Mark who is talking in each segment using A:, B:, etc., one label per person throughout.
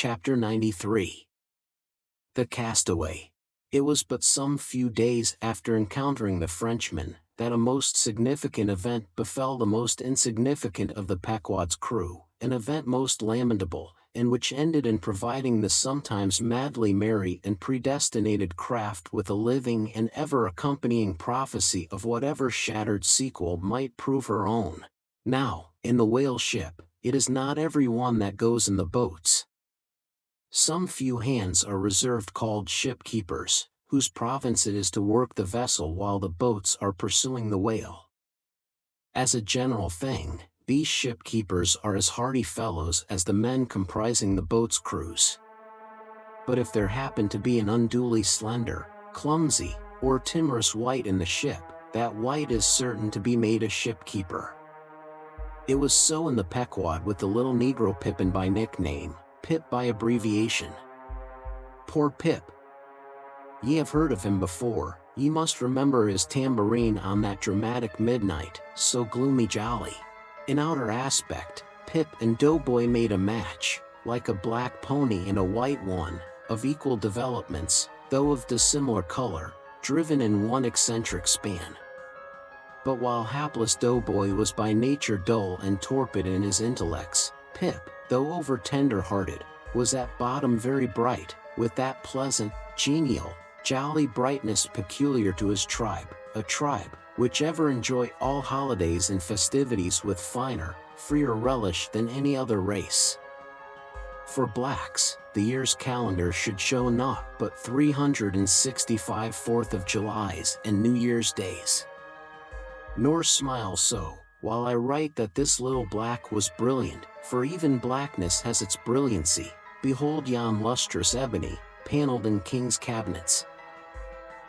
A: Chapter 93. The Castaway. It was but some few days after encountering the Frenchman that a most significant event befell the most insignificant of the Pequod's crew, an event most lamentable, and which ended in providing the sometimes madly merry and predestinated craft with a living and ever-accompanying prophecy of whatever shattered sequel might prove her own. Now, in the whale ship, it is not every one that goes in the boats. Some few hands are reserved called shipkeepers, whose province it is to work the vessel while the boats are pursuing the whale. As a general thing, these shipkeepers are as hardy fellows as the men comprising the boat's crews. But if there happen to be an unduly slender, clumsy, or timorous wight in the ship, that wight is certain to be made a shipkeeper. It was so in the Pequod with the little Negro Pippin by nickname, Pip by abbreviation. Poor Pip. Ye have heard of him before. Ye must remember his tambourine on that dramatic midnight, so gloomy jolly. In outer aspect, Pip and Doughboy made a match, like a black pony and a white one, of equal developments, though of dissimilar color, driven in one eccentric span. But while hapless Doughboy was by nature dull and torpid in his intellects, Pip, though over-tender-hearted, was at bottom very bright, with that pleasant, genial, jolly brightness peculiar to his tribe, a tribe which ever enjoy all holidays and festivities with finer, freer relish than any other race. For blacks, the year's calendar should show naught but 365 Fourth of Julys and New Year's days. Nor smile so, while I write that this little black was brilliant, for even blackness has its brilliancy. Behold yon lustrous ebony, paneled in king's cabinets.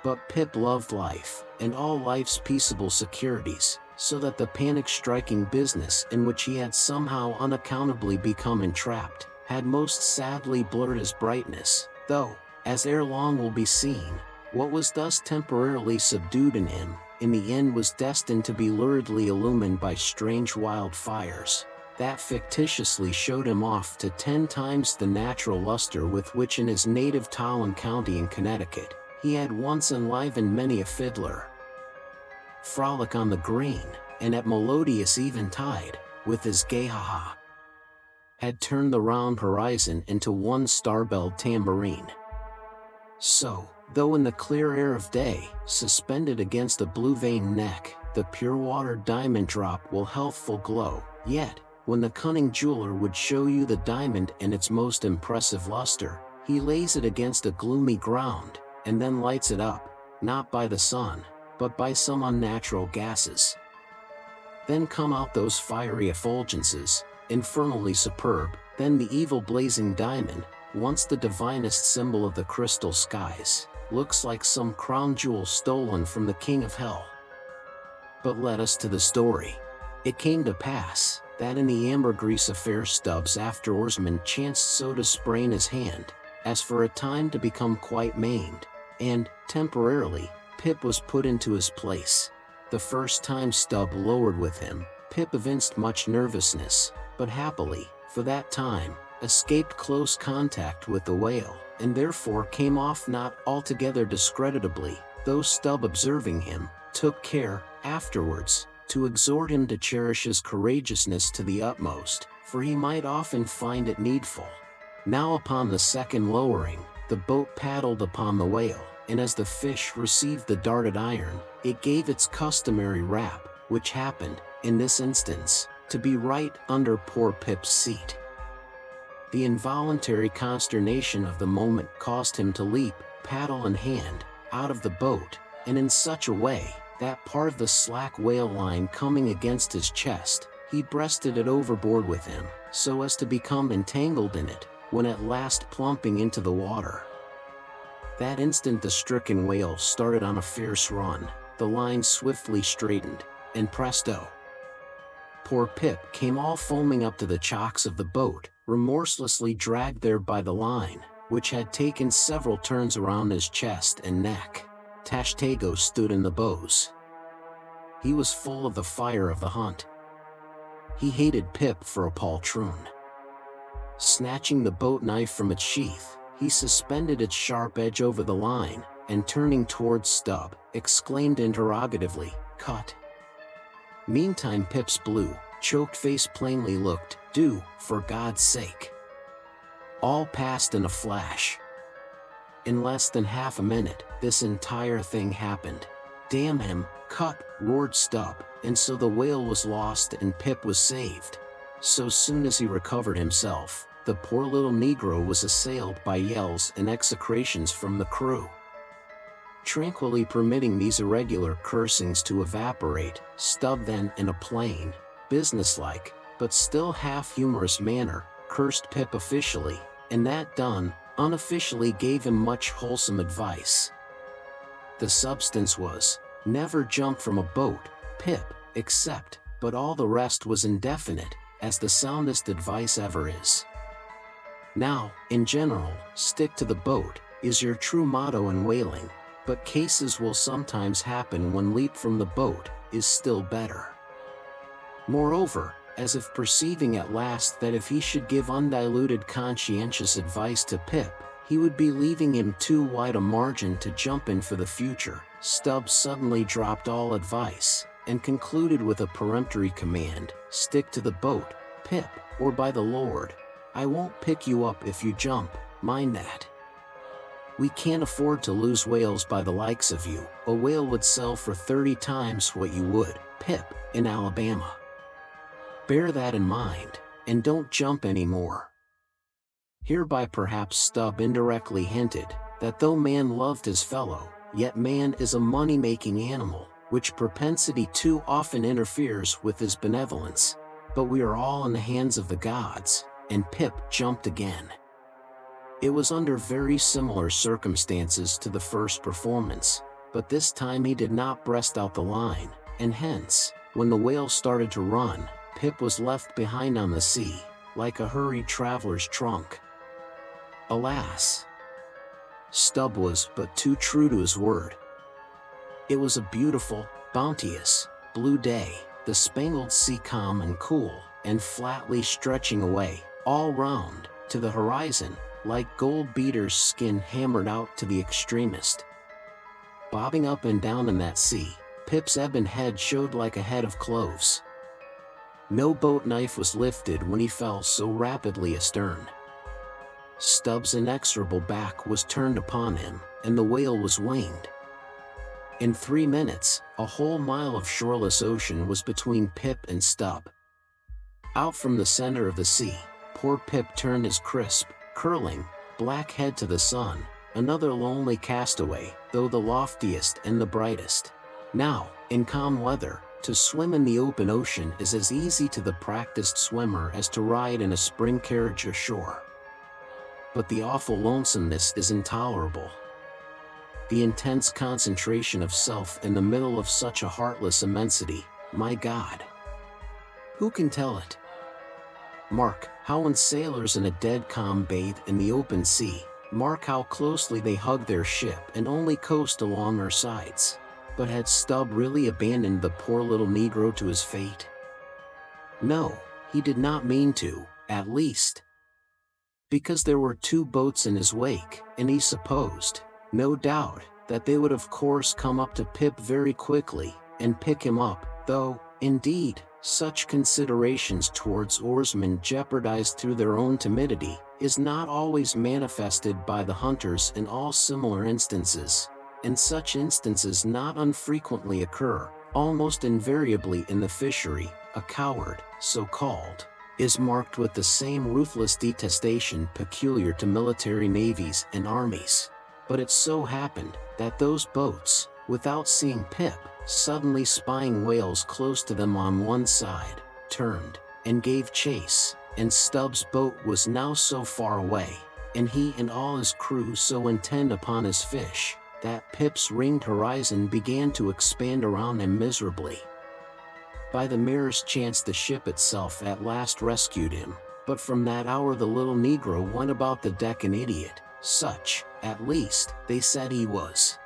A: But Pip loved life, and all life's peaceable securities, so that the panic-striking business in which he had somehow unaccountably become entrapped, had most sadly blurred his brightness, though, as ere long will be seen, what was thus temporarily subdued in him, in the end was destined to be luridly illumined by strange wild fires, that fictitiously showed him off to 10 times the natural luster with which in his native Tolland County in Connecticut, he had once enlivened many a fiddler. Frolic on the green, and at melodious eventide, with his gay ha-ha, had turned the round horizon into one star-belled tambourine. So, though in the clear air of day, suspended against a blue-veined neck, the pure-water diamond drop will healthful glow, yet, when the cunning jeweler would show you the diamond and its most impressive luster, he lays it against a gloomy ground, and then lights it up, not by the sun, but by some unnatural gases. Then come out those fiery effulgences, infernally superb, then the evil blazing diamond, once the divinest symbol of the crystal skies, looks like some crown jewel stolen from the king of hell. But let us to the story. It came to pass, that in the ambergris affair Stubbs after oarsman chanced so to sprain his hand, as for a time to become quite maimed, and, temporarily, Pip was put into his place. The first time Stubb lowered with him, Pip evinced much nervousness, but happily, for that time, escaped close contact with the whale, and therefore came off not altogether discreditably, though Stubb observing him, took care, afterwards, to exhort him to cherish his courageousness to the utmost, for he might often find it needful. Now upon the second lowering, the boat paddled upon the whale, and as the fish received the darted iron, it gave its customary rap, which happened, in this instance, to be right under poor Pip's seat. The involuntary consternation of the moment caused him to leap, paddle in hand, out of the boat, and in such a way, that part of the slack whale line coming against his chest, he breasted it overboard with him, so as to become entangled in it, when at last plumping into the water. That instant the stricken whale started on a fierce run, the line swiftly straightened, and presto! Poor Pip came all foaming up to the chocks of the boat, remorselessly dragged there by the line, which had taken several turns around his chest and neck. Tashtego stood in the bows. He was full of the fire of the hunt. He hated Pip for a poltroon. Snatching the boat knife from its sheath, he suspended its sharp edge over the line, and turning towards Stubb, exclaimed interrogatively, "Cut?" Meantime Pip's blue, choked face plainly looked, "Do, for God's sake." All passed in a flash. In less than half a minute, this entire thing happened. "Damn him, cut!" roared Stubb, and so the whale was lost and Pip was saved. So soon as he recovered himself, the poor little Negro was assailed by yells and execrations from the crew. Tranquilly permitting these irregular cursings to evaporate, Stubb then, in a plain, businesslike, but still half-humorous manner, cursed Pip officially, and that done, unofficially gave him much wholesome advice. The substance was, "Never jump from a boat, Pip, except," but all the rest was indefinite, as the soundest advice ever is. Now, in general, stick to the boat, is your true motto in whaling, but cases will sometimes happen when leap from the boat is still better. Moreover, as if perceiving at last that if he should give undiluted conscientious advice to Pip, he would be leaving him too wide a margin to jump in for the future, Stubb suddenly dropped all advice, and concluded with a peremptory command, "Stick to the boat, Pip, or by the Lord, I won't pick you up if you jump, mind that. We can't afford to lose whales by the likes of you. A whale would sell for 30 times what you would, Pip, in Alabama. Bear that in mind, and don't jump any more." Hereby perhaps Stubb indirectly hinted that though man loved his fellow, yet man is a money-making animal, which propensity too often interferes with his benevolence. But we are all in the hands of the gods, and Pip jumped again. It was under very similar circumstances to the first performance, but this time he did not breast out the line, and hence, when the whale started to run, Pip was left behind on the sea, like a hurried traveler's trunk. Alas! Stubb was but too true to his word. It was a beautiful, bounteous, blue day, the spangled sea calm and cool, and flatly stretching away, all round, to the horizon, like gold beater's skin hammered out to the extremist. Bobbing up and down in that sea, Pip's ebon head showed like a head of cloves. No boat knife was lifted when he fell so rapidly astern. Stubb's inexorable back was turned upon him, and the whale was winged. In 3 minutes, a whole mile of shoreless ocean was between Pip and Stubb. Out from the center of the sea, poor Pip turned his crisp, curling, black head to the sun, another lonely castaway, though the loftiest and the brightest. Now, in calm weather, to swim in the open ocean is as easy to the practiced swimmer as to ride in a spring carriage ashore. But the awful lonesomeness is intolerable. The intense concentration of self in the middle of such a heartless immensity, my God! Who can tell it? Mark how when sailors in a dead calm bathe in the open sea, mark how closely they hug their ship and only coast along her sides. But had Stubb really abandoned the poor little Negro to his fate? No, he did not mean to, at least. Because there were 2 boats in his wake, and he supposed, no doubt, that they would of course come up to Pip very quickly, and pick him up, though, indeed, such considerations towards oarsmen jeopardized through their own timidity, is not always manifested by the hunters in all similar instances, and such instances not unfrequently occur, almost invariably in the fishery. A coward, so called, is marked with the same ruthless detestation peculiar to military navies and armies. But it so happened that those boats, without seeing Pip, suddenly spying whales close to them on one side, turned, and gave chase, and Stubb's boat was now so far away, and he and all his crew so intent upon his fish, that Pip's ringed horizon began to expand around him miserably. By the merest chance the ship itself at last rescued him, but from that hour the little Negro went about the deck an idiot, such, at least, they said he was.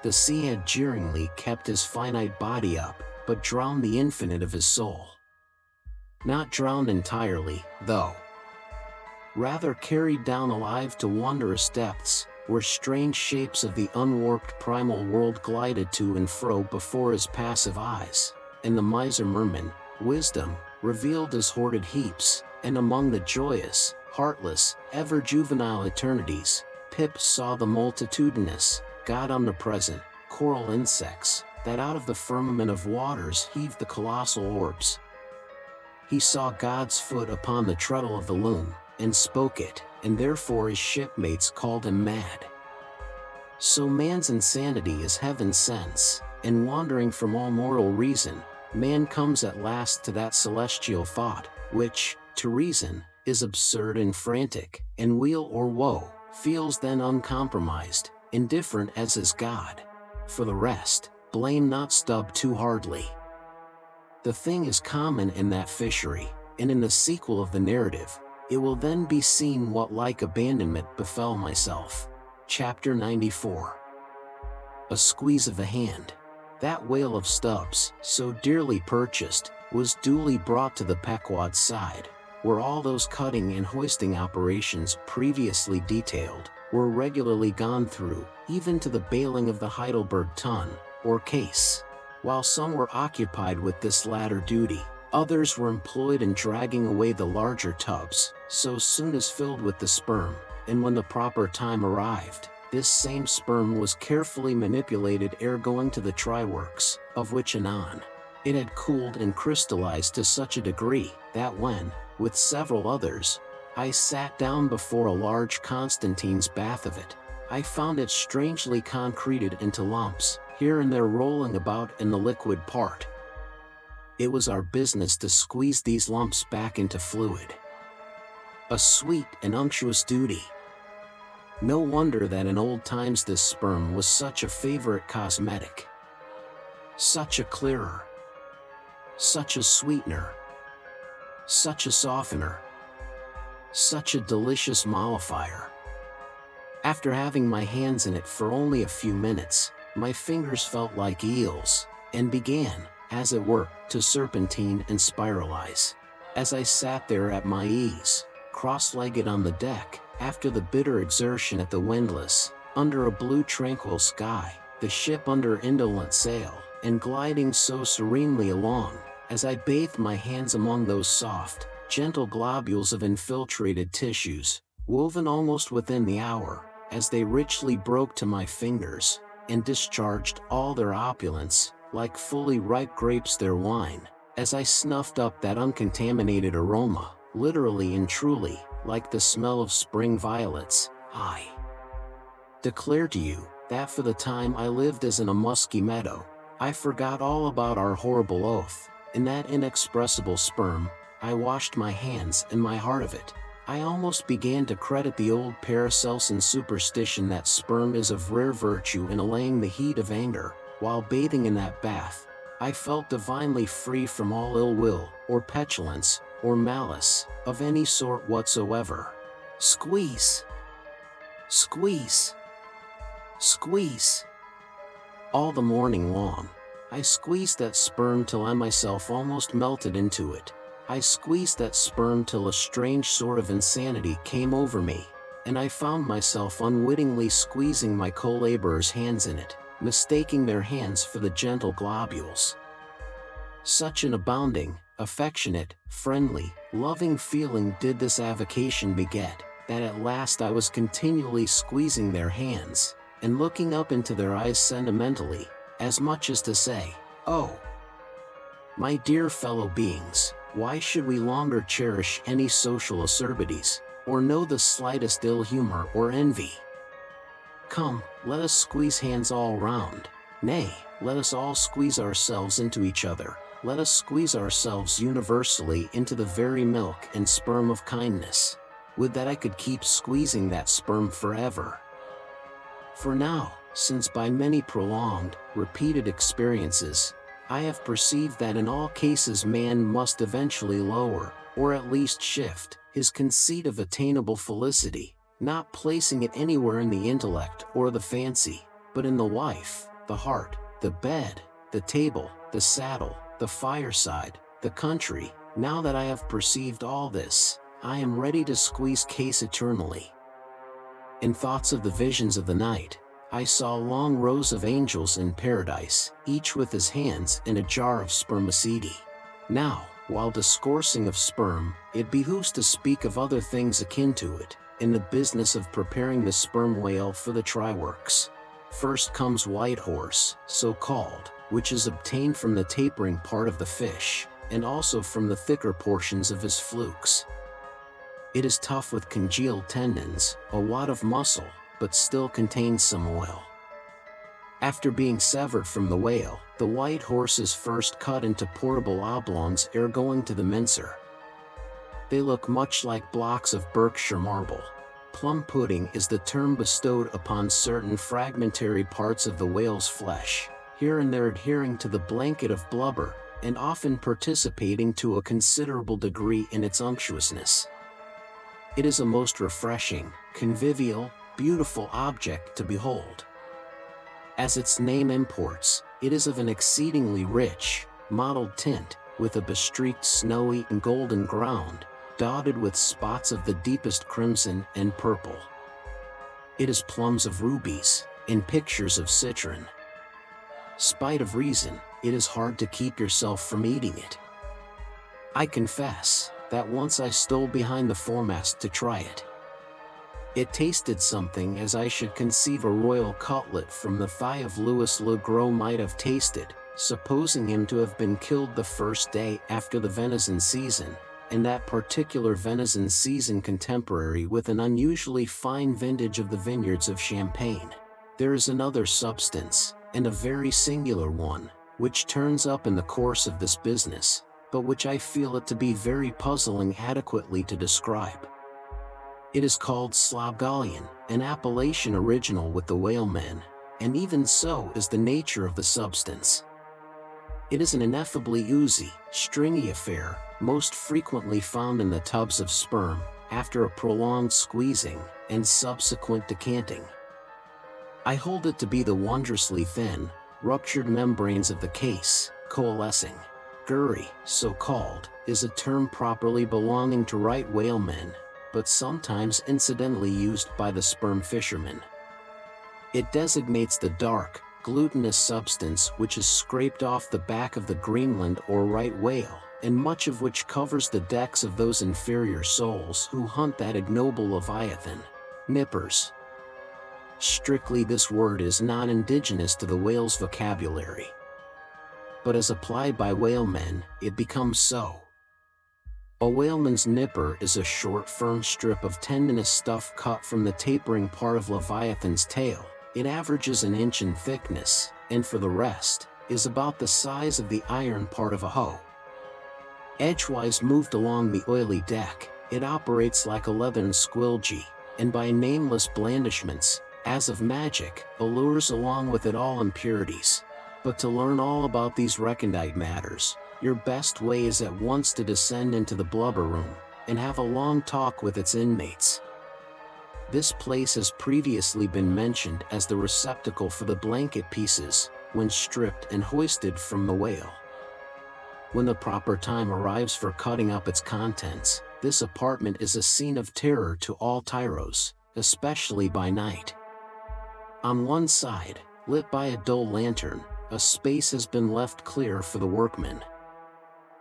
A: The sea had jeeringly kept his finite body up, but drowned the infinite of his soul. Not drowned entirely, though. rather carried down alive to wondrous depths, where strange shapes of the unwarped primal world glided to and fro before his passive eyes, and the miser merman, wisdom, revealed as hoarded heaps, and among the joyous, heartless, ever-juvenile eternities, Pip saw the multitudinous, God omnipresent, coral insects, that out of the firmament of waters heaved the colossal orbs. He saw God's foot upon the treadle of the loom, and spoke it, and therefore his shipmates called him mad. So man's insanity is heaven's sense, and wandering from all mortal reason, man comes at last to that celestial thought, which, to reason, is absurd and frantic, and weal or woe, feels then uncompromised, indifferent as is God. For the rest, blame not Stubb too hardly. The thing is common in that fishery, and in the sequel of the narrative, it will then be seen what like abandonment befell myself. Chapter 94. A squeeze of the hand. That whale of Stubb's, so dearly purchased, was duly brought to the Pequod's side, where all those cutting and hoisting operations previously detailed were regularly gone through, even to the bailing of the Heidelberg tun, or case. While some were occupied with this latter duty, others were employed in dragging away the larger tubs, so soon as filled with the sperm, and when the proper time arrived, this same sperm was carefully manipulated ere going to the try-works, of which anon. It had cooled and crystallized to such a degree, that when, with several others, I sat down before a large Constantine's bath of it, I found it strangely concreted into lumps, here and there rolling about in the liquid part. It was our business to squeeze these lumps back into fluid. A sweet and unctuous duty. No wonder that in old times this sperm was such a favorite cosmetic. Such a clearer. Such a sweetener. Such a softener. Such a delicious mollifier. After having my hands in it for only a few minutes, my fingers felt like eels, and began, as it were, to serpentine and spiralize. As I sat there at my ease, cross-legged on the deck, after the bitter exertion at the windlass, under a blue tranquil sky, the ship under indolent sail, and gliding so serenely along, as I bathed my hands among those soft, gentle globules of infiltrated tissues, woven almost within the hour, as they richly broke to my fingers, and discharged all their opulence, like fully ripe grapes their wine, as I snuffed up that uncontaminated aroma, literally and truly, like the smell of spring violets, I declare to you, that for the time I lived as in a musky meadow, I forgot all about our horrible oath. In that inexpressible sperm, I washed my hands and my heart of it. I almost began to credit the old Paracelsian superstition that sperm is of rare virtue in allaying the heat of anger. While bathing in that bath, I felt divinely free from all ill will, or petulance, or malice, of any sort whatsoever. Squeeze! Squeeze! Squeeze! All the morning long, I squeezed that sperm till I myself almost melted into it. I squeezed that sperm till a strange sort of insanity came over me, and I found myself unwittingly squeezing my co-laborers' hands in it, mistaking their hands for the gentle globules. Such an abounding, affectionate, friendly, loving feeling did this avocation beget, that at last I was continually squeezing their hands, and looking up into their eyes sentimentally, as much as to say, "Oh, my dear fellow beings, why should we longer cherish any social acerbities, or know the slightest ill humor or envy? Come, let us squeeze hands all round, nay, let us all squeeze ourselves into each other, let us squeeze ourselves universally into the very milk and sperm of kindness. Would that I could keep squeezing that sperm forever. For now, since by many prolonged, repeated experiences, I have perceived that in all cases man must eventually lower, or at least shift, his conceit of attainable felicity, not placing it anywhere in the intellect or the fancy, but in the wife, the heart, the bed, the table, the saddle, the fireside, the country. Now that I have perceived all this, I am ready to squeeze case eternally. In thoughts of the visions of the night, I saw long rows of angels in paradise, each with his hands in a jar of spermaceti. Now, while discoursing of sperm, it behooves to speak of other things akin to it, in the business of preparing the sperm whale for the try-works. First comes white horse, so called, which is obtained from the tapering part of the fish, and also from the thicker portions of his flukes. It is tough with congealed tendons, a wad of muscle, but still contains some oil. After being severed from the whale, the white horse is first cut into portable oblongs ere going to the mincer. They look much like blocks of Berkshire marble. Plum pudding is the term bestowed upon certain fragmentary parts of the whale's flesh, here and there adhering to the blanket of blubber, and often participating to a considerable degree in its unctuousness. It is a most refreshing, convivial, beautiful object to behold. As its name imports, it is of an exceedingly rich, mottled tint, with a bestreaked snowy and golden ground, dotted with spots of the deepest crimson and purple. It is plums of rubies, in pictures of citron. Spite of reason, it is hard to keep yourself from eating it. I confess that once I stole behind the foremast to try it. It tasted something as I should conceive a royal cutlet from the thigh of Louis Le Gros might have tasted, supposing him to have been killed the first day after the venison season, and that particular venison season contemporary with an unusually fine vintage of the vineyards of Champagne. There is another substance, and a very singular one, which turns up in the course of this business, but which I feel it to be very puzzling adequately to describe. It is called slobgollion, an appellation original with the whalemen, and even so is the nature of the substance. It is an ineffably oozy, stringy affair, most frequently found in the tubs of sperm, after a prolonged squeezing, and subsequent decanting. I hold it to be the wondrously thin, ruptured membranes of the case, coalescing. Gurry, so called, is a term properly belonging to right whalemen, but sometimes incidentally used by the sperm fishermen. It designates the dark, glutinous substance which is scraped off the back of the Greenland or right whale, and much of which covers the decks of those inferior souls who hunt that ignoble leviathan, nippers. Strictly, this word is non-indigenous to the whale's vocabulary, but as applied by whalemen, it becomes so. A whaleman's nipper is a short firm strip of tendinous stuff cut from the tapering part of Leviathan's tail. It averages an inch in thickness, and for the rest, is about the size of the iron part of a hoe. Edgewise moved along the oily deck, it operates like a leathern squilgee, and by nameless blandishments, as of magic, allures along with it all impurities. But to learn all about these recondite matters, your best way is at once to descend into the blubber room, and have a long talk with its inmates. This place has previously been mentioned as the receptacle for the blanket pieces, when stripped and hoisted from the whale. When the proper time arrives for cutting up its contents, this apartment is a scene of terror to all tyros, especially by night. On one side, lit by a dull lantern, a space has been left clear for the workmen.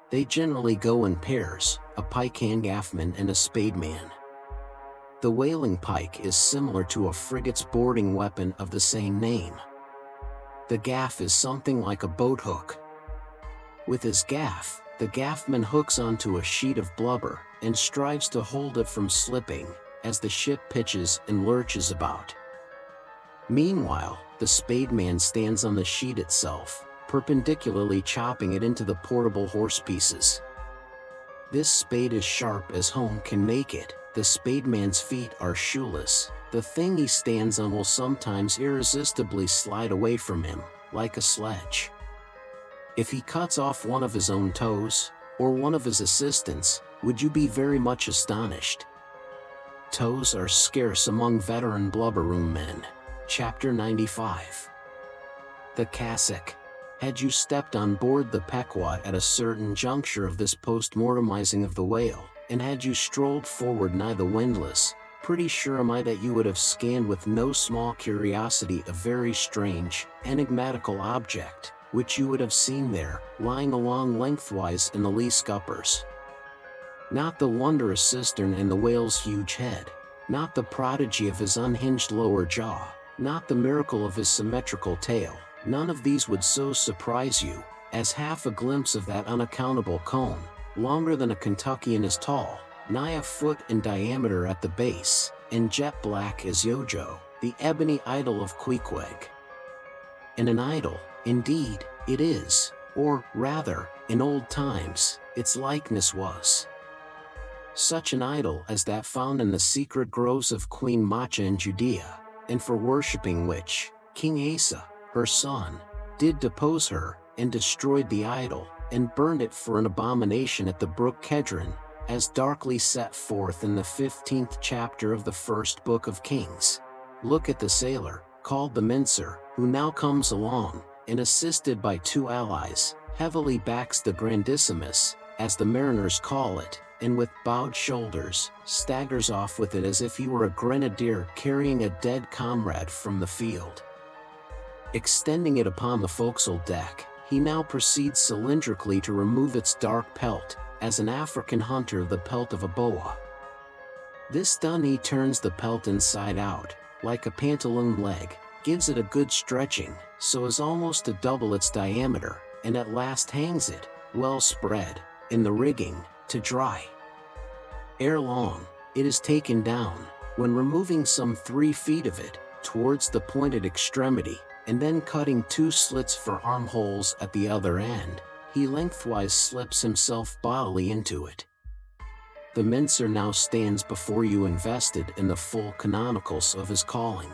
A: They generally go in pairs, a pike-hand gaffman and a spademan. The whaling pike is similar to a frigate's boarding weapon of the same name. The gaff is something like a boat hook. With his gaff, the gaffman hooks onto a sheet of blubber, and strives to hold it from slipping, as the ship pitches and lurches about. Meanwhile, the spademan stands on the sheet itself, perpendicularly chopping it into the portable horse pieces. This spade is sharp as home can make it. The spademan's feet are shoeless. The thing he stands on will sometimes irresistibly slide away from him, like a sledge. If he cuts off one of his own toes, or one of his assistants, would you be very much astonished? Toes are scarce among veteran blubber-room men. Chapter 95. The cassock. Had you stepped on board the Pequod at a certain juncture of this post-mortemizing of the whale, and had you strolled forward nigh the windlass, pretty sure am I that you would have scanned with no small curiosity a very strange, enigmatical object, which you would have seen there, lying along lengthwise in the lee scuppers. Not the wondrous cistern and the whale's huge head, not the prodigy of his unhinged lower jaw, not the miracle of his symmetrical tail, none of these would so surprise you, as half a glimpse of that unaccountable cone, longer than a Kentuckian is tall, nigh a foot in diameter at the base, and jet black as Yojo, the ebony idol of Queequeg. And an idol, indeed, it is, or, rather, in old times, its likeness was. Such an idol as that found in the secret groves of Queen Macha in Judea, and for worshipping which, King Asa, her son, did depose her, and destroyed the idol, and burned it for an abomination at the brook Kedron, as darkly set forth in the 15th chapter of the first book of Kings. Look at the sailor, called the mincer, who now comes along, and assisted by 2 allies, heavily backs the grandissimus, as the mariners call it, and with bowed shoulders, staggers off with it as if he were a grenadier carrying a dead comrade from the field. Extending it upon the forecastle deck, he now proceeds cylindrically to remove its dark pelt, as an African hunter the pelt of a boa. This done, he turns the pelt inside out, like a pantaloon leg, gives it a good stretching, so as almost to double its diameter, and at last hangs it, well spread, in the rigging, to dry. Ere long, it is taken down, when removing some 3 feet of it, towards the pointed extremity, and then cutting 2 slits for armholes at the other end, he lengthwise slips himself bodily into it. The mincer now stands before you invested in the full canonicals of his calling.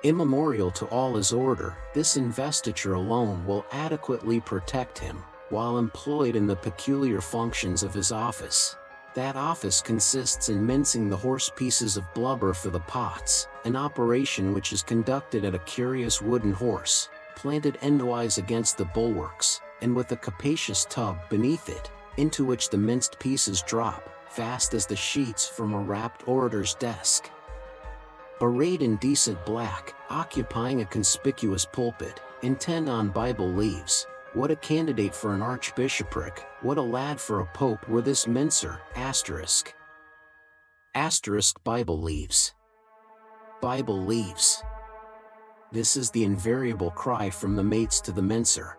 A: Immemorial to all his order, this investiture alone will adequately protect him, while employed in the peculiar functions of his office. That office consists in mincing the horse pieces of blubber for the pots, an operation which is conducted at a curious wooden horse, planted endwise against the bulwarks, and with a capacious tub beneath it, into which the minced pieces drop, fast as the sheets from a rapt orator's desk. Arrayed in decent black, occupying a conspicuous pulpit, intent on Bible leaves, what a candidate for an archbishopric, what a lad for a pope were this mincer, asterisk. Asterisk Bible leaves. Bible leaves. This is the invariable cry from the mates to the mincer.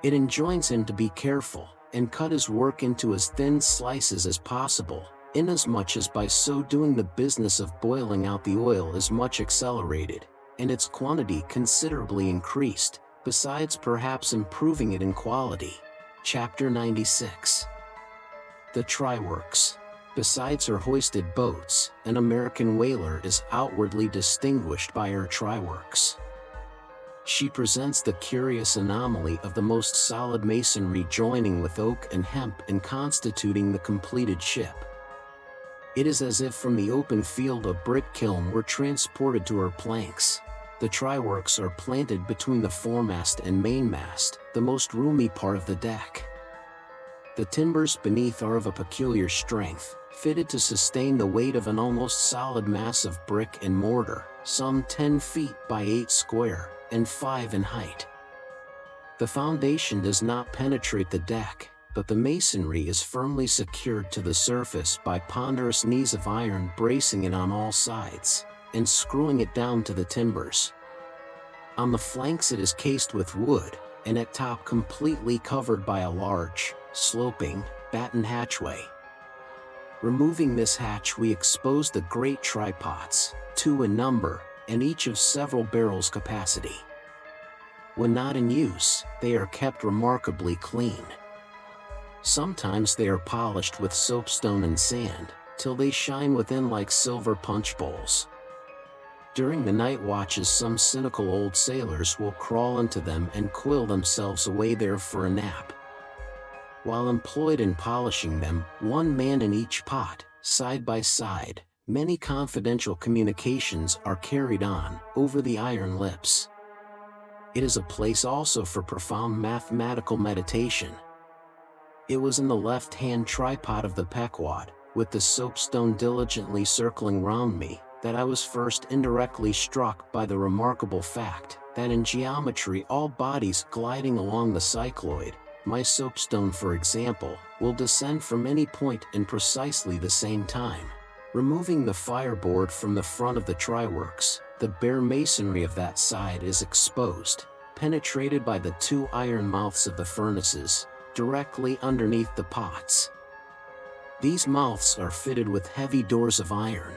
A: It enjoins him to be careful, and cut his work into as thin slices as possible, inasmuch as by so doing the business of boiling out the oil is much accelerated, and its quantity considerably increased, besides perhaps improving it in quality. Chapter 96. The Tryworks. Besides her hoisted boats, an American whaler is outwardly distinguished by her tryworks. She presents the curious anomaly of the most solid masonry joining with oak and hemp and constituting the completed ship. It is as if from the open field a brick kiln were transported to her planks. The tryworks are planted between the foremast and mainmast, the most roomy part of the deck. The timbers beneath are of a peculiar strength, fitted to sustain the weight of an almost solid mass of brick and mortar, some 10 feet by 8 square, and 5 in height. The foundation does not penetrate the deck, but the masonry is firmly secured to the surface by ponderous knees of iron bracing it on all sides, and screwing it down to the timbers. On the flanks it is cased with wood, and at top completely covered by a large, sloping, batten hatchway. Removing this hatch, we expose the great trypots, 2 in number, and each of several barrels capacity. When not in use, they are kept remarkably clean. Sometimes they are polished with soapstone and sand, till they shine within like silver punch bowls. During the night watches some cynical old sailors will crawl into them and coil themselves away there for a nap. While employed in polishing them, 1 man in each pot, side by side, many confidential communications are carried on, over the iron lips. It is a place also for profound mathematical meditation. It was in the left-hand tripod of the Pequod, with the soapstone diligently circling round me, that I was first indirectly struck by the remarkable fact that in geometry all bodies gliding along the cycloid, my soapstone for example, will descend from any point in precisely the same time. Removing the fireboard from the front of the tryworks, the bare masonry of that side is exposed, penetrated by the two iron mouths of the furnaces, directly underneath the pots. These mouths are fitted with heavy doors of iron.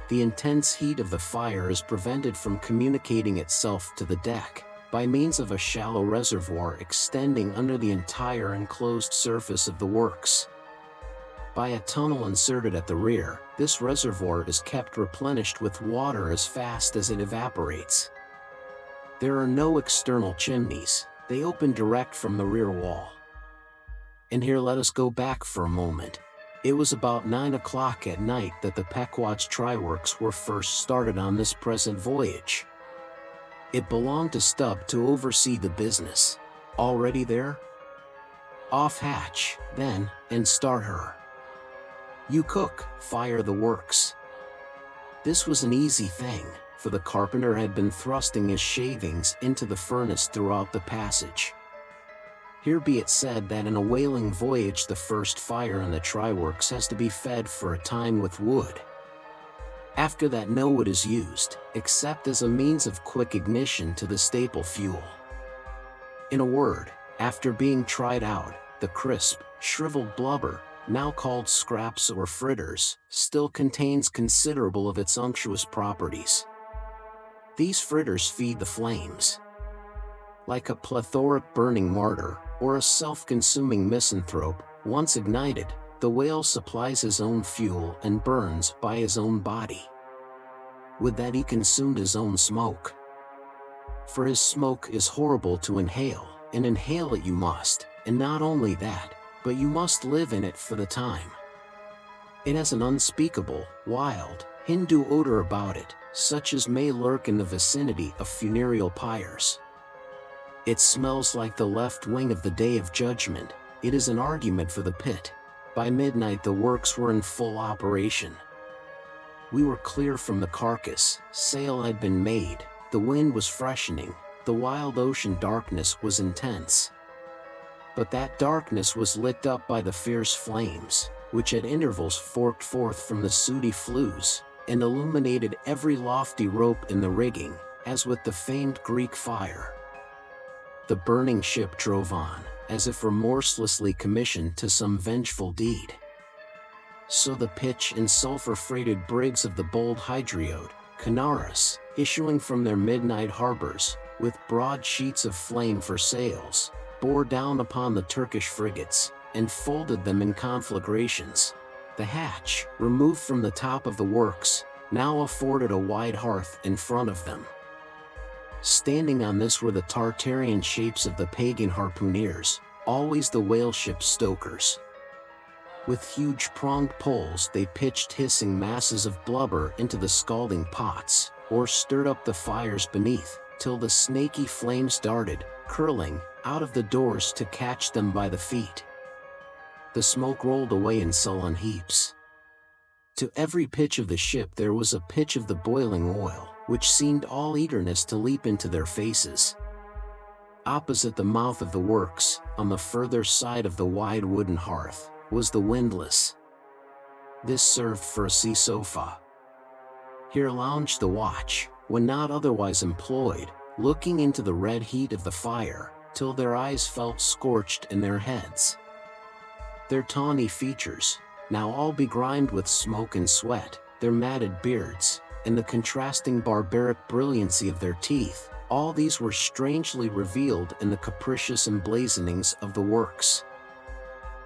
A: The intense heat of the fire is prevented from communicating itself to the deck, by means of a shallow reservoir extending under the entire enclosed surface of the works. By a tunnel inserted at the rear, this reservoir is kept replenished with water as fast as it evaporates. There are no external chimneys, they open direct from the rear wall. And here let us go back for a moment. It was about 9 o'clock at night that the Pequod's tryworks were first started on this present voyage. It belonged to Stubb to oversee the business. Already there? Off hatch, then, and start her. You cook, fire the works. This was an easy thing, for the carpenter had been thrusting his shavings into the furnace throughout the passage. Here be it said that in a whaling voyage the first fire in the tryworks has to be fed for a time with wood. After that no wood is used, except as a means of quick ignition to the staple fuel. In a word, after being tried out, the crisp, shriveled blubber, now called scraps or fritters, still contains considerable of its unctuous properties. These fritters feed the flames. Like a plethoric burning martyr, or a self-consuming misanthrope, once ignited, the whale supplies his own fuel and burns by his own body. Would that he consumed his own smoke. For his smoke is horrible to inhale, and inhale it you must, and not only that, but you must live in it for the time. It has an unspeakable, wild, Hindu odor about it, such as may lurk in the vicinity of funereal pyres. It smells like the left wing of the Day of Judgment. It is an argument for the pit. By midnight the works were in full operation. We were clear from the carcass, sail had been made, the wind was freshening, the wild ocean darkness was intense. But that darkness was lit up by the fierce flames, which at intervals forked forth from the sooty flues, and illuminated every lofty rope in the rigging, as with the famed Greek fire. The burning ship drove on, as if remorselessly commissioned to some vengeful deed. So the pitch and sulphur-freighted brigs of the bold Hydriode, Canaris, issuing from their midnight harbors, with broad sheets of flame for sails, bore down upon the Turkish frigates, and folded them in conflagrations. The hatch, removed from the top of the works, now afforded a wide hearth in front of them. Standing on this were the Tartarian shapes of the pagan harpooneers, always the whale ship's stokers. With huge pronged poles they pitched hissing masses of blubber into the scalding pots, or stirred up the fires beneath, till the snaky flames darted, curling, out of the doors to catch them by the feet. The smoke rolled away in sullen heaps. To every pitch of the ship there was a pitch of the boiling oil, which seemed all eagerness to leap into their faces. Opposite the mouth of the works, on the further side of the wide wooden hearth, was the windlass. This served for a sea sofa. Here lounged the watch, when not otherwise employed, looking into the red heat of the fire, till their eyes felt scorched in their heads. Their tawny features, now all begrimed with smoke and sweat, their matted beards, and the contrasting barbaric brilliancy of their teeth, all these were strangely revealed in the capricious emblazonings of the works.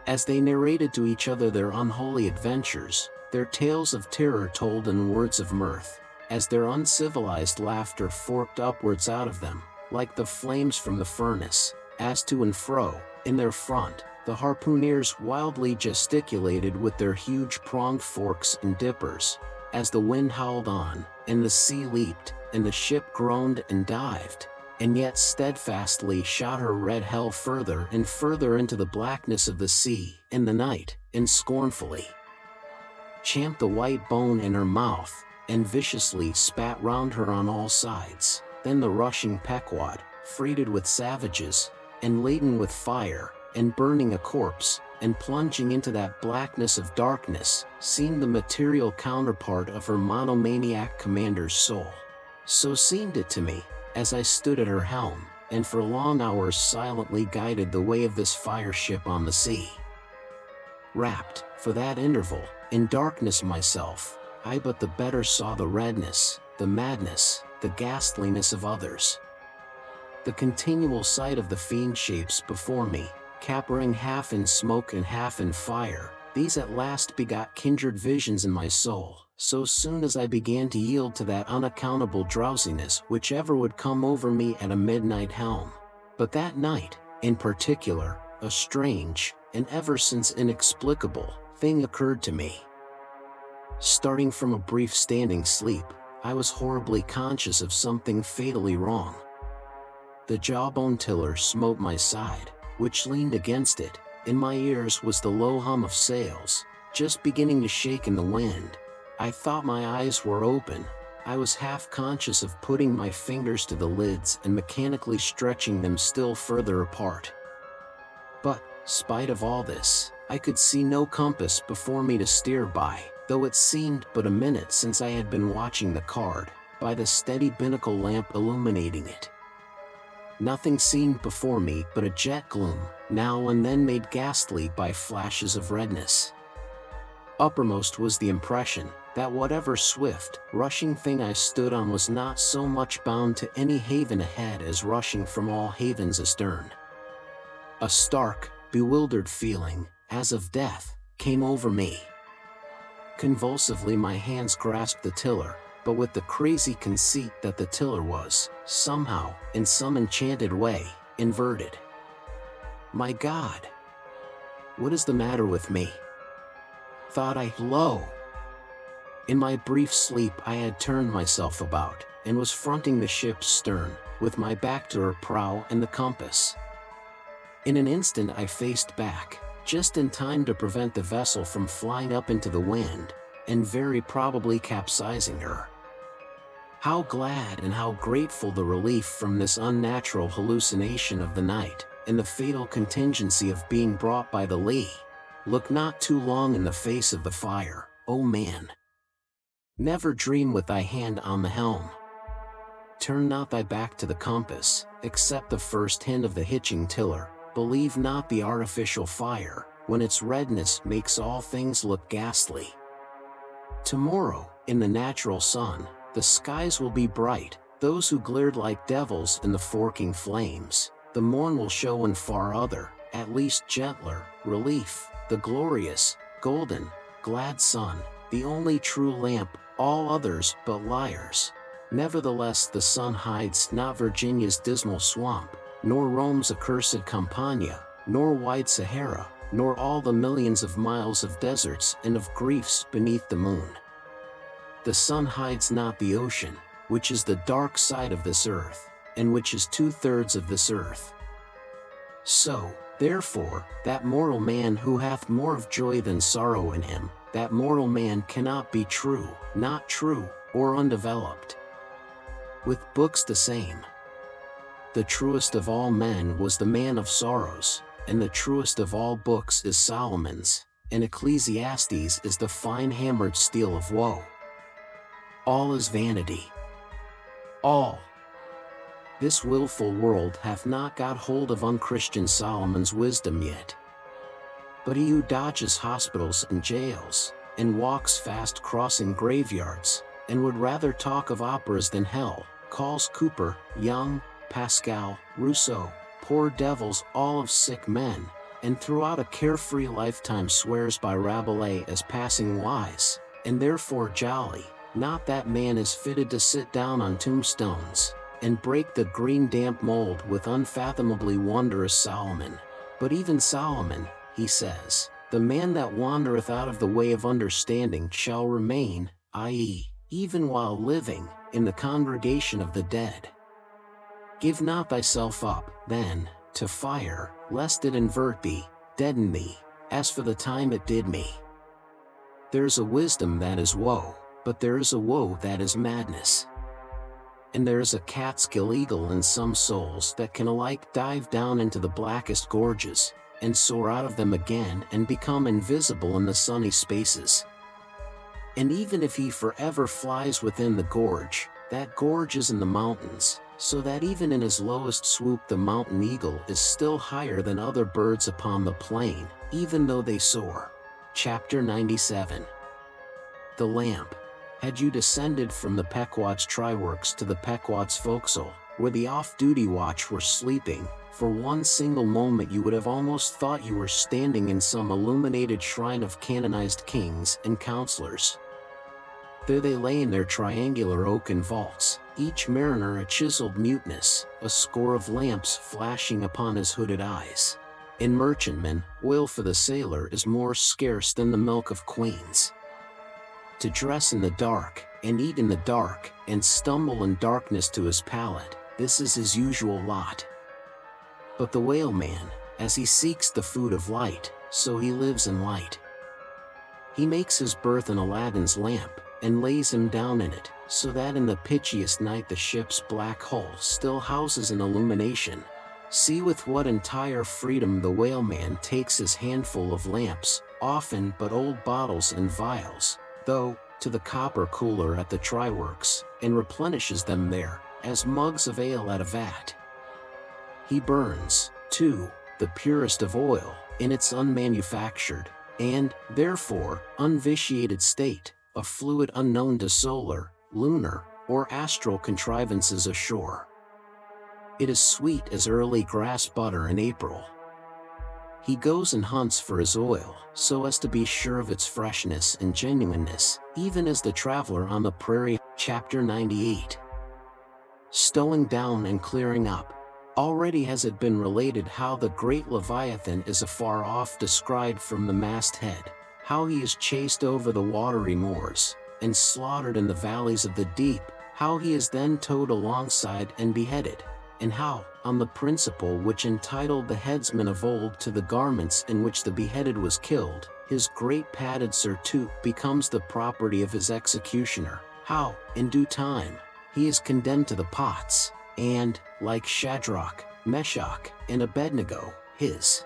A: As they narrated to each other their unholy adventures, their tales of terror told in words of mirth, as their uncivilized laughter forked upwards out of them, like the flames from the furnace, as to and fro, in their front, the harpooneers wildly gesticulated with their huge pronged forks and dippers, as the wind howled on, and the sea leaped, and the ship groaned and dived, and yet steadfastly shot her red hell further and further into the blackness of the sea and the night, and scornfully champed the white bone in her mouth, and viciously spat round her on all sides. Then the rushing Pequod, freighted with savages, and laden with fire, and burning a corpse, and plunging into that blackness of darkness, seemed the material counterpart of her monomaniac commander's soul. So seemed it to me, as I stood at her helm, and for long hours silently guided the way of this fire ship on the sea. Wrapped, for that interval, in darkness myself, I but the better saw the redness, the madness, the ghastliness of others. The continual sight of the fiend shapes before me, capering half in smoke and half in fire, these at last begot kindred visions in my soul, so soon as I began to yield to that unaccountable drowsiness which ever would come over me at a midnight helm. But that night, in particular, a strange, and ever since inexplicable, thing occurred to me. Starting from a brief standing sleep, I was horribly conscious of something fatally wrong. The jawbone tiller smote my side, which leaned against it. In my ears was the low hum of sails, just beginning to shake in the wind. I thought my eyes were open. I was half conscious of putting my fingers to the lids and mechanically stretching them still further apart. But, spite of all this, I could see no compass before me to steer by, though it seemed but a minute since I had been watching the card, by the steady binnacle lamp illuminating it. Nothing seemed before me but a jet gloom, now and then made ghastly by flashes of redness. Uppermost was the impression that whatever swift, rushing thing I stood on was not so much bound to any haven ahead as rushing from all havens astern. A stark, bewildered feeling, as of death, came over me. Convulsively my hands grasped the tiller, but with the crazy conceit that the tiller was, somehow, in some enchanted way, inverted. My God! What is the matter with me? Thought I. Lo! In my brief sleep I had turned myself about, and was fronting the ship's stern, with my back to her prow and the compass. In an instant I faced back, just in time to prevent the vessel from flying up into the wind, and very probably capsizing her. How glad and how grateful the relief from this unnatural hallucination of the night, and the fatal contingency of being brought by the lee. Look not too long in the face of the fire, O man. Never dream with thy hand on the helm. Turn not thy back to the compass, accept the first hint of the hitching tiller, believe not the artificial fire, when its redness makes all things look ghastly. Tomorrow, in the natural sun, the skies will be bright, those who glared like devils in the forking flames. The morn will show in far other, at least gentler, relief, the glorious, golden, glad sun, the only true lamp, all others but liars. Nevertheless the sun hides not Virginia's dismal swamp, nor Rome's accursed Campania, nor wide Sahara, nor all the millions of miles of deserts and of griefs beneath the moon. The sun hides not the ocean, which is the dark side of this earth, and which is 2/3 of this earth. So, therefore, that mortal man who hath more of joy than sorrow in him, that mortal man cannot be true, not true, or undeveloped. With books the same. The truest of all men was the man of sorrows, and the truest of all books is Solomon's, and Ecclesiastes is the fine hammered steel of woe. All is vanity. All. This willful world hath not got hold of unchristian Solomon's wisdom yet. But he who dodges hospitals and jails, and walks fast crossing graveyards, and would rather talk of operas than hell, calls Cooper, Young, Pascal, Rousseau, poor devils, all of sick men, and throughout a carefree lifetime swears by Rabelais as passing wise, and therefore jolly. Not that man is fitted to sit down on tombstones, and break the green damp mold with unfathomably wondrous Solomon. But even Solomon, he says, the man that wandereth out of the way of understanding shall remain, i.e., even while living, in the congregation of the dead. Give not thyself up, then, to fire, lest it invert thee, deaden thee, as for the time it did me. There is a wisdom that is woe, but there is a woe that is madness. And there is a catskill eagle in some souls that can alike dive down into the blackest gorges, and soar out of them again and become invisible in the sunny spaces. And even if he forever flies within the gorge, that gorge is in the mountains, so that even in his lowest swoop the mountain eagle is still higher than other birds upon the plain, even though they soar. Chapter 97. The lamp. Had you descended from the Pequod's tryworks to the Pequod's forecastle, where the off-duty watch were sleeping, for one single moment you would have almost thought you were standing in some illuminated shrine of canonized kings and counselors. There they lay in their triangular oaken vaults, each mariner a chiseled muteness, a score of lamps flashing upon his hooded eyes. In merchantmen, oil for the sailor is more scarce than the milk of queens. To dress in the dark, and eat in the dark, and stumble in darkness to his pallet, this is his usual lot. But the whaleman, as he seeks the food of light, so he lives in light. He makes his berth in Aladdin's lamp, and lays him down in it, so that in the pitchiest night the ship's black hull still houses an illumination. See with what entire freedom the whaleman takes his handful of lamps, often but old bottles and vials, though, to the copper cooler at the tryworks, and replenishes them there, as mugs of ale at a vat. He burns, too, the purest of oil, in its unmanufactured, and, therefore, unvitiated state, a fluid unknown to solar, lunar, or astral contrivances ashore. It is sweet as early grass butter in April. He goes and hunts for his oil, so as to be sure of its freshness and genuineness, even as the traveler on the prairie. Chapter 98. Stowing down and clearing up. Already has it been related how the great Leviathan is afar off descried from the masthead, how he is chased over the watery moors, and slaughtered in the valleys of the deep, how he is then towed alongside and beheaded, and how, on the principle which entitled the headsman of old to the garments in which the beheaded was killed, his great padded surtout becomes the property of his executioner, how, in due time, he is condemned to the pots, and, like Shadrach, Meshach, and Abednego, his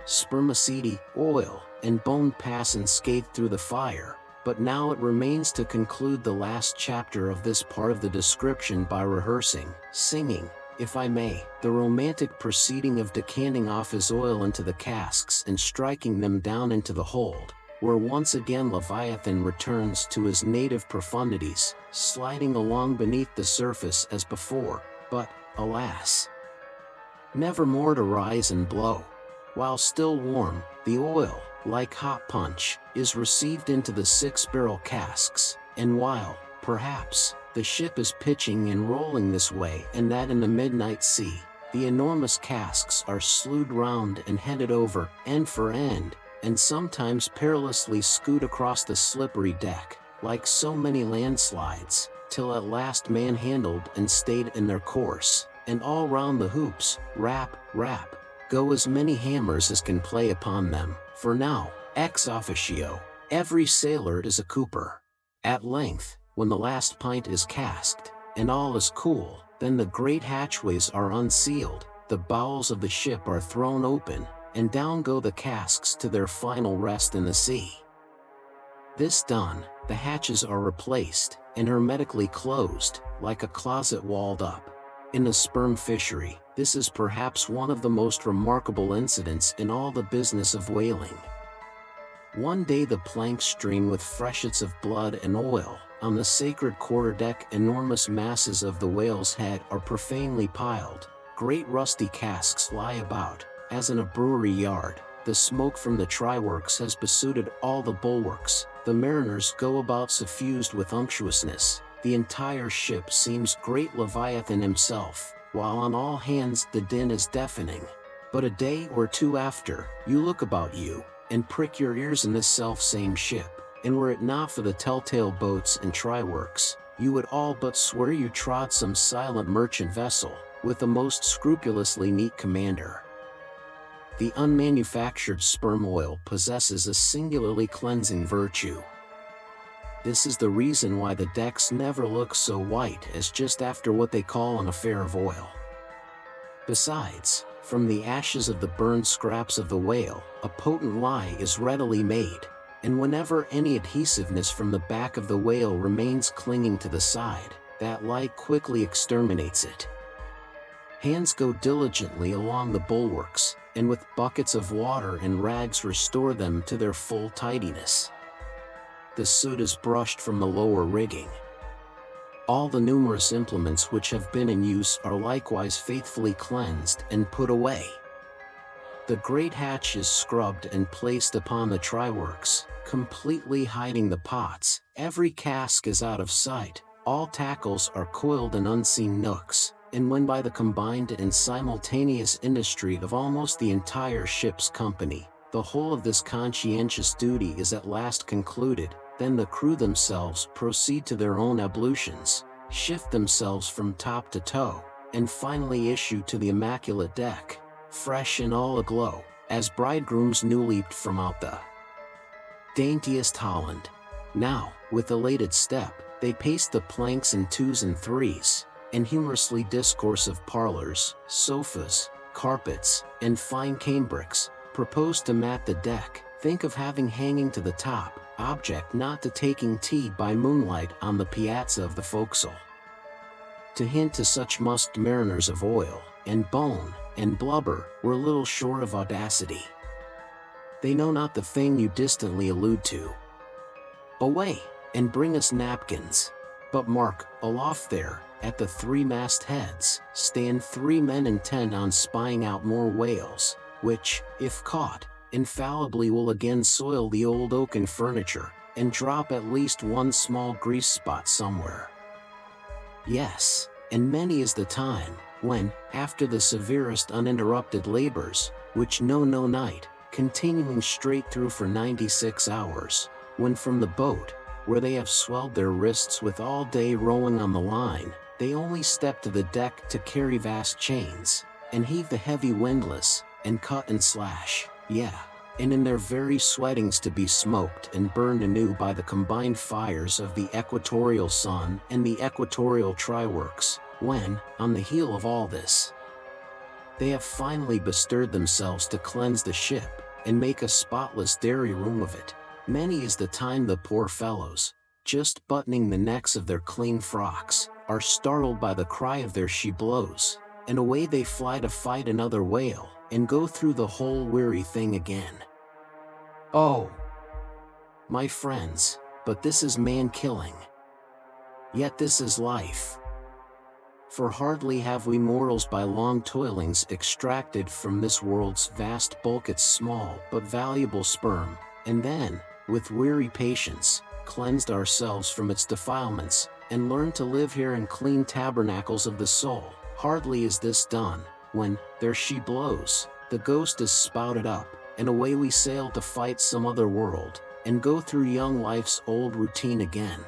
A: spermaceti, oil, and bone pass unscathed through the fire. But now it remains to conclude the last chapter of this part of the description by rehearsing, singing, if I may, the romantic proceeding of decanting off his oil into the casks and striking them down into the hold, where once again Leviathan returns to his native profundities, sliding along beneath the surface as before, but, alas, never more to rise and blow. While still warm, the oil, like hot punch, is received into the 6-barrel casks, and while, perhaps, the ship is pitching and rolling this way and that in the midnight sea, the enormous casks are slewed round and headed over, end for end, and sometimes perilously scoot across the slippery deck, like so many landslides, till at last manhandled and stayed in their course, and all round the hoops, rap, rap, go as many hammers as can play upon them, for now, ex officio, every sailor is a cooper. At length, when the last pint is casked, and all is cool, then the great hatchways are unsealed, the bowels of the ship are thrown open, and down go the casks to their final rest in the sea. This done, the hatches are replaced, and hermetically closed, like a closet walled up. In the sperm fishery, this is perhaps one of the most remarkable incidents in all the business of whaling. One day the planks stream with freshets of blood and oil. On the sacred quarterdeck enormous masses of the whale's head are profanely piled. Great rusty casks lie about, as in a brewery yard. The smoke from the tryworks has besooted all the bulwarks. The mariners go about suffused with unctuousness. The entire ship seems great Leviathan himself, while on all hands the din is deafening. But a day or two after, you look about you, and prick your ears in this self-same ship, and were it not for the telltale boats and tryworks, you would all but swear you trod some silent merchant vessel, with a most scrupulously neat commander. The unmanufactured sperm oil possesses a singularly cleansing virtue. This is the reason why the decks never look so white as just after what they call an affair of oil. Besides, from the ashes of the burned scraps of the whale, a potent lye is readily made, and whenever any adhesiveness from the back of the whale remains clinging to the side, that lye quickly exterminates it. Hands go diligently along the bulwarks, and with buckets of water and rags restore them to their full tidiness. The soot is brushed from the lower rigging. All the numerous implements which have been in use are likewise faithfully cleansed and put away. The great hatch is scrubbed and placed upon the tryworks, completely hiding the pots. Every cask is out of sight, all tackles are coiled in unseen nooks, and when by the combined and simultaneous industry of almost the entire ship's company, the whole of this conscientious duty is at last concluded, then the crew themselves proceed to their own ablutions, shift themselves from top to toe, and finally issue to the immaculate deck, fresh and all aglow, as bridegrooms new leaped from out the daintiest Holland. Now, with elated step, they pace the planks in twos and threes, and humorously discourse of parlors, sofas, carpets, and fine cambrics, propose to mat the deck, think of having hanging to the top, object not to taking tea by moonlight on the piazza of the forecastle. To hint to such musked mariners of oil, and bone, and blubber, were little short of audacity. They know not the thing you distantly allude to. Away, and bring us napkins. But mark, aloft there, at the three-mast heads, stand 3 men intent on spying out more whales, which, if caught, infallibly will again soil the old oaken furniture, and drop at least one small grease spot somewhere. Yes, and many is the time, when, after the severest uninterrupted labors, which know no night, continuing straight through for 96 hours, when from the boat, where they have swelled their wrists with all day rowing on the line, they only step to the deck to carry vast chains, and heave the heavy windlass, and cut and slash, and in their very sweatings to be smoked and burned anew by the combined fires of the equatorial sun and the equatorial tryworks, when, on the heel of all this, they have finally bestirred themselves to cleanse the ship, and make a spotless dairy room of it. Many is the time the poor fellows, just buttoning the necks of their clean frocks, are startled by the cry of their she-blows, and away they fly to fight another whale, and go through the whole weary thing again. Oh, my friends, but this is man-killing. Yet this is life. For hardly have we mortals by long toilings extracted from this world's vast bulk its small but valuable sperm, and then, with weary patience, cleansed ourselves from its defilements, and learned to live here in clean tabernacles of the soul. Hardly is this done, when, there she blows, the ghost is spouted up, and away we sail to fight some other world, and go through young life's old routine again.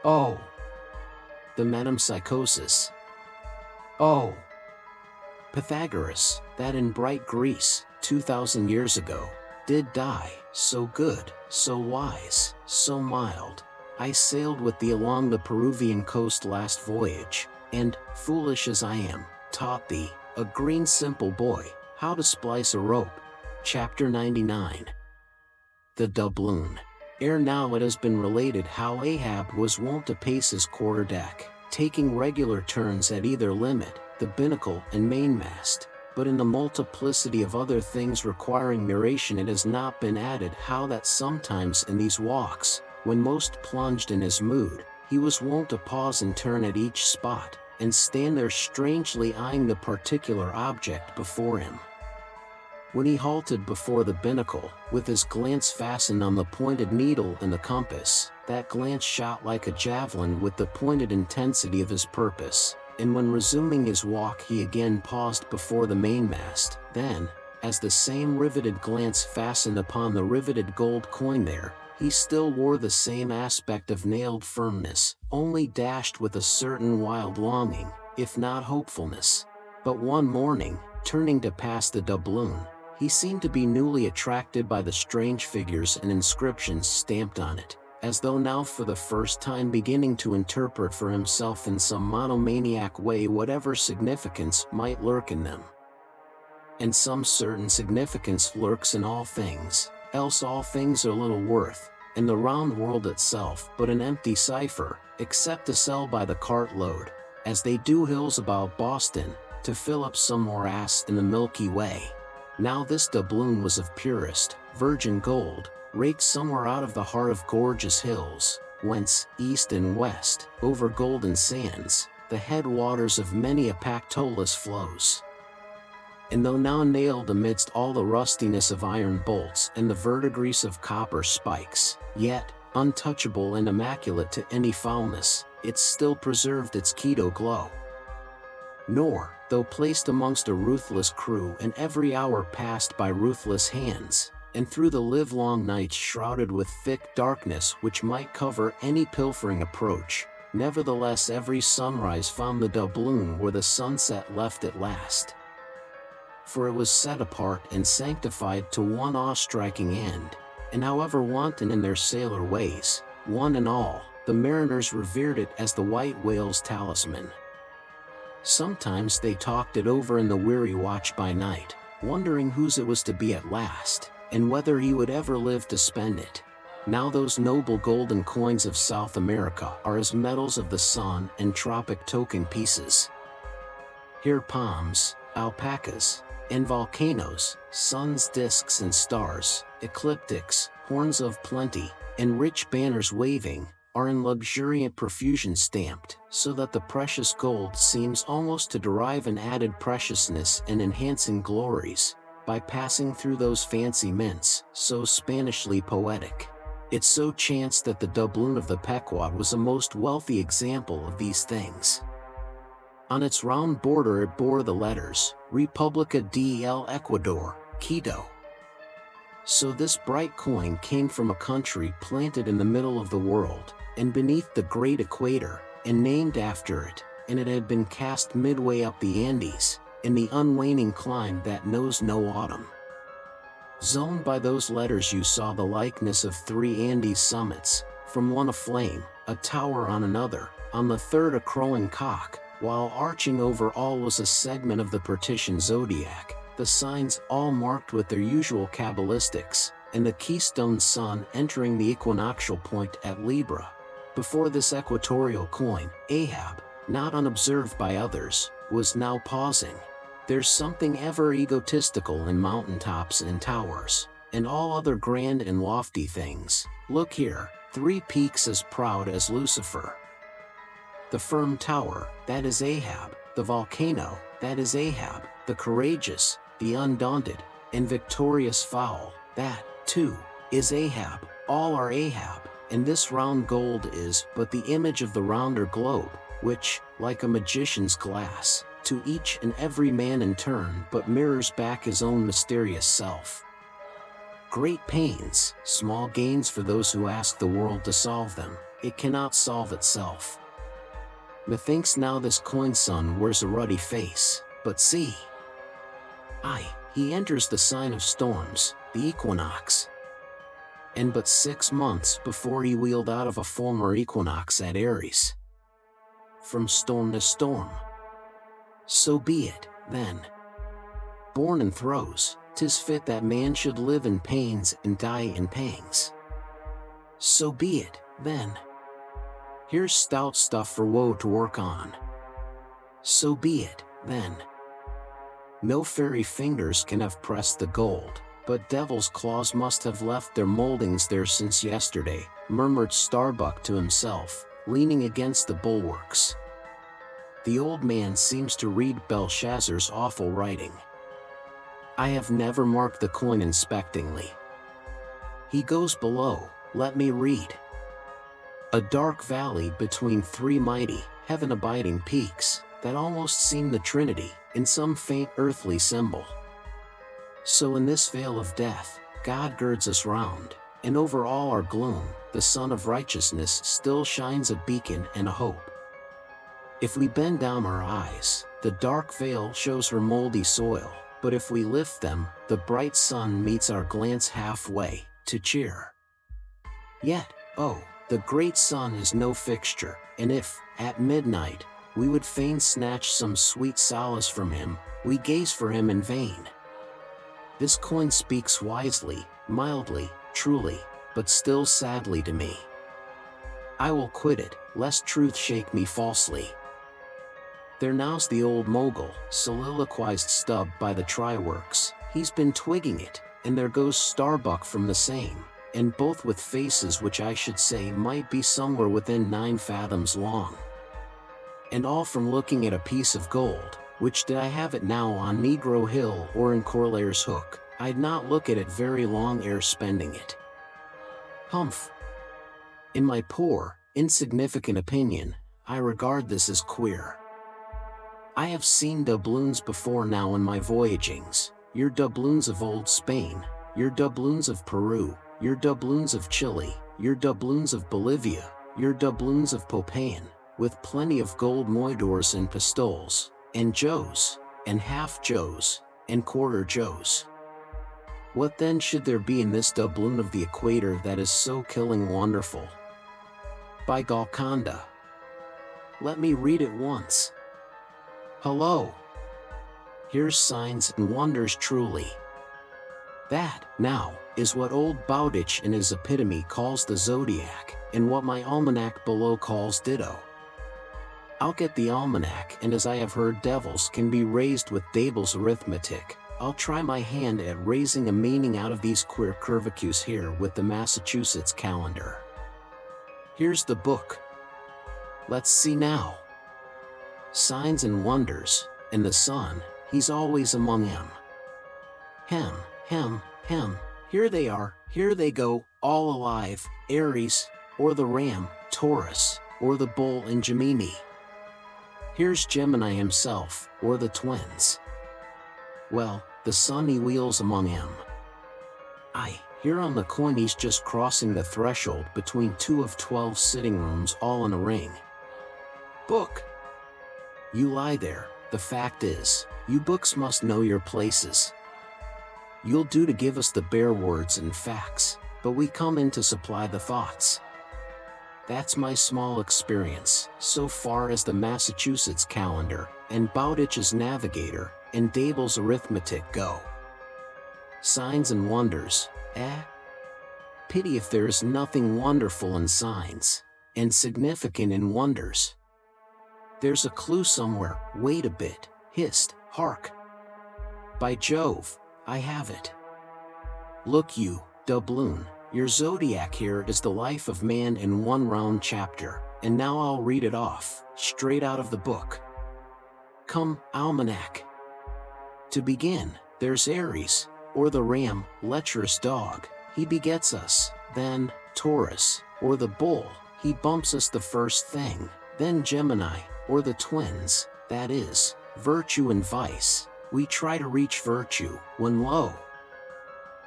A: Oh, the metempsychosis. Oh, Pythagoras, that in bright Greece, 2,000 years ago, did die, so good, so wise, so mild. I sailed with thee along the Peruvian coast last voyage, and, foolish as I am, taught thee, a green simple boy, how to splice a rope. Chapter 99. The doubloon. Ere now it has been related how Ahab was wont to pace his quarter-deck, taking regular turns at either limit, the binnacle and mainmast, but in the multiplicity of other things requiring narration it has not been added how that sometimes in these walks, when most plunged in his mood, he was wont to pause in turn at each spot, and stand there strangely eyeing the particular object before him. When he halted before the binnacle, with his glance fastened on the pointed needle and the compass, that glance shot like a javelin with the pointed intensity of his purpose, and when resuming his walk he again paused before the mainmast, then, as the same riveted glance fastened upon the riveted gold coin there, he still wore the same aspect of nailed firmness, only dashed with a certain wild longing, if not hopefulness. But one morning, turning to pass the doubloon, he seemed to be newly attracted by the strange figures and inscriptions stamped on it, as though now for the first time beginning to interpret for himself in some monomaniac way whatever significance might lurk in them. And some certain significance lurks in all things, else all things are little worth, and the round world itself but an empty cipher, except to sell by the cartload, as they do hills about Boston, to fill up some morass in the Milky Way. Now this doubloon was of purest, virgin gold, raked somewhere out of the heart of gorgeous hills, whence, east and west, over golden sands, the head waters of many a Pactolus flows. And though now nailed amidst all the rustiness of iron bolts and the verdigris of copper spikes, yet, untouchable and immaculate to any foulness, it still preserved its Quito glow. Nor, though placed amongst a ruthless crew and every hour passed by ruthless hands, and through the livelong nights shrouded with thick darkness which might cover any pilfering approach, nevertheless every sunrise found the doubloon where the sunset left at last. For it was set apart and sanctified to one awe-striking end, and however wanton in their sailor ways, one and all, the mariners revered it as the white whale's talisman. Sometimes they talked it over in the weary watch by night, wondering whose it was to be at last, and whether he would ever live to spend it. Now those noble golden coins of South America are as medals of the sun and tropic token pieces. Here palms, alpacas, and volcanoes, suns, discs and stars, ecliptics, horns of plenty, and rich banners waving, are in luxuriant profusion stamped, so that the precious gold seems almost to derive an added preciousness and enhancing glories, by passing through those fancy mints, so Spanishly poetic. It so chanced that the doubloon of the Pequod was a most wealthy example of these things. On its round border it bore the letters, República del Ecuador, Quito. So this bright coin came from a country planted in the middle of the world, and beneath the great equator, and named after it, and it had been cast midway up the Andes, in the unwaning clime that knows no autumn. Zoned by those letters you saw the likeness of 3 Andes summits, from one aflame, a tower on another, on the third a crowing cock, while arching over all was a segment of the partition zodiac, the signs all marked with their usual cabalistics, and the keystone sun entering the equinoctial point at Libra. Before this equatorial coin, Ahab, not unobserved by others, was now pausing. There's something ever egotistical in mountaintops and towers, and all other grand and lofty things. Look here, 3 peaks as proud as Lucifer. The firm tower, that is Ahab; the volcano, that is Ahab; the courageous, the undaunted, and victorious fowl, that, too, is Ahab. All are Ahab, and this round gold is but the image of the rounder globe, which, like a magician's glass, to each and every man in turn but mirrors back his own mysterious self. Great pains, small gains for those who ask the world to solve them; it cannot solve itself. Methinks now this coin sun wears a ruddy face, but see! Aye, he enters the sign of storms, the equinox. And but 6 months before he wheeled out of a former equinox at Aries. From storm to storm. So be it, then. Born in throes, 'tis fit that man should live in pains and die in pangs. So be it, then. Here's stout stuff for woe to work on. So be it, then. No fairy fingers can have pressed the gold, but devil's claws must have left their moldings there since yesterday, murmured Starbuck to himself, leaning against the bulwarks. The old man seems to read Belshazzar's awful writing. I have never marked the coin inspectingly. He goes below, let me read. A dark valley between 3 mighty, heaven-abiding peaks, that almost seem the Trinity, in some faint earthly symbol. So in this vale of death, God girds us round, and over all our gloom, the sun of righteousness still shines a beacon and a hope. If we bend down our eyes, the dark veil shows her moldy soil, but if we lift them, the bright sun meets our glance halfway, to cheer. Yet, oh, the great sun is no fixture, and if, at midnight, we would fain snatch some sweet solace from him, we gaze for him in vain. This coin speaks wisely, mildly, truly, but still sadly to me. I will quit it, lest truth shake me falsely. There now's the old mogul, soliloquized Stubb by the try-works, he's been twigging it, and there goes Starbuck from the same, and both with faces which I should say might be somewhere within 9 fathoms long. And all from looking at a piece of gold, which did I have it now on Negro Hill or in Corlaer's Hook, I'd not look at it very long ere spending it. Humph! In my poor, insignificant opinion, I regard this as queer. I have seen doubloons before now in my voyagings, your doubloons of old Spain, your doubloons of Peru, your doubloons of Chile, your doubloons of Bolivia, your doubloons of Popayan, with plenty of gold moidores and pistoles, and joes, and half-joes, and quarter-joes. What then should there be in this doubloon of the equator that is so killing wonderful? By Golconda! Let me read it once. Hello! Here's signs and wonders truly. That, now, is what old Bowditch in his epitome calls the zodiac, and what my almanac below calls ditto. I'll get the almanac, and as I have heard devils can be raised with Dable's arithmetic, I'll try my hand at raising a meaning out of these queer curvicues here with the Massachusetts calendar. Here's the book. Let's see now. Signs and wonders, and the sun, he's always among 'em. Hem, hem, hem, here they are, here they go, all alive, Aries, or the ram, Taurus, or the bull in Gemini. Here's Gemini himself, or the twins. Well, the sun he wheels among 'em. Aye, here on the coin he's just crossing the threshold between 2 of 12 sitting rooms all in a ring. Book! You lie there, the fact is, you books must know your places. You'll do to give us the bare words and facts, but we come in to supply the thoughts. That's my small experience, so far as the Massachusetts calendar, and Bowditch's navigator, and Dable's arithmetic go. Signs and wonders, eh? Pity if there is nothing wonderful in signs, and significant in wonders. There's a clue somewhere, wait a bit, hist, hark! By Jove, I have it. Look you, doubloon, your zodiac here is the life of man in one round chapter, and now I'll read it off, straight out of the book. Come, almanac. To begin, there's Aries, or the ram, lecherous dog, he begets us, then, Taurus, or the bull, he bumps us the first thing, then Gemini, or the twins, that is, virtue and vice, we try to reach virtue, when lo!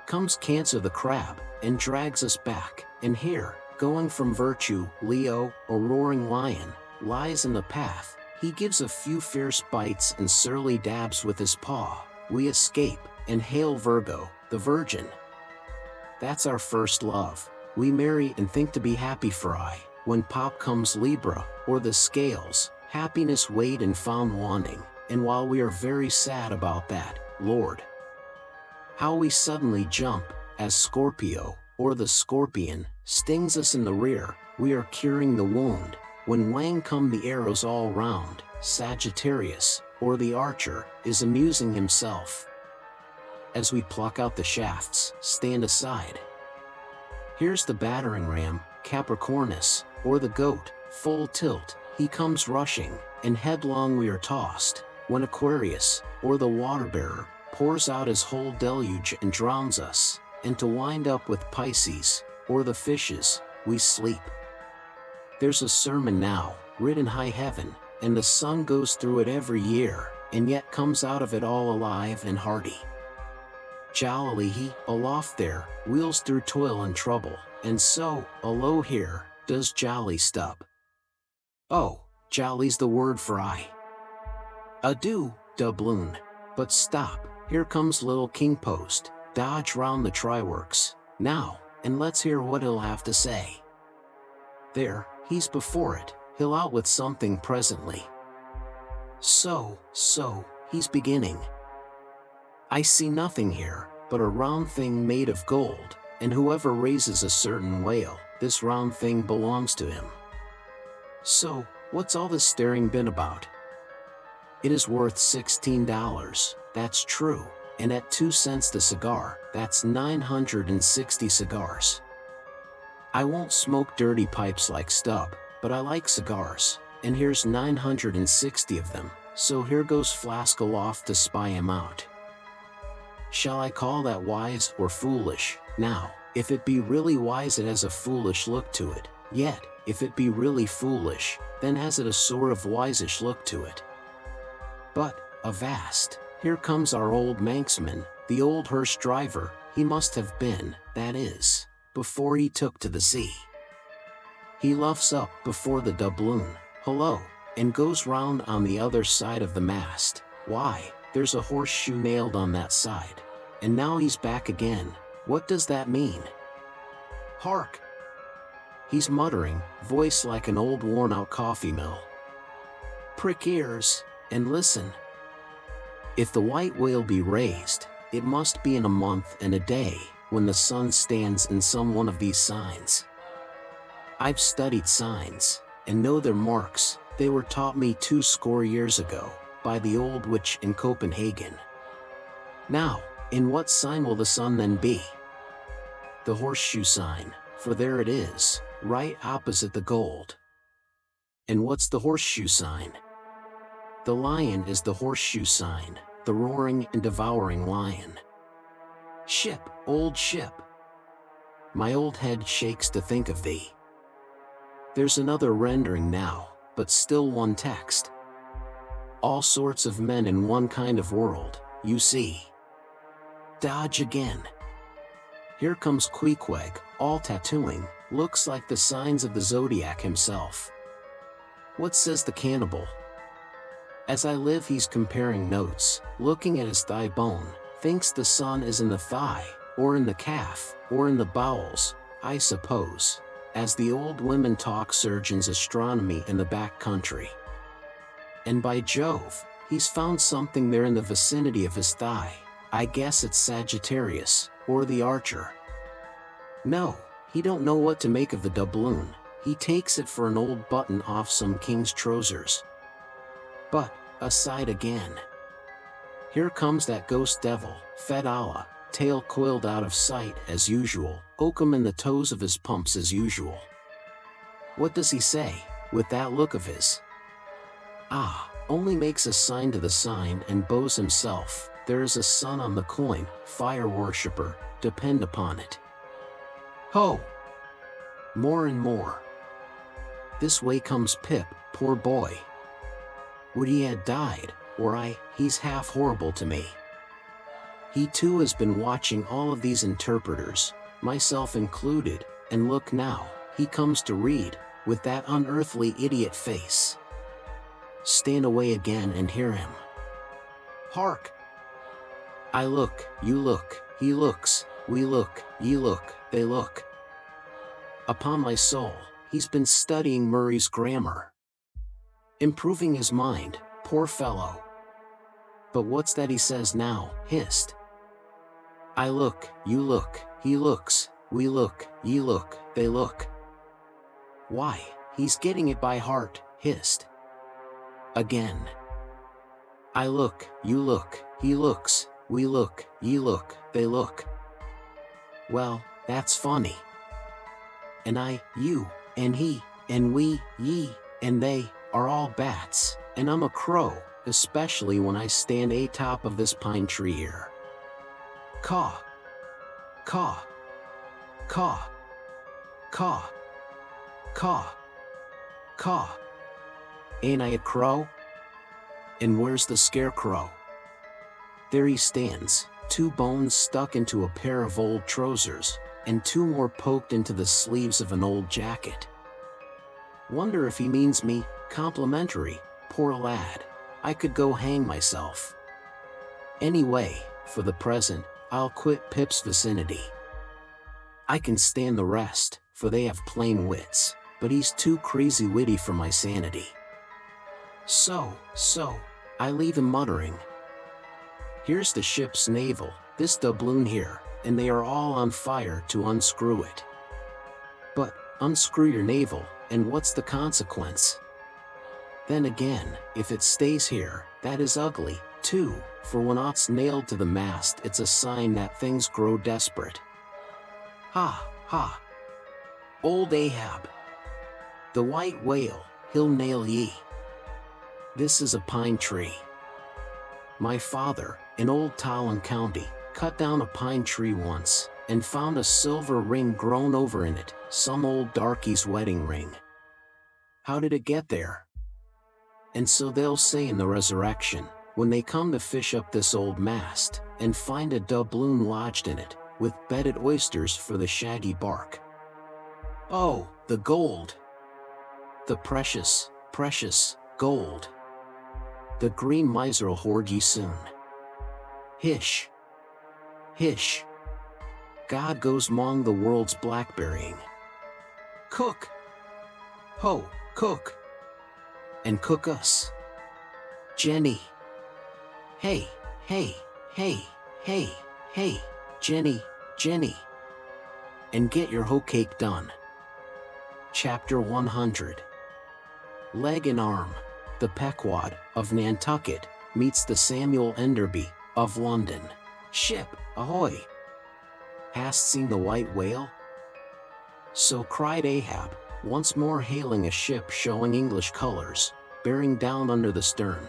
A: Comes Cancer the crab, and drags us back, and here, going from virtue, Leo, a roaring lion, lies in the path, he gives a few fierce bites and surly dabs with his paw, we escape, and hail Virgo, the virgin. That's our first love, we marry and think to be happy for aye, when pop comes Libra, or the scales, happiness weighed and found wanting, and while we are very sad about that, Lord, how we suddenly jump, as Scorpio, or the scorpion, stings us in the rear, we are curing the wound, when wang come the arrows all round, Sagittarius, or the archer, is amusing himself. As we pluck out the shafts, stand aside. Here's the battering ram, Capricornus, or the goat, full tilt, he comes rushing, and headlong we are tossed, when Aquarius, or the water-bearer, pours out his whole deluge and drowns us, and to wind up with Pisces, or the fishes, we sleep. There's a sermon now, writ in high heaven, and the sun goes through it every year, and yet comes out of it all alive and hearty. Jollily he, aloft there, wheels through toil and trouble, and so, alow here, does jolly stub. Oh, jolly's the word for I. Adieu, doubloon. But stop, here comes little King Post, dodge round the try-works, now, and let's hear what he'll have to say. There, he's before it, he'll out with something presently. So, he's beginning. I see nothing here, but a round thing made of gold, and whoever raises a certain whale, this round thing belongs to him. So, what's all this staring been about? It is worth $16, that's true, and at 2 cents the cigar, that's 960 cigars. I won't smoke dirty pipes like Stubb, but I like cigars, and here's 960 of them, so here goes Flask aloft to spy him out. Shall I call that wise or foolish? Now, if it be really wise it has a foolish look to it, yet, if it be really foolish, then has it a sort of wisish look to it. But, avast, here comes our old Manxman, the old hearse driver, he must have been, that is, before he took to the sea. He luffs up before the doubloon, hullo, and goes round on the other side of the mast. Why, there's a horseshoe nailed on that side. And now he's back again. What does that mean? Hark! He's muttering, voice like an old worn-out coffee mill. Prick ears, and listen. If the white whale be raised, it must be in a month and a day, when the sun stands in some one of these signs. I've studied signs, and know their marks, they were taught me 20 years ago, by the old witch in Copenhagen. Now, in what sign will the sun then be? The horseshoe sign, for there it is, right opposite the gold. And what's the horseshoe sign? The lion is the horseshoe sign, the roaring and devouring lion. Ship, old ship. My old head shakes to think of thee. There's another rendering now, but still one text. All sorts of men in one kind of world, you see. Dodge again. Here comes Queequeg, all tattooing, looks like the signs of the zodiac himself. What says the cannibal? As I live he's comparing notes, looking at his thigh bone, thinks the sun is in the thigh, or in the calf, or in the bowels, I suppose, as the old women talk surgeon's astronomy in the back country. And by Jove, he's found something there in the vicinity of his thigh. I guess it's Sagittarius, or the Archer. No, he don't know what to make of the doubloon, he takes it for an old button off some king's trousers. But, aside again. Here comes that ghost devil, Fedallah, tail coiled out of sight as usual, oakum in the toes of his pumps as usual. What does he say, with that look of his? Ah, only makes a sign to the sign and bows himself, there is a sun on the coin, fire worshipper, depend upon it. Ho! More and more. This way comes Pip, poor boy. Would he had died, or he's half horrible to me. He too has been watching all of these interpreters, myself included, and look now, he comes to read, with that unearthly idiot face. Stand away again and hear him. Hark! I look, you look, he looks, we look, ye look, they look. Upon my soul, he's been studying Murray's grammar. Improving his mind, poor fellow. But what's that he says now, hissed? I look, you look, he looks, we look, ye look, they look. Why, he's getting it by heart, hissed. Again. I look, you look, he looks, we look, ye look, they look. Well, that's funny. And I, you, and he, and we, ye, and they, are all bats, and I'm a crow, especially when I stand atop of this pine tree here. Caw. Caw. Caw. Caw. Caw. Caw. Ain't I a crow? And where's the scarecrow? There he stands, 2 bones stuck into a pair of old trousers, and 2 more poked into the sleeves of an old jacket. Wonder if he means me, complimentary, poor lad. I could go hang myself. Anyway, for the present, I'll quit Pip's vicinity. I can stand the rest, for they have plain wits, but he's too crazy witty for my sanity. So, I leave him muttering. Here's the ship's navel, this doubloon here, and they are all on fire to unscrew it. But, unscrew your navel, and what's the consequence? Then again, if it stays here, that is ugly, too, for when aught's nailed to the mast it's a sign that things grow desperate. Ha, ha! Old Ahab! The white whale, he'll nail ye. This is a pine tree. My father, in old Talon County, cut down a pine tree once, and found a silver ring grown over in it, some old darky's wedding ring. How did it get there? And so they'll say in the resurrection, when they come to fish up this old mast, and find a doubloon lodged in it, with bedded oysters for the shaggy bark. Oh, the gold! The precious, precious gold! The green miser'll hoard ye soon. Hish! Hish! God goes 'mong the world's blackberrying. Cook! Ho, cook! And cook us. Jenny! Hey, hey, hey, hey, hey, Jenny, Jenny! And get your hoe cake done. Chapter 100. Leg and arm. The Pequod, of Nantucket, meets the Samuel Enderby, of London. Ship, ahoy! Hast seen the white whale? So cried Ahab, once more hailing a ship showing English colors, bearing down under the stern.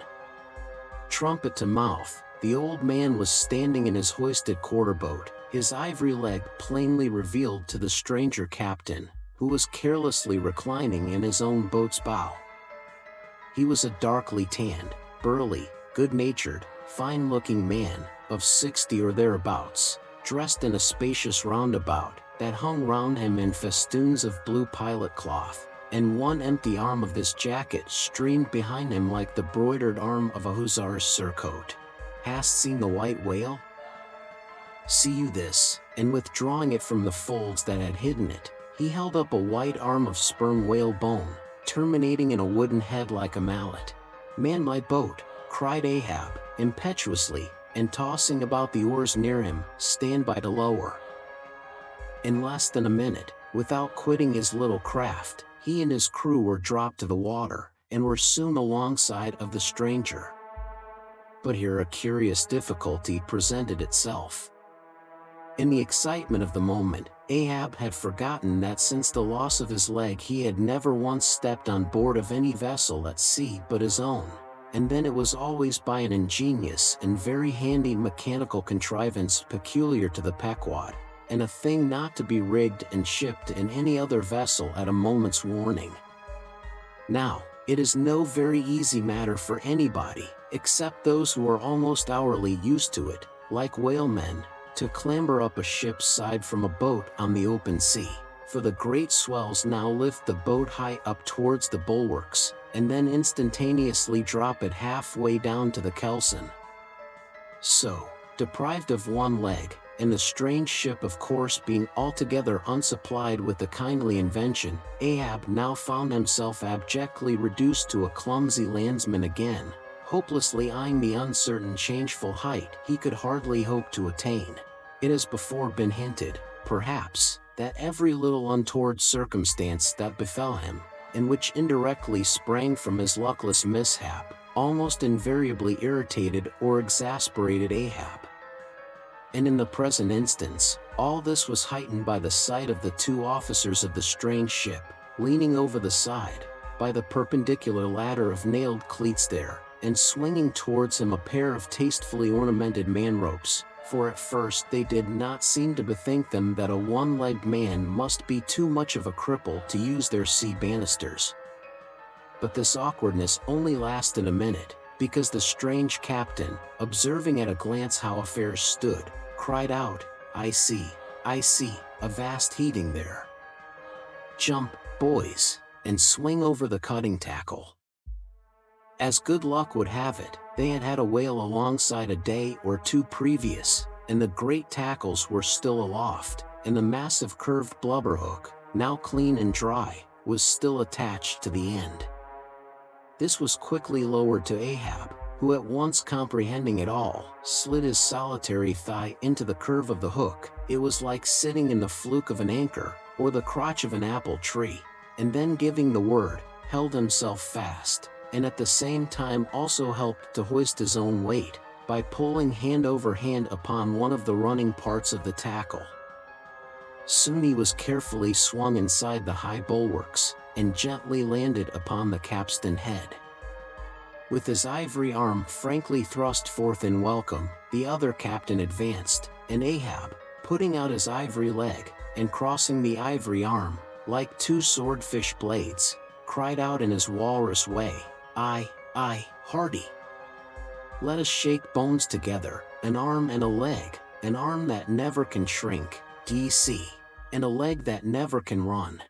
A: Trumpet to mouth, the old man was standing in his hoisted quarter-boat, his ivory leg plainly revealed to the stranger captain, who was carelessly reclining in his own boat's bow. He was a darkly tanned, burly, good-natured, fine-looking man, of 60 or thereabouts, dressed in a spacious roundabout that hung round him in festoons of blue pilot cloth, and one empty arm of this jacket streamed behind him like the broidered arm of a hussar's surcoat. Hast seen the white whale? See you this, and withdrawing it from the folds that had hidden it, he held up a white arm of sperm whale bone, terminating in a wooden head like a mallet. Man my boat, cried Ahab, impetuously, and tossing about the oars near him, stand by to lower. In less than a minute, without quitting his little craft, he and his crew were dropped to the water, and were soon alongside of the stranger. But here a curious difficulty presented itself. In the excitement of the moment, Ahab had forgotten that since the loss of his leg he had never once stepped on board of any vessel at sea but his own, and then it was always by an ingenious and very handy mechanical contrivance peculiar to the Pequod, and a thing not to be rigged and shipped in any other whale at a moment's warning. Now, it is no very easy matter for anybody, except those who are almost hourly used to it, like whalemen, to clamber up a ship's side from a boat on the open sea, for the great swells now lift the boat high up towards the bulwarks, and then instantaneously drop it halfway down to the kelson. So, deprived of one leg, and the strange ship of course being altogether unsupplied with the kindly invention, Ahab now found himself abjectly reduced to a clumsy landsman again, hopelessly eyeing the uncertain changeful height he could hardly hope to attain. It has before been hinted, perhaps, that every little untoward circumstance that befell him, and which indirectly sprang from his luckless mishap, almost invariably irritated or exasperated Ahab. And in the present instance, all this was heightened by the sight of the 2 officers of the strange ship, leaning over the side, by the perpendicular ladder of nailed cleats there, and swinging towards him a pair of tastefully ornamented man-ropes, for at first they did not seem to bethink them that a one-legged man must be too much of a cripple to use their sea banisters. But this awkwardness only lasted a minute, because the strange captain, observing at a glance how affairs stood, cried out, I see, a vast heaving there. Jump, boys, and swing over the cutting tackle." As good luck would have it, they had had a whale alongside a day or two previous, and the great tackles were still aloft, and the massive curved blubber hook, now clean and dry, was still attached to the end. This was quickly lowered to Ahab, who at once comprehending it all, slid his solitary thigh into the curve of the hook. It was like sitting in the fluke of an anchor, or the crotch of an apple tree, and then giving the word, held himself fast, and at the same time also helped to hoist his own weight, by pulling hand over hand upon one of the running parts of the tackle. Soon he was carefully swung inside the high bulwarks, and gently landed upon the capstan head. With his ivory arm frankly thrust forth in welcome, the other captain advanced, and Ahab, putting out his ivory leg, and crossing the ivory arm, like two swordfish blades, cried out in his walrus way, "Aye, hearty! Let us shake bones together, an arm and a leg, an arm that never can shrink, d'ye see, and a leg that never can run.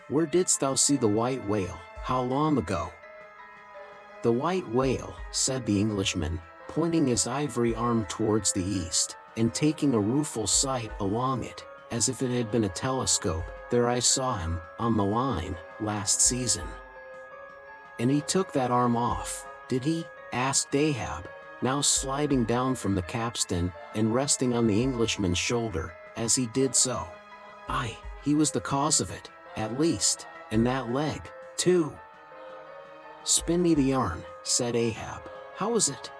A: Where didst thou see the white whale, how long ago?" "The white whale," said the Englishman, pointing his ivory arm towards the east, and taking a rueful sight along it, as if it had been a telescope, "there I saw him, on the line, last season." "And he took that arm off, did he?" asked Ahab, now sliding down from the capstan, and resting on the Englishman's shoulder, as he did so. "Aye, he was the cause of it, at least, and that leg, too." "Spin me the yarn," said Ahab. "How was it?"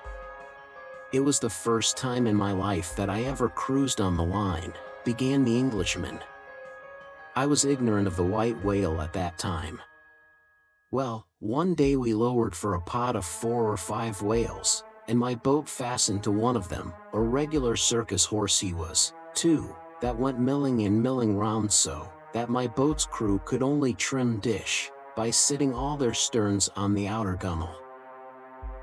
A: "It was the first time in my life that I ever cruised on the line," began the Englishman. "I was ignorant of the white whale at that time. Well, one day we lowered for a pot of 4 or 5 whales, and my boat fastened to one of them, a regular circus horse he was, too, that went milling and milling round so, that my boat's crew could only trim dish, by sitting all their sterns on the outer gunwale.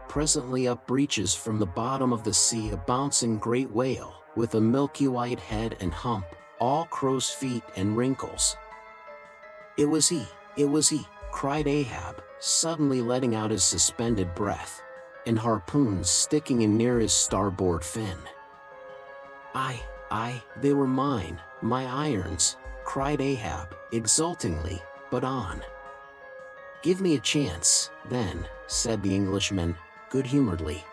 A: Presently up breaches from the bottom of the sea a bouncing great whale, with a milky white head and hump, all crow's feet and wrinkles." It was he, cried Ahab, suddenly letting out his suspended breath, and harpoons sticking in near his starboard fin. Aye, they were mine, my irons," cried Ahab, exultingly, "but on." "Give me a chance, then," said the Englishman, good-humoredly.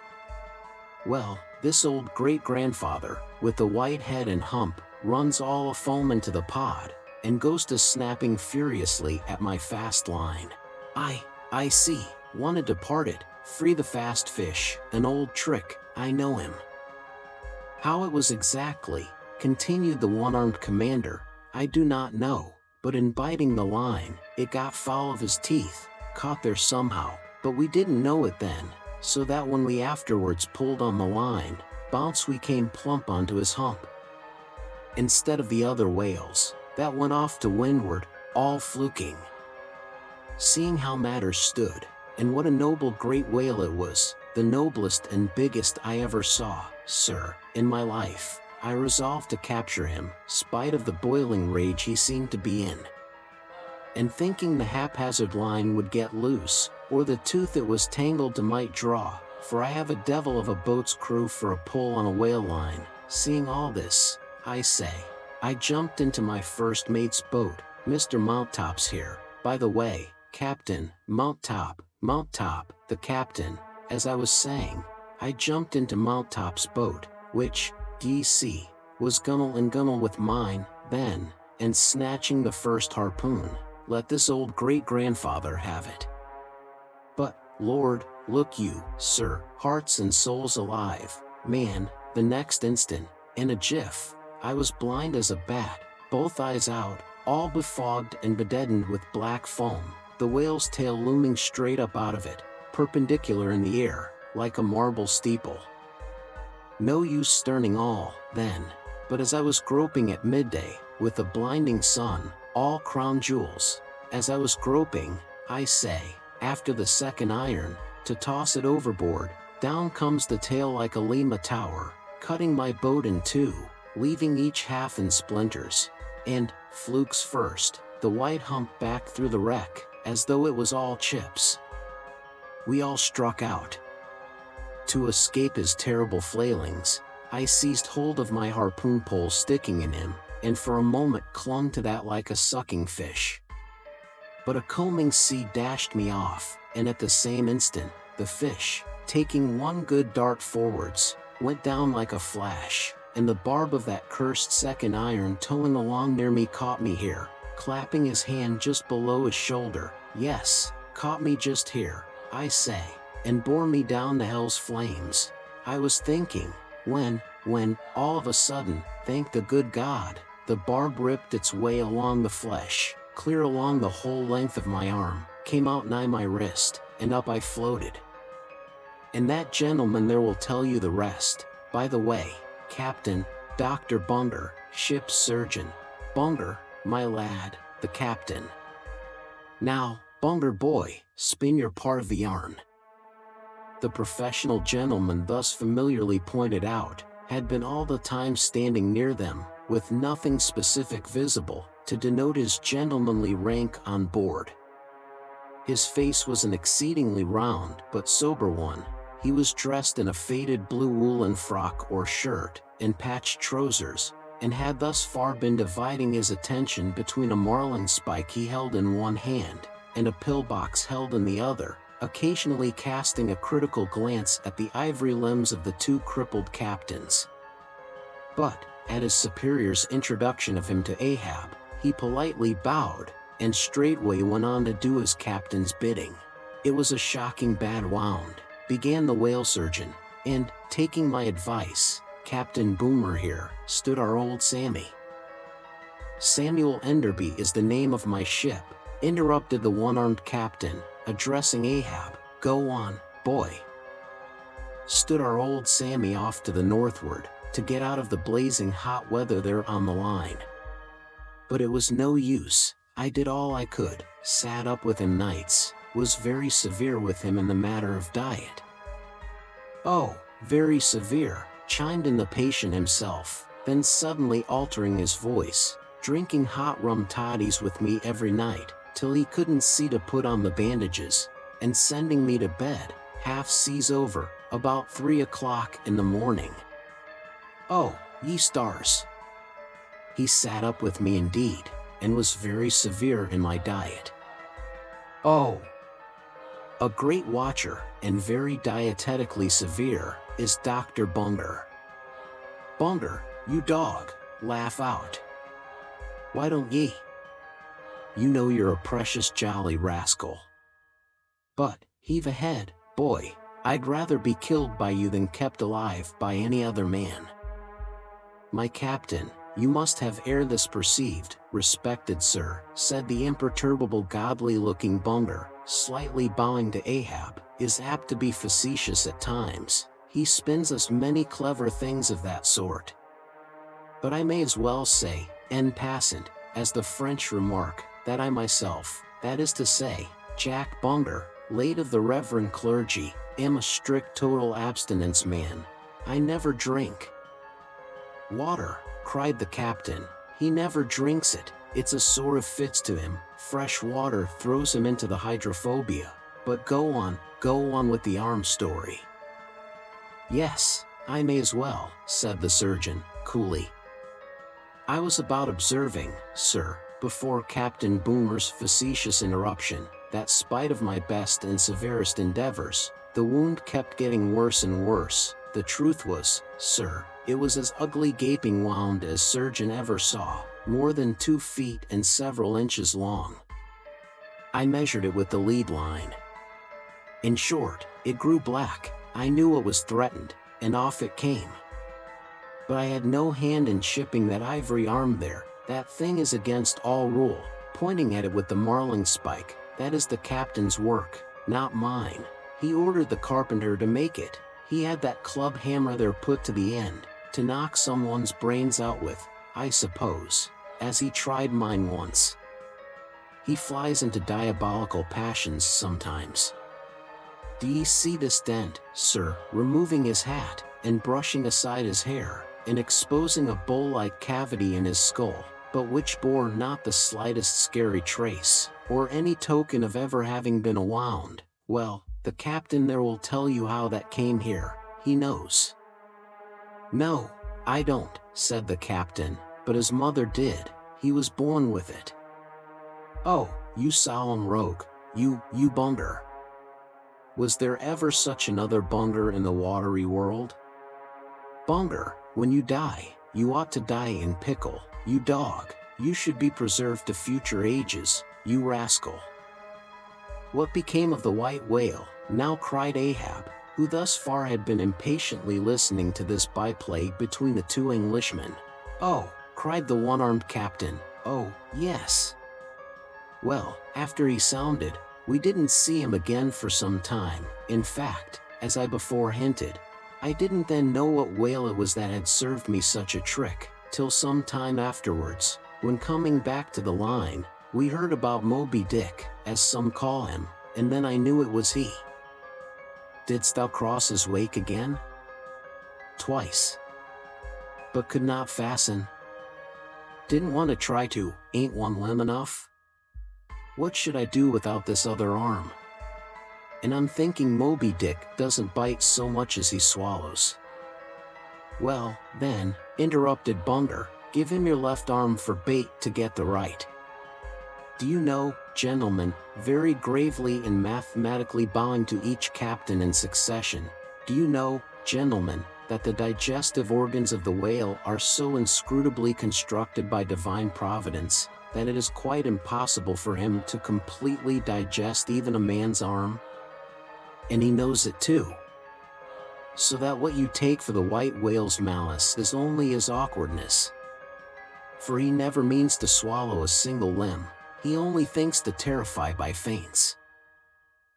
A: "Well, this old great-grandfather, with the white head and hump, runs all afoam into the pod, and goes to snapping furiously at my fast line. I see, wanted to part it, free the fast fish, an old trick, I know him." "How it was exactly," continued the one-armed commander, "I do not know, but in biting the line, it got foul of his teeth, caught there somehow, but we didn't know it then, so that when we afterwards pulled on the line, bounce we came plump onto his hump. Instead of the other whales, that went off to windward, all fluking." Seeing how matters stood, and what a noble great whale it was, the noblest and biggest I ever saw, sir, in my life, I resolved to capture him, spite of the boiling rage he seemed to be in. And thinking the haphazard line would get loose, or the tooth it was tangled to might draw, for I have a devil of a boat's crew for a pull on a whale line, seeing all this, I jumped into my first mate's boat, Mr. Mounttop's here, by the way, Captain, Mounttop, the captain, as I was saying, I jumped into Mounttop's boat, which, d'ye see, was gunwale and gunwale with mine, then, and snatching the first harpoon, let this old great-grandfather have it. But, Lord, look you, sir, hearts and souls alive, man, the next instant, in a jiff, I was blind as a bat, both eyes out, all befogged and bedeadened with black foam, the whale's tail looming straight up out of it, perpendicular in the air, like a marble steeple. No use sterning all, then, but as I was groping at midday, with the blinding sun, all crown jewels, as I was groping, I say, after the second iron, to toss it overboard, down comes the tail like a Lima tower, cutting my boat in two, leaving each half in splinters. And, flukes first, the white hump back through the wreck, as though it was all chips. We all struck out. To escape his terrible flailings, I seized hold of my harpoon pole sticking in him, and for a moment clung to that like a sucking fish. But a combing sea dashed me off, and at the same instant, the fish, taking one good dart forwards, went down like a flash, and the barb of that cursed second iron towing along near me caught me here, clapping his hand just below his shoulder. Yes, caught me just here, I say, and bore me down the hell's flames. I was thinking, when, all of a sudden, thank the good God, the barb ripped its way along the flesh, clear along the whole length of my arm, came out nigh my wrist, and up I floated. And that gentleman there will tell you the rest. By the way, Captain, Dr. Bunger, ship's surgeon. Bunger, my lad, the captain. Now, Bunger boy, spin your part of the yarn. The professional gentleman thus familiarly pointed out, had been all the time standing near them, with nothing specific visible, to denote his gentlemanly rank on board. His face was an exceedingly round but sober one. He was dressed in a faded blue woolen frock or shirt, and patched trousers, and had thus far been dividing his attention between a marling spike he held in one hand, and a pillbox held in the other, occasionally casting a critical glance at the ivory limbs of the two crippled captains. But, at his superior's introduction of him to Ahab, he politely bowed, and straightway went on to do his captain's bidding. It was a shocking bad wound, began the whale surgeon, and, taking my advice, Captain Boomer here, stood our old Sammy. Samuel Enderby is the name of my ship, interrupted the one-armed captain, addressing Ahab. Go on, boy. Stood our old Sammy off to the northward, to get out of the blazing hot weather there on the line. But it was no use. I did all I could, sat up with him nights, was very severe with him in the matter of diet. Oh, very severe, chimed in the patient himself, then suddenly altering his voice, drinking hot rum toddies with me every night, till he couldn't see to put on the bandages, and sending me to bed, half seas over, about 3 o'clock in the morning. Oh, ye stars! He sat up with me indeed, and was very severe in my diet. Oh! A great watcher, and very dietetically severe, is Dr. Bunger. Bunger, you dog, laugh out. Why don't ye? You know you're a precious jolly rascal. But, heave ahead, boy, I'd rather be killed by you than kept alive by any other man. My captain, you must have ere this perceived, respected sir, said the imperturbable godly-looking Bunger, slightly bowing to Ahab, is apt to be facetious at times. He spins us many clever things of that sort. But I may as well say, en passant, as the French remark, that I myself, that is to say, Jack Bunger, late of the reverend clergy, am a strict total abstinence man. I never drink water, cried the captain. He never drinks it, it's a sort of fits to him, fresh water throws him into the hydrophobia. But go on with the arm story. Yes, I may as well, said the surgeon, coolly. I was about observing, sir, before Captain Boomer's facetious interruption, that spite of my best and severest endeavors, the wound kept getting worse and worse. The truth was, sir, it was as ugly gaping wound as surgeon ever saw, more than 2 feet and several inches long. I measured it with the lead line. In short, it grew black. I knew it was threatened, and off it came. But I had no hand in shipping that ivory arm there. That thing is against all rule, pointing at it with the marling spike. That is the captain's work, not mine. He ordered the carpenter to make it. He had that club hammer there put to the end, to knock someone's brains out with, I suppose, as he tried mine once. He flies into diabolical passions sometimes. Do ye see this dent, sir?" removing his hat, and brushing aside his hair, and exposing a bowl-like cavity in his skull, but which bore not the slightest scary trace, or any token of ever having been a wound. "Well, the captain there will tell you how that came here, he knows." "No, I don't," said the captain, "but his mother did, he was born with it." "Oh, you solemn rogue, you bunger. Was there ever such another bunger in the watery world? Bunger, when you die, you ought to die in pickle, you dog, you should be preserved to future ages, you rascal." "What became of the white whale?" now cried Ahab, who thus far had been impatiently listening to this byplay between the two Englishmen. "Oh," cried the one-armed captain, "oh, yes. Well, after he sounded, we didn't see him again for some time. In fact, as I before hinted, I didn't then know what whale it was that had served me such a trick, till some time afterwards, when coming back to the line, we heard about Moby Dick, as some call him, and then I knew it was he." "Didst thou cross his wake again?" "Twice. But could not fasten. Didn't want to try to, ain't one limb enough? What should I do without this other arm? And I'm thinking Moby Dick doesn't bite so much as he swallows." "Well, then," interrupted Bunger, "give him your left arm for bait to get the right. Do you know, gentlemen," very gravely and mathematically bowing to each captain in succession, "do you know, gentlemen, that the digestive organs of the whale are so inscrutably constructed by divine providence, that it is quite impossible for him to completely digest even a man's arm? And he knows it too. So that what you take for the white whale's malice is only his awkwardness. For he never means to swallow a single limb, he only thinks to terrify by feints.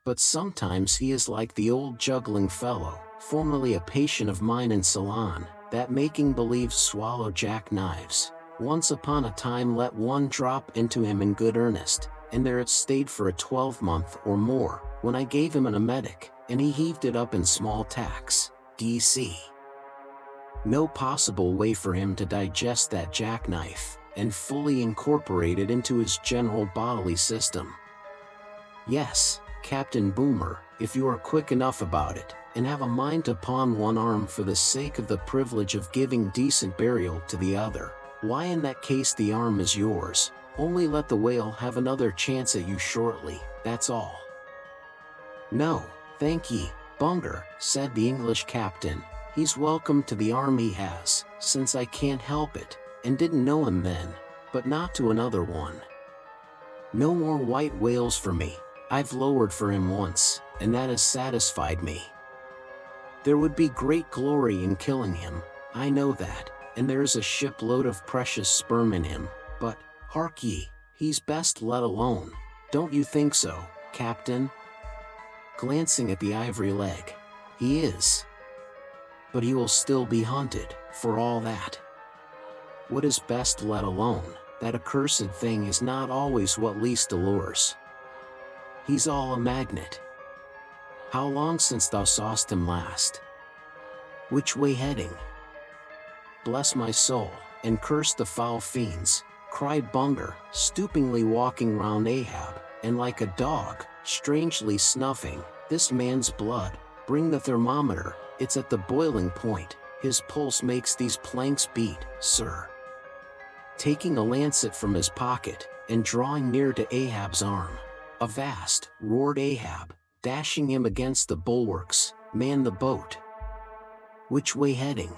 A: But sometimes he is like the old juggling fellow, formerly a patient of mine in Ceylon, that making believe swallow jackknives. Once upon a time let one drop into him in good earnest, and there it stayed for a 12-month or more, when I gave him an emetic, and he heaved it up in small tacks. D.C. No possible way for him to digest that jackknife, and fully incorporate it into his general bodily system. Yes, Captain Boomer, if you are quick enough about it, and have a mind to pawn one arm for the sake of the privilege of giving decent burial to the other, why in that case the arm is yours, only let the whale have another chance at you shortly, that's all." "No, thank ye, Bunger," said the English captain, "he's welcome to the arm he has, since I can't help it, and didn't know him then, but not to another one. No more white whales for me, I've lowered for him once, and that has satisfied me. There would be great glory in killing him, I know that, and there is a shipload of precious sperm in him, but, hark ye, he's best let alone, don't you think so, Captain?" Glancing at the ivory leg. "He is. But he will still be hunted, for all that. What is best let alone, that accursed thing is not always what least allures. He's all a magnet. How long since thou saw'st him last? Which way heading?" "Bless my soul, and curse the foul fiends," cried Bunger, stoopingly walking round Ahab, and like a dog, strangely snuffing, "this man's blood, bring the thermometer, it's at the boiling point, his pulse makes these planks beat, sir." Taking a lancet from his pocket, and drawing near to Ahab's arm, "Avast," roared Ahab, dashing him against the bulwarks, "man the boat." "Which way heading?"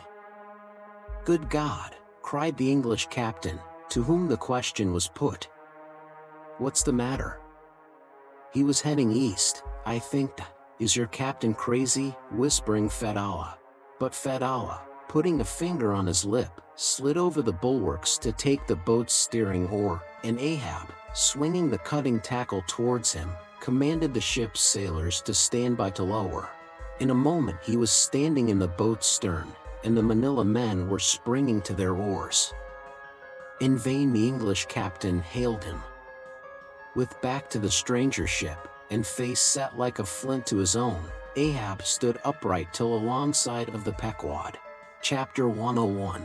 A: "Good God," cried the English captain, to whom the question was put. "What's the matter?" "He was heading east, I think. Is your captain crazy?" whispering Fedallah. But Fedallah, putting a finger on his lip, slid over the bulwarks to take the boat's steering oar, and Ahab, swinging the cutting tackle towards him, commanded the ship's sailors to stand by to lower. In a moment he was standing in the boat's stern, and the Manila men were springing to their oars. In vain the English captain hailed him. With back to the stranger ship, and face set like a flint to his own, Ahab stood upright till alongside of the Pequod. Chapter 101.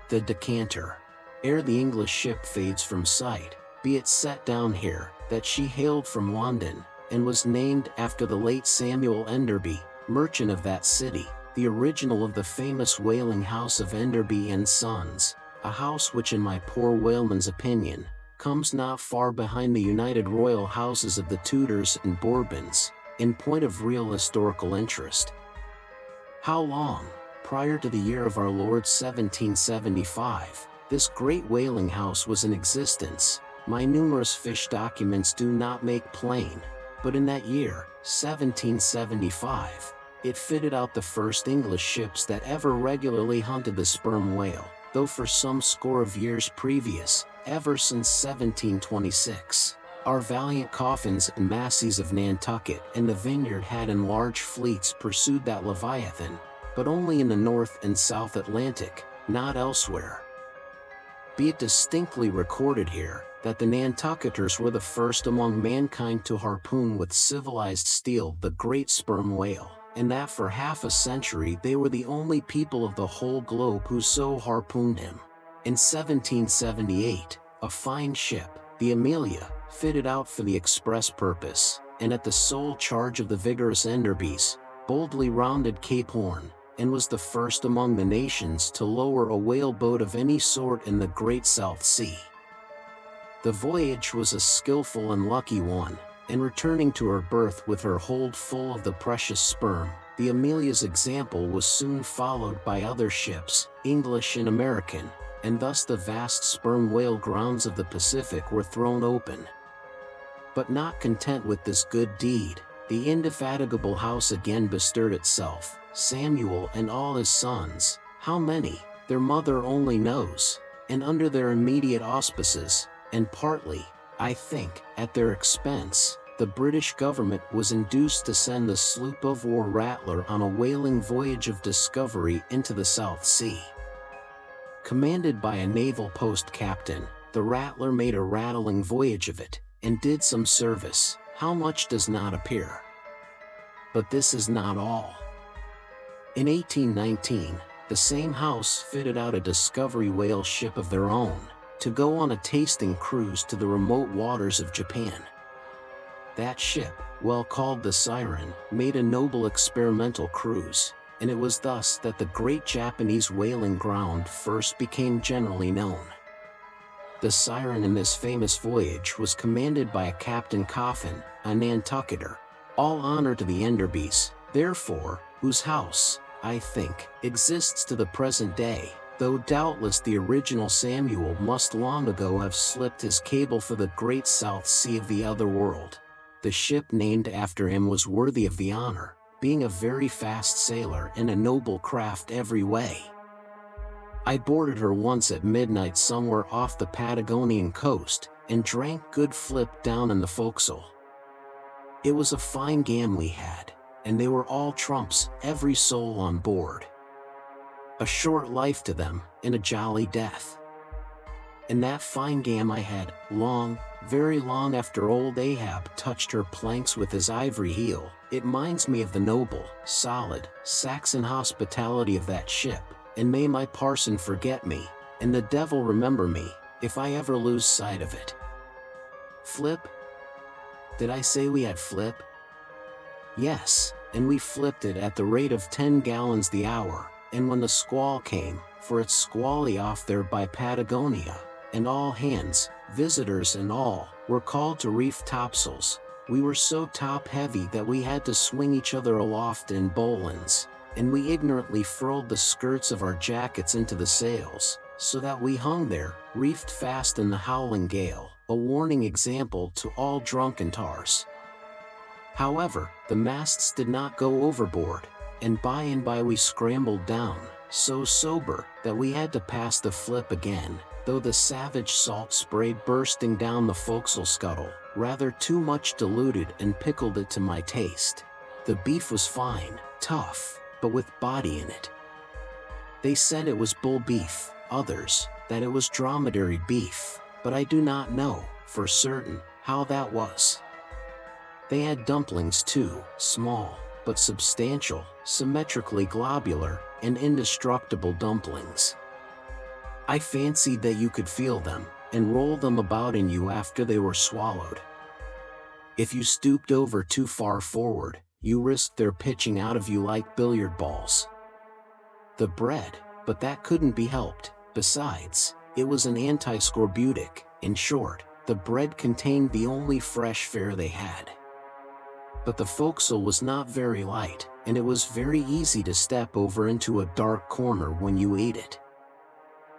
A: The Decanter. Ere the English ship fades from sight, be it set down here, that she hailed from London, and was named after the late Samuel Enderby, merchant of that city, the original of the famous whaling house of Enderby and Sons, a house which in my poor whaleman's opinion, comes not far behind the united royal houses of the Tudors and Bourbons, in point of real historical interest. How long, prior to the year of our Lord 1775, this great whaling house was in existence, my numerous fish documents do not make plain, but in that year, 1775, it fitted out the first English ships that ever regularly hunted the sperm whale, though for some score of years previous, ever since 1726, our valiant coffins and massies of Nantucket and the Vineyard had in large fleets pursued that Leviathan, but only in the North and South Atlantic, not elsewhere. Be it distinctly recorded here, that the Nantucketers were the first among mankind to harpoon with civilized steel the great sperm whale, and that for half a century they were the only people of the whole globe who so harpooned him. In 1778, a fine ship, the Amelia, fitted out for the express purpose, and at the sole charge of the vigorous Enderbys, boldly rounded Cape Horn, and was the first among the nations to lower a whale boat of any sort in the Great South Sea. The voyage was a skillful and lucky one, and returning to her berth with her hold full of the precious sperm, the Amelia's example was soon followed by other ships, English and American, and thus the vast sperm whale grounds of the Pacific were thrown open. But not content with this good deed, the indefatigable house again bestirred itself, Samuel and all his sons, how many, their mother only knows, and under their immediate auspices, and partly, I think, at their expense, the British government was induced to send the sloop of war Rattler on a whaling voyage of discovery into the South Sea. Commanded by a naval post captain, the Rattler made a rattling voyage of it, and did some service, how much does not appear. But this is not all. In 1819, the same house fitted out a discovery whale ship of their own, to go on a tasting cruise to the remote waters of Japan. That ship, well called the Siren, made a noble experimental cruise, and it was thus that the great Japanese whaling ground first became generally known. The Siren in this famous voyage was commanded by a Captain Coffin, a Nantucketer. All honor to the Enderbys, therefore, whose house, I think, exists to the present day, though doubtless the original Samuel must long ago have slipped his cable for the great South Sea of the other world. The ship named after him was worthy of the honor, being a very fast sailor and a noble craft every way. I boarded her once at midnight somewhere off the Patagonian coast, and drank good flip down in the forecastle. It was a fine gam we had, and they were all trumps, every soul on board. A short life to them, and a jolly death. And that fine gam I had, long, very long after old Ahab touched her planks with his ivory heel. It minds me of the noble, solid, Saxon hospitality of that ship, and may my parson forget me, and the devil remember me, if I ever lose sight of it. Flip? Did I say we had flip? Yes, and we flipped it at the rate of 10 gallons the hour, and when the squall came, for it's squally off there by Patagonia, and all hands, visitors and all, were called to reef topsails, we were so top-heavy that we had to swing each other aloft in bowlines, and we ignorantly furled the skirts of our jackets into the sails, so that we hung there, reefed fast in the howling gale, a warning example to all drunken tars. However, the masts did not go overboard, and by we scrambled down, so sober that we had to pass the flip again, though the savage salt spray bursting down the forecastle scuttle, rather too much diluted and pickled it to my taste. The beef was fine, tough, but with body in it. They said it was bull beef, others, that it was dromedary beef, but I do not know, for certain, how that was. They had dumplings too, small, but substantial, symmetrically globular, and indestructible dumplings. I fancied that you could feel them, and roll them about in you after they were swallowed. If you stooped over too far forward, you risked their pitching out of you like billiard balls. The bread, but that couldn't be helped. Besides, it was an anti-scorbutic. In short, the bread contained the only fresh fare they had. But the forecastle was not very light, and it was very easy to step over into a dark corner when you ate it.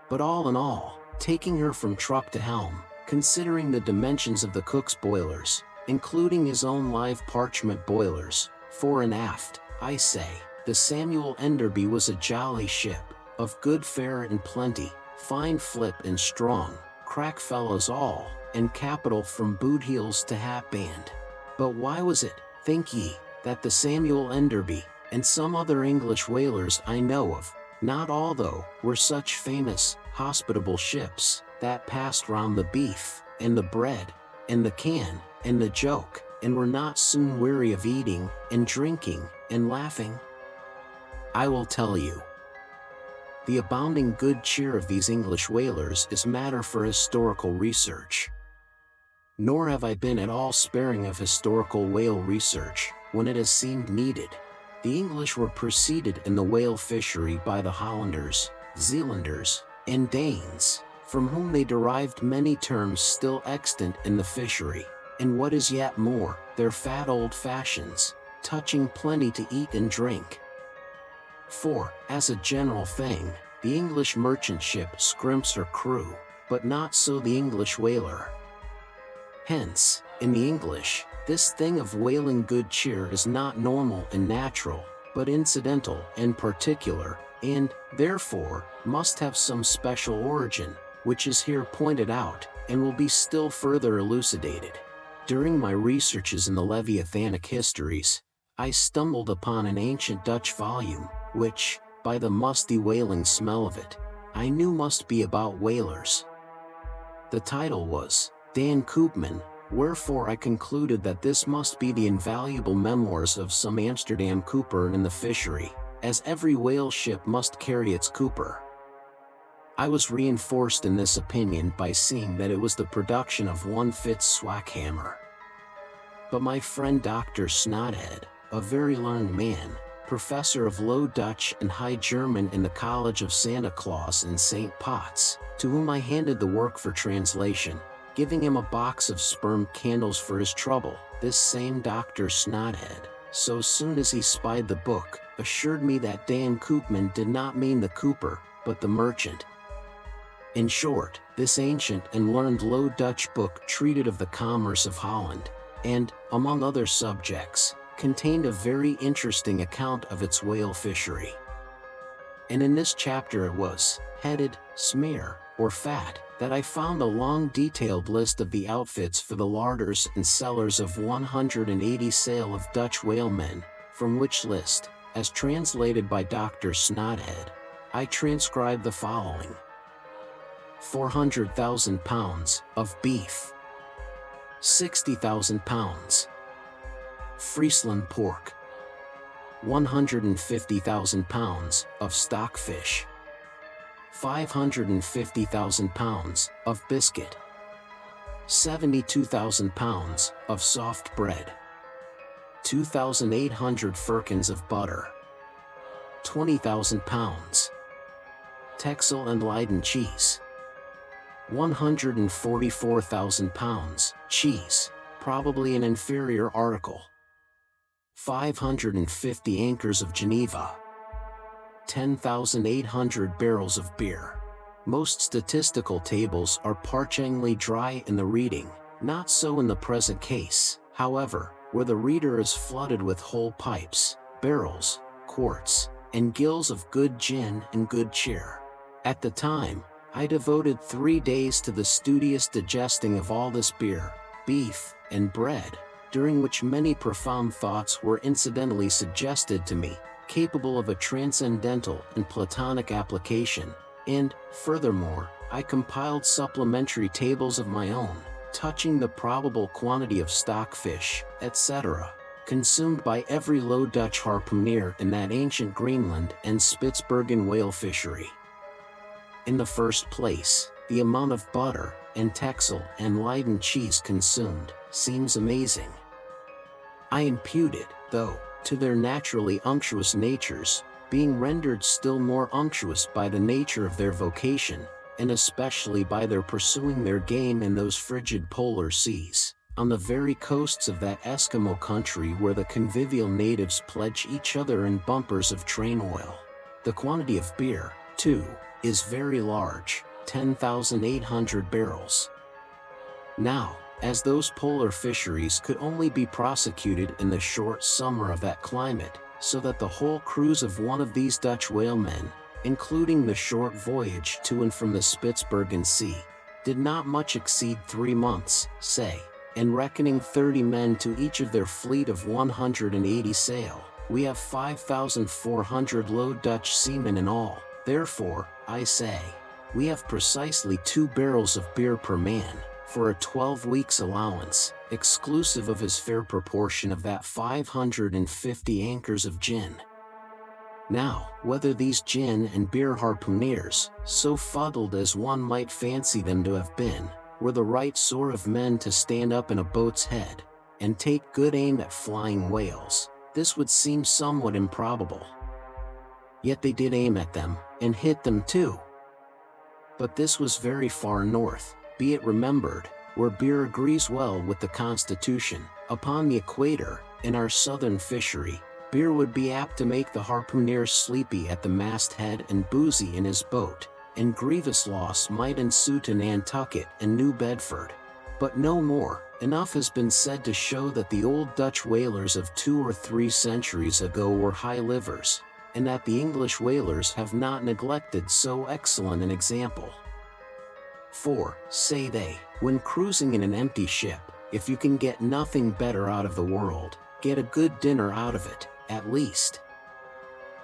A: But all in all, taking her from truck to helm, considering the dimensions of the cook's boilers, including his own live parchment boilers, fore and aft, I say, the Samuel Enderby was a jolly ship, of good fare and plenty, fine flip and strong, crack fellows all, and capital from boot heels to hat band. But why was it, think ye, that the Samuel Enderby, and some other English whalers I know of, not all though, were such famous, hospitable ships, that passed round the beef, and the bread, and the can, and the joke, and were not soon weary of eating, and drinking, and laughing? I will tell you. The abounding good cheer of these English whalers is matter for historical research. Nor have I been at all sparing of historical whale research, when it has seemed needed. The English were preceded in the whale fishery by the Hollanders, Zealanders, and Danes, from whom they derived many terms still extant in the fishery, and what is yet more, their fat old fashions, touching plenty to eat and drink. For, as a general thing, the English merchant ship scrimps her crew, but not so the English whaler. Hence, in the English, this thing of whaling good cheer is not normal and natural, but incidental and particular, and, therefore, must have some special origin, which is here pointed out, and will be still further elucidated. During my researches in the Leviathanic histories, I stumbled upon an ancient Dutch volume, which, by the musty whaling smell of it, I knew must be about whalers. The title was Dan Koopman, wherefore I concluded that this must be the invaluable memoirs of some Amsterdam cooper in the fishery, as every whale ship must carry its cooper. I was reinforced in this opinion by seeing that it was the production of one Fitz Swackhammer. But my friend Dr. Snothead, a very learned man, professor of Low Dutch and High German in the College of Santa Claus in St. Potts, to whom I handed the work for translation, giving him a box of sperm candles for his trouble, this same Dr. Snothead, so soon as he spied the book, assured me that Dan Koopman did not mean the cooper, but the merchant. In short, this ancient and learned Low Dutch book treated of the commerce of Holland, and, among other subjects, contained a very interesting account of its whale fishery. And in this chapter it was, headed, Smear, or Fat, that I found a long detailed list of the outfits for the larders and cellars of 180 sail of Dutch whalemen, from which list, as translated by Dr. Snothead, I transcribe the following. 400,000 pounds of beef, 60,000 pounds Friesland pork, 150,000 pounds of stockfish, 550,000 pounds of biscuit, 72,000 pounds of soft bread, 2,800 firkins of butter, 20,000 pounds Texel and Leyden cheese, 144,000 pounds cheese, probably an inferior article, 550 anchors of Geneva, 10,800 barrels of beer. Most statistical tables are parchingly dry in the reading, not so in the present case, however, where the reader is flooded with whole pipes, barrels, quarts, and gills of good gin and good cheer. At the time, I devoted 3 days to the studious digesting of all this beer, beef, and bread, during which many profound thoughts were incidentally suggested to me, capable of a transcendental and Platonic application, and, furthermore, I compiled supplementary tables of my own, touching the probable quantity of stockfish, etc., consumed by every Low Dutch harpooner in that ancient Greenland and Spitsbergen whale fishery. In the first place, the amount of butter, and Texel and Leyden cheese consumed seems amazing. I impute it, though, to their naturally unctuous natures, being rendered still more unctuous by the nature of their vocation, and especially by their pursuing their game in those frigid polar seas, on the very coasts of that Eskimo country where the convivial natives pledge each other in bumpers of train oil. The quantity of beer, too, is very large, 10,800 barrels. Now, as those polar fisheries could only be prosecuted in the short summer of that climate, so that the whole cruise of one of these Dutch whalemen, including the short voyage to and from the Spitsbergen Sea, did not much exceed 3 months, say, and reckoning 30 men to each of their fleet of 180 sail, we have 5,400 Low Dutch seamen in all. Therefore, I say, we have precisely 2 barrels of beer per man, for a 12 weeks allowance, exclusive of his fair proportion of that 550 anchors of gin. Now, whether these gin and beer harpooneers, so fuddled as one might fancy them to have been, were the right sort of men to stand up in a boat's head, and take good aim at flying whales, this would seem somewhat improbable. Yet they did aim at them, and hit them too. But this was very far north, be it remembered, where beer agrees well with the constitution. Upon the equator, in our southern fishery, beer would be apt to make the harpooner sleepy at the masthead and boozy in his boat, and grievous loss might ensue to Nantucket and New Bedford. But no more. Enough has been said to show that the old Dutch whalers of 2 or 3 centuries ago were high livers, and that the English whalers have not neglected so excellent an example. For, say they, when cruising in an empty ship, if you can get nothing better out of the world, get a good dinner out of it, at least.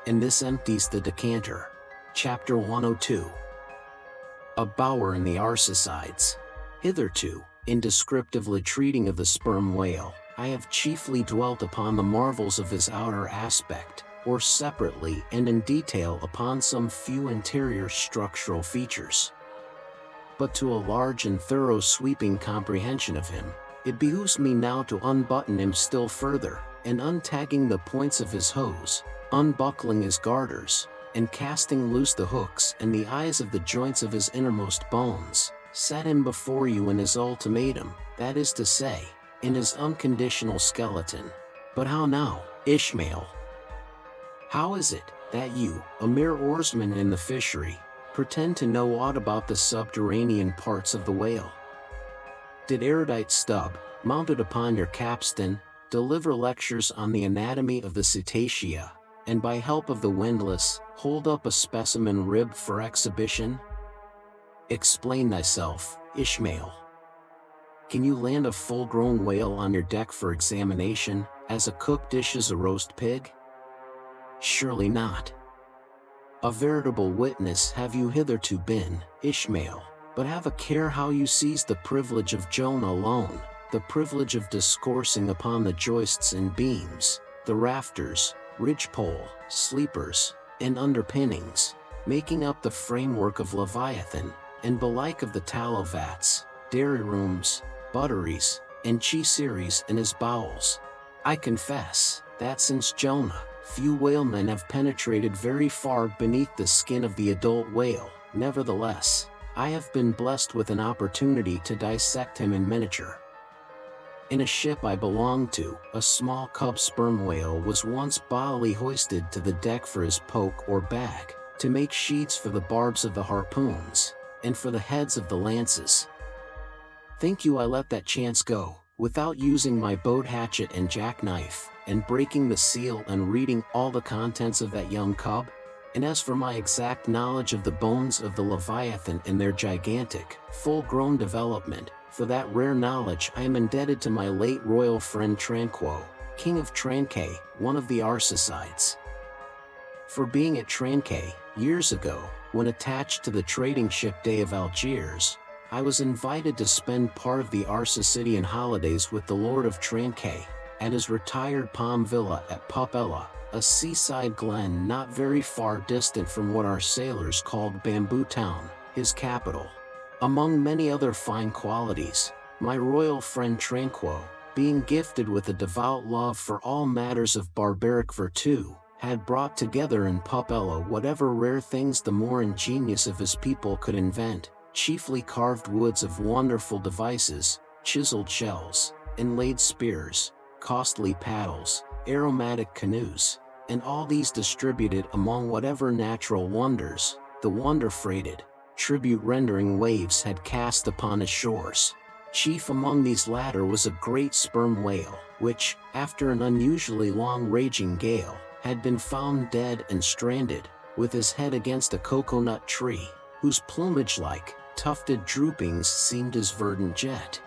A: And this empties the decanter. Chapter 102. A Bower in the Arsacides. Hitherto, in descriptively treating of the sperm whale, I have chiefly dwelt upon the marvels of his outer aspect, or separately and in detail upon some few interior structural features. But to a large and thorough sweeping comprehension of him, it behooves me now to unbutton him still further, and untagging the points of his hose, unbuckling his garters, and casting loose the hooks and the eyes of the joints of his innermost bones, set him before you in his ultimatum, that is to say, in his unconditional skeleton. But how now, Ishmael? How is it that you, a mere oarsman in the fishery, pretend to know aught about the subterranean parts of the whale? Did erudite Stubb, mounted upon your capstan, deliver lectures on the anatomy of the cetacea, and by help of the windlass, hold up a specimen rib for exhibition? Explain thyself, Ishmael. Can you land a full-grown whale on your deck for examination, as a cook dishes a roast pig? Surely not. A veritable witness have you hitherto been, Ishmael, but have a care how you seize the privilege of Jonah alone, the privilege of discoursing upon the joists and beams, the rafters, ridgepole, sleepers, and underpinnings, making up the framework of Leviathan, and belike of the tallow vats, dairy rooms, butteries, and cheeseries in his bowels. I confess, that since Jonah, few whalemen have penetrated very far beneath the skin of the adult whale. Nevertheless, I have been blessed with an opportunity to dissect him in miniature. In a ship I belonged to, a small cub sperm whale was once bodily hoisted to the deck for his poke or bag, to make sheaths for the barbs of the harpoons, and for the heads of the lances. Think you I let that chance go, without using my boat hatchet and jackknife, and breaking the seal and reading all the contents of that young cub? And as for my exact knowledge of the bones of the Leviathan and their gigantic, full-grown development, for that rare knowledge I am indebted to my late royal friend Tranquo, King of Tranquet, one of the Arsacides. For being at Tranquet, years ago, when attached to the trading ship Day of Algiers, I was invited to spend part of the Arsicidian holidays with the Lord of Trankay, at his retired palm villa at Popella, a seaside glen not very far distant from what our sailors called Bamboo Town, his capital. Among many other fine qualities, my royal friend Tranquo, being gifted with a devout love for all matters of barbaric virtue, had brought together in Popella whatever rare things the more ingenious of his people could invent, chiefly carved woods of wonderful devices, chiseled shells, inlaid spears, costly paddles, aromatic canoes, and all these distributed among whatever natural wonders, the wonder-freighted, tribute-rendering waves had cast upon his shores. Chief among these latter was a great sperm whale, which, after an unusually long raging gale, had been found dead and stranded, with his head against a coconut tree, whose plumage-like, tufted droopings seemed as verdant jet.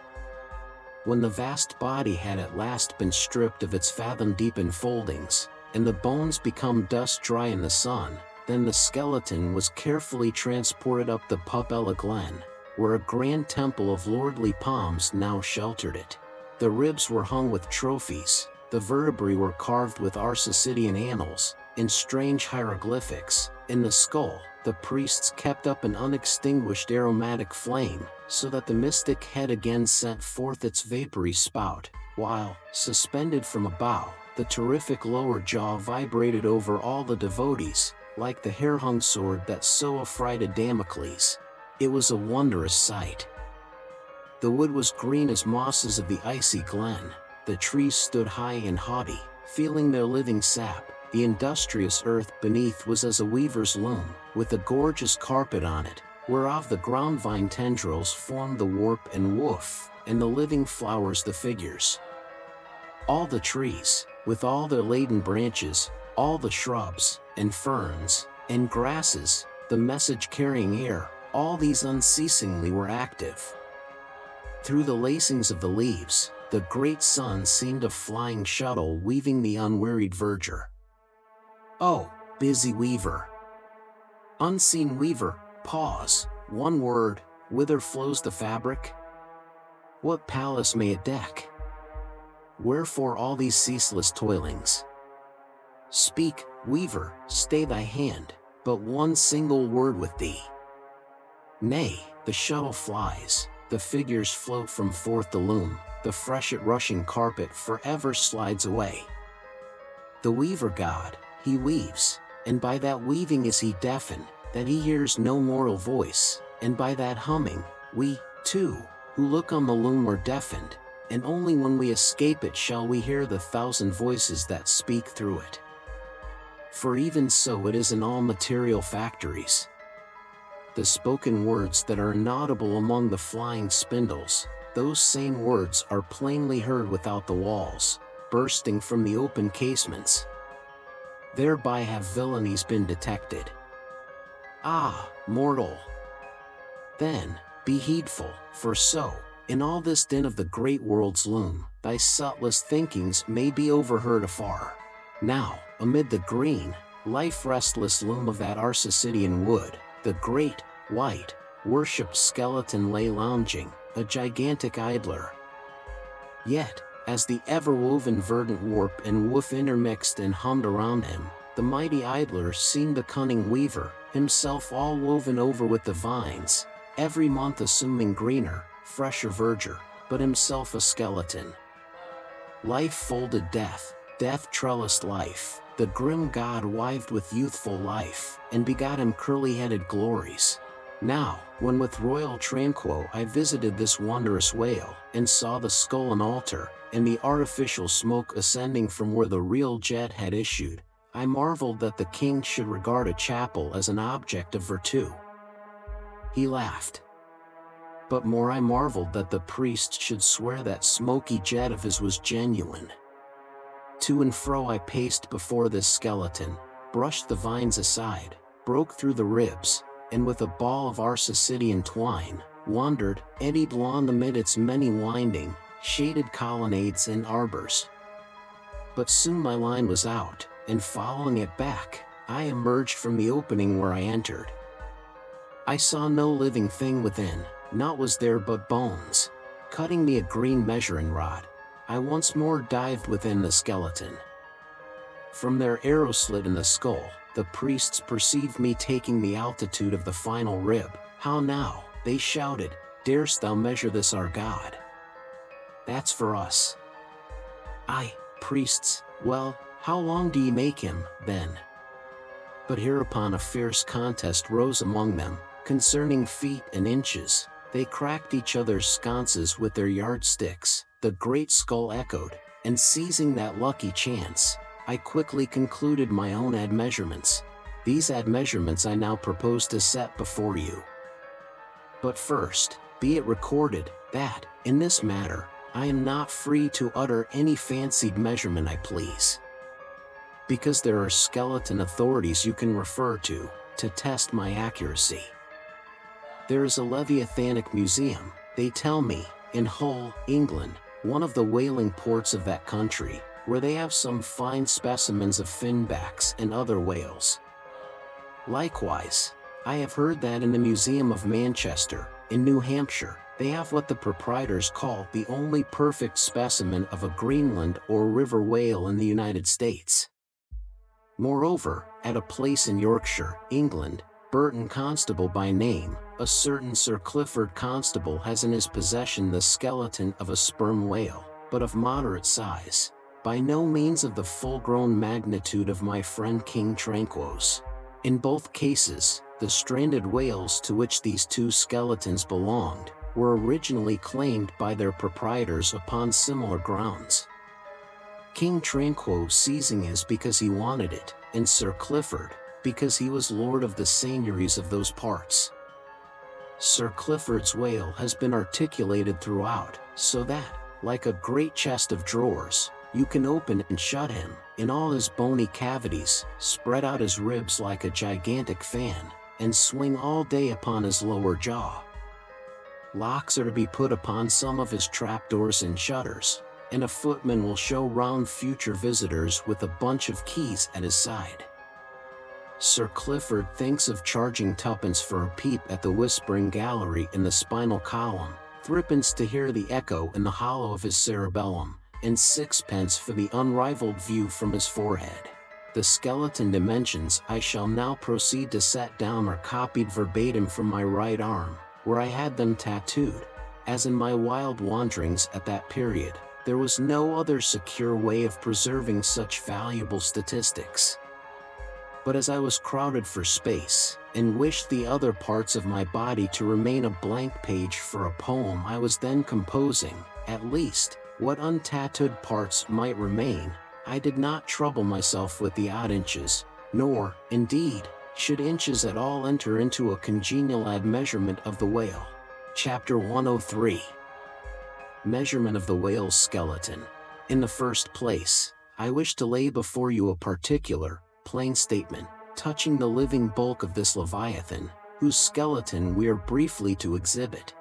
A: When the vast body had at last been stripped of its fathom-deep enfoldings, and the bones become dust-dry in the sun, then the skeleton was carefully transported up the Popella Glen, where a grand temple of lordly palms now sheltered it. The ribs were hung with trophies, the vertebrae were carved with Arsicidian annals, in strange hieroglyphics. In the skull, the priests kept up an unextinguished aromatic flame, so that the mystic head again sent forth its vapory spout, while, suspended from a bough, the terrific lower jaw vibrated over all the devotees, like the hair-hung sword that so affrighted Damocles. It was a wondrous sight. The wood was green as mosses of the icy glen, the trees stood high and haughty, feeling their living sap, the industrious earth beneath was as a weaver's loom, with a gorgeous carpet on it, whereof the ground vine tendrils formed the warp and woof, and the living flowers the figures. All the trees, with all their laden branches, all the shrubs, and ferns, and grasses, the message-carrying air, all these unceasingly were active. Through the lacings of the leaves, the great sun seemed a flying shuttle weaving the unwearied verdure. Oh, busy weaver! Unseen weaver, pause, one word, whither flows the fabric? What palace may it deck? Wherefore all these ceaseless toilings? Speak, weaver, stay thy hand, but one single word with thee. Nay, the shuttle flies, the figures float from forth the loom, the freshet rushing carpet forever slides away. The weaver god, he weaves, and by that weaving is he deafened, that he hears no mortal voice, and by that humming, we, too, who look on the loom are deafened, and only when we escape it shall we hear the thousand voices that speak through it. For even so it is in all material factories. The spoken words that are inaudible among the flying spindles, those same words are plainly heard without the walls, bursting from the open casements. Thereby have villainies been detected. Ah, mortal! Then, be heedful, for so, in all this din of the great world's loom, thy subtlest thinkings may be overheard afar. Now, amid the green, life-restless loom of that Arsicidian wood, the great, white, worshipped skeleton lay lounging, a gigantic idler. Yet, as the ever-woven verdant warp and woof intermixed and hummed around him, the mighty idler seemed the cunning weaver, himself all woven over with the vines, every month assuming greener, fresher verdure, but himself a skeleton. Life folded death, death trellised life, the grim god wived with youthful life, and begot him curly-headed glories. Now, when with royal Tranquo I visited this wondrous whale, and saw the skull and altar, and the artificial smoke ascending from where the real jet had issued, I marveled that the king should regard a chapel as an object of virtue. He laughed. But more I marveled that the priest should swear that smoky jet of his was genuine. To and fro I paced before this skeleton, brushed the vines aside, broke through the ribs, and with a ball of Arsicidian twine, wandered, eddied along amid its many winding, shaded colonnades and arbors. But soon my line was out, and following it back, I emerged from the opening where I entered. I saw no living thing within, Naught was there but bones. Cutting me a green measuring rod, I once more dived within the skeleton. From their arrow slit in the skull, the priests perceived me taking the altitude of the final rib. "How now?" they shouted. "Darest thou measure this our God?" "That's for us." "Aye, priests, well, how long do ye make him, then?" But hereupon a fierce contest rose among them, concerning feet and inches. They cracked each other's sconces with their yardsticks. The great skull echoed, and seizing that lucky chance, I quickly concluded my own admeasurements. These admeasurements I now propose to set before you. But first, be it recorded, that, in this matter, I am not free to utter any fancied measurement I please. Because there are skeleton authorities you can refer to test my accuracy. There is a Leviathanic museum, they tell me, in Hull, England, one of the whaling ports of that country, where they have some fine specimens of finbacks and other whales. Likewise, I have heard that in the Museum of Manchester, in New Hampshire, they have what the proprietors call the only perfect specimen of a Greenland or river whale in the United States. Moreover, at a place in Yorkshire, England, Burton Constable by name, a certain Sir Clifford Constable has in his possession the skeleton of a sperm whale, but of moderate size, by no means of the full-grown magnitude of my friend King Tranquos. In both cases, the stranded whales to which these two skeletons belonged were originally claimed by their proprietors upon similar grounds. King Tranquo seizing his because he wanted it, and Sir Clifford, because he was lord of the seigneuries of those parts. Sir Clifford's whale has been articulated throughout, so that, like a great chest of drawers, you can open and shut him, in all his bony cavities, spread out his ribs like a gigantic fan, and swing all day upon his lower jaw. Locks are to be put upon some of his trapdoors and shutters, and a footman will show round future visitors with a bunch of keys at his side. Sir Clifford thinks of charging twopence for a peep at the whispering gallery in the spinal column, threepence to hear the echo in the hollow of his cerebellum, and sixpence for the unrivaled view from his forehead. The skeleton dimensions I shall now proceed to set down are copied verbatim from my right arm, where I had them tattooed, as in my wild wanderings at that period, there was no other secure way of preserving such valuable statistics. But as I was crowded for space, and wished the other parts of my body to remain a blank page for a poem I was then composing, at least, what untattooed parts might remain, I did not trouble myself with the odd inches, nor, indeed, should inches at all enter into a congenial admeasurement of the whale. Chapter 103. Measurement of the whale's skeleton. In the first place, I wish to lay before you a particular, plain statement, touching the living bulk of this Leviathan, whose skeleton we are briefly to exhibit.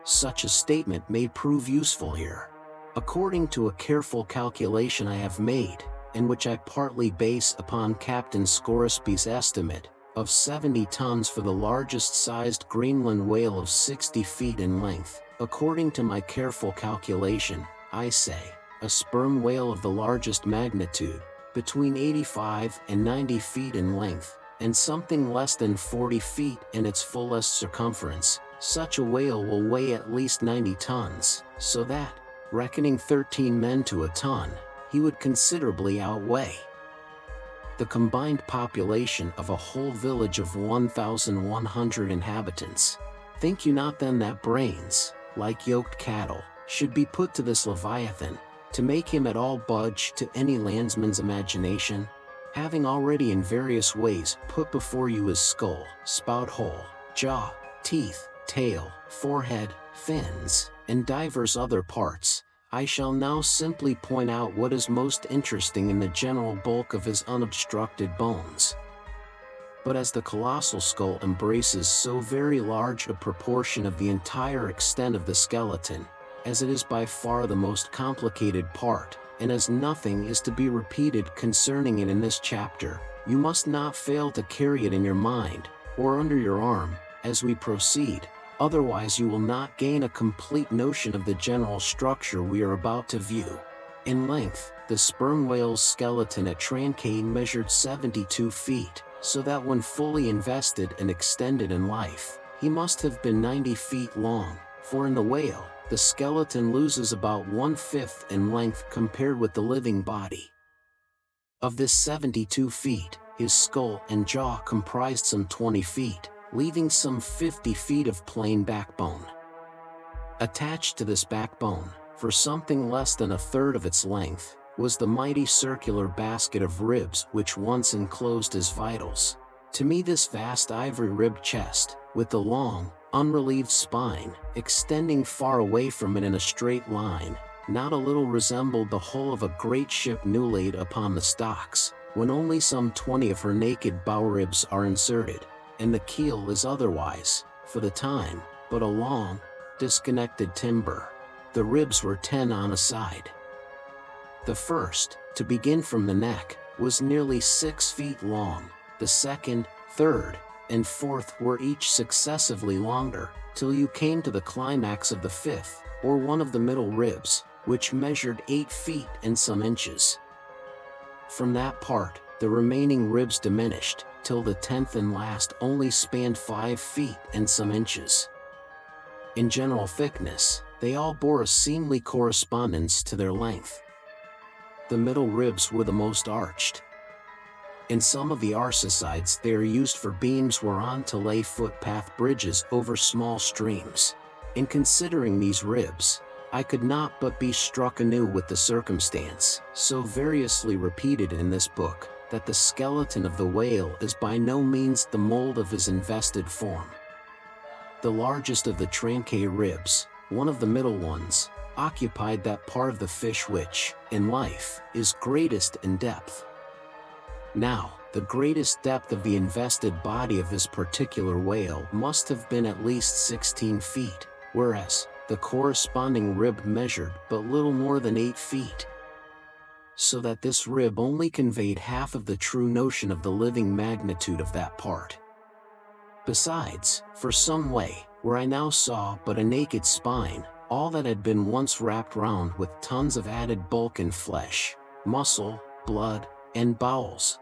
A: Such a statement may prove useful here. According to a careful calculation I have made, and which I partly base upon Captain Scoresby's estimate, of 70 tons for the largest sized Greenland whale of 60 feet in length, according to my careful calculation, I say, a sperm whale of the largest magnitude, between 85 and 90 feet in length, and something less than 40 feet in its fullest circumference, such a whale will weigh at least 90 tons, so that, reckoning 13 men to a ton, he would considerably outweigh the combined population of a whole village of 1,100 inhabitants. Think you not then that brains, like yoked cattle, should be put to this Leviathan, to make him at all budge to any landsman's imagination? Having already in various ways put before you his skull, spout hole, jaw, teeth, tail, forehead, fins, and divers other parts, I shall now simply point out what is most interesting in the general bulk of his unobstructed bones. But as the colossal skull embraces so very large a proportion of the entire extent of the skeleton, as it is by far the most complicated part, and as nothing is to be repeated concerning it in this chapter, you must not fail to carry it in your mind, or under your arm, as we proceed, Otherwise you will not gain a complete notion of the general structure we are about to view. In length, the sperm whale's skeleton at Trankay measured 72 feet, so that when fully invested and extended in life, he must have been 90 feet long, for in the whale, the skeleton loses about 1/5 in length compared with the living body. Of this 72 feet, his skull and jaw comprised some 20 feet, leaving some 50 feet of plain backbone. Attached to this backbone, for something less than a third of its length, was the mighty circular basket of ribs which once enclosed his vitals. To me this vast ivory-ribbed chest, with the long, unrelieved spine, extending far away from it in a straight line, not a little resembled the hull of a great ship new laid upon the stocks, when only some 20 of her naked bow ribs are inserted, and the keel is otherwise, for the time, but a long, disconnected timber. The ribs were 10 on a side. The first, to begin from the neck, was nearly 6 feet long. The second, third, and fourth were each successively longer, till you came to the climax of the fifth, or one of the middle ribs, which measured 8 feet and some inches. From that part, the remaining ribs diminished, till the 10th and last only spanned 5 feet and some inches. In general thickness, they all bore a seemly correspondence to their length. The middle ribs were the most arched. In some of the arsacides they are used for beams whereon to lay footpath bridges over small streams. In considering these ribs, I could not but be struck anew with the circumstance, so variously repeated in this book, that the skeleton of the whale is by no means the mold of his invested form. The largest of the Trankay ribs, one of the middle ones, occupied that part of the fish which, in life, is greatest in depth. Now, the greatest depth of the invested body of this particular whale must have been at least 16 feet, whereas the corresponding rib measured but little more than 8 feet. So that this rib only conveyed half of the true notion of the living magnitude of that part. Besides, for some way, where I now saw but a naked spine, all that had been once wrapped round with tons of added bulk and flesh, muscle, blood, and bowels.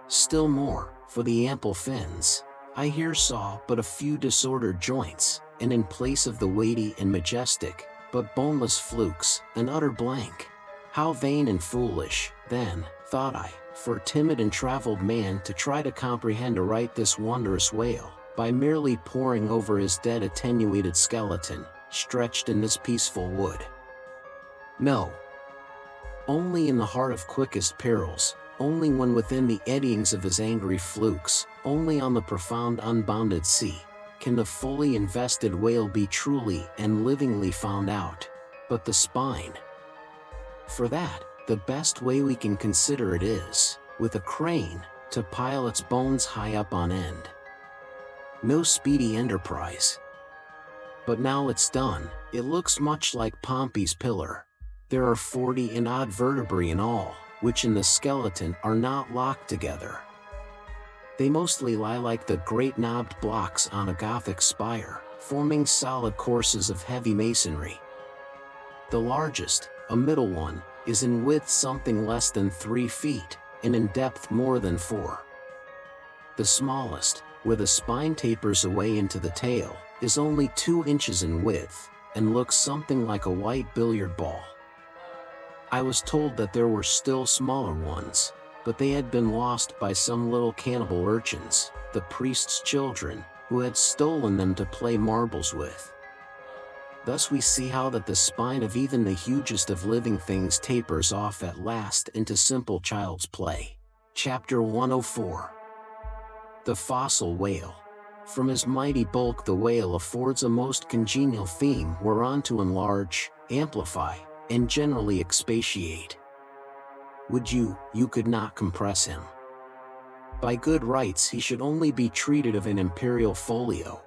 A: Still more, for the ample fins, I here saw but a few disordered joints, and in place of the weighty and majestic, but boneless flukes, an utter blank. How vain and foolish, then, thought I, for a timid and traveled man to try to comprehend aright this wondrous whale, by merely poring over his dead attenuated skeleton, stretched in this peaceful wood. No. Only in the heart of quickest perils, only when within the eddyings of his angry flukes, only on the profound unbounded sea, can the fully invested whale be truly and livingly found out. But the spine. For that, the best way we can consider it is, with a crane, to pile its bones high up on end. No speedy enterprise. But now it's done, it looks much like Pompey's pillar. There are 40 and odd vertebrae in all, which in the skeleton are not locked together. They mostly lie like the great knobbed blocks on a Gothic spire, forming solid courses of heavy masonry. The largest, a middle one, is in width something less than 3 feet, and in depth more than 4. The smallest, where the spine tapers away into the tail, is only 2 inches in width, and looks something like a white billiard ball. I was told that there were still smaller ones, but they had been lost by some little cannibal urchins, the priest's children, who had stolen them to play marbles with. Thus we see how that the spine of even the hugest of living things tapers off at last into simple child's play. Chapter 104. The Fossil Whale. From his mighty bulk the whale affords a most congenial theme whereon to enlarge, amplify, and generally expatiate. Would you could not compress him. By good rights he should only be treated of an imperial folio.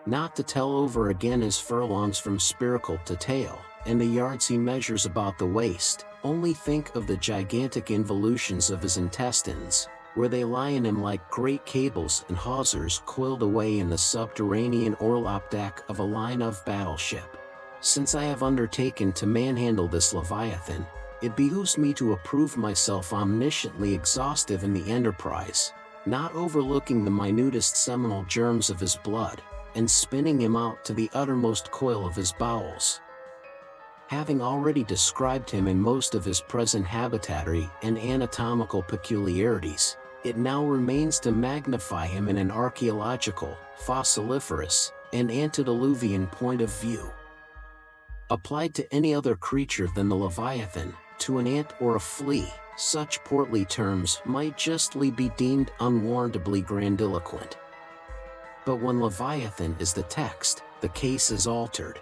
A: Not to tell over again his furlongs from spiracle to tail, and the yards he measures about the waist, only think of the gigantic involutions of his intestines, where they lie in him like great cables and hawsers coiled away in the subterranean orlop deck of a line-of battleship. Since I have undertaken to manhandle this Leviathan, it behooves me to approve myself omnisciently exhaustive in the enterprise, not overlooking the minutest seminal germs of his blood, and spinning him out to the uttermost coil of his bowels. Having already described him in most of his present habitatory and anatomical peculiarities, it now remains to magnify him in an archaeological, fossiliferous, and antediluvian point of view. Applied to any other creature than the Leviathan, to an ant or a flea, such portly terms might justly be deemed unwarrantably grandiloquent. But when Leviathan is the text, the case is altered.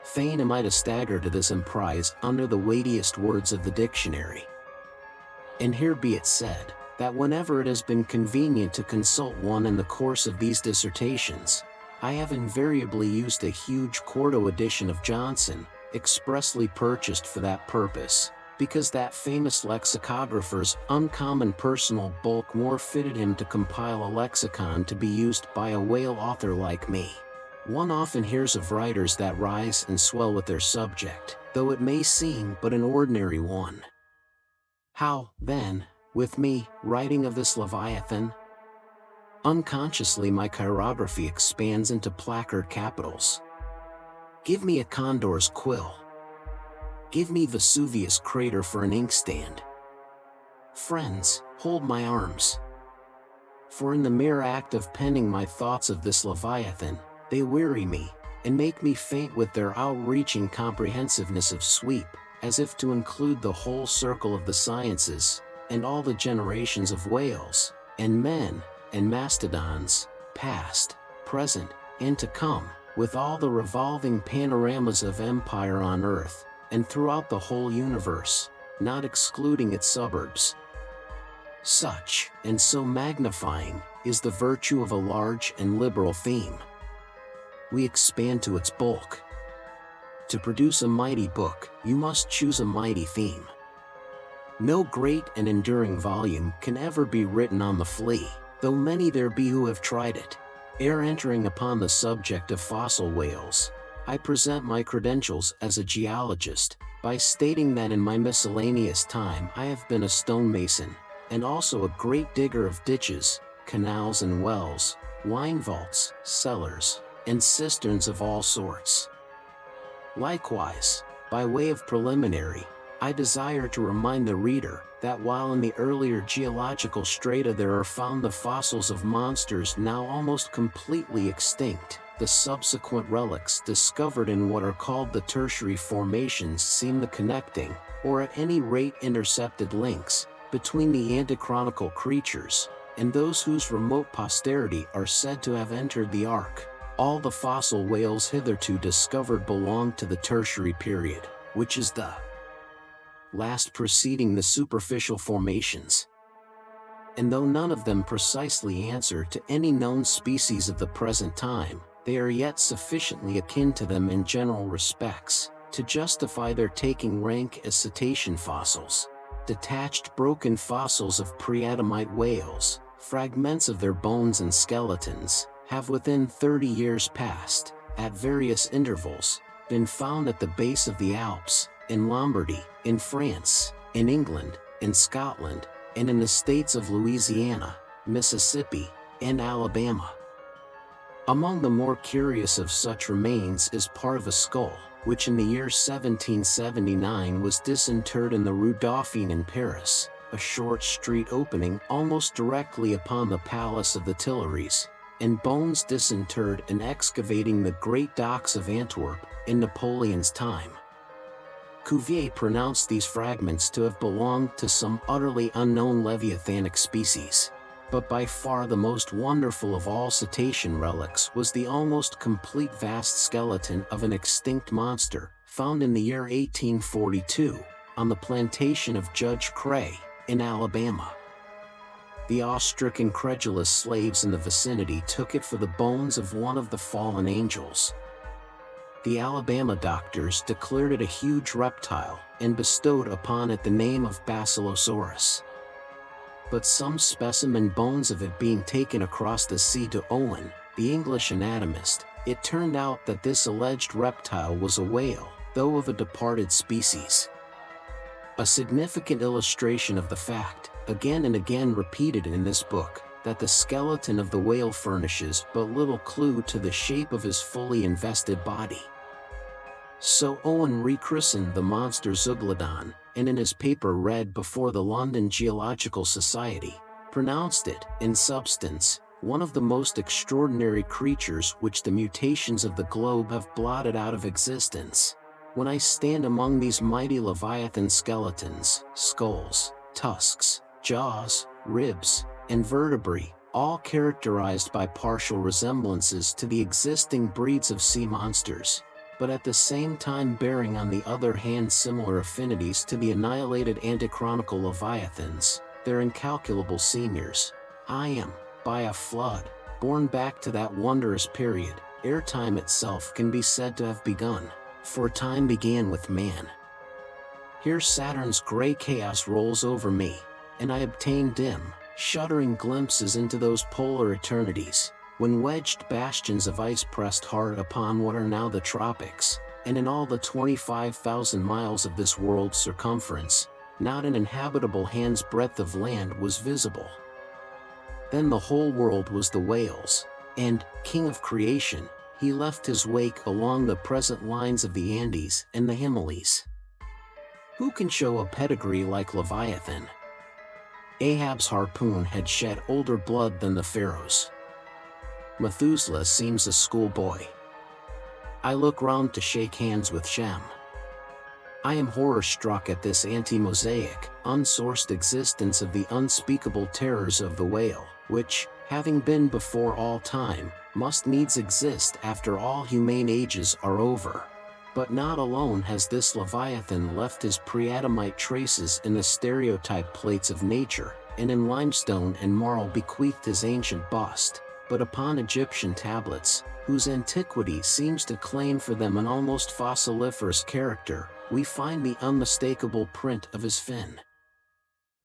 A: Fain am I to stagger to this emprise under the weightiest words of the dictionary. And here be it said, that whenever it has been convenient to consult one in the course of these dissertations, I have invariably used a huge quarto edition of Johnson, expressly purchased for that purpose, because that famous lexicographer's uncommon personal bulk more fitted him to compile a lexicon to be used by a whale author like me. One often hears of writers that rise and swell with their subject, though it may seem but an ordinary one. How, then, with me, writing of this Leviathan? Unconsciously my chirography expands into placard capitals. Give me a condor's quill. Give me Vesuvius crater for an inkstand. Friends, hold my arms. For in the mere act of penning my thoughts of this Leviathan, they weary me, and make me faint with their outreaching comprehensiveness of sweep, as if to include the whole circle of the sciences, and all the generations of whales, and men, and mastodons, past, present, and to come, with all the revolving panoramas of empire on earth, and throughout the whole universe, not excluding its suburbs. Such, and so magnifying, is the virtue of a large and liberal theme. We expand to its bulk. To produce a mighty book, you must choose a mighty theme. No great and enduring volume can ever be written on the flea, though many there be who have tried it. Ere entering upon the subject of fossil whales, I present my credentials as a geologist, by stating that in my miscellaneous time I have been a stonemason, and also a great digger of ditches, canals and wells, wine vaults, cellars, and cisterns of all sorts. Likewise, by way of preliminary, I desire to remind the reader that while in the earlier geological strata there are found the fossils of monsters now almost completely extinct, the subsequent relics discovered in what are called the tertiary formations seem the connecting, or at any rate intercepted links, between the antichronical creatures, and those whose remote posterity are said to have entered the ark. All the fossil whales hitherto discovered belong to the tertiary period, which is the last preceding the superficial formations. And though none of them precisely answer to any known species of the present time, they are yet sufficiently akin to them in general respects, to justify their taking rank as cetacean fossils. Detached broken fossils of pre-Adamite whales, fragments of their bones and skeletons, have within 30 years past, at various intervals, been found at the base of the Alps, in Lombardy, in France, in England, in Scotland, and in the states of Louisiana, Mississippi, and Alabama. Among the more curious of such remains is part of a skull, which in the year 1779 was disinterred in the Rue Dauphine in Paris, a short street opening almost directly upon the Palace of the Tuileries, and bones disinterred in excavating the great docks of Antwerp, in Napoleon's time. Cuvier pronounced these fragments to have belonged to some utterly unknown leviathanic species. But by far the most wonderful of all cetacean relics was the almost complete vast skeleton of an extinct monster, found in the year 1842, on the plantation of Judge Cray, in Alabama. The awe-stricken credulous slaves in the vicinity took it for the bones of one of the fallen angels. The Alabama doctors declared it a huge reptile, and bestowed upon it the name of Basilosaurus. but some specimen bones of it being taken across the sea to Owen, the English anatomist, it turned out that this alleged reptile was a whale, though of a departed species. A significant illustration of the fact, again and again repeated in this book, that the skeleton of the whale furnishes but little clue to the shape of his fully invested body. So Owen rechristened the monster Zeuglodon, and in his paper read before the London Geological Society, pronounced it, in substance, one of the most extraordinary creatures which the mutations of the globe have blotted out of existence. When I stand among these mighty leviathan skeletons, skulls, tusks, jaws, ribs, and vertebrae, all characterized by partial resemblances to the existing breeds of sea monsters, but at the same time bearing on the other hand similar affinities to the annihilated antichronical leviathans, their incalculable seniors, I am, by a flood, borne back to that wondrous period, ere time itself can be said to have begun, for time began with man. Here Saturn's gray chaos rolls over me, and I obtain dim, shuddering glimpses into those polar eternities, when wedged bastions of ice pressed hard upon what are now the tropics, and in all the 25,000 miles of this world's circumference, not an inhabitable hand's breadth of land was visible. Then the whole world was the whale's, and, king of creation, he left his wake along the present lines of the Andes and the Himalayas. Who can show a pedigree like Leviathan? Ahab's harpoon had shed older blood than the pharaoh's. Methuselah seems a schoolboy. I look round to shake hands with Shem. I am horror-struck at this anti-Mosaic, unsourced existence of the unspeakable terrors of the whale, which, having been before all time, must needs exist after all humane ages are over. But not alone has this Leviathan left his pre-Adamite traces in the stereotype plates of nature, and in limestone and marl bequeathed his ancient bust, but upon Egyptian tablets, whose antiquity seems to claim for them an almost fossiliferous character, we find the unmistakable print of his fin.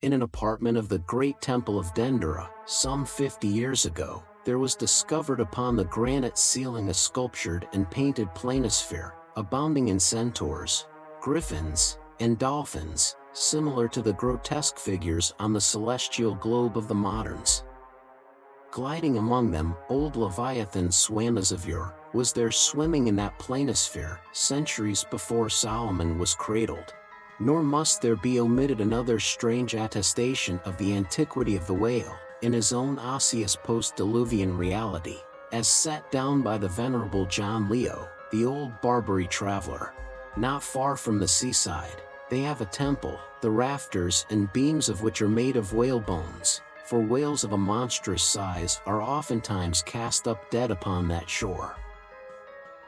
A: In an apartment of the great temple of Dendera, some 50 years ago, there was discovered upon the granite ceiling a sculptured and painted planisphere, abounding in centaurs, griffins, and dolphins, similar to the grotesque figures on the celestial globe of the moderns. Gliding among them, old Leviathan swam as of yore, was there swimming in that planisphere, centuries before Solomon was cradled. Nor must there be omitted another strange attestation of the antiquity of the whale, in his own osseous post-diluvian reality, as set down by the venerable John Leo, the old Barbary traveler. Not far from the seaside, they have a temple, the rafters and beams of which are made of whale bones, for whales of a monstrous size are oftentimes cast up dead upon that shore.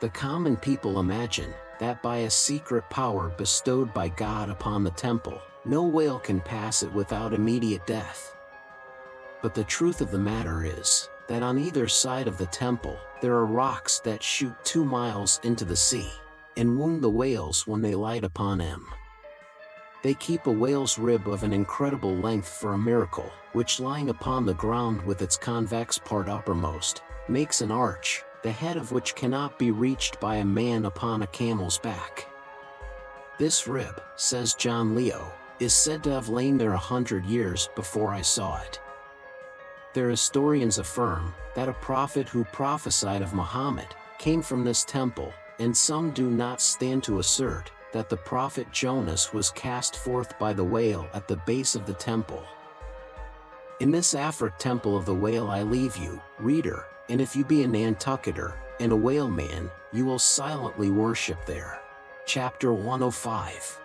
A: The common people imagine that by a secret power bestowed by God upon the temple, no whale can pass it without immediate death. But the truth of the matter is that on either side of the temple, there are rocks that shoot 2 miles into the sea, and wound the whales when they light upon them. They keep a whale's rib of an incredible length for a miracle, which lying upon the ground with its convex part uppermost, makes an arch, the head of which cannot be reached by a man upon a camel's back. This rib, says John Leo, is said to have lain there 100 years before I saw it. Their historians affirm that a prophet who prophesied of Muhammad came from this temple, and some do not stand to assert that the prophet Jonas was cast forth by the whale at the base of the temple. In this Afric temple of the whale I leave you, reader, and if you be a Nantucketer and a whale man, you will silently worship there. Chapter 105.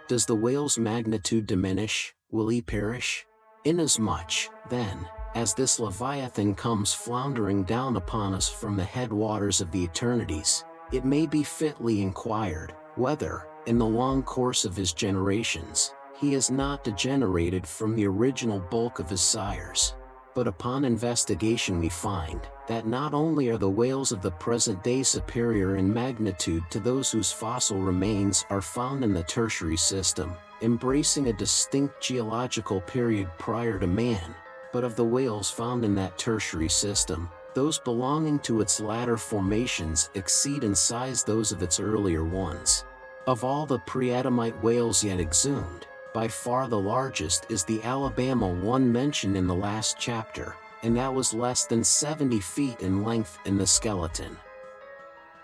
A: Does the whale's magnitude diminish? Will he perish? Inasmuch, then, as this Leviathan comes floundering down upon us from the headwaters of the eternities, it may be fitly inquired, whether, in the long course of his generations, he has not degenerated from the original bulk of his sires. But upon investigation we find that not only are the whales of the present day superior in magnitude to those whose fossil remains are found in the tertiary system, embracing a distinct geological period prior to man, but of the whales found in that tertiary system, those belonging to its latter formations exceed in size those of its earlier ones. Of all the pre-Adamite whales yet exhumed, by far the largest is the Alabama one mentioned in the last chapter, and that was less than 70 feet in length in the skeleton.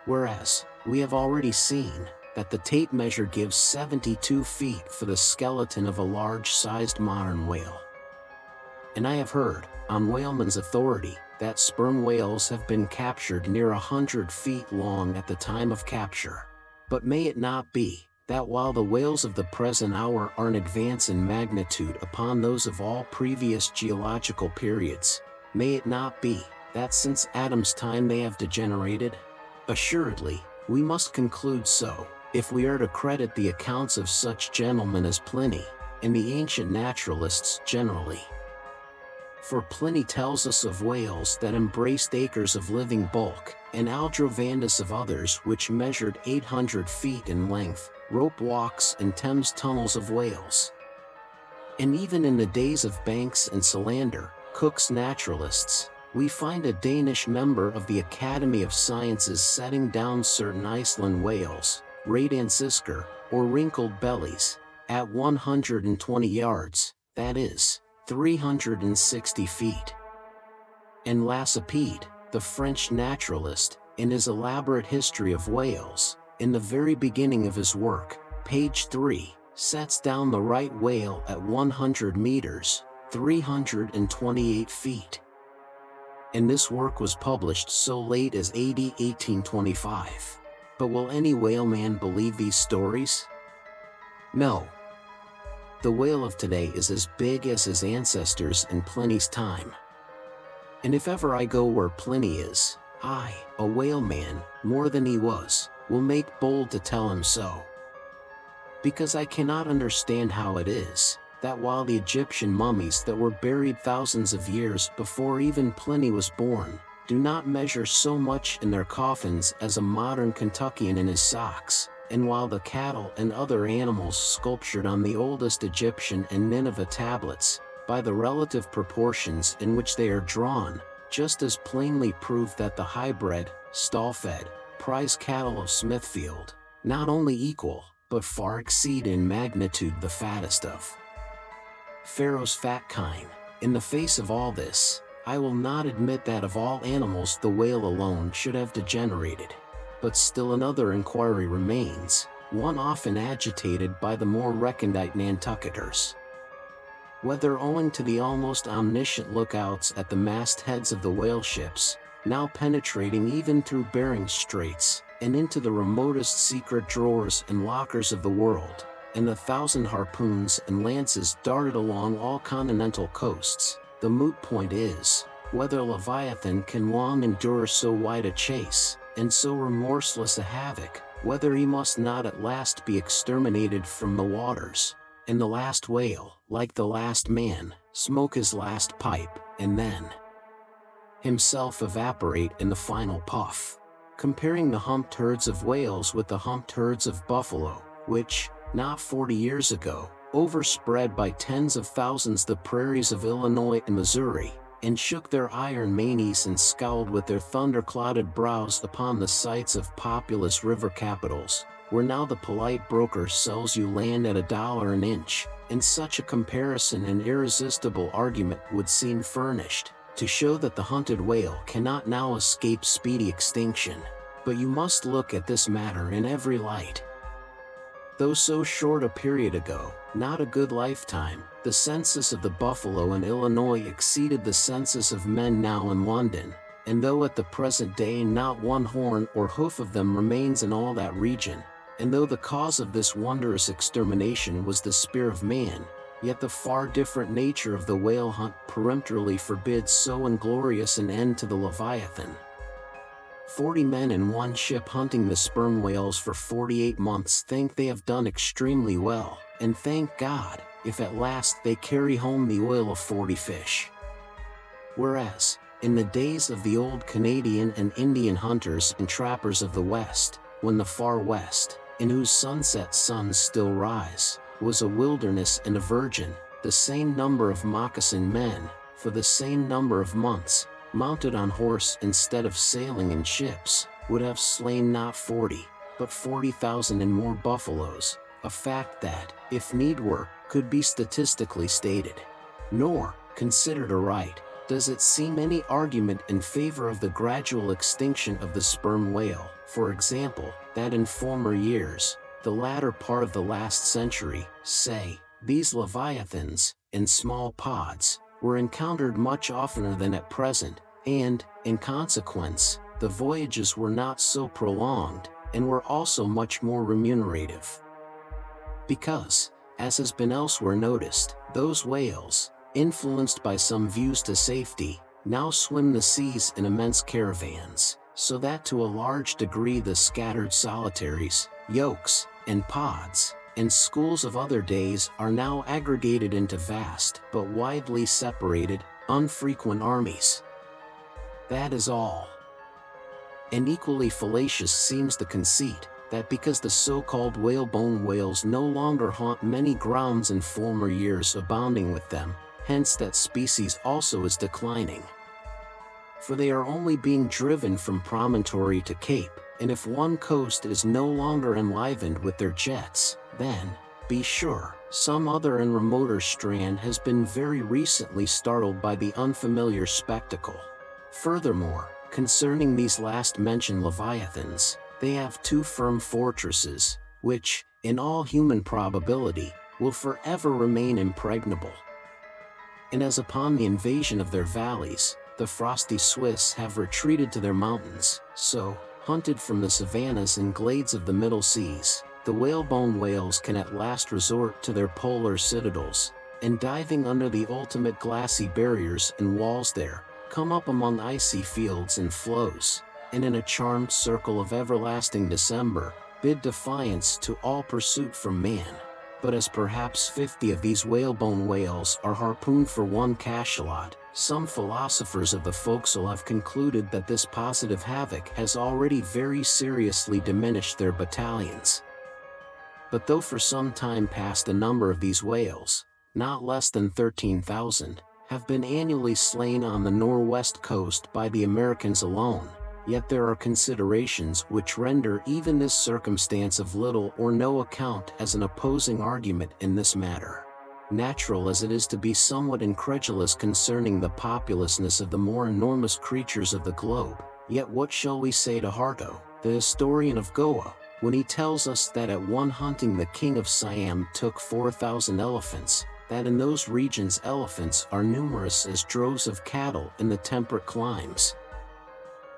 A: Whereas, we have already seen that the tape measure gives 72 feet for the skeleton of a large-sized modern whale. And I have heard, on whaleman's authority, that sperm whales have been captured near 100 feet long at the time of capture. But may it not be that while the whales of the present hour are an advance in magnitude upon those of all previous geological periods, may it not be that since Adam's time they have degenerated? Assuredly, we must conclude so, if we are to credit the accounts of such gentlemen as Pliny, and the ancient naturalists generally. For Pliny tells us of whales that embraced acres of living bulk, and Aldrovandus of others which measured 800 feet in length, rope walks and Thames tunnels of whales. And even in the days of Banks and Solander, Cook's naturalists, we find a Danish member of the Academy of Sciences setting down certain Iceland whales, Radancisker, or wrinkled bellies, at 120 yards, that is, 360 feet. And Lacépède, the French naturalist, in his elaborate history of whales, in the very beginning of his work, page 3, sets down the right whale at 100 meters, 328 feet. And this work was published so late as AD 1825. But will any whaleman believe these stories? No. The whale of today is as big as his ancestors in Pliny's time. And if ever I go where Pliny is, I, a whaleman, more than he was, will make bold to tell him so. Because I cannot understand how it is that while the Egyptian mummies that were buried thousands of years before even Pliny was born, do not measure so much in their coffins as a modern Kentuckian in his socks, and while the cattle and other animals sculptured on the oldest Egyptian and Nineveh tablets, by the relative proportions in which they are drawn, just as plainly prove that the high-bred, stall-fed, prize cattle of Smithfield, not only equal, but far exceed in magnitude the fattest of Pharaoh's fat kine. In the face of all this, I will not admit that of all animals the whale alone should have degenerated. But still another inquiry remains, one often agitated by the more recondite Nantucketers. Whether owing to the almost omniscient lookouts at the mastheads of the whale ships, now penetrating even through Bering Straits, and into the remotest secret drawers and lockers of the world, and the 1,000 harpoons and lances darted along all continental coasts, the moot point is, whether Leviathan can long endure so wide a chase, and so remorseless a havoc, whether he must not at last be exterminated from the waters, and the last whale, like the last man, smoke his last pipe, and then himself evaporate in the final puff. Comparing the humped herds of whales with the humped herds of buffalo, which, not 40 years ago, overspread by tens of thousands the prairies of Illinois and Missouri, and shook their iron manes and scowled with their thunder-clouded brows upon the sites of populous river capitals, where now the polite broker sells you land at $1 an inch, and such a comparison an irresistible argument would seem furnished, to show that the hunted whale cannot now escape speedy extinction. But you must look at this matter in every light. Though so short a period ago, not a good lifetime, the census of the buffalo in Illinois exceeded the census of men now in London, and though at the present day not one horn or hoof of them remains in all that region, and though the cause of this wondrous extermination was the spear of man, yet the far different nature of the whale hunt peremptorily forbids so inglorious an end to the Leviathan. 40 men in one ship hunting the sperm whales for 48 months think they have done extremely well, and thank God, if at last they carry home the oil of 40 fish. Whereas, in the days of the old Canadian and Indian hunters and trappers of the West, when the far West, in whose sunset suns still rise, was a wilderness and a virgin, the same number of moccasined men, for the same number of months, mounted on horse instead of sailing in ships, would have slain not 40, but 40,000 and more buffaloes, a fact that, if need were, could be statistically stated. Nor, considered aright, does it seem any argument in favor of the gradual extinction of the sperm whale, for example, that in former years, the latter part of the last century, say, these leviathans, in small pods, were encountered much oftener than at present, and, in consequence, the voyages were not so prolonged, and were also much more remunerative. Because, as has been elsewhere noticed, those whales, influenced by some views to safety, now swim the seas in immense caravans, so that to a large degree the scattered solitaries, yolks, and pods, and schools of other days are now aggregated into vast but widely separated, unfrequent armies. That is all. And equally fallacious seems the conceit that because the so-called whalebone whales no longer haunt many grounds in former years abounding with them, hence that species also is declining. For they are only being driven from promontory to cape, and if one coast is no longer enlivened with their jets, then, be sure, some other and remoter strand has been very recently startled by the unfamiliar spectacle. Furthermore, concerning these last-mentioned leviathans, they have two firm fortresses, which, in all human probability, will forever remain impregnable. And as upon the invasion of their valleys, the frosty Swiss have retreated to their mountains, so, hunted from the savannas and glades of the Middle Seas, the whalebone whales can at last resort to their polar citadels, and diving under the ultimate glassy barriers and walls there, come up among icy fields and floes, and in a charmed circle of everlasting December, bid defiance to all pursuit from man. But as perhaps 50 of these whalebone whales are harpooned for one cachalot, some philosophers of the forecastle have concluded that this positive havoc has already very seriously diminished their battalions. But though for some time past the number of these whales, not less than 13,000, have been annually slain on the northwest coast by the Americans alone, yet there are considerations which render even this circumstance of little or no account as an opposing argument in this matter. Natural as it is to be somewhat incredulous concerning the populousness of the more enormous creatures of the globe, yet what shall we say to Harto, the historian of Goa, when he tells us that at one hunting the king of Siam took 4,000 elephants, that in those regions elephants are numerous as droves of cattle in the temperate climes.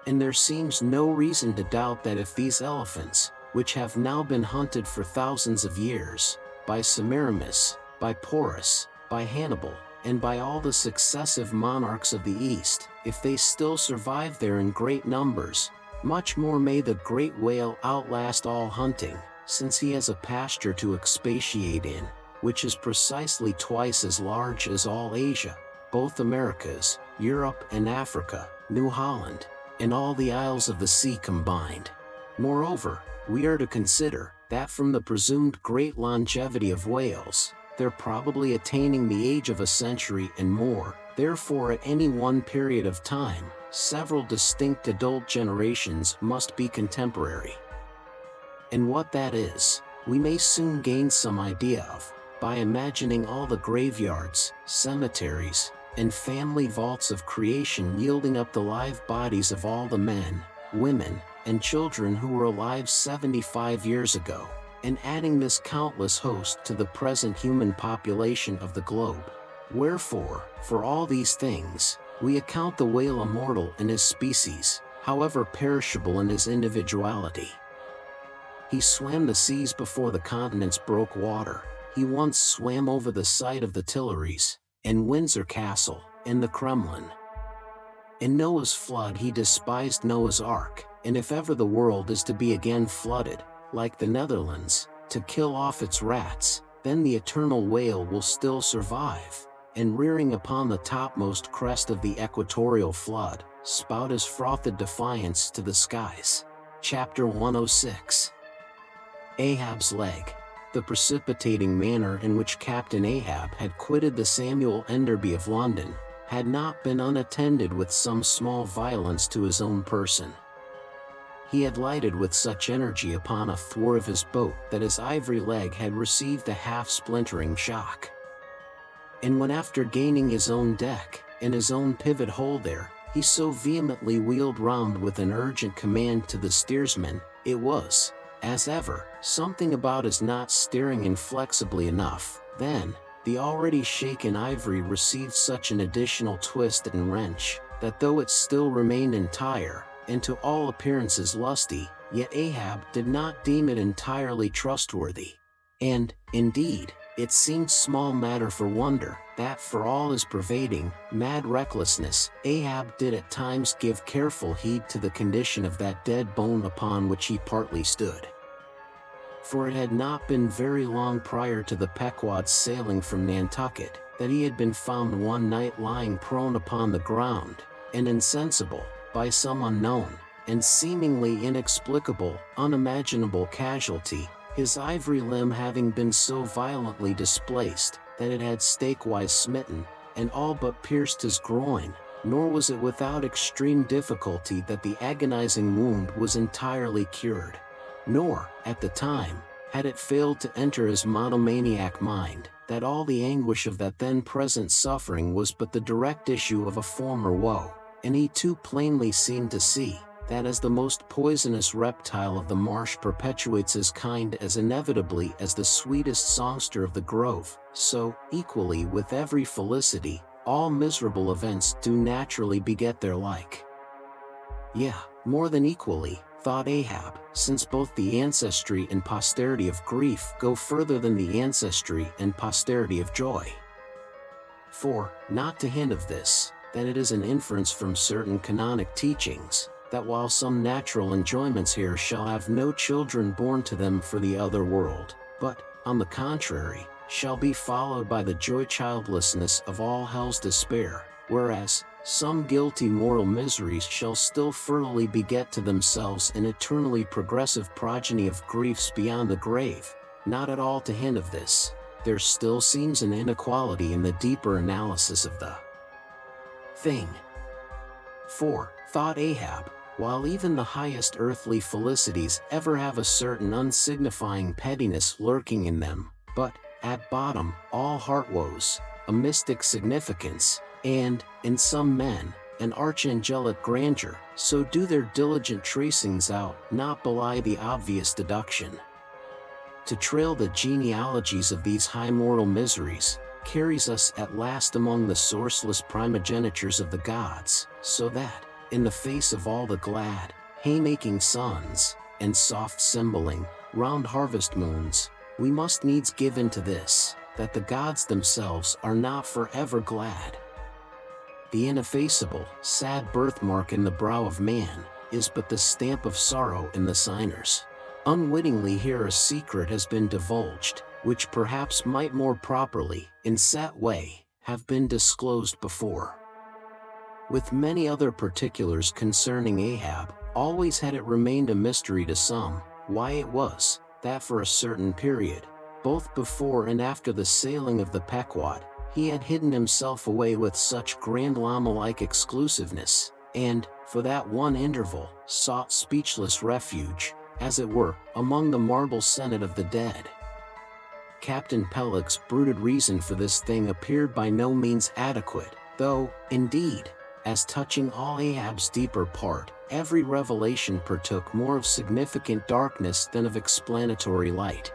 A: And there seems no reason to doubt that if these elephants, which have now been hunted for thousands of years, by Semiramis, by Porus, by Hannibal, and by all the successive monarchs of the East, if they still survive there in great numbers, much more may the great whale outlast all hunting, since he has a pasture to expatiate in, which is precisely twice as large as all Asia, both Americas, Europe and Africa, New Holland, and all the isles of the sea combined. Moreover, we are to consider that from the presumed great longevity of whales, they're probably attaining the age of a century and more, therefore at any one period of time, several distinct adult generations must be contemporary. And what that is, we may soon gain some idea of, by imagining all the graveyards, cemeteries, and family vaults of creation yielding up the live bodies of all the men, women, and children who were alive 75 years ago, and adding this countless host to the present human population of the globe. Wherefore, for all these things, we account the whale immortal in his species, however perishable in his individuality. He swam the seas before the continents broke water. He once swam over the site of the Tuileries, and Windsor Castle, and the Kremlin. In Noah's flood he despised Noah's Ark, and if ever the world is to be again flooded, like the Netherlands, to kill off its rats, then the eternal whale will still survive, and rearing upon the topmost crest of the equatorial flood, spout his frothed defiance to the skies. Chapter 106. Ahab's leg. the precipitating manner in which Captain Ahab had quitted the Samuel Enderby of London had not been unattended with some small violence to his own person. He had lighted with such energy upon a thwart of his boat that his ivory leg had received a half-splintering shock. And when after gaining his own deck, and his own pivot hole there, he so vehemently wheeled round with an urgent command to the steersman, it was, as ever, something about his not steering inflexibly enough. Then, the already shaken ivory received such an additional twist and wrench, that though it still remained entire, and to all appearances lusty, yet Ahab did not deem it entirely trustworthy. And, indeed, it seemed small matter for wonder, that for all his pervading, mad recklessness, Ahab did at times give careful heed to the condition of that dead bone upon which he partly stood. For it had not been very long prior to the Pequod's sailing from Nantucket, that he had been found one night lying prone upon the ground, and insensible, by some unknown, and seemingly inexplicable, unimaginable casualty, his ivory limb having been so violently displaced, that it had stake-wise smitten, and all but pierced his groin, nor was it without extreme difficulty that the agonizing wound was entirely cured. Nor, at the time, had it failed to enter his monomaniac mind, that all the anguish of that then present suffering was but the direct issue of a former woe, and he too plainly seemed to see, that as the most poisonous reptile of the marsh perpetuates his kind as inevitably as the sweetest songster of the grove, so, equally with every felicity, all miserable events do naturally beget their like. Yea, more than equally, thought Ahab, since both the ancestry and posterity of grief go further than the ancestry and posterity of joy. For, not to hint of this, that it is an inference from certain canonic teachings, that while some natural enjoyments here shall have no children born to them for the other world, but, on the contrary, shall be followed by the joy childlessness of all hell's despair, whereas, some guilty moral miseries shall still fertily beget to themselves an eternally progressive progeny of griefs beyond the grave. Not at all to hint of this, there still seems an inequality in the deeper analysis of the thing. For, thought Ahab, while even the highest earthly felicities ever have a certain unsignifying pettiness lurking in them, but, at bottom, all heart woes, a mystic significance, and, in some men, an archangelic grandeur, so do their diligent tracings out not belie the obvious deduction. To trail the genealogies of these high moral miseries, carries us at last among the sourceless primogenitures of the gods, so that, in the face of all the glad, haymaking suns, and soft cymbaling, round harvest moons, we must needs give in to this, that the gods themselves are not forever glad. The ineffaceable, sad birthmark in the brow of man, is but the stamp of sorrow in the signers. Unwittingly here a secret has been divulged, which perhaps might more properly, in set way, have been disclosed before. With many other particulars concerning Ahab, always had it remained a mystery to some, why it was, that for a certain period, both before and after the sailing of the Pequod, he had hidden himself away with such grand llama-like exclusiveness, and, for that one interval, sought speechless refuge, as it were, among the marble senate of the dead. Captain Peleg's bruited reason for this thing appeared by no means adequate, though, indeed, as touching all Ahab's deeper part, every revelation partook more of significant darkness than of explanatory light.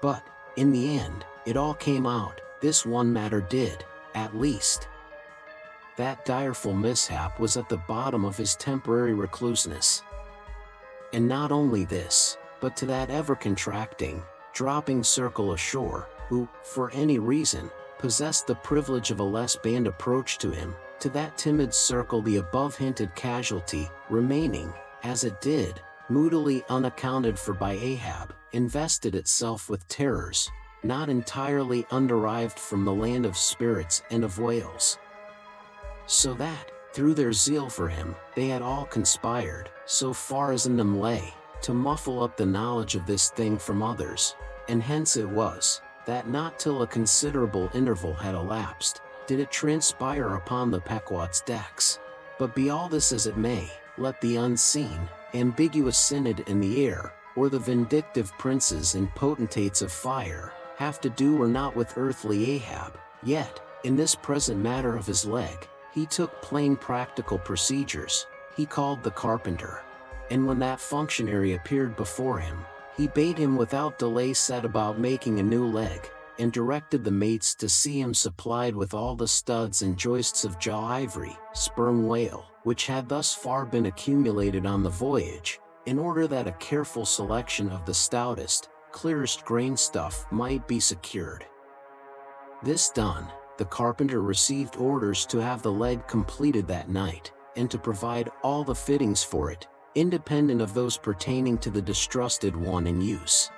A: But, in the end, it all came out, this one matter did, at least. That direful mishap was at the bottom of his temporary recluseness. And not only this, but to that ever-contracting, dropping circle ashore, who, for any reason, possessed the privilege of a less band approach to him, to that timid circle the above-hinted casualty, remaining, as it did, moodily unaccounted for by Ahab, invested itself with terrors, not entirely underived from the land of spirits and of whales. So that, through their zeal for him, they had all conspired, so far as in them lay, to muffle up the knowledge of this thing from others, and hence it was, that not till a considerable interval had elapsed, did it transpire upon the Pequod's decks. But be all this as it may, let the unseen, ambiguous synod in the air, or the vindictive princes and potentates of fire, have to do or not with earthly Ahab, yet, in this present matter of his leg, he took plain practical procedures. He called the carpenter, and when that functionary appeared before him, he bade him without delay set about making a new leg, and directed the mates to see him supplied with all the studs and joists of jaw ivory, sperm whale, which had thus far been accumulated on the voyage, in order that a careful selection of the stoutest, clearest grain stuff might be secured. This done, the carpenter received orders to have the leg completed that night, and to provide all the fittings for it, independent of those pertaining to the distrusted one in use.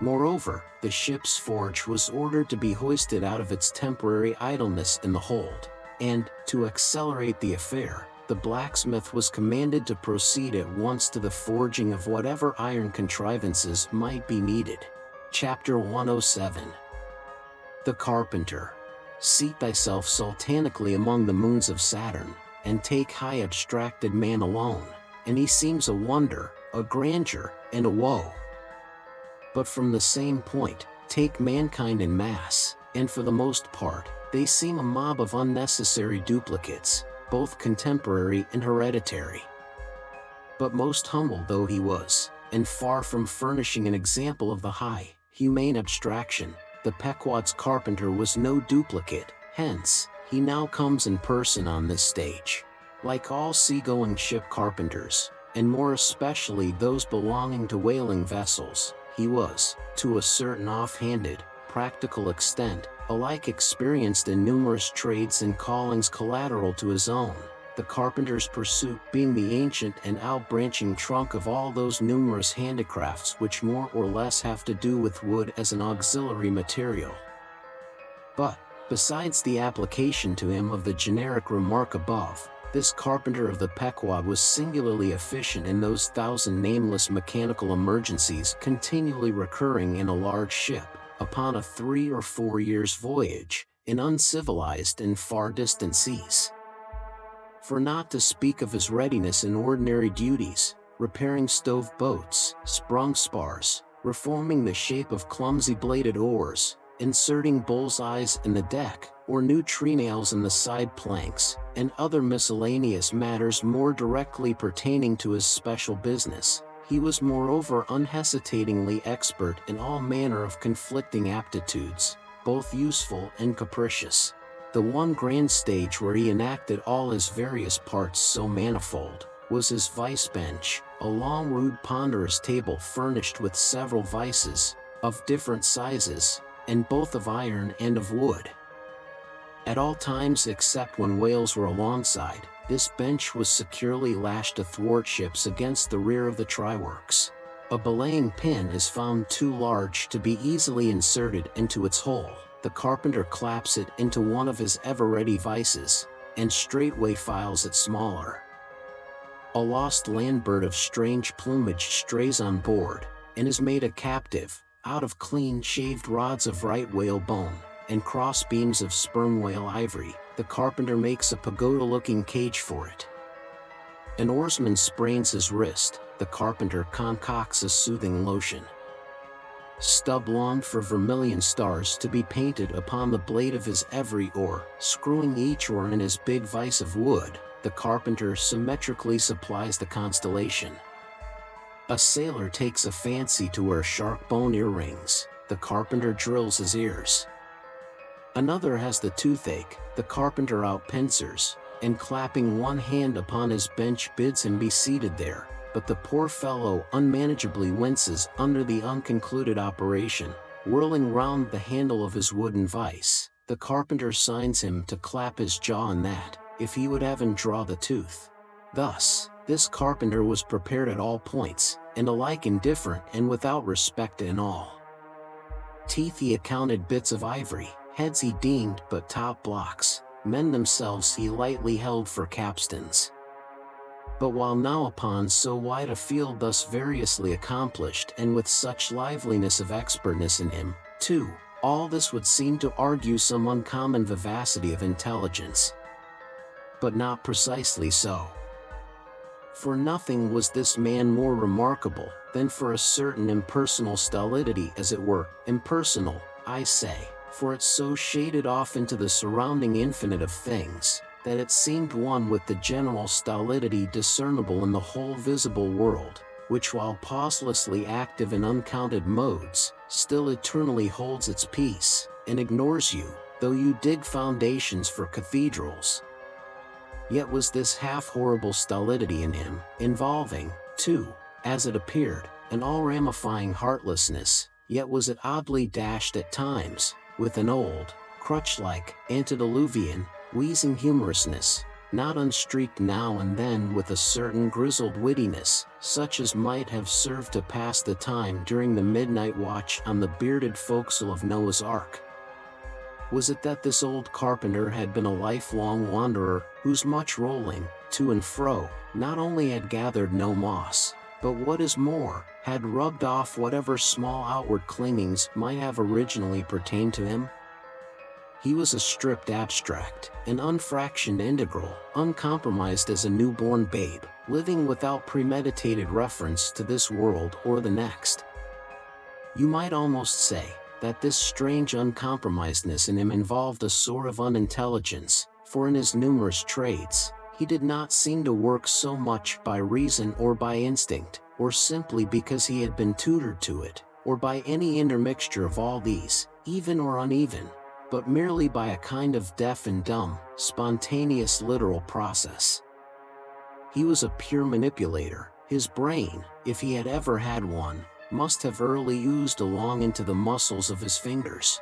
A: Moreover, the ship's forge was ordered to be hoisted out of its temporary idleness in the hold, and, to accelerate the affair, the blacksmith was commanded to proceed at once to the forging of whatever iron contrivances might be needed. Chapter 107. The Carpenter. Seat thyself sultanically among the moons of Saturn, and take high abstracted man alone, and he seems a wonder, a grandeur, and a woe. But from the same point, take mankind in mass, and for the most part, they seem a mob of unnecessary duplicates, both contemporary and hereditary. But most humble though he was, and far from furnishing an example of the high, humane abstraction, the Pequod's carpenter was no duplicate, hence, he now comes in person on this stage. Like all seagoing ship carpenters, and more especially those belonging to whaling vessels, he was, to a certain off-handed, practical extent, alike experienced in numerous trades and callings collateral to his own, the carpenter's pursuit being the ancient and outbranching trunk of all those numerous handicrafts which more or less have to do with wood as an auxiliary material. But, besides the application to him of the generic remark above, this carpenter of the Pequod was singularly efficient in those thousand nameless mechanical emergencies continually recurring in a large ship, upon a 3 or 4 years' voyage, in uncivilized and far distant seas. For not to speak of his readiness in ordinary duties, repairing stove boats, sprung spars, reforming the shape of clumsy bladed oars, inserting bull's-eyes in the deck, or new treenails in the side planks, and other miscellaneous matters more directly pertaining to his special business, he was moreover unhesitatingly expert in all manner of conflicting aptitudes, both useful and capricious. The one grand stage where he enacted all his various parts so manifold, was his vice bench, a long rude ponderous table furnished with several vices, of different sizes, and both of iron and of wood. At all times except when whales were alongside, this bench was securely lashed athwartships against the rear of the tryworks. A belaying pin is found too large to be easily inserted into its hole. The carpenter claps it into one of his ever-ready vices, and straightway files it smaller. A lost land bird of strange plumage strays on board, and is made a captive, out of clean-shaved rods of right whale bone, and cross beams of sperm whale ivory. The carpenter makes a pagoda-looking cage for it. An oarsman sprains his wrist, the carpenter concocts a soothing lotion. Stubb longed for vermilion stars to be painted upon the blade of his every oar, screwing each oar in his big vise of wood. The carpenter symmetrically supplies the constellation. A sailor takes a fancy to wear shark bone earrings, the carpenter drills his ears. Another has the toothache, the carpenter outpincers, and clapping one hand upon his bench bids him be seated there, but the poor fellow unmanageably winces under the unconcluded operation, whirling round the handle of his wooden vice. The carpenter signs him to clap his jaw on that, if he would have him draw the tooth. Thus, this carpenter was prepared at all points, and alike indifferent and without respect in all. Teeth he accounted bits of ivory, heads he deemed but top blocks, men themselves he lightly held for capstans. But while now upon so wide a field thus variously accomplished and with such liveliness of expertness in him, too, all this would seem to argue some uncommon vivacity of intelligence. But not precisely so. For nothing was this man more remarkable than for a certain impersonal stolidity, as it were, impersonal, I say, for it so shaded off into the surrounding infinite of things, that it seemed one with the general stolidity discernible in the whole visible world, which while pauselessly active in uncounted modes, still eternally holds its peace, and ignores you, though you dig foundations for cathedrals. Yet was this half-horrible stolidity in him, involving, too, as it appeared, an all-ramifying heartlessness, yet was it oddly dashed at times, with an old, crutch-like, antediluvian, wheezing humorousness, not unstreaked now and then with a certain grizzled wittiness, such as might have served to pass the time during the midnight watch on the bearded forecastle of Noah's Ark. Was it that this old carpenter had been a lifelong wanderer, whose much rolling, to and fro, not only had gathered no moss, but what is more, had rubbed off whatever small outward clingings might have originally pertained to him? He was a stripped abstract, an unfractioned integral, uncompromised as a newborn babe, living without premeditated reference to this world or the next. You might almost say that this strange uncompromisedness in him involved a sort of unintelligence, for in his numerous trades, he did not seem to work so much by reason or by instinct, or simply because he had been tutored to it, or by any intermixture of all these, even or uneven, but merely by a kind of deaf and dumb, spontaneous literal process. He was a pure manipulator. His brain, if he had ever had one, must have early oozed along into the muscles of his fingers.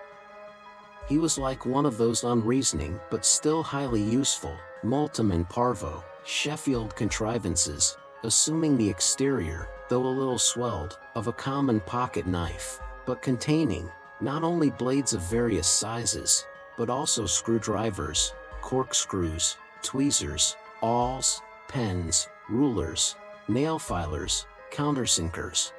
A: He was like one of those unreasoning but still highly useful, multum in parvo, Sheffield contrivances, assuming the exterior, though a little swelled, of a common pocket knife, but containing, not only blades of various sizes, but also screwdrivers, corkscrews, tweezers, awls, pens, rulers, nail filers, countersinkers.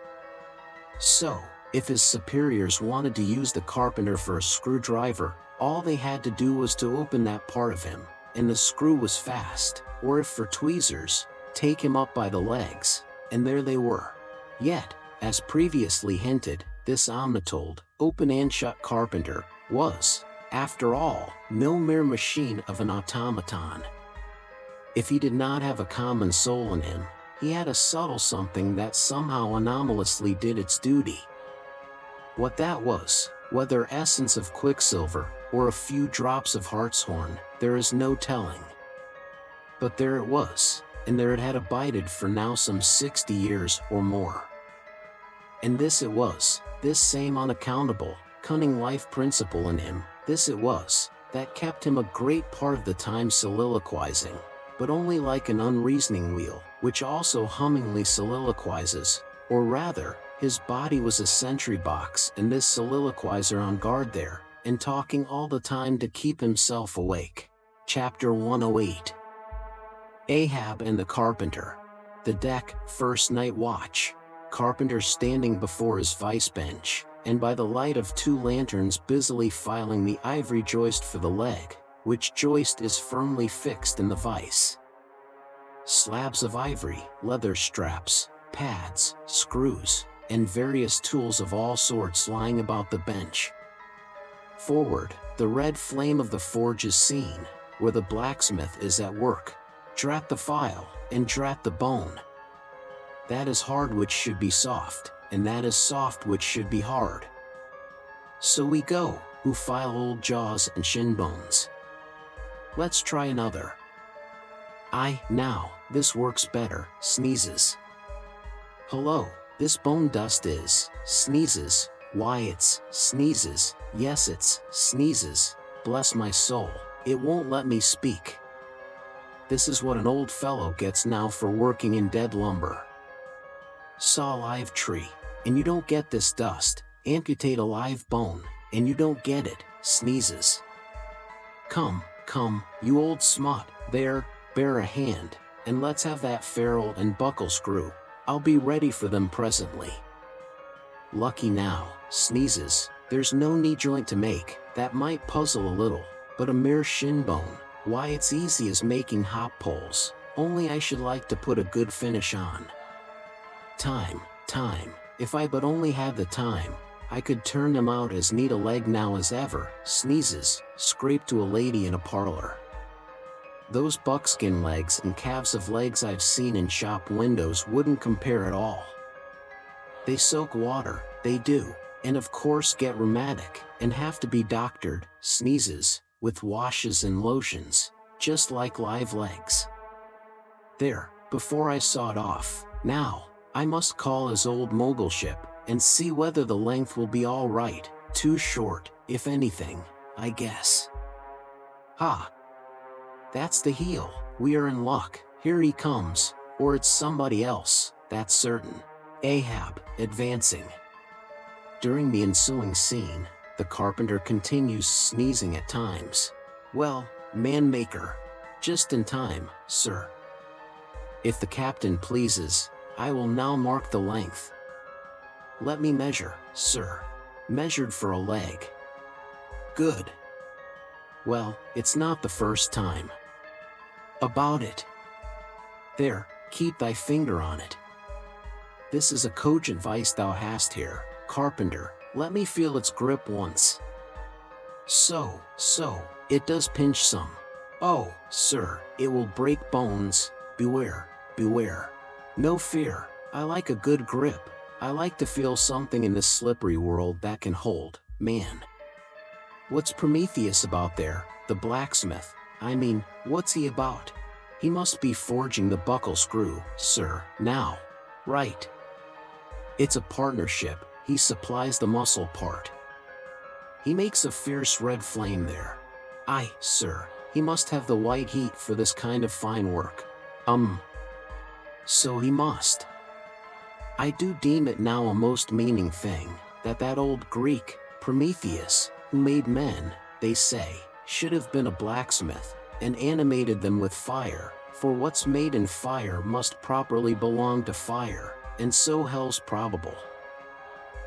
A: So, if his superiors wanted to use the carpenter for a screwdriver, all they had to do was to open that part of him, and the screw was fast, or if for tweezers, take him up by the legs, and there they were. Yet, as previously hinted, this omnitold, open and shut carpenter, was, after all, no mere machine of an automaton. If he did not have a common soul in him, he had a subtle something that somehow anomalously did its duty. What that was, whether essence of quicksilver, or a few drops of hartshorn, there is no telling. But there it was, and there it had abided for now some 60 years or more. And this it was, this same unaccountable, cunning life principle in him, this it was, that kept him a great part of the time soliloquizing, but only like an unreasoning wheel, which also hummingly soliloquizes, or rather, his body was a sentry box and this soliloquizer on guard there, and talking all the time to keep himself awake. Chapter 108. Ahab and the Carpenter. The deck, first night watch. Carpenter standing before his vice bench, and by the light of 2 lanterns busily filing the ivory joist for the leg, which joist is firmly fixed in the vice. Slabs of ivory, leather straps, pads, screws, and various tools of all sorts lying about the bench. Forward, the red flame of the forge is seen, where the blacksmith is at work. Drat the file, and drat the bone. That is hard which should be soft, and that is soft which should be hard. So we go, who file old jaws and shin bones. Let's try another. Now, this works better, sneezes. Hello, this bone dust is, sneezes, why it's, sneezes, yes it's, sneezes, bless my soul, it won't let me speak. This is what an old fellow gets now for working in dead lumber. Saw a live tree, and you don't get this dust, amputate a live bone, and you don't get it, sneezes. Come, you old smut, there, bear a hand, and let's have that ferrule and buckle screw. I'll be ready for them presently. Lucky now, sneezes, there's no knee joint to make, that might puzzle a little, but a mere shin bone, why it's easy as making hop poles, only I should like to put a good finish on. Time, if I but only had the time, I could turn them out as neat a leg now as ever, sneezes, scrape to a lady in a parlor. Those buckskin legs and calves of legs I've seen in shop windows wouldn't compare at all. They soak water, they do, and of course get rheumatic, and have to be doctored, sneezes, with washes and lotions, just like live legs. There, before I sawed off, now, I must call his old mogul ship, and see whether the length will be all right, too short, if anything, I guess. Ha! That's the heel, we are in luck, here he comes, or it's somebody else, that's certain. Ahab, advancing. During the ensuing scene, the carpenter continues sneezing at times. Well, man-maker. Just in time, sir. If the captain pleases, I will now mark the length. Let me measure, sir. Measured for a leg. Good. Well, it's not the first time. About it. There, keep thy finger on it. This is a cogent vice thou hast here, carpenter, let me feel its grip once. So, it does pinch some. Oh, sir, it will break bones, beware. No fear, I like a good grip, I like to feel something in this slippery world that can hold, man. What's Prometheus about there, the blacksmith, I mean, what's he about? He must be forging the buckle screw, sir, now. Right. It's a partnership, he supplies the muscle part. He makes a fierce red flame there. Aye, sir, he must have the white heat for this kind of fine work. So he must. I do deem it now a most meaning thing, that old Greek, Prometheus, who made men, they say, should have been a blacksmith, and animated them with fire, for what's made in fire must properly belong to fire, and so hell's probable.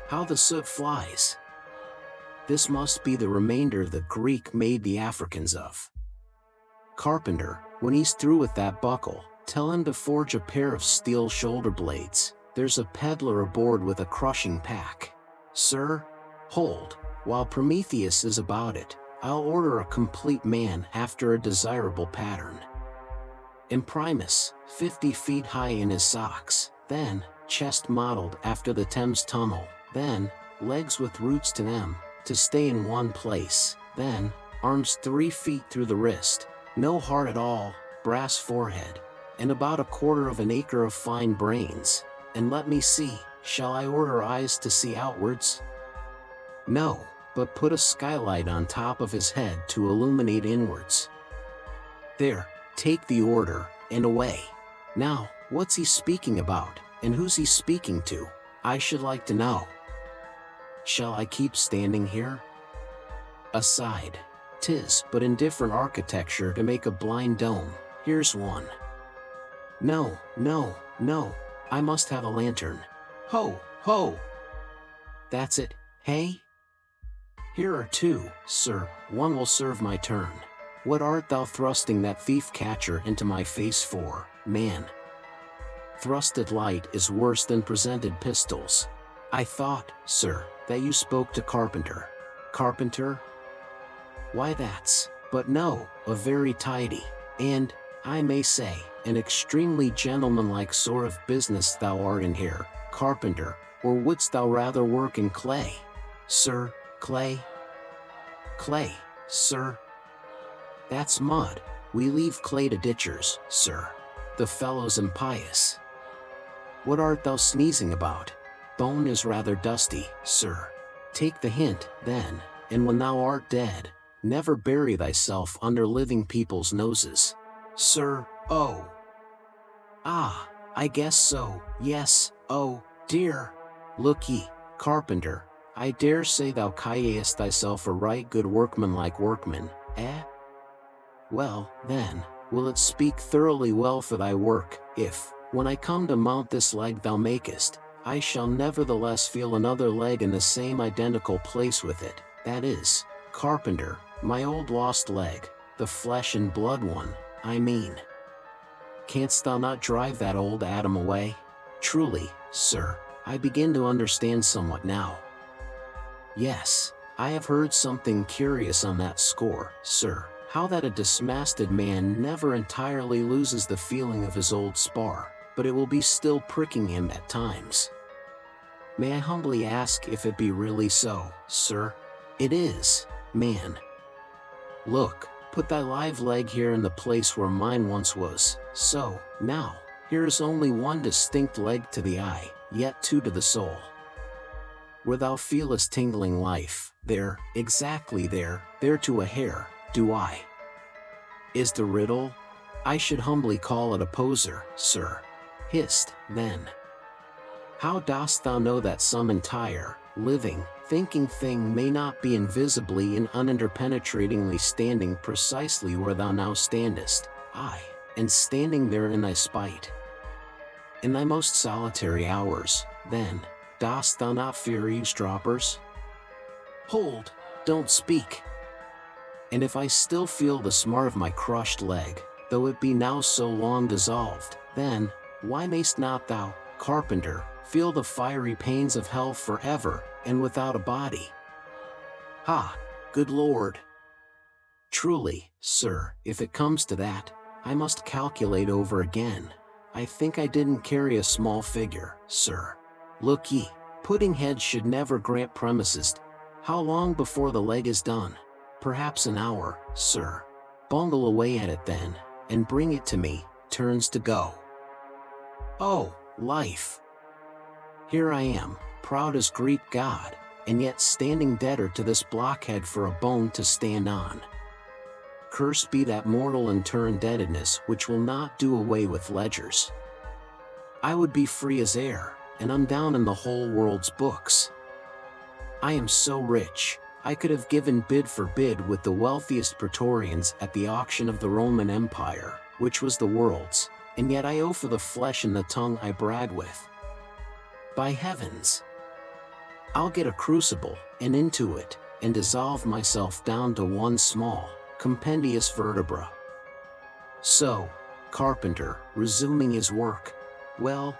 A: How the soot flies! This must be the remainder the Greek made the Africans of. Carpenter, when he's through with that buckle, tell him to forge a pair of steel shoulder blades, there's a peddler aboard with a crushing pack. Sir, hold, while Prometheus is about it, I'll order a complete man after a desirable pattern. Imprimus, 50 feet high in his socks, then, chest modeled after the Thames Tunnel, then, legs with roots to them, to stay in one place, then, arms 3 feet through the wrist, no heart at all, brass forehead, and about 1/4 acre of fine brains, and let me see, shall I order eyes to see outwards? No, but put a skylight on top of his head to illuminate inwards. There, take the order, and away. Now, what's he speaking about, and who's he speaking to? I should like to know. Shall I keep standing here? Aside. 'Tis but indifferent architecture to make a blind dome, here's one. No, I must have a lantern. Ho, ho! That's it, hey? Here are 2, sir, one will serve my turn. What art thou thrusting that thief-catcher into my face for, man? Thrusted light is worse than presented pistols. I thought, sir, that you spoke to Carpenter. Carpenter? Why but no, a very tidy, and, I may say, an extremely gentlemanlike sort of business thou art in here, Carpenter, or wouldst thou rather work in clay? Sir, clay? Clay, sir? That's mud, we leave clay to ditchers, sir. The fellow's impious. What art thou sneezing about? Bone is rather dusty, sir. Take the hint, then, and when thou art dead, never bury thyself under living people's noses. Sir, oh. Ah, I guess so, yes, oh, dear. Look ye, Carpenter, I dare say thou callest thyself a right good workmanlike workman, eh? Well, then, will it speak thoroughly well for thy work, if, when I come to mount this leg thou makest, I shall nevertheless feel another leg in the same identical place with it, that is, carpenter, my old lost leg, the flesh and blood one, I mean. Canst thou not drive that old Adam away? Truly, sir, I begin to understand somewhat now. Yes, I have heard something curious on that score, sir, how that a dismasted man never entirely loses the feeling of his old spar, but it will be still pricking him at times. May I humbly ask if it be really so, sir? It is, man. Look, put thy live leg here in the place where mine once was, so, now, here is only one distinct leg to the eye, yet two to the soul. Where thou feelest tingling life, there, exactly there to a hair, do I. Is the riddle? I should humbly call it a poser, sir. Hist, then. How dost thou know that some entire, living, thinking thing may not be invisibly and uninterpenetratingly standing precisely where thou now standest, aye, and standing there in thy spite? In thy most solitary hours, then, dost thou not fear eavesdroppers? Hold, don't speak. And if I still feel the smart of my crushed leg, though it be now so long dissolved, then, why mayst not thou, carpenter, feel the fiery pains of hell forever, and without a body? Ha, good Lord! Truly, sir, if it comes to that, I must calculate over again. I think I didn't carry a small figure, sir. Look ye, pudding heads should never grant premises. How long before the leg is done? Perhaps an hour, sir. Bungle away at it then, and bring it to me, turns to go. Oh, life! Here I am, proud as Greek god, and yet standing debtor to this blockhead for a bone to stand on. Cursed be that mortal and indebtedness which will not do away with ledgers. I would be free as air, and I'm down in the whole world's books. I am so rich, I could have given bid for bid with the wealthiest praetorians at the auction of the Roman Empire, which was the world's, and yet I owe for the flesh and the tongue I brag with. By heavens! I'll get a crucible, and into it, and dissolve myself down to one small, compendious vertebra. So, carpenter, resuming his work, well,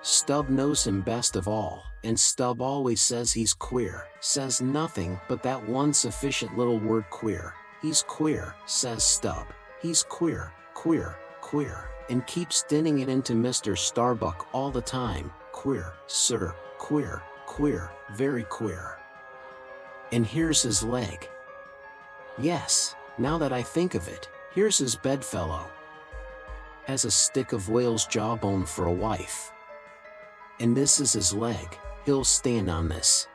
A: Stubb knows him best of all, and Stubb always says he's queer, says nothing but that one sufficient little word queer. He's queer, says Stubb, he's queer, and keeps dinning it into Mr. Starbuck all the time, queer, sir, queer, very queer. And here's his leg. Yes, now that I think of it, here's his bedfellow. Has a stick of whale's jawbone for a wife. And this is his leg, he'll stand on this.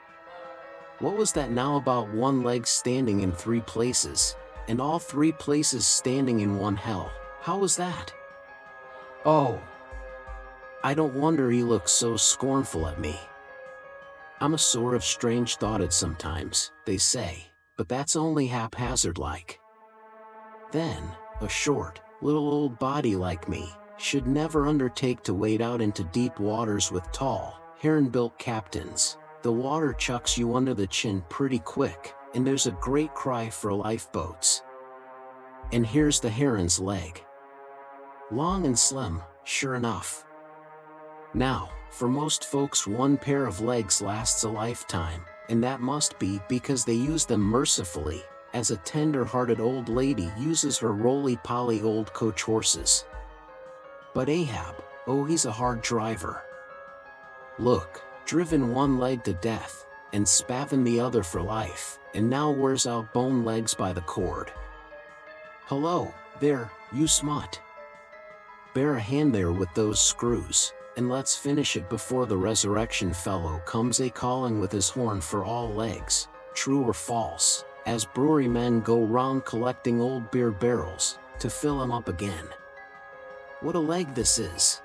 A: What was that now about one leg standing in 3 places, and all 3 places standing in one hell? How was that? Oh! I don't wonder he looks so scornful at me. I'm a sort of strange-thoughted sometimes, they say, but that's only haphazard like. Then, a short, little old body like me, should never undertake to wade out into deep waters with tall, heron-built captains. The water chucks you under the chin pretty quick, and there's a great cry for lifeboats. And here's the heron's leg. Long and slim, sure enough. Now, for most folks one pair of legs lasts a lifetime, and that must be because they use them mercifully, as a tender-hearted old lady uses her roly-poly old coach horses. But Ahab, oh, he's a hard driver. Look, driven one leg to death, and spavined the other for life, and now wears out bone legs by the cord. Hello, there, you smut. Bear a hand there with those screws, and let's finish it before the resurrection fellow comes a-calling with his horn for all legs, true or false, as brewery men go round collecting old beer barrels, to fill 'em up again. What a leg this is!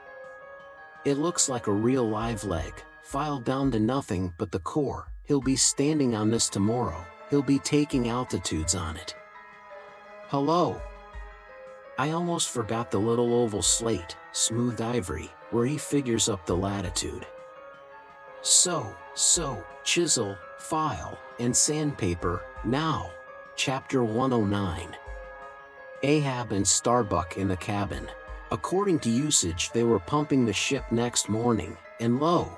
A: It looks like a real live leg, filed down to nothing but the core. He'll be standing on this tomorrow, he'll be taking altitudes on it. Hello. I almost forgot the little oval slate, smooth ivory, where he figures up the latitude. So, chisel, file, and sandpaper, now. Chapter 109. Ahab and Starbuck in the cabin. According to usage, they were pumping the ship next morning, and lo!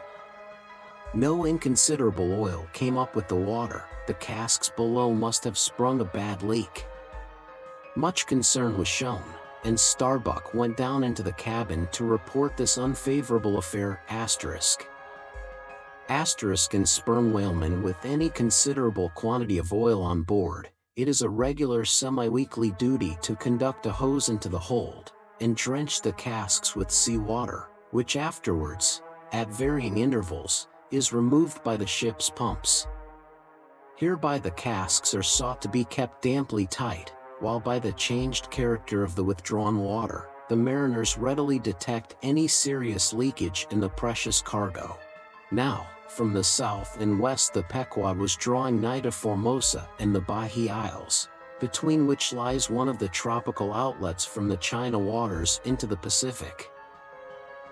A: No inconsiderable oil came up with the water. The casks below must have sprung a bad leak. Much concern was shown, and Starbuck went down into the cabin to report this unfavorable affair. In sperm whalemen with any considerable quantity of oil on board, it is a regular semi-weekly duty to conduct a hose into the hold, and drench the casks with sea water, which afterwards, at varying intervals, is removed by the ship's pumps. Hereby the casks are sought to be kept damply tight, while by the changed character of the withdrawn water, the mariners readily detect any serious leakage in the precious cargo. Now, from the south and west the Pequod was drawing nigh to Formosa and the Bahia Isles, between which lies one of the tropical outlets from the China waters into the Pacific.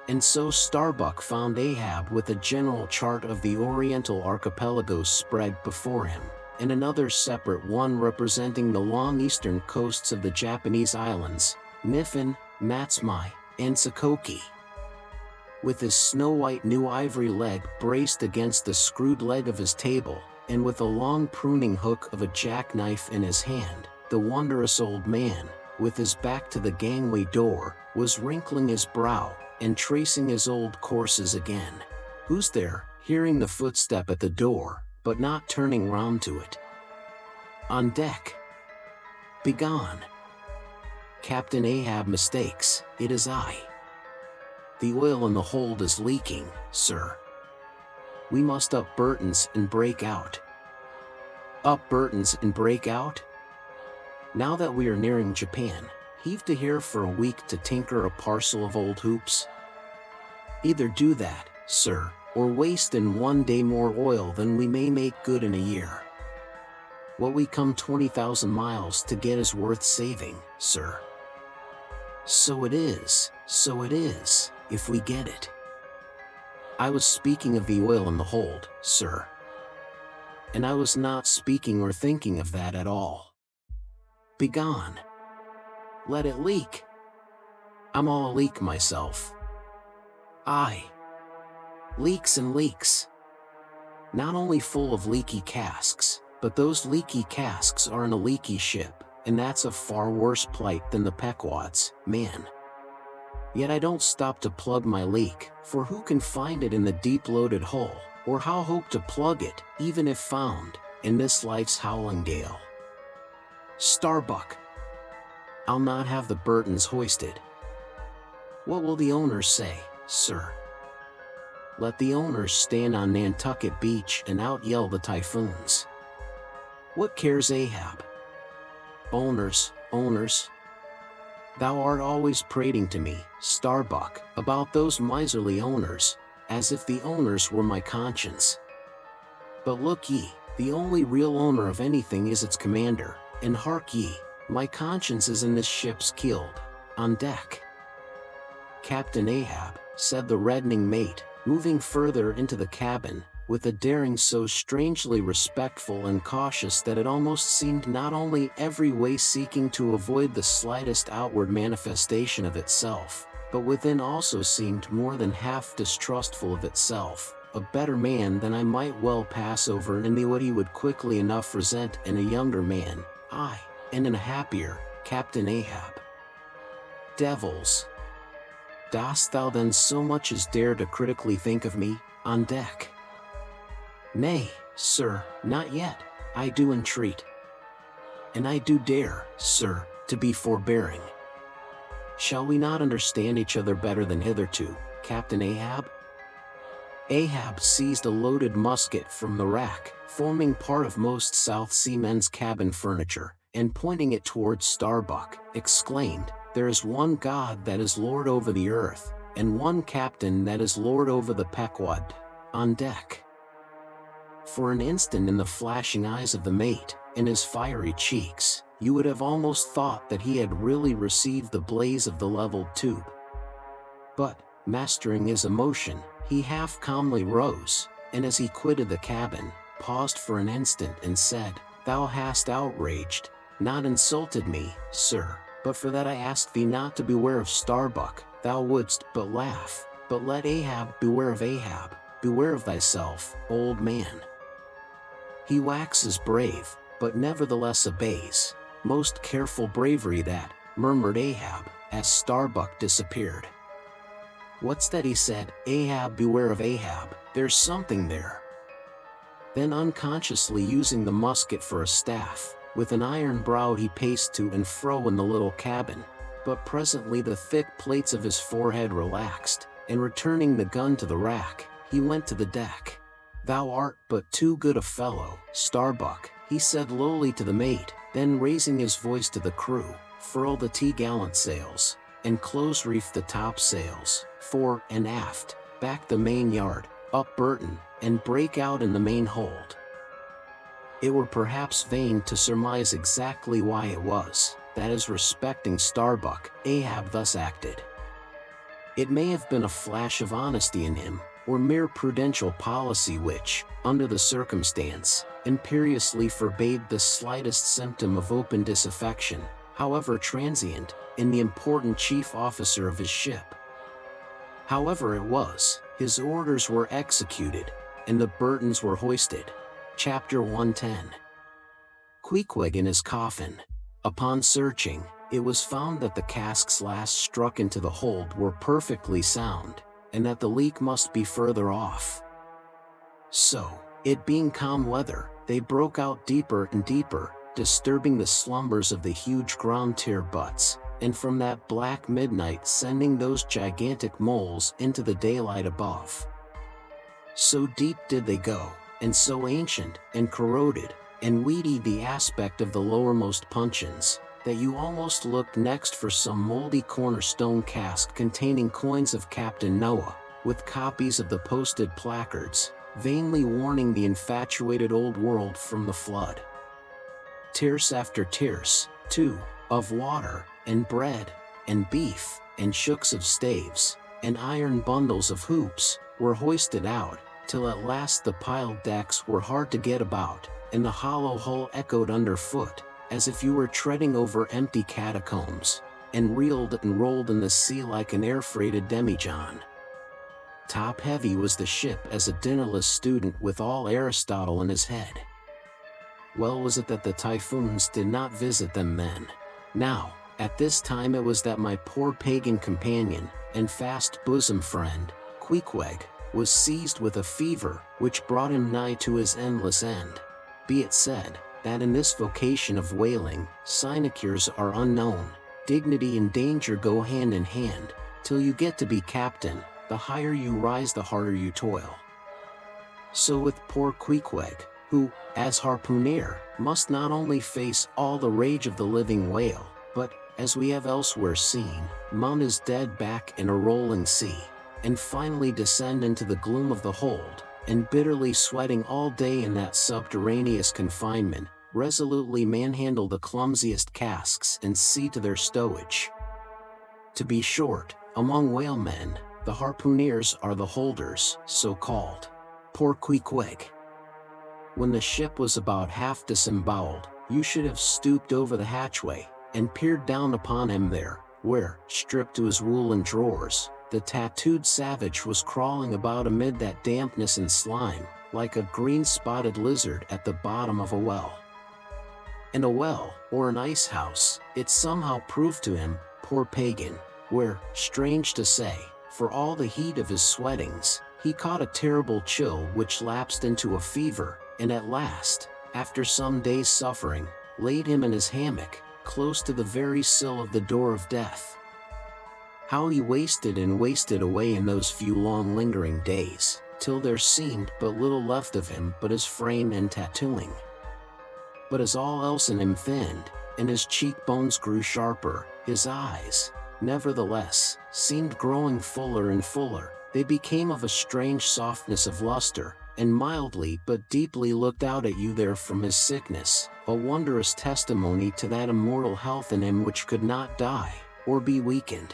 A: And so Starbuck found Ahab with a general chart of the Oriental archipelagos spread before him, and another separate one representing the long eastern coasts of the Japanese islands, Niffen, Matsumae, and Sakoki. With his snow-white new ivory leg braced against the screwed leg of his table, and with a long pruning hook of a jackknife in his hand, the wondrous old man, with his back to the gangway door, was wrinkling his brow, and tracing his old courses again. Who's there? Hearing the footstep at the door, but not turning round to it. On deck. Begone. Captain Ahab mistakes, it is I. The oil in the hold is leaking, sir. We must up Burton's and break out. Up Burton's and break out? Now that we are nearing Japan, heave to here for a week to tinker a parcel of old hoops? Either do that, sir, or waste in one day more oil than we may make good in a year. What we come 20,000 miles to get is worth saving, sir. So it is, if we get it. I was speaking of the oil in the hold, sir. And I was not speaking or thinking of that at all. Begone. Let it leak. I'm all a leak myself. Aye. Leaks and leaks. Not only full of leaky casks, but those leaky casks are in a leaky ship, and that's a far worse plight than the Pequod's, man. Yet I don't stop to plug my leak, for who can find it in the deep-loaded hull, or how hope to plug it, even if found, in this life's howling gale? Starbuck. I'll not have the Burtons hoisted. What will the owners say, sir? Let the owners stand on Nantucket Beach and out-yell the typhoons. What cares Ahab? Owners. Thou art always prating to me, Starbuck, about those miserly owners, as if the owners were my conscience. But look ye, the only real owner of anything is its commander, and hark ye, my conscience is in this ship's keeled, on deck. Captain Ahab, said the reddening mate, moving further into the cabin, with a daring so strangely respectful and cautious that it almost seemed not only every way seeking to avoid the slightest outward manifestation of itself, but within also seemed more than half distrustful of itself, a better man than I might well pass over in what he would quickly enough resent in a younger man, aye, and in a happier, Captain Ahab. Devils! Dost thou then so much as dare to critically think of me, on deck? Nay, sir, not yet, I do entreat. And I do dare, sir, to be forbearing. Shall we not understand each other better than hitherto, Captain Ahab? Ahab seized a loaded musket from the rack, forming part of most South Sea men's cabin furniture, and pointing it towards Starbuck, exclaimed, There is one God that is Lord over the earth, and one Captain that is Lord over the Pequod, on deck. For an instant in the flashing eyes of the mate, in his fiery cheeks, you would have almost thought that he had really received the blaze of the leveled tube. But, mastering his emotion, he half calmly rose, and as he quitted the cabin, paused for an instant and said, "Thou hast outraged, not insulted me, sir, but for that I asked thee not to beware of Starbuck, thou wouldst but laugh, but let Ahab beware of Ahab, beware of thyself, old man. He waxes brave, but nevertheless obeys, most careful bravery that," murmured Ahab, as Starbuck disappeared. "What's that?" he said. "Ahab, beware of Ahab, there's something there." Then unconsciously using the musket for a staff, with an iron brow he paced to and fro in the little cabin, but presently the thick plates of his forehead relaxed, and returning the gun to the rack, he went to the deck. "Thou art but too good a fellow, Starbuck," he said lowly to the mate, then raising his voice to the crew, "Furl the t'gallant sails, and close-reef the topsails, fore and aft, back the main yard, up Burton, and break out in the main hold." It were perhaps vain to surmise exactly why it was, that as respecting Starbuck, Ahab thus acted. It may have been a flash of honesty in him, or mere prudential policy which, under the circumstance, imperiously forbade the slightest symptom of open disaffection, however transient, in the important chief officer of his ship. However it was, his orders were executed, and the Burtons were hoisted. Chapter 110. Queequeg in his coffin. Upon searching, it was found that the casks last struck into the hold were perfectly sound, and that the leak must be further off. So, it being calm weather, they broke out deeper and deeper, disturbing the slumbers of the huge ground tier butts, and from that black midnight sending those gigantic moles into the daylight above. So deep did they go, and so ancient, and corroded, and weedy the aspect of the lowermost puncheons, that you almost looked next for some moldy cornerstone cask containing coins of Captain Noah, with copies of the posted placards, vainly warning the infatuated old world from the flood. Tierce after tierce, too, of water, and bread, and beef, and shooks of staves, and iron bundles of hoops, were hoisted out, till at last the piled decks were hard to get about, and the hollow hull echoed underfoot, as if you were treading over empty catacombs, and reeled and rolled in the sea like an air-freighted demijohn. Top-heavy was the ship as a dinnerless student with all Aristotle in his head. Well was it that the typhoons did not visit them then. Now, at this time it was that my poor pagan companion, and fast bosom friend, Queequeg, was seized with a fever, which brought him nigh to his endless end. Be it said, that in this vocation of whaling, sinecures are unknown, dignity and danger go hand in hand, till you get to be captain, the higher you rise the harder you toil. So with poor Queequeg, who, as harpooner, must not only face all the rage of the living whale, but, as we have elsewhere seen, mount his dead back in a rolling sea, and finally descend into the gloom of the hold, and bitterly sweating all day in that subterraneous confinement, resolutely manhandle the clumsiest casks and see to their stowage. To be short, among whalemen, the harpooneers are the holders, so called. Poor Queequeg. When the ship was about half disemboweled, you should have stooped over the hatchway, and peered down upon him there, where, stripped to his woolen drawers, the tattooed savage was crawling about amid that dampness and slime, like a green-spotted lizard at the bottom of a well. And a well, or an ice house, it somehow proved to him, poor pagan, where, strange to say, for all the heat of his sweatings, he caught a terrible chill which lapsed into a fever, and at last, after some days' suffering, laid him in his hammock, close to the very sill of the door of death. How he wasted and wasted away in those few long lingering days, till there seemed but little left of him but his frame and tattooing. But as all else in him thinned, and his cheekbones grew sharper, his eyes, nevertheless, seemed growing fuller and fuller. They became of a strange softness of luster, and mildly but deeply looked out at you there from his sickness, a wondrous testimony to that immortal health in him which could not die, or be weakened.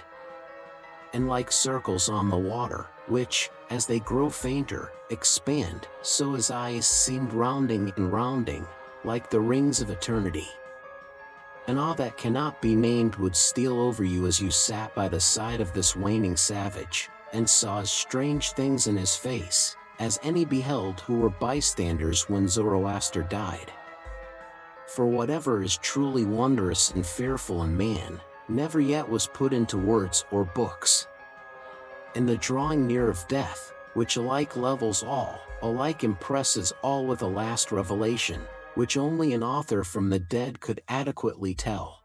A: And like circles on the water, which, as they grow fainter, expand, so his eyes seemed rounding and rounding, like the rings of eternity. An awe that cannot be named would steal over you as you sat by the side of this waning savage, and saw as strange things in his face, as any beheld who were bystanders when Zoroaster died. For whatever is truly wondrous and fearful in man, never yet was put into words or books. And the drawing near of death, which alike levels all, alike impresses all with a last revelation, which only an author from the dead could adequately tell.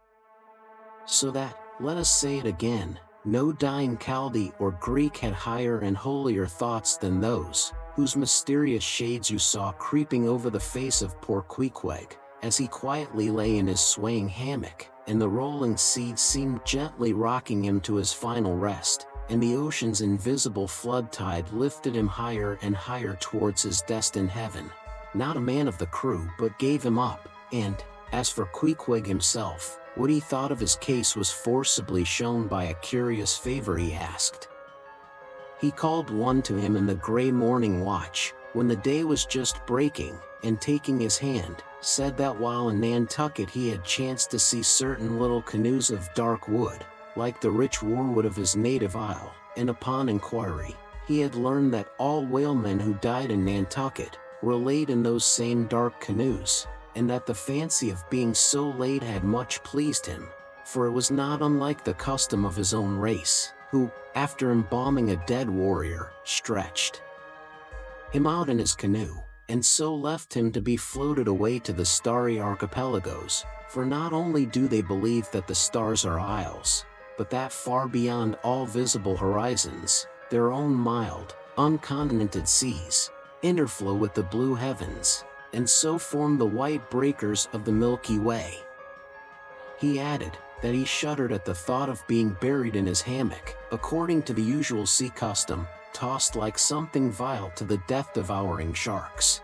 A: So that, let us say it again, no dying Chaldee or Greek had higher and holier thoughts than those, whose mysterious shades you saw creeping over the face of poor Queequeg, as he quietly lay in his swaying hammock, and the rolling sea seemed gently rocking him to his final rest, and the ocean's invisible flood tide lifted him higher and higher towards his destined heaven. Not a man of the crew but gave him up, and, as for Queequeg himself, what he thought of his case was forcibly shown by a curious favor he asked. He called one to him in the grey morning watch, when the day was just breaking, and taking his hand, said that while in Nantucket he had chanced to see certain little canoes of dark wood, like the rich warwood of his native isle, and upon inquiry, he had learned that all whalemen who died in Nantucket were laid in those same dark canoes, and that the fancy of being so laid had much pleased him, for it was not unlike the custom of his own race, who, after embalming a dead warrior, stretched him out in his canoe, and so left him to be floated away to the starry archipelagos, for not only do they believe that the stars are isles, but that far beyond all visible horizons, their own mild, uncontinented seas interflow with the blue heavens, and so form the white breakers of the Milky Way. He added that he shuddered at the thought of being buried in his hammock, according to the usual sea custom, tossed like something vile to the death-devouring sharks.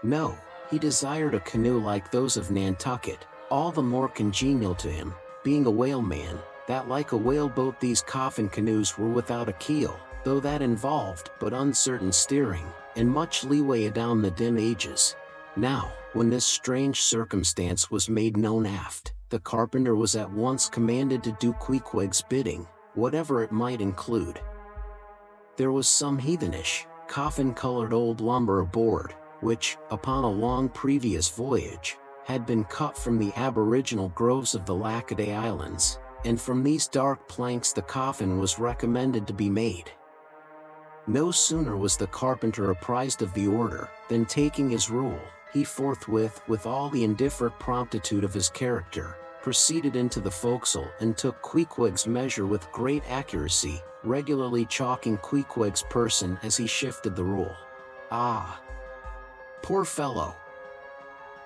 A: No, he desired a canoe like those of Nantucket, all the more congenial to him, being a whaleman, that like a whaleboat these coffin canoes were without a keel, though that involved but uncertain steering, and much leeway adown the dim ages. Now, when this strange circumstance was made known aft, the carpenter was at once commanded to do Queequeg's bidding, whatever it might include. There was some heathenish, coffin-colored old lumber aboard, which, upon a long previous voyage, had been cut from the aboriginal groves of the Lackaday Islands, and from these dark planks the coffin was recommended to be made. No sooner was the carpenter apprised of the order, than taking his rule, he forthwith, with all the indifferent promptitude of his character, proceeded into the forecastle and took Queequeg's measure with great accuracy, regularly chalking Queequeg's person as he shifted the rule. "Ah! Poor fellow!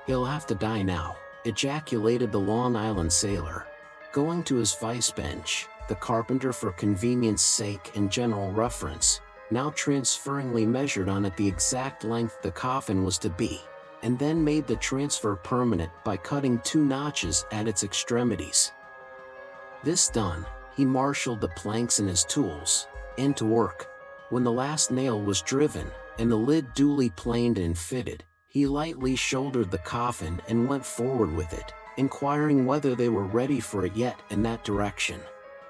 A: He'll have to die now," ejaculated the Long Island sailor. Going to his vice bench, the carpenter, for convenience sake and general reference, now transferringly measured on it the exact length the coffin was to be, and then made the transfer permanent by cutting 2 notches at its extremities. This done, he marshaled the planks and his tools, and to work. When the last nail was driven, and the lid duly planed and fitted, he lightly shouldered the coffin and went forward with it, inquiring whether they were ready for it yet in that direction.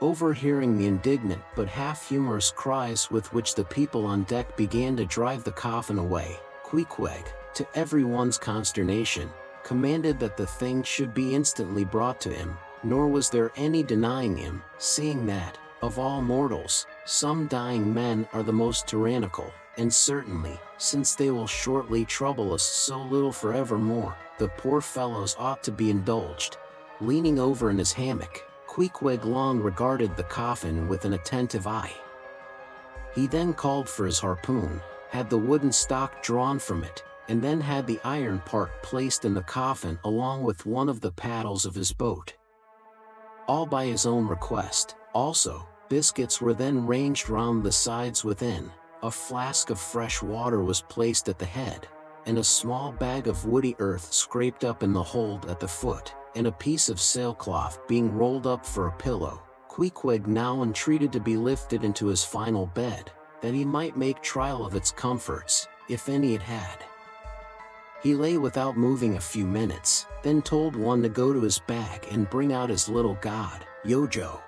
A: Overhearing the indignant but half-humorous cries with which the people on deck began to drive the coffin away, Queequeg, to everyone's consternation, commanded that the thing should be instantly brought to him, nor was there any denying him, seeing that, of all mortals, some dying men are the most tyrannical, and certainly, since they will shortly trouble us so little forevermore, the poor fellows ought to be indulged. Leaning over in his hammock, Queequeg long regarded the coffin with an attentive eye. He then called for his harpoon, had the wooden stock drawn from it, and then had the iron part placed in the coffin along with one of the paddles of his boat. All by his own request. Also, biscuits were then ranged round the sides within, A flask of fresh water was placed at the head, and a small bag of woody earth scraped up in the hold at the foot, and a piece of sailcloth being rolled up for a pillow. Queequeg now entreated to be lifted into his final bed, that he might make trial of its comforts, if any it had. He lay without moving a few minutes, then told one to go to his bag and bring out his little god, Yojo.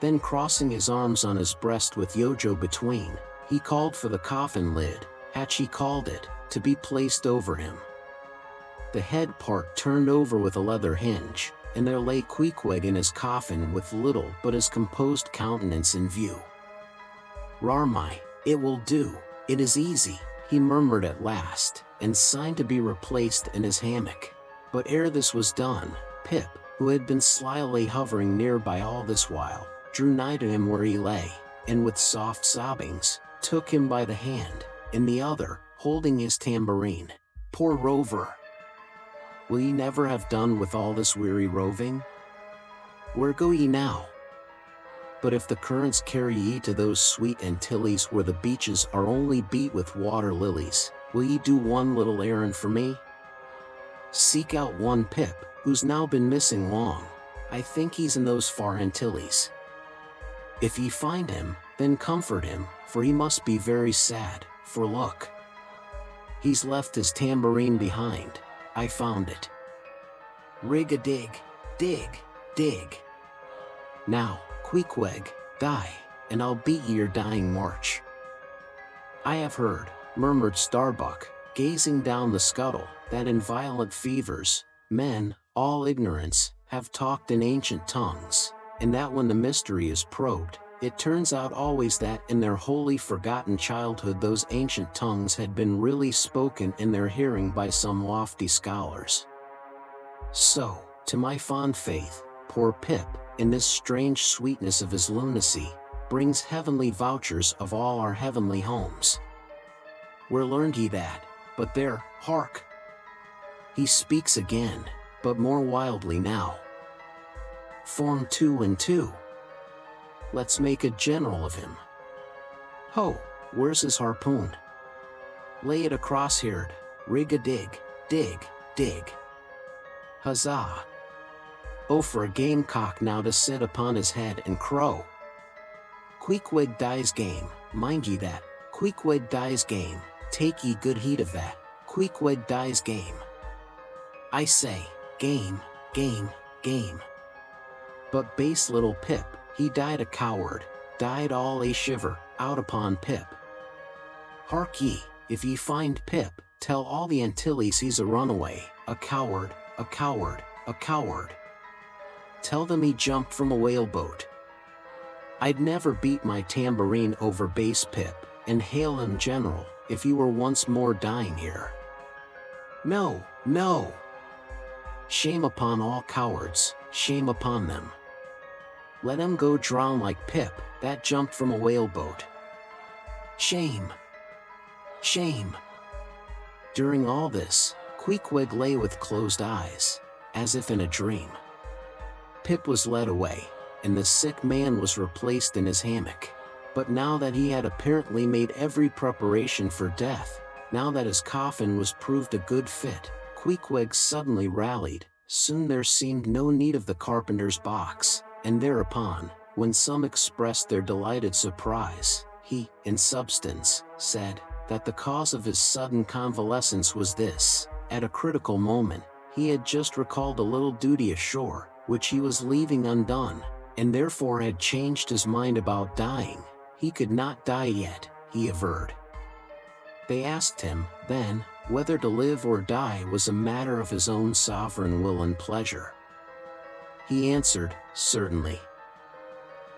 A: Then crossing his arms on his breast with Yojo between, he called for the coffin lid, hatch he called it, to be placed over him. The head part turned over with a leather hinge, and there lay Queequeg in his coffin with little but his composed countenance in view. "Rarmai, it will do, it is easy," he murmured at last, and signed to be replaced in his hammock. But ere this was done, Pip, who had been slyly hovering nearby all this while, drew nigh to him where he lay, and with soft sobbings, took him by the hand, in the other, holding his tambourine. "Poor rover! Will ye never have done with all this weary roving? Where go ye now? But if the currents carry ye to those sweet Antilles where the beaches are only beat with water lilies, will ye do one little errand for me? Seek out one Pip, who's now been missing long. I think he's in those far Antilles. If ye find him, then comfort him, for he must be very sad, for look, he's left his tambourine behind. I found it. Rig-a-dig, dig, dig. Now, Queequeg, die, and I'll beat ye your dying march." "I have heard," murmured Starbuck, gazing down the scuttle, "that in violent fevers, men, all ignorance, have talked in ancient tongues, and that when the mystery is probed, it turns out always that in their wholly forgotten childhood those ancient tongues had been really spoken in their hearing by some lofty scholars. So, to my fond faith, poor Pip, in this strange sweetness of his lunacy, brings heavenly vouchers of all our heavenly homes. Where learned ye that? But there, hark! He speaks again, but more wildly now. Form 2 and 2. Let's make a general of him. Ho, where's his harpoon? Lay it across here. Rig-a-dig, dig, dig. Huzzah! Oh, for a gamecock now to sit upon his head and crow. Queequeg dies game, mind ye that. Queequeg dies game, take ye good heed of that. Queequeg dies game. I say, game, game, game. But base little Pip, he died a coward, died all a shiver, out upon Pip. Hark ye, if ye find Pip, tell all the Antilles he's a runaway, a coward, a coward, a coward. Tell them he jumped from a whaleboat. I'd never beat my tambourine over base Pip, and hail him general, if he were once more dying here. No, no! Shame upon all cowards, shame upon them. Let him go drown like Pip, that jumped from a whaleboat. Shame! Shame! During all this, Queequeg lay with closed eyes, as if in a dream. Pip was led away, and the sick man was replaced in his hammock. But now that he had apparently made every preparation for death, now that his coffin was proved a good fit, Queequeg suddenly rallied. Soon there seemed no need of the carpenter's box, and thereupon, when some expressed their delighted surprise, he, in substance, said that the cause of his sudden convalescence was this: at a critical moment, he had just recalled a little duty ashore, which he was leaving undone, and therefore had changed his mind about dying. He could not die yet, he averred. They asked him, then, whether to live or die was a matter of his own sovereign will and pleasure. He answered, certainly.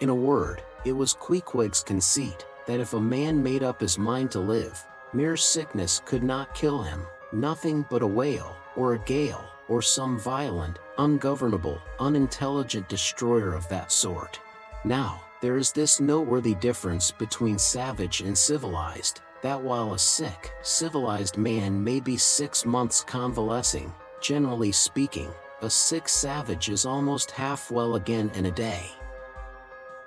A: In a word, it was Queequeg's conceit, that if a man made up his mind to live, mere sickness could not kill him, nothing but a whale, or a gale, or some violent, ungovernable, unintelligent destroyer of that sort. Now, there is this noteworthy difference between savage and civilized, that while a sick, civilized man may be 6 months convalescing, generally speaking, a sick savage is almost half well again in a day.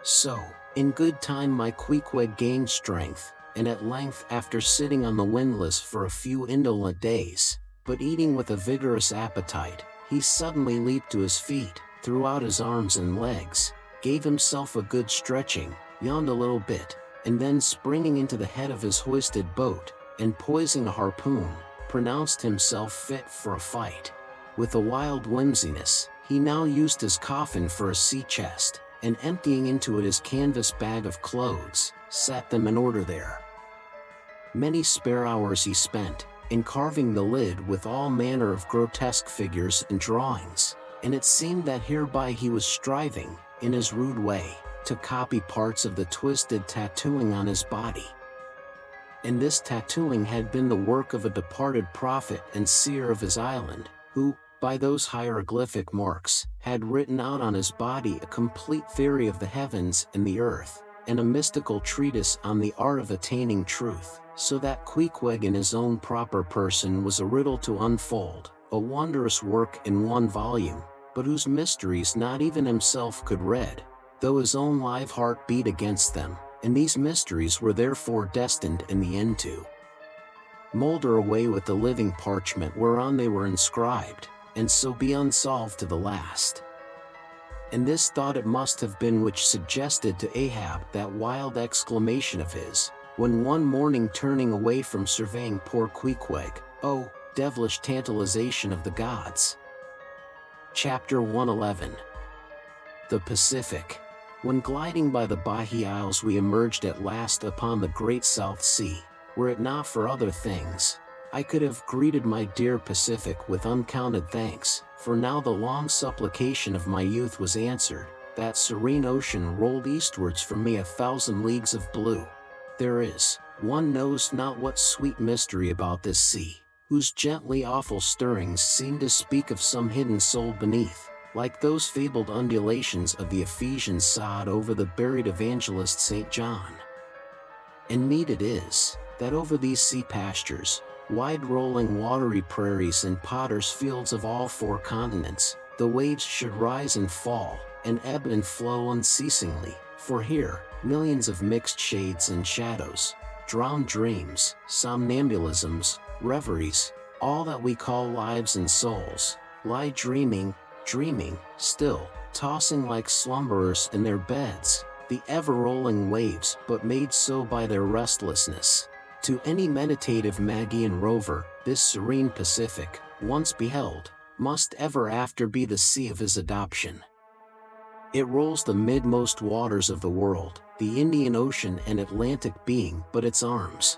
A: So, in good time my Queequeg gained strength, and at length, after sitting on the windlass for a few indolent days, but eating with a vigorous appetite, he suddenly leaped to his feet, threw out his arms and legs, gave himself a good stretching, yawned a little bit, and then springing into the head of his hoisted boat, and poising a harpoon, pronounced himself fit for a fight. With a wild whimsiness, he now used his coffin for a sea chest, and emptying into it his canvas bag of clothes, set them in order there. Many spare hours he spent in carving the lid with all manner of grotesque figures and drawings, and it seemed that hereby he was striving, in his rude way, to copy parts of the twisted tattooing on his body. And this tattooing had been the work of a departed prophet and seer of his island, who, by those hieroglyphic marks, had written out on his body a complete theory of the heavens and the earth, and a mystical treatise on the art of attaining truth, so that Pequod in his own proper person was a riddle to unfold, a wondrous work in one volume, but whose mysteries not even himself could read, though his own live heart beat against them, and these mysteries were therefore destined in the end to moulder away with the living parchment whereon they were inscribed, and so be unsolved to the last. And this thought it must have been which suggested to Ahab that wild exclamation of his, when one morning turning away from surveying poor Pequod, "Oh, devilish tantalization of the gods!" Chapter 111. The Pacific. When gliding by the Bahia Isles we emerged at last upon the great South Sea. Were it not for other things, I could have greeted my dear Pacific with uncounted thanks, for now the long supplication of my youth was answered. That serene ocean rolled eastwards from me 1,000 leagues of blue. There is, one knows not what sweet mystery about this sea, whose gently awful stirrings seem to speak of some hidden soul beneath, like those fabled undulations of the Ephesian sod over the buried evangelist St. John. And meet it is, that over these sea pastures, wide-rolling watery prairies and potters' fields of all four continents, the waves should rise and fall, and ebb and flow unceasingly, for here, millions of mixed shades and shadows, drowned dreams, somnambulisms, reveries, all that we call lives and souls, lie dreaming, still, tossing like slumberers in their beds, the ever-rolling waves but made so by their restlessness. To any meditative Magian rover, this serene Pacific, once beheld, must ever after be the sea of his adoption. It rolls the midmost waters of the world, the Indian Ocean and Atlantic being but its arms.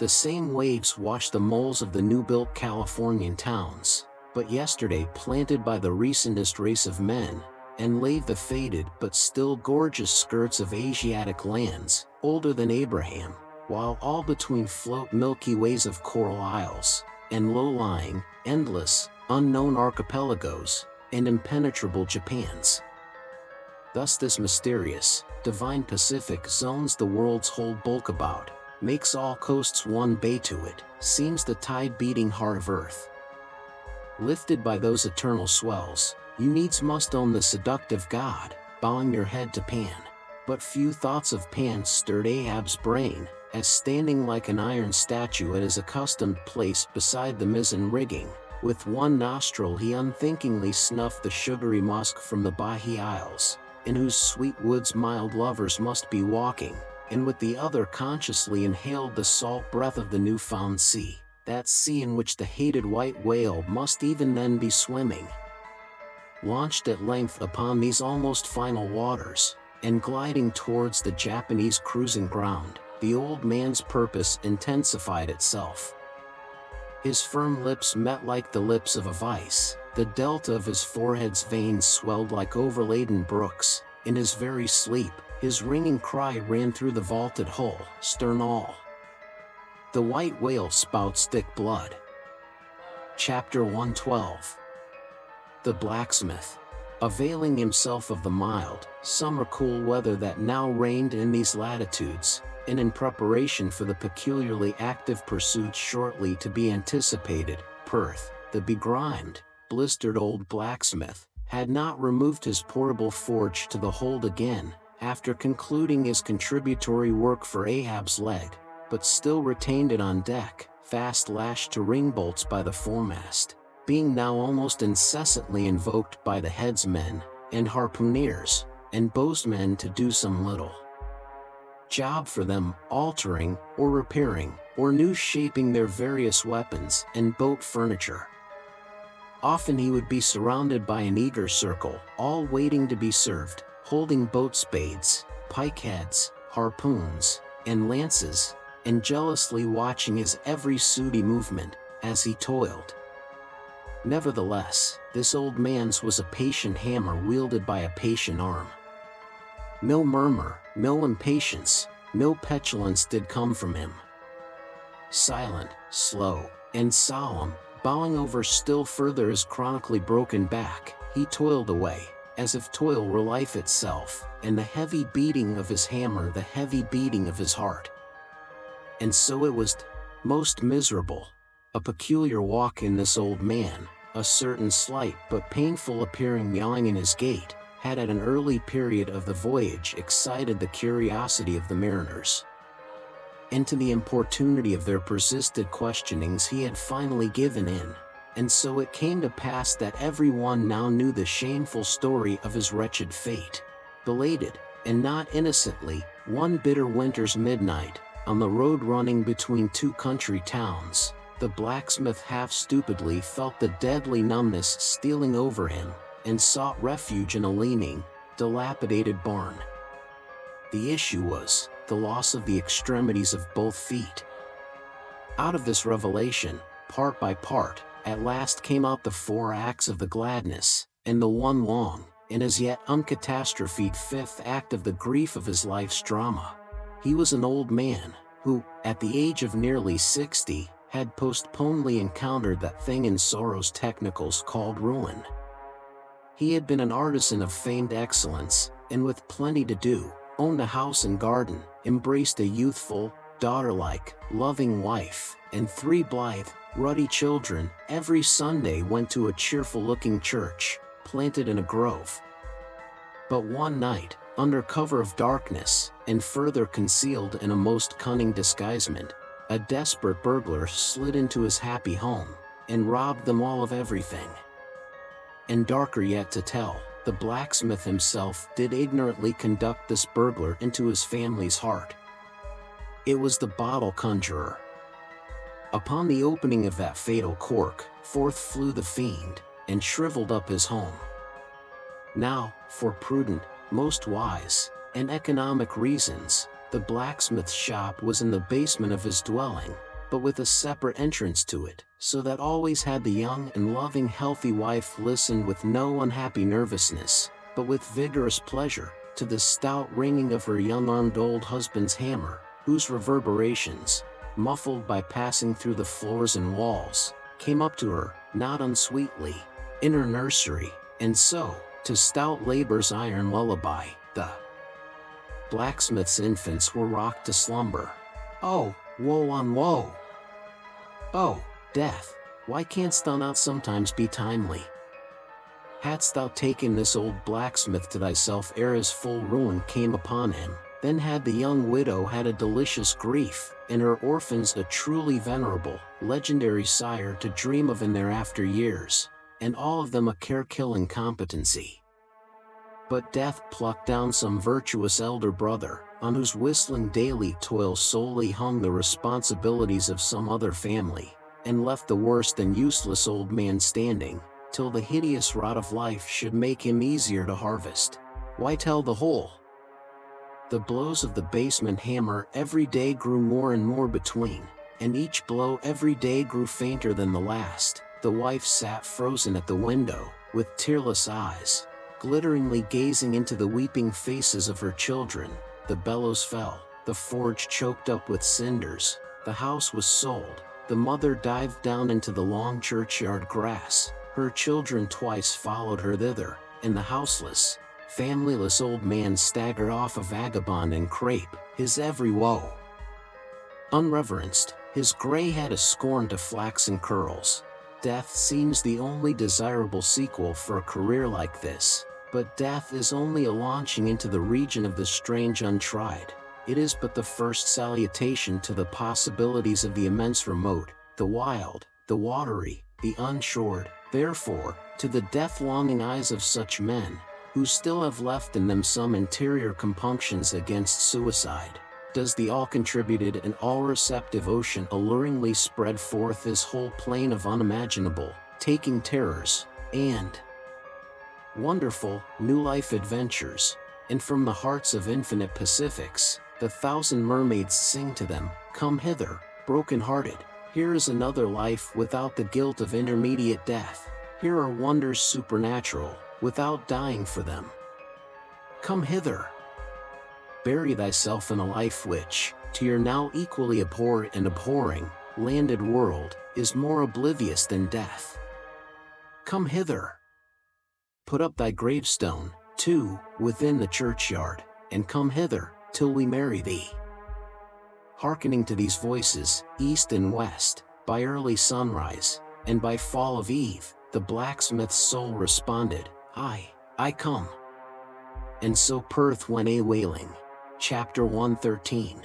A: The same waves wash the moles of the new-built Californian towns, but yesterday planted by the recentest race of men, and lave the faded but still gorgeous skirts of Asiatic lands, older than Abraham, while all between float milky ways of coral isles, and low-lying, endless, unknown archipelagos, and impenetrable Japans. Thus this mysterious, divine Pacific zones the world's whole bulk about, makes all coasts one bay to it, seems the tide-beating heart of earth. Lifted by those eternal swells, you needs must own the seductive god, bowing your head to Pan. But few thoughts of Pan stirred Ahab's brain, as standing like an iron statue at his accustomed place beside the mizzen rigging, with one nostril he unthinkingly snuffed the sugary musk from the Bahia Isles, in whose sweet woods mild lovers must be walking, and with the other consciously inhaled the salt breath of the new-found sea, that sea in which the hated white whale must even then be swimming. Launched at length upon these almost final waters, and gliding towards the Japanese cruising ground, the old man's purpose intensified itself. His firm lips met like the lips of a vice, the delta of his forehead's veins swelled like overladen brooks, in his very sleep, his ringing cry ran through the vaulted hull, "Stern all! The white whale spouts thick blood." Chapter 112. The Blacksmith. Availing himself of the mild, summer-cool weather that now reigned in these latitudes, and in preparation for the peculiarly active pursuits shortly to be anticipated, Perth, the begrimed, blistered old blacksmith, had not removed his portable forge to the hold again, after concluding his contributory work for Ahab's leg, but still retained it on deck, fast lashed to ringbolts by the foremast, being now almost incessantly invoked by the headsmen, and harpooneers, and bowsmen to do some little job for them, altering, or repairing, or new shaping their various weapons and boat furniture. Often he would be surrounded by an eager circle, all waiting to be served, holding boat spades, pike heads, harpoons, and lances, and jealously watching his every sooty movement, as he toiled. Nevertheless, this old man's was a patient hammer wielded by a patient arm. No murmur, no impatience, no petulance did come from him. Silent, slow, and solemn, bowing over still further his chronically broken back, he toiled away, as if toil were life itself, and the heavy beating of his hammer the heavy beating of his heart. And so it was most miserable, a peculiar walk in this old man, a certain slight but painful appearing yawing in his gait, had at an early period of the voyage excited the curiosity of the mariners. And to the importunity of their persistent questionings he had finally given in, and so it came to pass that every one now knew the shameful story of his wretched fate. Belated, and not innocently, one bitter winter's midnight, on the road running between two country towns, the blacksmith half stupidly felt the deadly numbness stealing over him, and sought refuge in a leaning, dilapidated barn. The issue was the loss of the extremities of both feet. Out of this revelation, part by part, at last came out the 4 acts of the gladness, and the one long, and as yet uncatastrophed 5th act of the grief of his life's drama. He was an old man, who, at the age of nearly 60, had posthumously encountered that thing in sorrow's technicals called ruin. He had been an artisan of famed excellence, and with plenty to do, owned a house and garden, embraced a youthful, daughter-like, loving wife, and 3 blithe, ruddy children. Every Sunday went to a cheerful-looking church, planted in a grove. But one night, under cover of darkness, and further concealed in a most cunning disguisement, a desperate burglar slid into his happy home, and robbed them all of everything. And darker yet to tell, the blacksmith himself did ignorantly conduct this burglar into his family's heart. It was the bottle conjurer. Upon the opening of that fatal cork, forth flew the fiend, and shriveled up his home. Now, for prudent, most wise, and economic reasons, the blacksmith's shop was in the basement of his dwelling, but with a separate entrance to it, so that always had the young and loving healthy wife listened with no unhappy nervousness, but with vigorous pleasure, to the stout ringing of her young-armed old husband's hammer, whose reverberations, muffled by passing through the floors and walls, came up to her, not unsweetly, in her nursery, and so, to stout labor's iron lullaby, the blacksmith's infants were rocked to slumber. Oh, woe on woe! Oh, death, why canst thou not sometimes be timely? Hadst thou taken this old blacksmith to thyself ere his full ruin came upon him, then had the young widow had a delicious grief, and her orphans a truly venerable, legendary sire to dream of in their after years, and all of them a care-killing competency. But death plucked down some virtuous elder brother, on whose whistling daily toil solely hung the responsibilities of some other family, and left the worse than useless old man standing, till the hideous rot of life should make him easier to harvest. Why tell the whole? The blows of the basement hammer every day grew more and more between, and each blow every day grew fainter than the last. The wife sat frozen at the window, with tearless eyes, glitteringly gazing into the weeping faces of her children. The bellows fell, the forge choked up with cinders, the house was sold, the mother dived down into the long churchyard grass, her children twice followed her thither, and the houseless, familyless old man staggered off a vagabond in crape, his every woe unreverenced, his gray head a scorn to flaxen curls. Death seems the only desirable sequel for a career like this, But death is only a launching into the region of the strange untried. It is but the first salutation to the possibilities of the immense remote, the wild, the watery, the unshored. Therefore, to the death-longing eyes of such men, who still have left in them some interior compunctions against suicide, does the all-contributed and all-receptive ocean alluringly spread forth his whole plain of unimaginable, taking terrors, and wonderful, new life adventures, and from the hearts of infinite Pacifics, the thousand mermaids sing to them, "Come hither, broken-hearted, here is another life without the guilt of intermediate death, here are wonders supernatural, without dying for them. Come hither. Bury thyself in a life which, to your now equally abhorred and abhorring, landed world, is more oblivious than death. Come hither. Put up thy gravestone, too, within the churchyard, and come hither, till we marry thee." Hearkening to these voices, east and west, by early sunrise, and by fall of eve, the blacksmith's soul responded, I come. And so Perth went a-wailing. Chapter 113.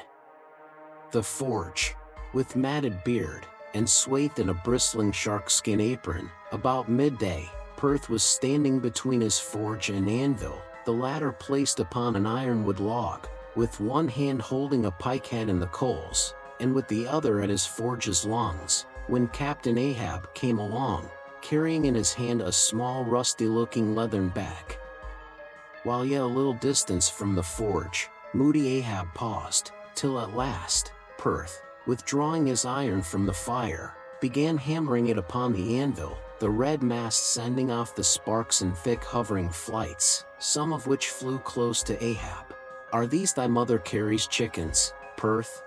A: The forge. With matted beard, and swathed in a bristling sharkskin apron, about midday, Perth was standing between his forge and anvil, the latter placed upon an ironwood log, with one hand holding a pikehead in the coals, and with the other at his forge's lungs, when Captain Ahab came along, carrying in his hand a small rusty-looking leathern bag. While yet a little distance from the forge, moody Ahab paused, till at last, Perth, withdrawing his iron from the fire, began hammering it upon the anvil, the red mass sending off the sparks in thick hovering flights, some of which flew close to Ahab. "Are these thy mother Carrie's chickens, Perth?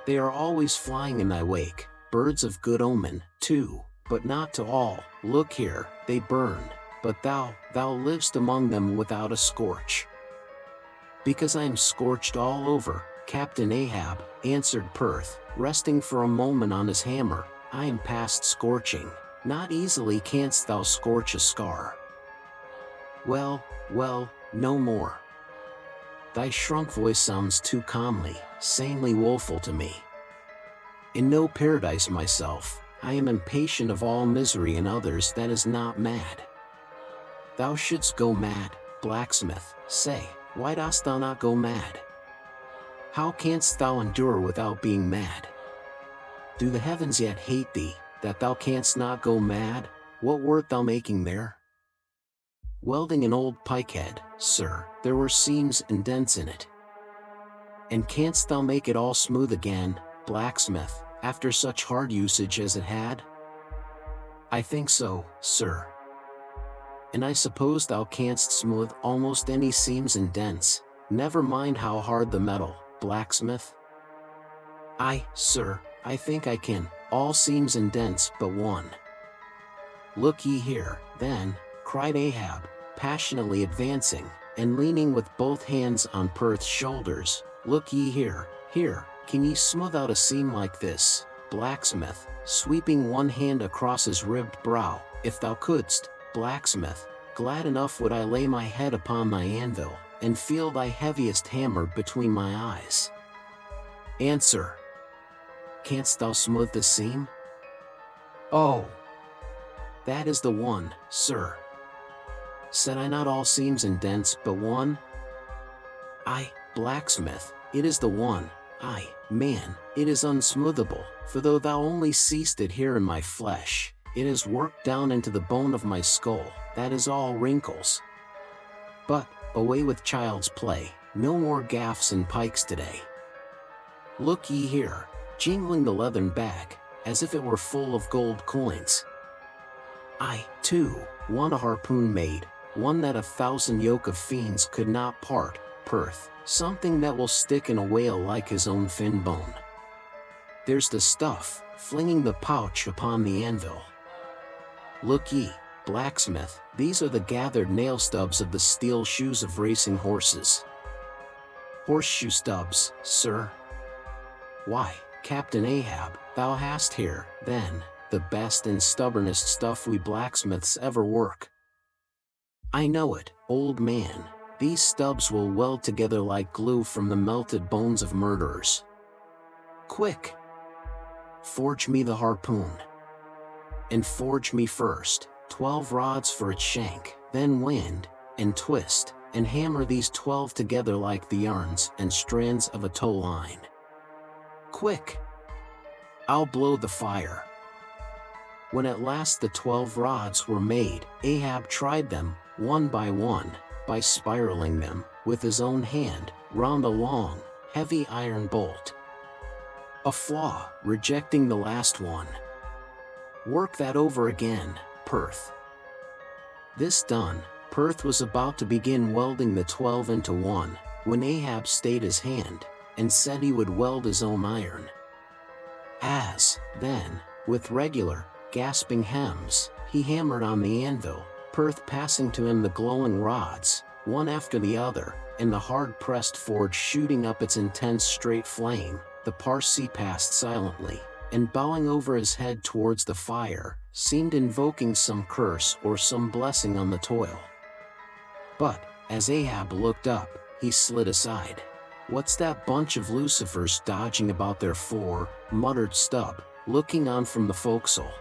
A: They are always flying in thy wake, birds of good omen, too, but not to all. Look here, they burned, but thou livest among them without a scorch." "Because I am scorched all over, Captain Ahab," answered Perth, resting for a moment on his hammer. "I am past scorching. Not easily canst thou scorch a scar." Well, no more. Thy shrunk voice sounds too calmly, sanely woeful to me. In no paradise myself, I am impatient of all misery in others that is not mad. Thou shouldst go mad, blacksmith, say, why dost thou not go mad? How canst thou endure without being mad? Do the heavens yet hate thee, that thou canst not go mad? What wert thou making there? Welding an old pikehead, sir, there were seams and dents in it. And canst thou make it all smooth again, blacksmith, after such hard usage as it had? I think so, sir. And I suppose thou canst smooth almost any seams and dents, never mind how hard the metal, blacksmith? Aye, sir, I think I can, all seams and dents but one. Look ye here, then, cried Ahab, passionately advancing, and leaning with both hands on Perth's shoulders. Look ye here, can ye smooth out a seam like this, blacksmith, sweeping one hand across his ribbed brow? If thou couldst, blacksmith, glad enough would I lay my head upon thy anvil, and feel thy heaviest hammer between my eyes. Answer. Canst thou smooth the seam? Oh, that is the one, sir. Said I not all seams and dents but one? Aye, blacksmith, it is the one. Aye, man, it is unsmoothable, for though thou only seest it here in my flesh, it is worked down into the bone of my skull, that is all wrinkles. But, away with child's play, no more gaffs and pikes today. Look ye here, jingling the leathern bag, as if it were full of gold coins. I, too, want a harpoon made, one that 1,000 yoke of fiends could not part, Perth, something that will stick in a whale like his own fin bone. There's the stuff, flinging the pouch upon the anvil. Look ye, blacksmith, these are the gathered nail stubs of the steel shoes of racing horses. Horseshoe stubs, sir? Why, Captain Ahab, thou hast here, then, the best and stubbornest stuff we blacksmiths ever work. "I know it, old man. These stubs will weld together like glue from the melted bones of murderers. Quick! Forge me the harpoon. And forge me first 12 rods for its shank, then wind, and twist, and hammer these 12 together like the yarns and strands of a tow line. Quick! I'll blow the fire." When at last the 12 rods were made, Ahab tried them, one, by spiraling them, with his own hand, round a long, heavy iron bolt. A flaw, rejecting the last one. "Work that over again, Perth." This done, Perth was about to begin welding the 12 into one, when Ahab stayed his hand, and said he would weld his own iron. Then, with regular, gasping hems, he hammered on the anvil, Perth passing to him the glowing rods, one after the other, and the hard-pressed forge shooting up its intense straight flame. The Parsee passed silently, and bowing over his head towards the fire, seemed invoking some curse or some blessing on the toil. But, as Ahab looked up, he slid aside. "What's that bunch of Lucifers dodging about there for?" muttered Stubb, looking on from the forecastle.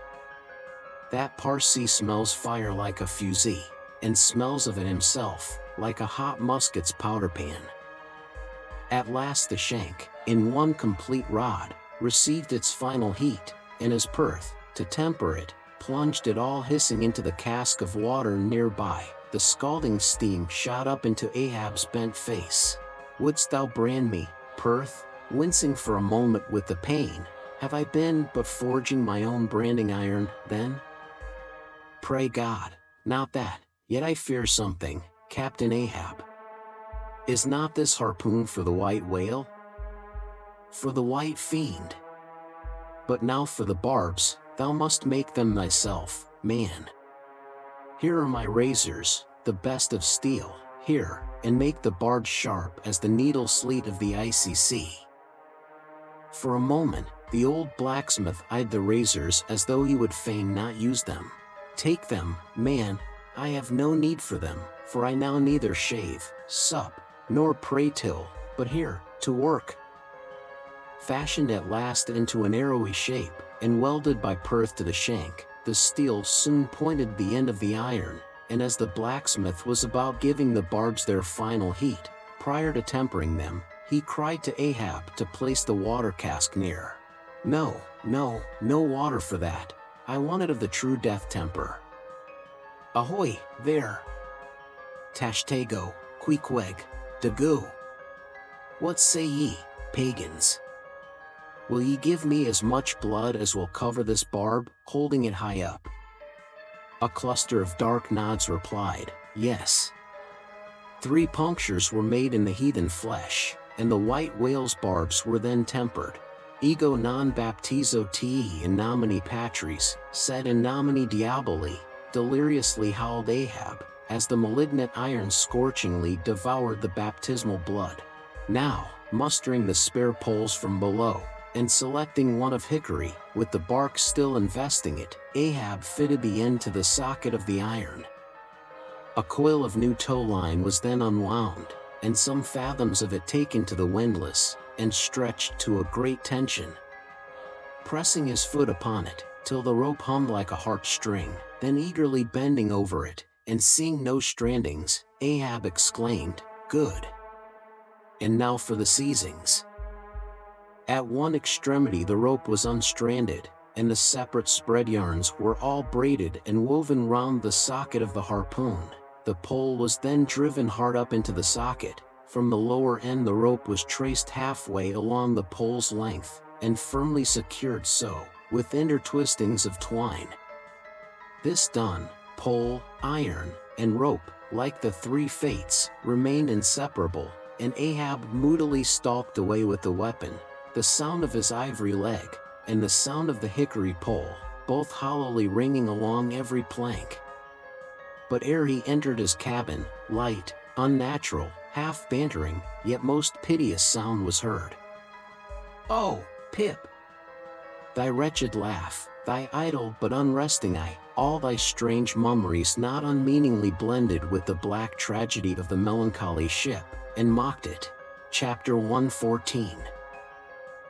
A: "That Parsee smells fire like a fusee, and smells of it himself, like a hot musket's powder pan." At last the shank, in one complete rod, received its final heat, and as Perth, to temper it, plunged it all hissing into the cask of water nearby, the scalding steam shot up into Ahab's bent face. "Wouldst thou brand me, Perth?" Wincing for a moment with the pain. "Have I been but forging my own branding iron, then? Pray God, not that, yet I fear something, Captain Ahab. Is not this harpoon for the white whale? For the white fiend? But now for the barbs, thou must make them thyself, man. Here are my razors, the best of steel, here, and make the barbs sharp as the needle sleet of the icy sea." For a moment, the old blacksmith eyed the razors as though he would fain not use them. "Take them, man, I have no need for them, for I now neither shave, sup, nor pray till, but here, to work." Fashioned at last into an arrowy shape, and welded by Perth to the shank, the steel soon pointed the end of the iron, and as the blacksmith was about giving the barbs their final heat, prior to tempering them, he cried to Ahab to place the water cask near. "No, no, no water for that. I want it of the true death temper. Ahoy, there! Tashtego, Queequeg, Dagu! What say ye, pagans? Will ye give me as much blood as will cover this barb?" holding it high up. A cluster of dark nods replied, "Yes." 3 punctures were made in the heathen flesh, and the white whale's barbs were then tempered. "Ego non baptizo te in nomine Patris, sed in nomine Diaboli," deliriously howled Ahab, as the malignant iron scorchingly devoured the baptismal blood. Now, mustering the spare poles from below, and selecting one of hickory, with the bark still investing it, Ahab fitted the end to the socket of the iron. A coil of new tow line was then unwound, and some fathoms of it taken to the windlass, and stretched to a great tension. Pressing his foot upon it, till the rope hummed like a harp string, then eagerly bending over it, and seeing no strandings, Ahab exclaimed, "Good! And now for the seizings." At one extremity the rope was unstranded, and the separate spread yarns were all braided and woven round the socket of the harpoon. The pole was then driven hard up into the socket. From the lower end the rope was traced halfway along the pole's length, and firmly secured so, with intertwistings of twine. This done, pole, iron, and rope, like the 3 fates, remained inseparable, and Ahab moodily stalked away with the weapon, the sound of his ivory leg, and the sound of the hickory pole, both hollowly ringing along every plank. But ere he entered his cabin, light, unnatural, half bantering, yet most piteous sound was heard. "Oh, Pip! Thy wretched laugh, thy idle but unresting eye, all thy strange mummeries not unmeaningly blended with the black tragedy of the melancholy ship, and mocked it. Chapter 114.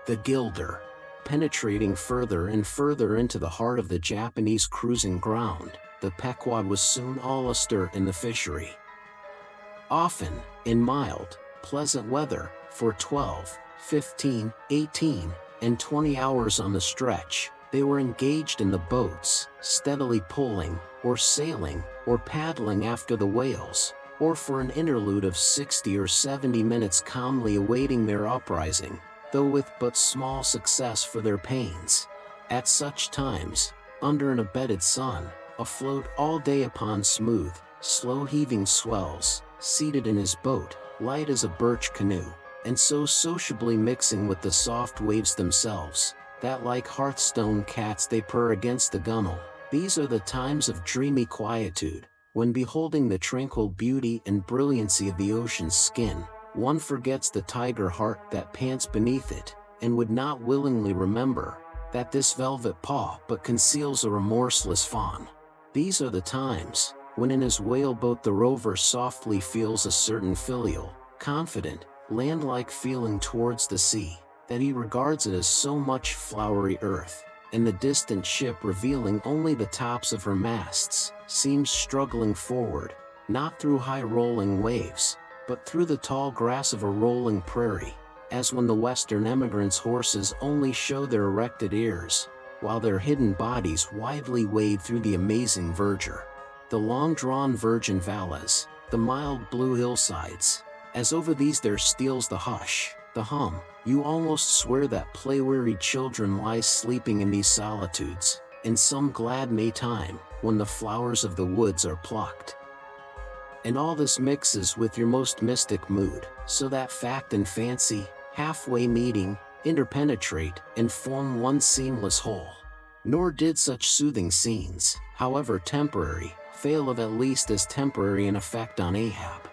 A: The Gilder. Penetrating further and further into the heart of the Japanese cruising ground, the Pequod was soon all astir in the fishery. Often, in mild, pleasant weather, for 12, 15, 18, and 20 hours on the stretch, they were engaged in the boats, steadily pulling, or sailing, or paddling after the whales, or for an interlude of 60 or 70 minutes calmly awaiting their uprising, though with but small success for their pains. At such times, under an abetted sun, afloat all day upon smooth, slow-heaving swells, seated in his boat, light as a birch canoe, and so sociably mixing with the soft waves themselves, that like hearthstone cats they purr against the gunwale. These are the times of dreamy quietude, when beholding the tranquil beauty and brilliancy of the ocean's skin, one forgets the tiger heart that pants beneath it, and would not willingly remember that this velvet paw but conceals a remorseless fawn. These are the times when in his whaleboat the rover softly feels a certain filial, confident, land-like feeling towards the sea, that he regards it as so much flowery earth, and the distant ship revealing only the tops of her masts, seems struggling forward, not through high-rolling waves, but through the tall grass of a rolling prairie, as when the western emigrants' horses only show their erected ears, while their hidden bodies widely wade through the amazing verdure. The long-drawn virgin valleys, the mild blue hillsides, as over these there steals the hush, the hum, you almost swear that play-weary children lie sleeping in these solitudes, in some glad May time, when the flowers of the woods are plucked. And all this mixes with your most mystic mood, so that fact and fancy, halfway meeting, interpenetrate, and form one seamless whole. Nor did such soothing scenes, however temporary, fail of at least as temporary an effect on Ahab.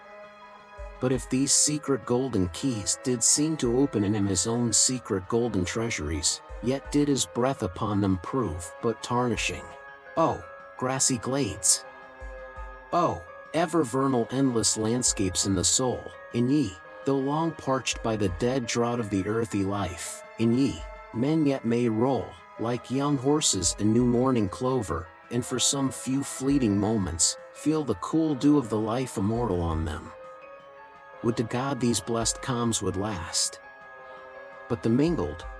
A: But if these secret golden keys did seem to open in him his own secret golden treasuries, yet did his breath upon them prove but tarnishing. Oh, grassy glades! Oh, ever vernal endless landscapes in the soul, in ye, though long parched by the dead drought of the earthy life, in ye, men yet may roll, like young horses in new morning clover, and for some few fleeting moments, feel the cool dew of the life immortal on them. Would to God these blessed calms would last. But the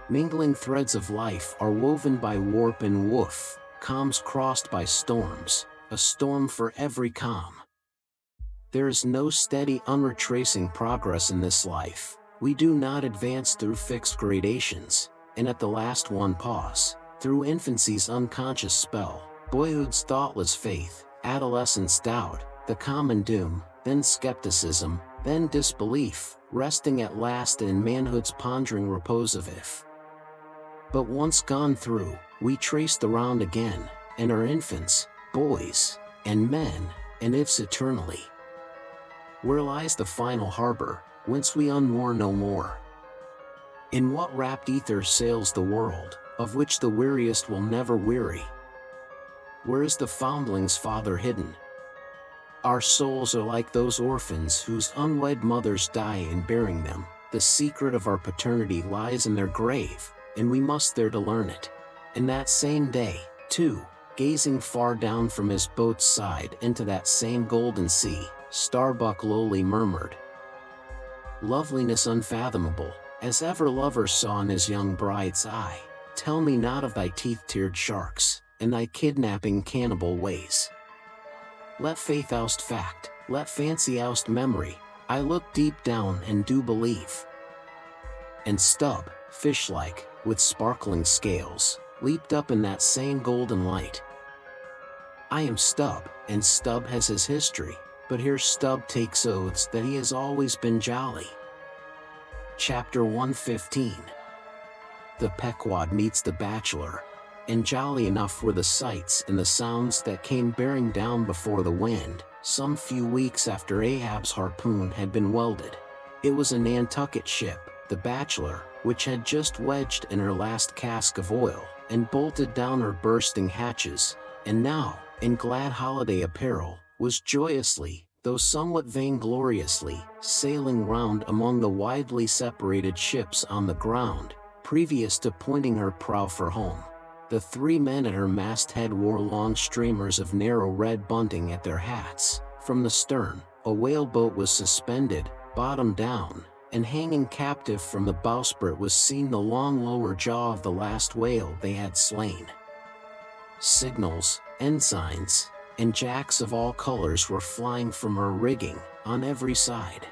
A: mingling threads of life are woven by warp and woof, calms crossed by storms, a storm for every calm. There is no steady unretracing progress in this life, we do not advance through fixed gradations, and at the last one pause, through infancy's unconscious spell, boyhood's thoughtless faith, adolescence doubt, the common doom, then skepticism, then disbelief, resting at last in manhood's pondering repose of if. But once gone through, we trace the round again, and are infants, boys, and men, and ifs eternally. Where lies the final harbor, whence we unmoor no more? In what rapt ether sails the world, of which the weariest will never weary? Where is the foundling's father hidden? Our souls are like those orphans whose unwed mothers die in bearing them. The secret of our paternity lies in their grave, and we must there to learn it. And that same day, too, gazing far down from his boat's side into that same golden sea, Starbuck lowly murmured, "Loveliness unfathomable, as ever lover saw in his young bride's eye, tell me not of thy teeth-tiered sharks, and thy kidnapping cannibal ways. Let faith oust fact, let fancy oust memory, I look deep down and do believe." And Stubb, fish-like, with sparkling scales, leaped up in that same golden light. I am Stubb, and Stubb has his history, but here Stubb takes oaths that he has always been jolly. Chapter 115. The Pequod meets the Bachelor, and jolly enough were the sights and the sounds that came bearing down before the wind, some few weeks after Ahab's harpoon had been welded. It was a Nantucket ship, the Bachelor, which had just wedged in her last cask of oil, and bolted down her bursting hatches, and now, in glad holiday apparel, was joyously, though somewhat vaingloriously, sailing round among the widely separated ships on the ground, previous to pointing her prow for home. The 3 men at her masthead wore long streamers of narrow red bunting at their hats. From the stern, a whaleboat was suspended, bottom down, and hanging captive from the bowsprit was seen the long lower jaw of the last whale they had slain. Signals, ensigns, and jacks of all colors were flying from her rigging, on every side.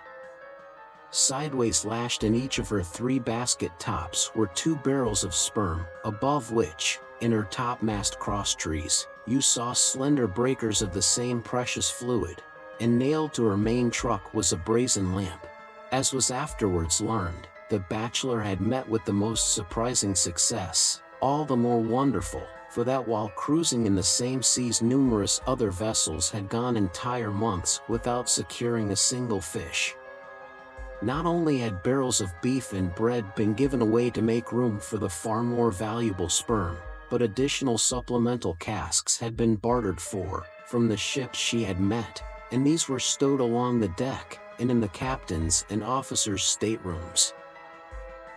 A: Sideways lashed in each of her 3 basket tops were 2 barrels of sperm, above which, in her topmast crosstrees, you saw slender breakers of the same precious fluid, and nailed to her main truck was a brazen lamp. As was afterwards learned, the bachelor had met with the most surprising success, all the more wonderful, for that while cruising in the same seas numerous other vessels had gone entire months without securing a single fish. Not only had barrels of beef and bread been given away to make room for the far more valuable sperm, but additional supplemental casks had been bartered for, from the ships she had met, and these were stowed along the deck, and in the captain's and officers' staterooms.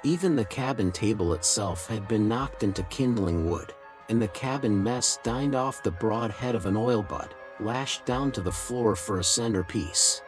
A: Even the cabin table itself had been knocked into kindling wood, and the cabin mess dined off the broad head of an oil butt, lashed down to the floor for a centerpiece.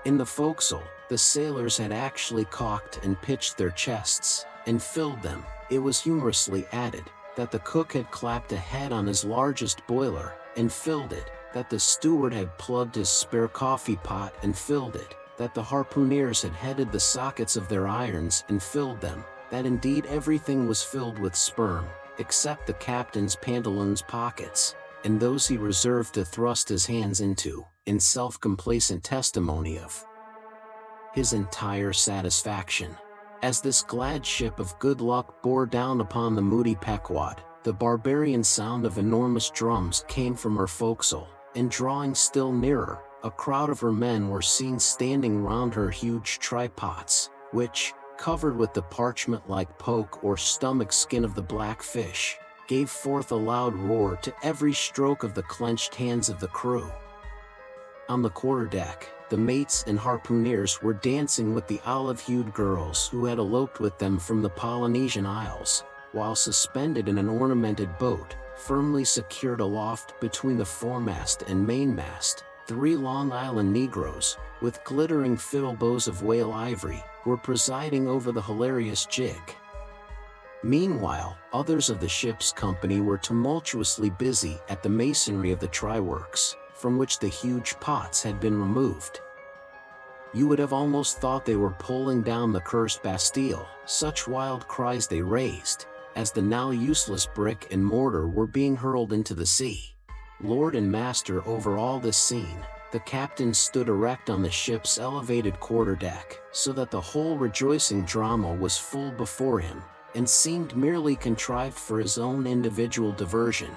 A: In the forecastle, the sailors had actually caulked and pitched their chests, and filled them. It was humorously added that the cook had clapped a head on his largest boiler, and filled it, that the steward had plugged his spare coffee pot and filled it, that the harpooneers had headed the sockets of their irons and filled them, that indeed everything was filled with sperm, except the captain's pantaloons pockets, and those he reserved to thrust his hands into, in self-complacent testimony of his entire satisfaction. As this glad ship of good luck bore down upon the moody Pequod, the barbarian sound of enormous drums came from her forecastle, and drawing still nearer, a crowd of her men were seen standing round her huge trypots, which, covered with the parchment-like poke or stomach skin of the black fish, gave forth a loud roar to every stroke of the clenched hands of the crew. On the quarterdeck, the mates and harpooneers were dancing with the olive-hued girls who had eloped with them from the Polynesian Isles, while suspended in an ornamented boat, firmly secured aloft between the foremast and mainmast, 3 Long Island Negroes, with glittering fiddle bows of whale ivory, were presiding over the hilarious jig. Meanwhile, others of the ship's company were tumultuously busy at the masonry of the tryworks, from which the huge pots had been removed. You would have almost thought they were pulling down the cursed Bastille, such wild cries they raised, as the now useless brick and mortar were being hurled into the sea. Lord and master over all this scene, the captain stood erect on the ship's elevated quarterdeck, so that the whole rejoicing drama was full before him, and seemed merely contrived for his own individual diversion.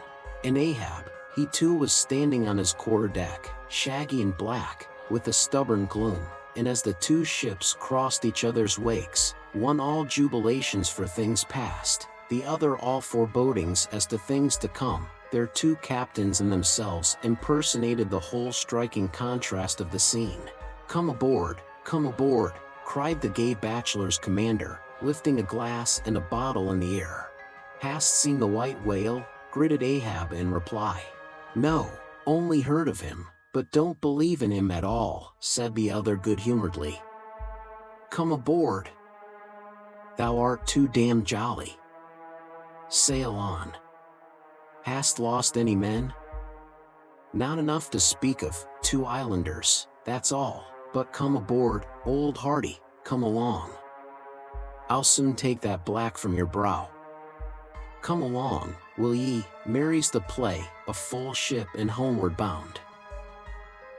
A: And Ahab, he too was standing on his quarterdeck, shaggy and black, with a stubborn gloom, and as the 2 ships crossed each other's wakes, one all jubilations for things past, the other all forebodings as to things to come, their 2 captains and themselves impersonated the whole striking contrast of the scene. Come aboard, cried the gay bachelor's commander, lifting a glass and a bottle in the air. Hast seen the white whale? Gritted Ahab in reply. No, only heard of him, but don't believe in him at all, said the other good-humoredly. Come aboard. Thou art too damn jolly. Sail on. Hast lost any men? Not enough to speak of, 2 islanders, that's all, but come aboard, old hearty, come along. I'll soon take that black from your brow. Come along, will ye, merry's the play, a full ship and homeward bound.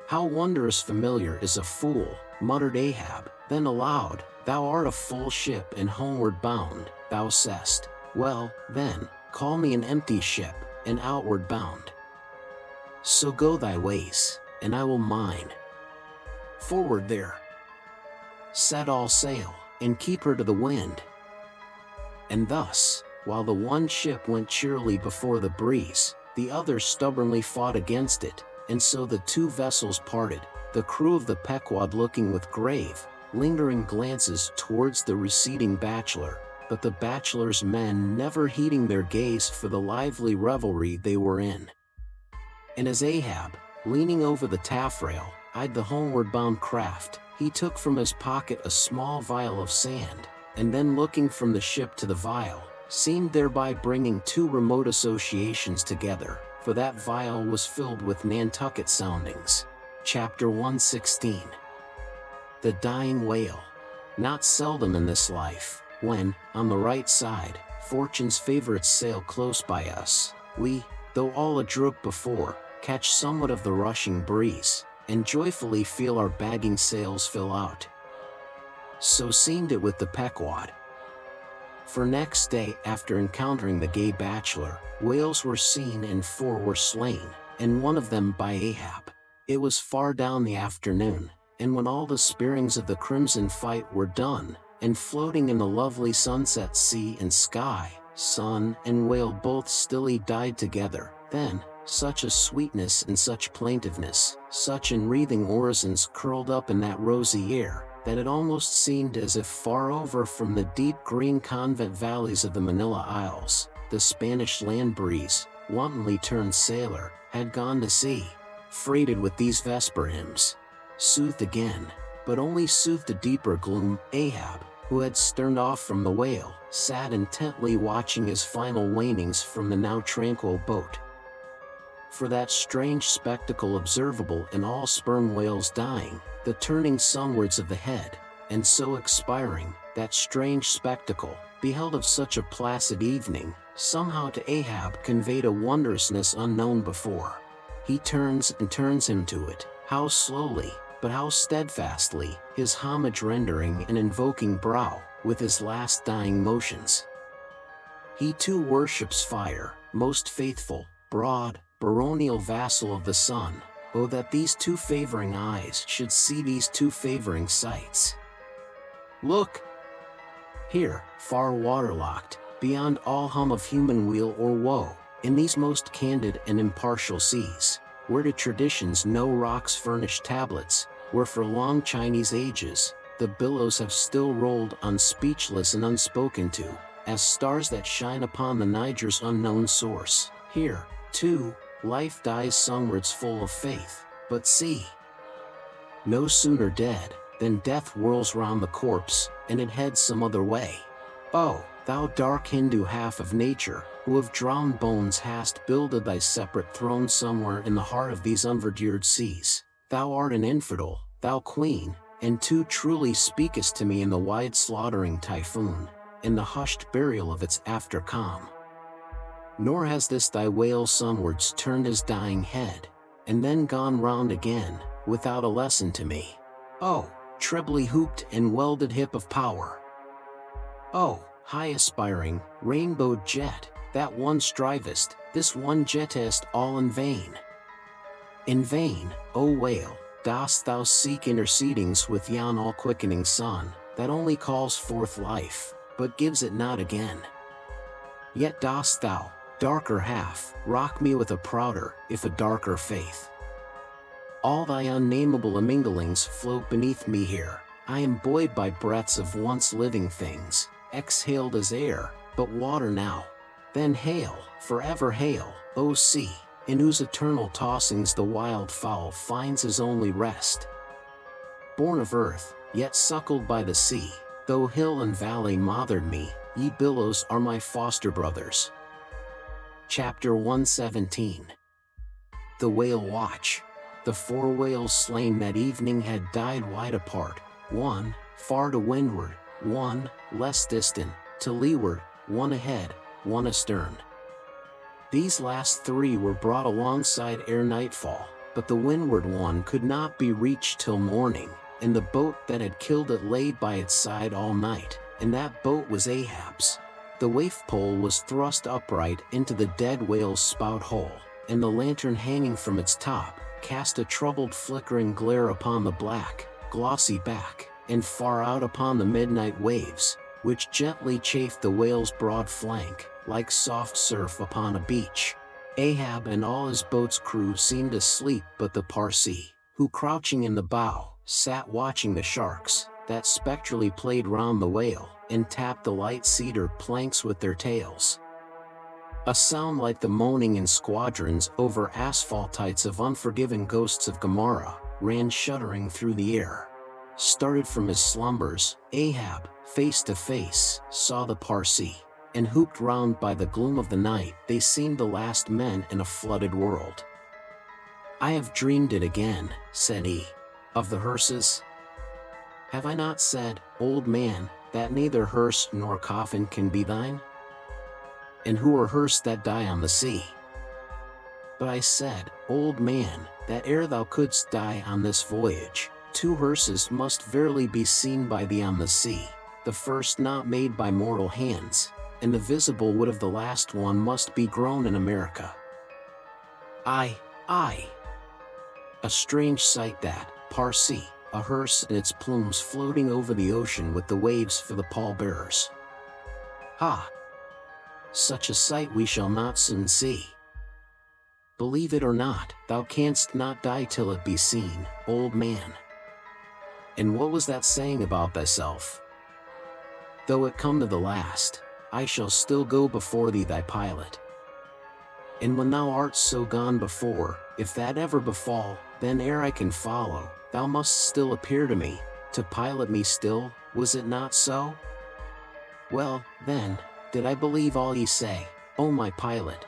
A: How wondrous familiar is a fool, muttered Ahab, then aloud, thou art a full ship and homeward bound, thou say'st, well, then, call me an empty ship, and outward bound. So go thy ways, and I will mine. Forward there. Set all sail, and keep her to the wind. And thus, while the one ship went cheerily before the breeze, The others stubbornly fought against it, and so the two vessels parted, the crew of the Pequod looking with grave, lingering glances towards the receding bachelor, but the bachelor's men never heeding their gaze for the lively revelry they were in. And as Ahab, leaning over the taffrail, eyed the homeward-bound craft, he took from his pocket a small vial of sand, and then looking from the ship to the vial, seemed thereby bringing two remote associations together, for that vial was filled with Nantucket soundings. Chapter 116. The Dying Whale. Not seldom in this life, when, on the right side, fortune's favorites sail close by us, we, though all adroit before, catch somewhat of the rushing breeze, and joyfully feel our bagging sails fill out. So seemed it with the Pequod. For next day after encountering the gay bachelor, whales were seen and 4 were slain, and one of them by Ahab. It was far down the afternoon, and when all the spearings of the crimson fight were done, and floating in the lovely sunset sea and sky, sun and whale both stilly died together, then, such a sweetness and such plaintiveness, such enwreathing orisons curled up in that rosy air, that it almost seemed as if far over from the deep green convent valleys of the Manila Isles, the Spanish land breeze, wantonly turned sailor, had gone to sea, freighted with these vesper hymns. Soothed again, but only soothed a deeper gloom. Ahab, who had sterned off from the whale, sat intently watching his final wanings from the now tranquil boat. For that strange spectacle observable in all sperm whales dying, the turning sunwards of the head, and so expiring, that strange spectacle, beheld of such a placid evening, somehow to Ahab conveyed a wondrousness unknown before. He turns and turns him to it, how slowly, but how steadfastly, his homage rendering and invoking brow, with his last dying motions. He too worships fire, most faithful, broad, baronial vassal of the sun. Oh, that these two favoring eyes should see these two favoring sights. Look! Here, far waterlocked, beyond all hum of human weal or woe, in these most candid and impartial seas, where to traditions no rocks furnish tablets, where for long Chinese ages, the billows have still rolled on speechless and unspoken to, as stars that shine upon the Niger's unknown source. Here, too, life dies songwards full of faith, but see! No sooner dead, than death whirls round the corpse, and it heads some other way. Oh, thou dark Hindu half of nature, who of drowned bones hast builded thy separate throne somewhere in the heart of these unverdured seas, thou art an infidel, thou queen, and too truly speakest to me in the wide slaughtering typhoon, in the hushed burial of its after calm. Nor has this thy whale sunwards turned his dying head, and then gone round again, without a lesson to me. Oh, trebly hooped and welded hip of power! Oh, high aspiring, rainbowed jet, that one strivest, this one jettest all in vain. In vain, O whale, dost thou seek intercedings with yon all-quickening sun, that only calls forth life, but gives it not again. Yet dost thou, darker half, rock me with a prouder, if a darker faith. All thy unnameable imminglings float beneath me here. I am buoyed by breaths of once living things, exhaled as air, but water now. Then hail, forever hail, O sea, in whose eternal tossings the wild fowl finds his only rest. Born of earth, yet suckled by the sea, though hill and valley mothered me, ye billows are my foster brothers. Chapter 117. The Whale Watch. The 4 whales slain that evening had died wide apart, one, far to windward, one, less distant, to leeward, one ahead, one astern. These last 3 were brought alongside ere nightfall, but the windward one could not be reached till morning, and the boat that had killed it lay by its side all night, and that boat was Ahab's. The waif pole was thrust upright into the dead whale's spout hole, and the lantern hanging from its top cast a troubled flickering glare upon the black, glossy back, and far out upon the midnight waves, which gently chafed the whale's broad flank, like soft surf upon a beach. Ahab and all his boat's crew seemed asleep, but the Parsee, who crouching in the bow, sat watching the sharks, that spectrally played round the whale, and tapped the light cedar planks with their tails. A sound like the moaning in squadrons over asphaltites of unforgiven ghosts of Gomorrah, ran shuddering through the air. Started from his slumbers, Ahab, face to face, saw the Parsee, and hooped round by the gloom of the night, they seemed the last men in a flooded world. "I have dreamed it again," said he. "Of the hearses? Have I not said, old man, that neither hearse nor coffin can be thine? And who are hearse that die on the sea? But I said, old man, that ere thou couldst die on this voyage, 2 hearses must verily be seen by thee on the sea, the first not made by mortal hands, and the visible wood of the last one must be grown in America." Aye, aye. A strange sight that, Parsee, a hearse and its plumes floating over the ocean with the waves for the pallbearers. Ha! Such a sight we shall not soon see. Believe it or not, thou canst not die till it be seen, old man. And what was that saying about thyself? Though it come to the last, I shall still go before thee thy pilot. And when thou art so gone before, if that ever befall, then ere I can follow, thou must still appear to me, to pilot me still, was it not so? Well, then, did I believe all ye say, O my pilot?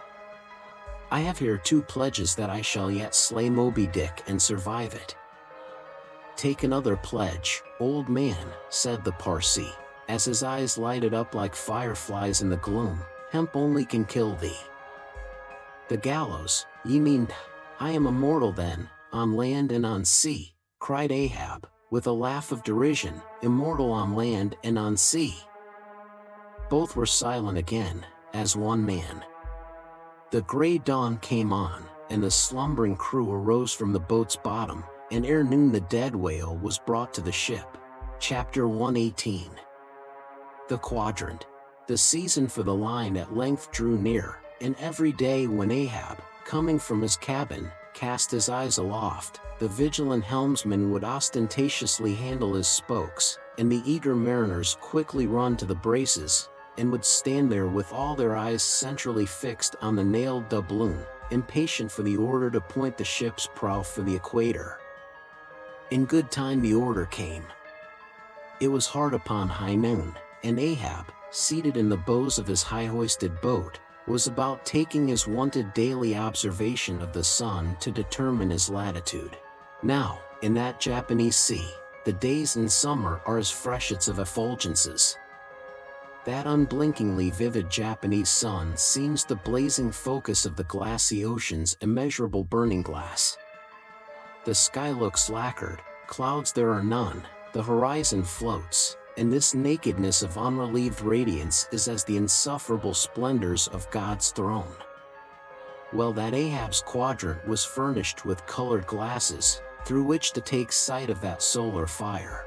A: I have here 2 pledges that I shall yet slay Moby Dick and survive it. Take another pledge, old man, said the Parsee, as his eyes lighted up like fireflies in the gloom. Hemp only can kill thee. The gallows, ye mean? I am immortal then, on land and on sea, cried Ahab, with a laugh of derision, immortal on land and on sea. Both were silent again, as one man. The gray dawn came on, and the slumbering crew arose from the boat's bottom, and ere noon the dead whale was brought to the ship. Chapter 118. The Quadrant. The season for the line at length drew near, and every day when Ahab, coming from his cabin, cast his eyes aloft, the vigilant helmsman would ostentatiously handle his spokes, and the eager mariners quickly run to the braces, and would stand there with all their eyes centrally fixed on the nailed doubloon, impatient for the order to point the ship's prow for the equator. In good time the order came. It was hard upon high noon, and Ahab, seated in the bows of his high-hoisted boat, was about taking his wonted daily observation of the sun to determine his latitude. Now, in that Japanese sea, the days in summer are as freshets of effulgences. That unblinkingly vivid Japanese sun seems the blazing focus of the glassy ocean's immeasurable burning glass. The sky looks lacquered, clouds there are none, the horizon floats, and this nakedness of unrelieved radiance is as the insufferable splendors of God's throne. Well, that Ahab's quadrant was furnished with colored glasses, through which to take sight of that solar fire.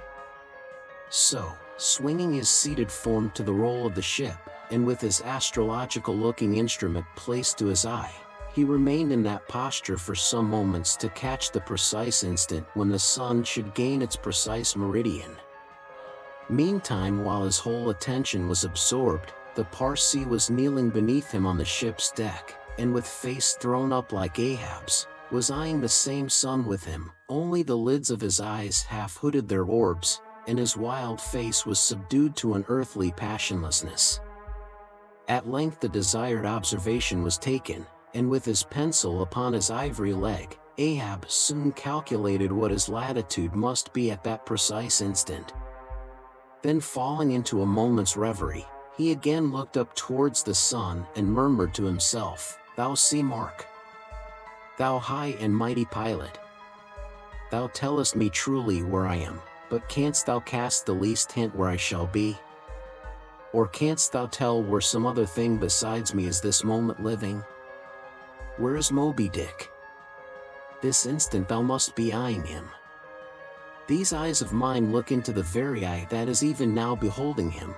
A: So, swinging his seated form to the roll of the ship, and with his astrological-looking instrument placed to his eye, he remained in that posture for some moments to catch the precise instant when the sun should gain its precise meridian. Meantime, while his whole attention was absorbed, the Parsee was kneeling beneath him on the ship's deck, and with face thrown up like Ahab's, was eyeing the same sun with him, only the lids of his eyes half hooded their orbs, and his wild face was subdued to an earthly passionlessness. At length the desired observation was taken, and with his pencil upon his ivory leg, Ahab soon calculated what his latitude must be at that precise instant. Then, falling into a moment's reverie, he again looked up towards the sun and murmured to himself, "Thou sea mark! Thou high and mighty pilot! Thou tellest me truly where I am, but canst thou cast the least hint where I shall be? Or canst thou tell where some other thing besides me is this moment living? Where is Moby Dick? This instant thou must be eyeing him. These eyes of mine look into the very eye that is even now beholding him,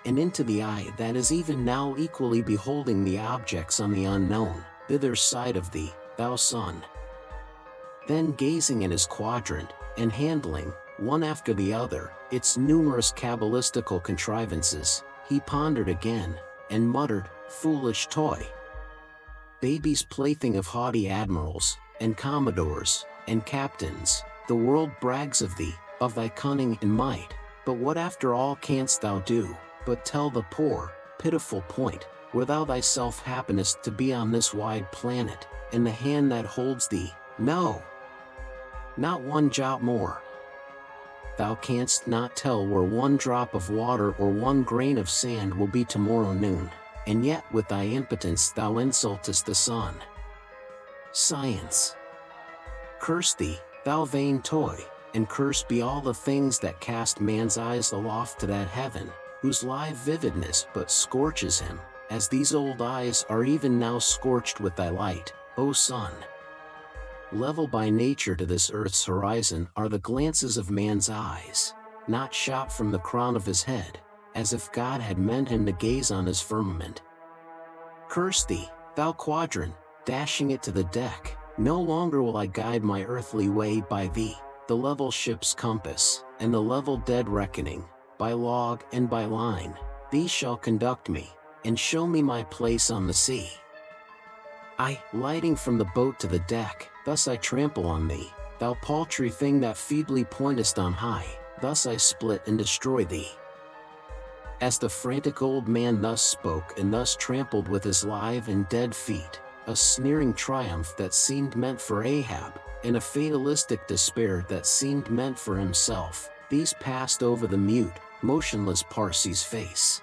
A: and into the eye that is even now equally beholding the objects on the unknown, thither side of thee, thou sun. Then gazing at his quadrant, and handling, one after the other, its numerous cabalistical contrivances, he pondered again, and muttered, foolish toy! Baby's plaything of haughty admirals, and commodores, and captains, the world brags of thee, of thy cunning and might, but what after all canst thou do, but tell the poor, pitiful point, where thou thyself happenest to be on this wide planet, and the hand that holds thee, no! Not one jot more. Thou canst not tell where one drop of water or one grain of sand will be tomorrow noon, and yet with thy impotence thou insultest the sun. Science. Curse thee, thou vain toy, and cursed be all the things that cast man's eyes aloft to that heaven, whose live vividness but scorches him, as these old eyes are even now scorched with thy light, O sun. Level by nature to this earth's horizon are the glances of man's eyes, not shot from the crown of his head, as if God had meant him to gaze on his firmament. Curse thee, thou quadrant, dashing it to the deck, no longer will I guide my earthly way by thee, the level ship's compass, and the level dead reckoning, by log and by line, these shall conduct me, and show me my place on the sea. I, lighting from the boat to the deck, thus I trample on thee, thou paltry thing that feebly pointest on high, thus I split and destroy thee. As the frantic old man thus spoke and thus trampled with his live and dead feet, a sneering triumph that seemed meant for Ahab, and a fatalistic despair that seemed meant for himself, these passed over the mute, motionless Parsi's face.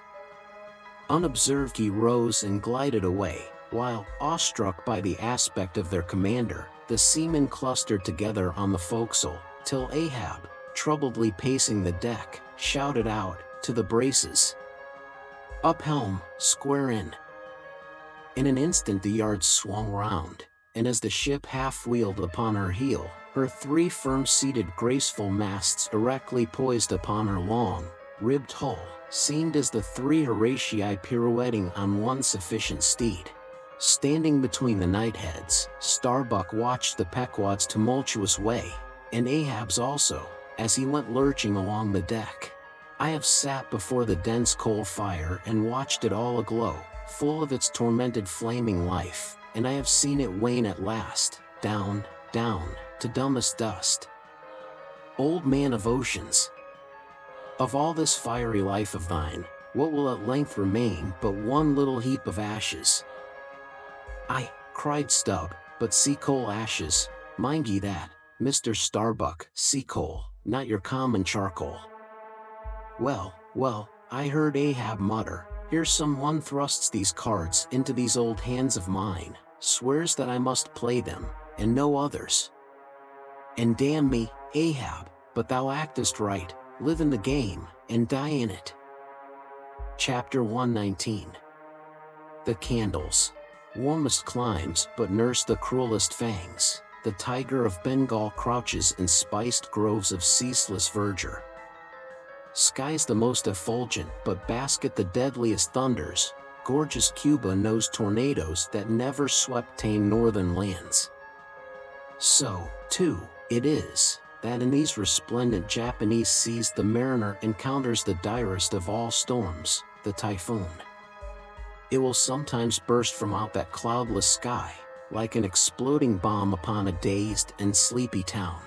A: Unobserved he rose and glided away, while, awestruck by the aspect of their commander, the seamen clustered together on the forecastle, till Ahab, troubledly pacing the deck, shouted out, to the braces, "Up helm, square in!" In an instant the yards swung round, and as the ship half-wheeled upon her heel, her three firm-seated graceful masts erectly poised upon her long, ribbed hull, seemed as the three Horatii pirouetting on one sufficient steed. Standing between the knightheads, Starbuck watched the Pequod's tumultuous way, and Ahab's also, as he went lurching along the deck. I have sat before the dense coal fire and watched it all aglow, full of its tormented flaming life, and I have seen it wane at last, down, down, to dumbest dust. Old man of oceans! Of all this fiery life of thine, what will at length remain but one little heap of ashes? "Aye," cried Stubb, "but sea coal ashes, mind ye that, Mr. Starbuck, sea coal, not your common charcoal." Well, well, I heard Ahab mutter, "Here some one thrusts these cards into these old hands of mine, swears that I must play them, and no others. And damn me, Ahab, but thou actest right, live in the game, and die in it." Chapter 119. The candles. Warmest climes but nurse the cruelest fangs, the tiger of Bengal crouches in spiced groves of ceaseless verdure. Skies the most effulgent but basket the deadliest thunders, gorgeous Cuba knows tornadoes that never swept tame northern lands. So, too, it is, that in these resplendent Japanese seas the mariner encounters the direst of all storms, the typhoon. It will sometimes burst from out that cloudless sky, like an exploding bomb upon a dazed and sleepy town.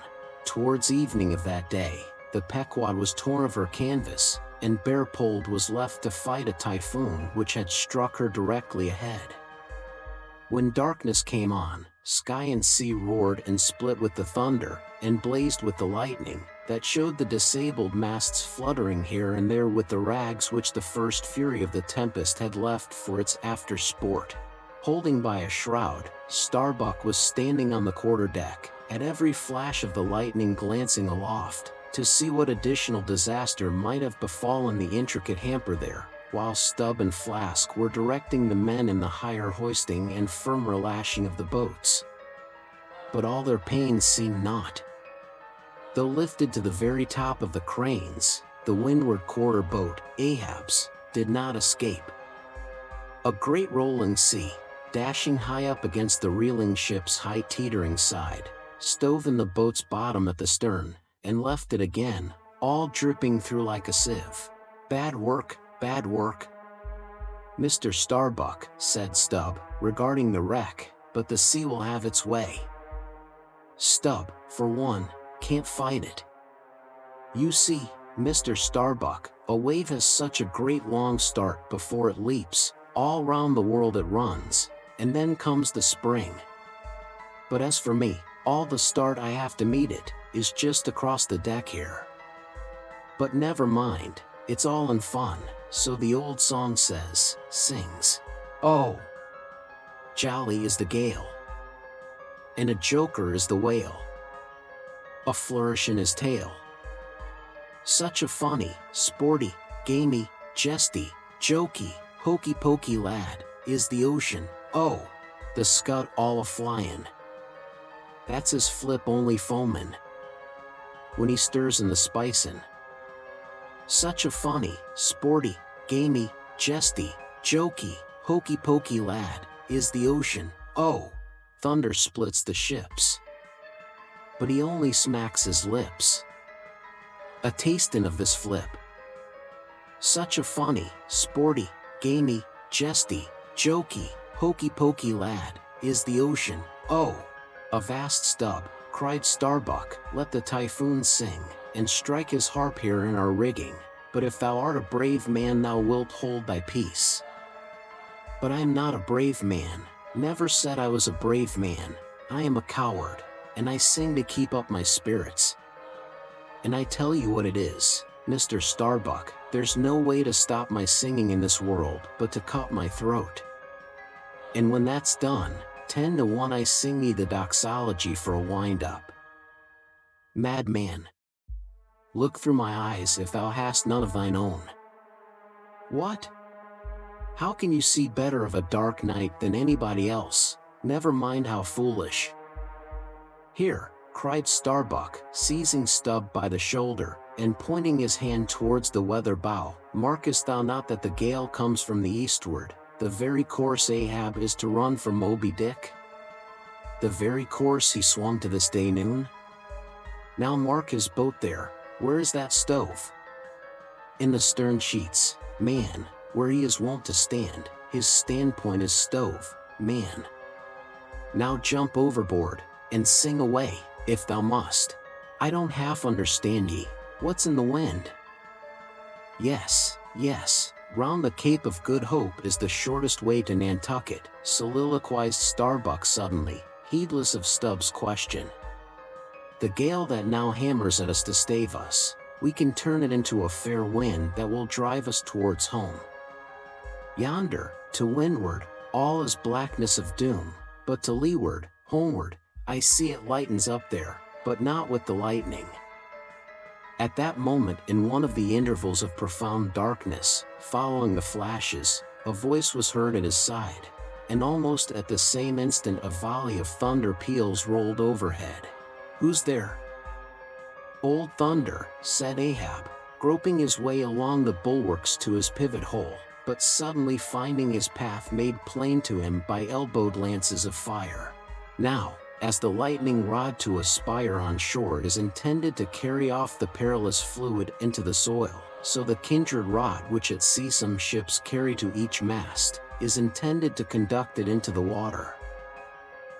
A: Towards evening of that day, the Pequod was torn of her canvas, and bare-poled was left to fight a typhoon which had struck her directly ahead. When darkness came on, sky and sea roared and split with the thunder, and blazed with the lightning, that showed the disabled masts fluttering here and there with the rags which the first fury of the tempest had left for its after sport. Holding by a shroud, Starbuck was standing on the quarter-deck, at every flash of the lightning glancing aloft, to see what additional disaster might have befallen the intricate hamper there, while Stubb and Flask were directing the men in the higher hoisting and firmer lashing of the boats. But all their pains seemed naught. Though lifted to the very top of the cranes, the windward quarter boat, Ahab's, did not escape. A great rolling sea, dashing high up against the reeling ship's high teetering side, stove in the boat's bottom at the stern, and left it again, all dripping through like a sieve. Bad work, bad work, Mr. Starbuck, said Stubb, regarding the wreck, but the sea will have its way. Stubb, for one, can't fight it. You see, Mr. Starbuck, a wave has such a great long start before it leaps, all round the world it runs, and then comes the spring. But as for me, all the start I have to meet it, is just across the deck here. But never mind, it's all in fun, so the old song sings. Oh, jolly is the gale, and a joker is the whale, a flourish in his tail. Such a funny, sporty, gamey, jesty, jokey, hokey-pokey lad, is the ocean, oh, the scud all a-flyin'. That's his flip only foamin', when he stirs in the spicin'. Such a funny, sporty, gamey, jesty, jokey, hokey-pokey lad, is the ocean, oh, thunder splits the ships. But he only smacks his lips, a tastin' of this flip. Such a funny, sporty, gamey, jesty, jokey, hokey-pokey lad, is the ocean, oh. Avast Stubb, cried Starbuck, let the typhoon sing, and strike his harp here in our rigging, but if thou art a brave man thou wilt hold thy peace. But I am not a brave man, never said I was a brave man, I am a coward, and I sing to keep up my spirits. And I tell you what it is, Mr. Starbuck, there's no way to stop my singing in this world but to cut my throat. And when that's done, 10 to 1 I sing thee the doxology for a wind-up. Madman, look through my eyes if thou hast none of thine own. What? How can you see better of a dark night than anybody else, never mind how foolish? Here, cried Starbuck, seizing Stubb by the shoulder, and pointing his hand towards the weather bow, markest thou not that the gale comes from the eastward, the very course Ahab is to run from Moby Dick? The very course he swung to this day noon? Now mark his boat there, where is that stove? In the stern sheets, man, where he is wont to stand, his standpoint is stove, man. Now jump overboard, and sing away, if thou must. I don't half understand ye, what's in the wind? Yes, yes, round the Cape of Good Hope is the shortest way to Nantucket, soliloquized Starbuck suddenly, heedless of Stubb's question. The gale that now hammers at us to stave us, we can turn it into a fair wind that will drive us towards home. Yonder, to windward, all is blackness of doom, but to leeward, homeward, I see it lightens up there, but not with the lightning. At that moment, in one of the intervals of profound darkness, following the flashes, a voice was heard at his side, and almost at the same instant a volley of thunder peals rolled overhead. Who's there? Old Thunder, said Ahab, groping his way along the bulwarks to his pivot hole, but suddenly finding his path made plain to him by elbowed lances of fire. Now, as the lightning rod to a spire on shore is intended to carry off the perilous fluid into the soil, so the kindred rod which at sea some ships carry to each mast, is intended to conduct it into the water.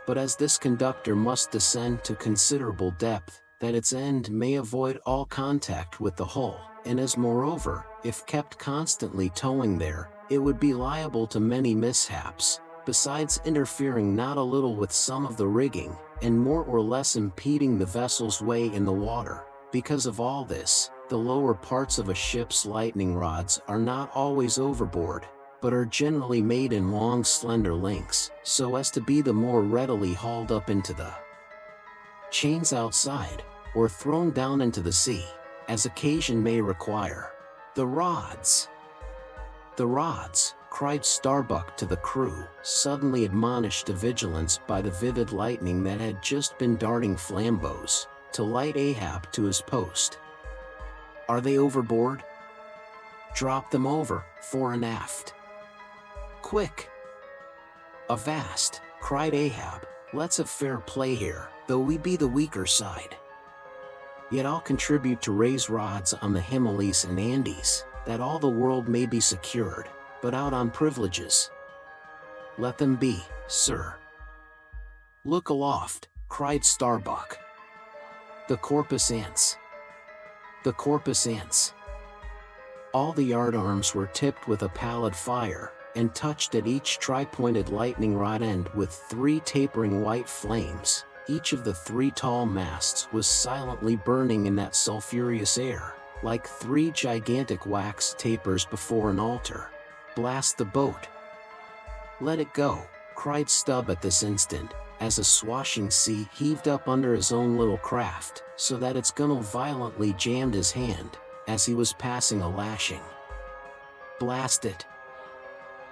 A: But as this conductor must descend to considerable depth, that its end may avoid all contact with the hull, and as moreover, if kept constantly towing there, it would be liable to many mishaps, besides interfering not a little with some of the rigging, and more or less impeding the vessel's way in the water. Because of all this, the lower parts of a ship's lightning rods are not always overboard, but are generally made in long slender links, so as to be the more readily hauled up into the chains outside, or thrown down into the sea, as occasion may require. The rods! The rods! Cried Starbuck to the crew, suddenly admonished to vigilance by the vivid lightning that had just been darting flambeaux, to light Ahab to his post. Are they overboard? Drop them over, fore and aft. Quick! "Avast!" cried Ahab. "Let's have fair play here, though we be the weaker side. Yet I'll contribute to raise rods on the Himalayas and Andes, that all the world may be secured, but out on privileges. Let them be, sir." "Look aloft!" cried Starbuck. "The Corpus ants! The Corpus ants!" All the yardarms were tipped with a pallid fire, and touched at each tri-pointed lightning rod end with 3 tapering white flames. Each of the 3 tall masts was silently burning in that sulphurous air, like 3 gigantic wax tapers before an altar. "Blast the boat!" "Let it go!" cried Stubb at this instant, as a swashing sea heaved up under his own little craft, so that its gunwale violently jammed his hand, as he was passing a lashing. "Blast it!"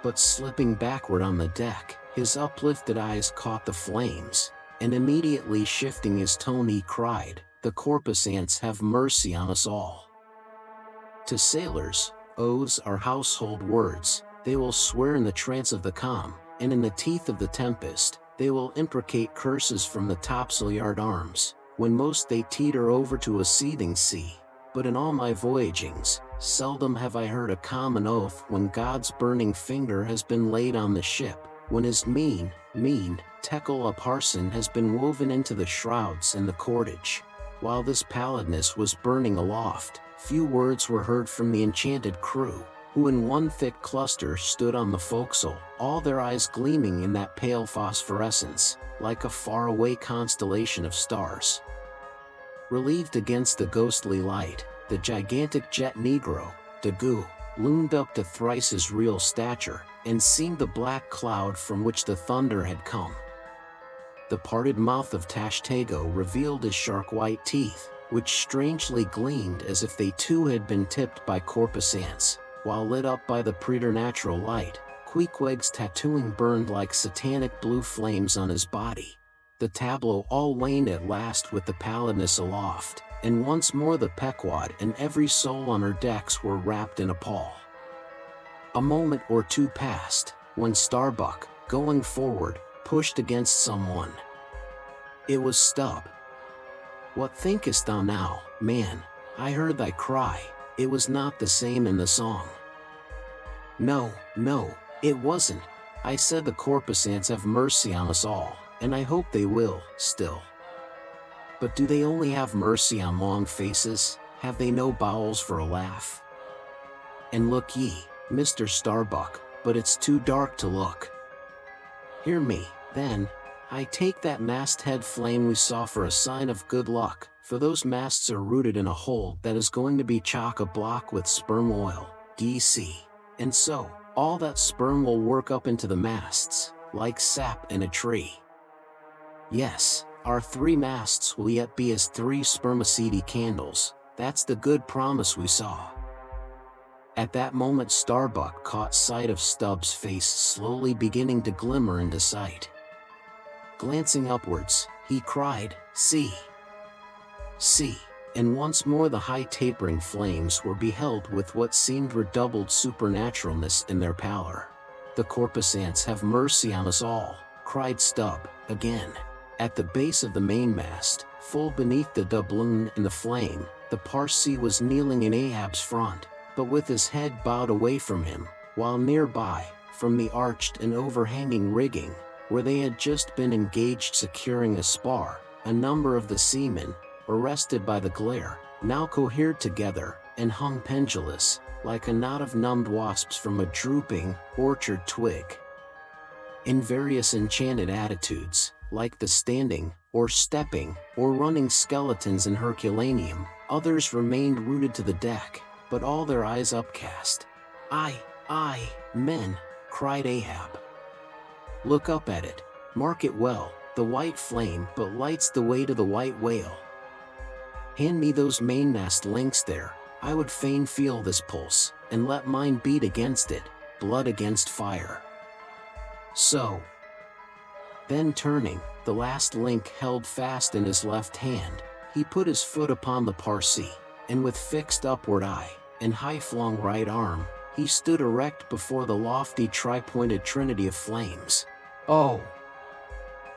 A: But slipping backward on the deck, his uplifted eyes caught the flames, and immediately shifting his tone he cried, "The Corpus ants have mercy on us all." To sailors, oaths are household words. They will swear in the trance of the calm, and in the teeth of the tempest, they will imprecate curses from the topsail yard arms, when most they teeter over to a seething sea. But in all my voyagings, seldom have I heard a common oath when God's burning finger has been laid on the ship, when his mean tekel a parson has been woven into the shrouds and the cordage. While this pallidness was burning aloft, few words were heard from the enchanted crew, who in one thick cluster stood on the forecastle, all their eyes gleaming in that pale phosphorescence, like a faraway constellation of stars. Relieved against the ghostly light, the gigantic jet negro, Daggoo, loomed up to thrice his real stature, and seemed the black cloud from which the thunder had come. The parted mouth of Tashtego revealed his shark-white teeth, which strangely gleamed as if they too had been tipped by Corpus ants, while lit up by the preternatural light. Queequeg's tattooing burned like satanic blue flames on his body. The tableau all waned at last with the pallidness aloft, and once more the Pequod and every soul on her decks were wrapped in a pall. A moment or 2 passed, when Starbuck, going forward, pushed against someone. It was Stubb. "What thinkest thou now, man? I heard thy cry. It was not the same in the song." No, it wasn't. I said the Corpus ants have mercy on us all, and I hope they will, still. But do they only have mercy on long faces? Have they no bowels for a laugh? And look ye, Mr. Starbuck, but it's too dark to look. Hear me, then. I take that masthead flame we saw for a sign of good luck, for those masts are rooted in a hole that is going to be chock-a-block with sperm oil, d'ye see? And so, all that sperm will work up into the masts, like sap in a tree. Yes, our 3 masts will yet be as 3 spermaceti candles. That's the good promise we saw. At that moment Starbuck caught sight of Stubb's face slowly beginning to glimmer into sight. Glancing upwards, he cried, "See! See!" And once more the high tapering flames were beheld with what seemed redoubled supernaturalness in their pallor. "The Corpus ants have mercy on us all," cried Stubb, again. At the base of the mainmast, full beneath the doubloon in the flame, the Parsee was kneeling in Ahab's front, but with his head bowed away from him, while nearby, from the arched and overhanging rigging, where they had just been engaged securing a spar, a number of the seamen, arrested by the glare, now cohered together, and hung pendulous, like a knot of numbed wasps from a drooping, orchard twig. In various enchanted attitudes, like the standing, or stepping, or running skeletons in Herculaneum, others remained rooted to the deck, but all their eyes upcast. Aye, men," cried Ahab. "Look up at it, mark it well, the white flame but lights the way to the white whale. Hand me those mainmast links there, I would fain feel this pulse, and let mine beat against it, blood against fire. So." Then turning, the last link held fast in his left hand, he put his foot upon the Parsee, and with fixed upward eye, and high-flung right arm, he stood erect before the lofty tri-pointed trinity of flames. Oh,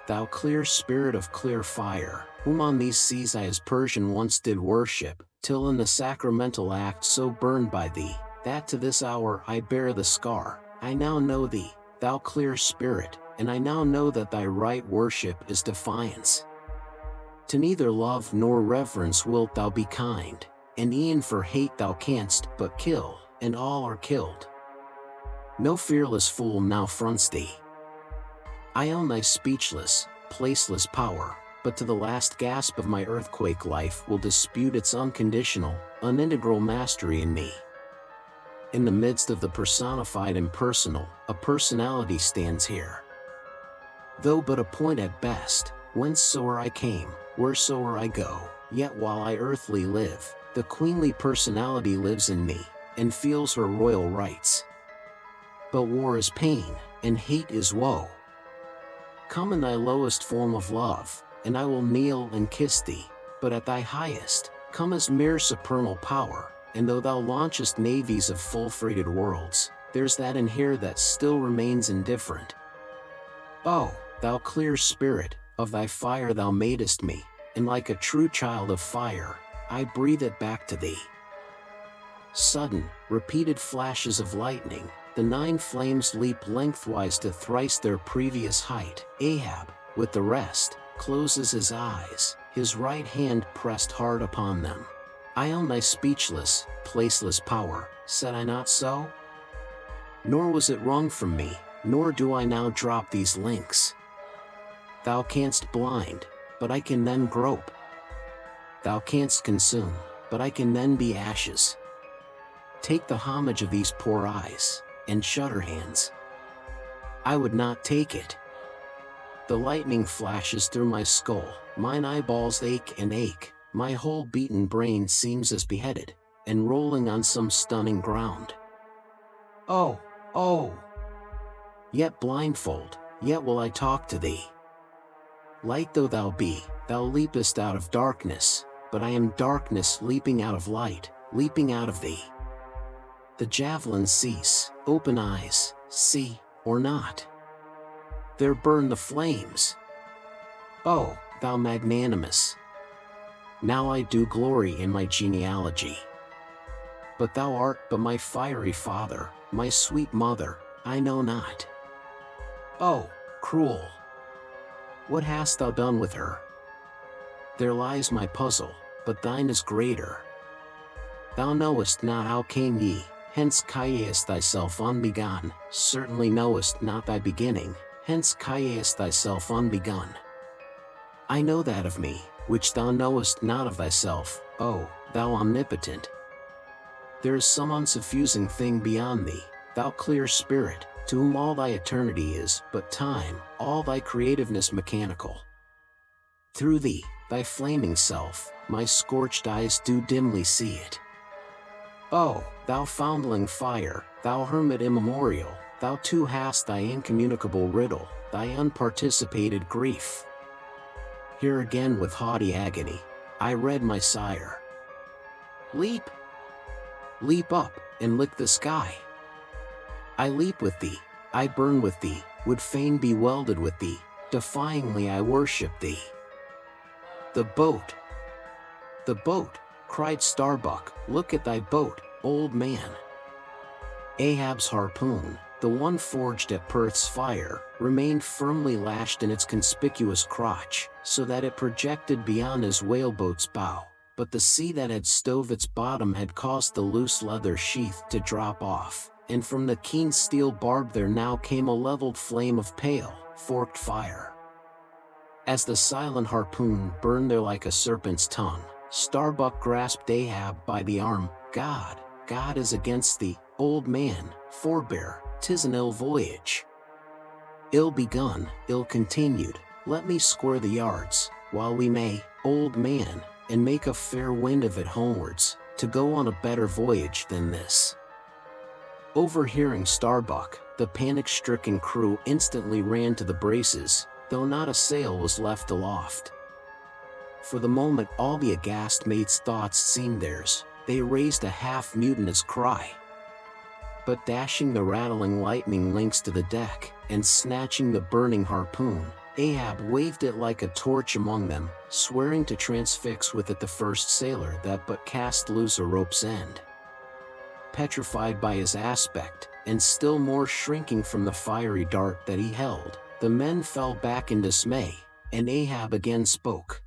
A: thou clear spirit of clear fire, whom on these seas I as Persian once did worship, till in the sacramental act so burned by thee, that to this hour I bear the scar, I now know thee, thou clear spirit, and I now know that thy right worship is defiance. To neither love nor reverence wilt thou be kind, and e'en for hate thou canst but kill, and all are killed. No fearless fool now fronts thee. I own thy speechless, placeless power, but to the last gasp of my earthquake life will dispute its unconditional, unintegral mastery in me. In the midst of the personified impersonal, a personality stands here. Though but a point at best, whencesoe'er I came, wheresoe'er I go, yet while I earthly live, the queenly personality lives in me, and feels her royal rights. But war is pain, and hate is woe. Come in thy lowest form of love, and I will kneel and kiss thee, but at thy highest, come as mere supernal power, and though thou launchest navies of full-freighted worlds, there's that in here that still remains indifferent. Oh, thou clear spirit, of thy fire thou madest me, and like a true child of fire, I breathe it back to thee. Sudden, repeated flashes of lightning, the 9 flames leap lengthwise to thrice their previous height. Ahab, with the rest, closes his eyes, his right hand pressed hard upon them. I own thy speechless, placeless power, said I not so? Nor was it wrong from me, nor do I now drop these links. Thou canst blind, but I can then grope. Thou canst consume, but I can then be ashes. Take the homage of these poor eyes, and shudder hands. I would not take it. The lightning flashes through my skull, mine eyeballs ache and ache, my whole beaten brain seems as beheaded, and rolling on some stunning ground. Oh, oh! Yet blindfold, yet will I talk to thee. Light though thou be, thou leapest out of darkness, but I am darkness leaping out of light, leaping out of thee. The javelins cease, open eyes, see, or not. There burn the flames. Oh, thou magnanimous! Now I do glory in my genealogy. But thou art but my fiery father, my sweet mother, I know not. Oh, cruel! What hast thou done with her? There lies my puzzle, but thine is greater. Thou knowest not how came ye, hence callest thyself unbegun, certainly knowest not thy beginning, hence callest thyself unbegun. I know that of me, which thou knowest not of thyself, O thou omnipotent. There is some unsuffusing thing beyond thee, thou clear spirit, to whom all thy eternity is but time, all thy creativeness mechanical. Through thee, thy flaming self, my scorched eyes do dimly see it. Oh, thou foundling fire, thou hermit immemorial, thou too hast thy incommunicable riddle, thy unparticipated grief. Here again with haughty agony, I read my sire. Leap! Leap up, and lick the sky. I leap with thee, I burn with thee, would fain be welded with thee, defyingly I worship thee. The boat! The boat! Cried Starbuck, look at thy boat, old man. Ahab's harpoon, the one forged at Perth's fire, remained firmly lashed in its conspicuous crotch, so that it projected beyond his whaleboat's bow, but the sea that had stove its bottom had caused the loose leather sheath to drop off, and from the keen steel barb there now came a leveled flame of pale, forked fire. As the silent harpoon burned there like a serpent's tongue, Starbuck grasped Ahab by the arm. God, God is against thee, old man, forbear, 'tis an ill voyage. Ill begun, ill continued, let me square the yards, while we may, old man, and make a fair wind of it homewards, to go on a better voyage than this. Overhearing Starbuck, the panic-stricken crew instantly ran to the braces, though not a sail was left aloft. For the moment all the aghast mate's thoughts seemed theirs, they raised a half-mutinous cry. But dashing the rattling lightning links to the deck, and snatching the burning harpoon, Ahab waved it like a torch among them, swearing to transfix with it the first sailor that but cast loose a rope's end. Petrified by his aspect, and still more shrinking from the fiery dart that he held, the men fell back in dismay, and Ahab again spoke.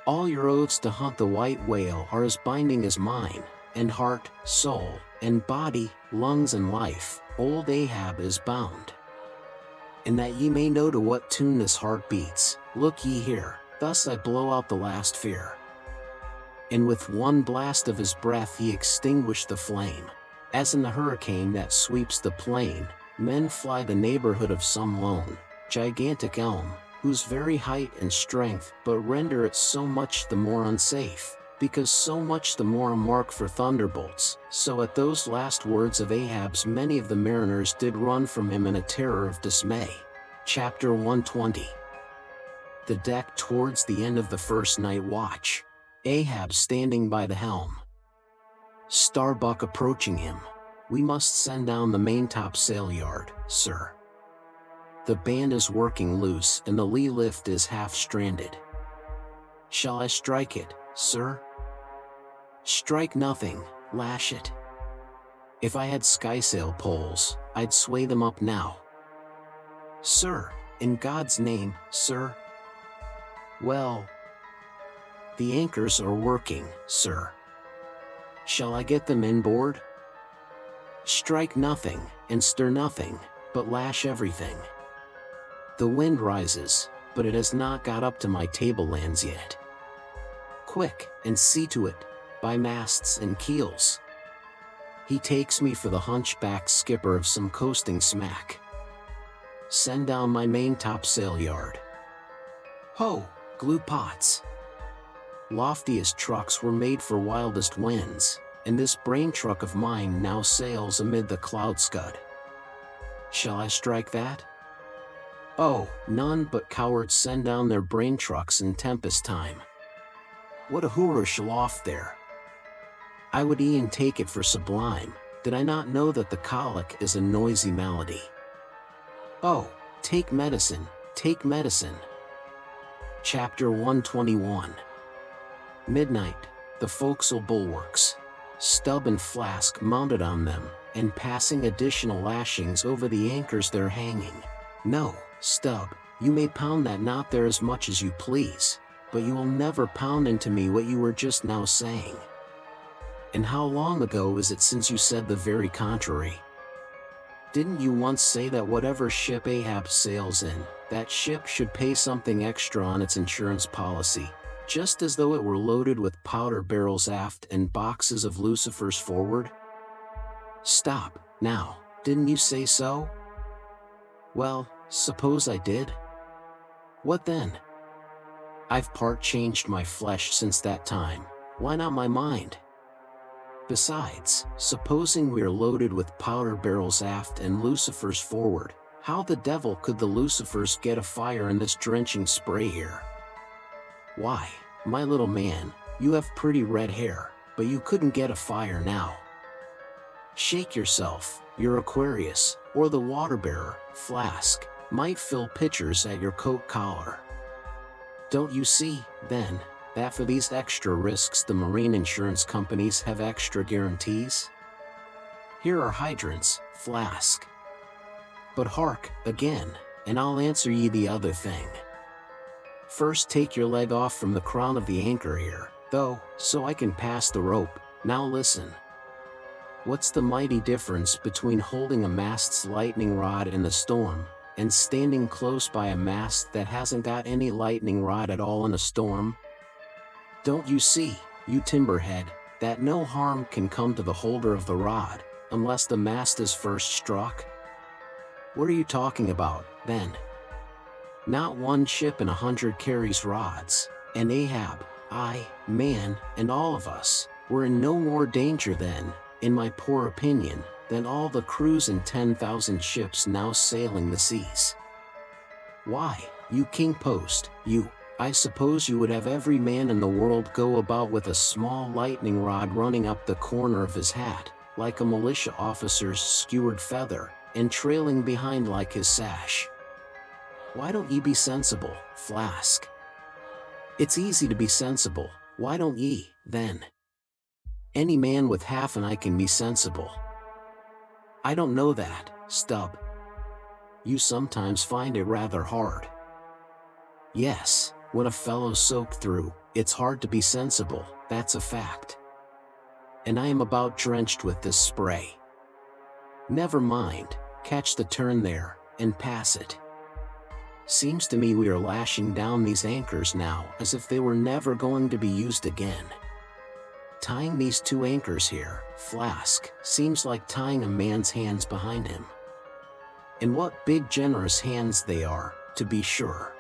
A: "All your oaths to hunt the white whale are as binding as mine, and heart, soul, and body, lungs and life, old Ahab is bound. And that ye may know to what tune this heart beats, look ye here, thus I blow out the last fear." And with one blast of his breath he extinguished the flame. As in the hurricane that sweeps the plain, men fly the neighborhood of some lone, gigantic elm, whose very height and strength but render it so much the more unsafe, because so much the more a mark for thunderbolts. So at those last words of Ahab's many of the mariners did run from him in a terror of dismay. Chapter 120. The deck towards the end of the first night watch. Ahab standing by the helm. Starbuck approaching him. "We must send down the maintopsail yard, sir. The band is working loose and the lee lift is half stranded." "Shall I strike it, sir?" "Strike nothing, lash it. If I had skysail poles, I'd sway them up now." "Sir, in God's name, sir." "Well, the anchors are working, sir. Shall I get them inboard?" "Strike nothing, and stir nothing, but lash everything. The wind rises, but it has not got up to my tablelands yet. Quick, and see to it, by masts and keels. He takes me for the hunchbacked skipper of some coasting smack. Send down my maintopsail yard. Ho, glue pots. Loftiest trucks were made for wildest winds, and this brain truck of mine now sails amid the cloud scud. Shall I strike that? Oh, none but cowards send down their brain trucks in tempest time. What a hoorish aloft there! I would e'en take it for sublime, did I not know that the colic is a noisy malady. Oh, take medicine, take medicine." Chapter 121. Midnight, the forecastle bulwarks. Stub and Flask mounted on them, and passing additional lashings over the anchors they're hanging. "No, Stub, you may pound that knot there as much as you please, but you will never pound into me what you were just now saying. And how long ago is it since you said the very contrary? Didn't you once say that whatever ship Ahab sails in, that ship should pay something extra on its insurance policy, just as though it were loaded with powder barrels aft and boxes of lucifers forward?" "Stop, now, didn't you say so?" "Well, suppose I did? What then? I've part changed my flesh since that time, why not my mind? Besides, supposing we are loaded with powder barrels aft and lucifers forward, how the devil could the lucifers get afire in this drenching spray here? Why, my little man, you have pretty red hair, but you couldn't get a fire now. Shake yourself, your Aquarius, or the water-bearer, Flask, might fill pitchers at your coat collar. Don't you see, then, that for these extra risks the marine insurance companies have extra guarantees? Here are hydrants, Flask. But hark, again, and I'll answer ye the other thing. First take your leg off from the crown of the anchor here, though, so I can pass the rope. Now listen. What's the mighty difference between holding a mast's lightning rod in the storm, and standing close by a mast that hasn't got any lightning rod at all in a storm? Don't you see, you timberhead, that no harm can come to the holder of the rod, unless the mast is first struck? What are you talking about, then? Not one ship in 100 carries rods, and Ahab, I, man, and all of us, were in no more danger then, in my poor opinion, than all the crews in 10,000 ships now sailing the seas. Why, you King Post, you, I suppose you would have every man in the world go about with a small lightning rod running up the corner of his hat, like a militia officer's skewered feather, and trailing behind like his sash. Why don't ye be sensible, Flask? It's easy to be sensible, why don't ye, then? Any man with half an eye can be sensible. I don't know that, Stub. You sometimes find it rather hard. Yes, when a fellow's soaked through, it's hard to be sensible, that's a fact. And I am about drenched with this spray. Never mind, catch the turn there, and pass it. Seems to me we are lashing down these anchors now as if they were never going to be used again. Tying these two anchors here, Flask, seems like tying a man's hands behind him. And what big generous hands they are, to be sure.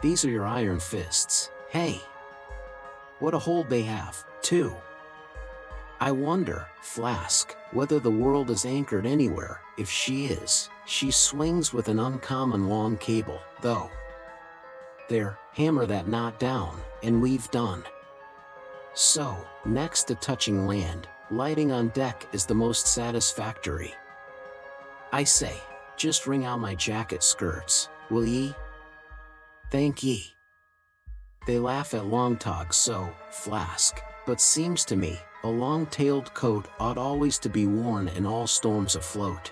A: These are your iron fists, hey! What a hold they have, too. I wonder, Flask, whether the world is anchored anywhere. If she is, she swings with an uncommon long cable, though. There, hammer that knot down, and we've done. So, next to touching land, lighting on deck is the most satisfactory. I say, just wring out my jacket skirts, will ye? Thank ye. They laugh at long togs so, Flask, but seems to me, a long-tailed coat ought always to be worn in all storms afloat.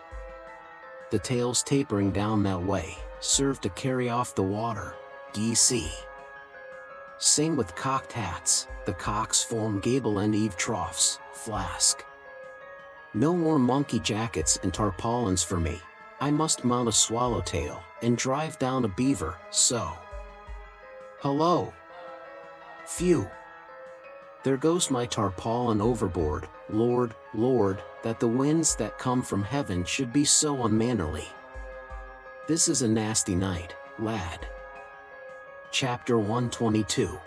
A: The tails tapering down that way, serve to carry off the water, d'ye see? Same with cocked hats, the cocks form gable and eave troughs, Flask. No more monkey jackets and tarpaulins for me. I must mount a swallowtail, and drive down a beaver, so. Hello! Phew! There goes my tarpaulin overboard, Lord, Lord, that the winds that come from heaven should be so unmannerly. This is a nasty night, lad. Chapter 122.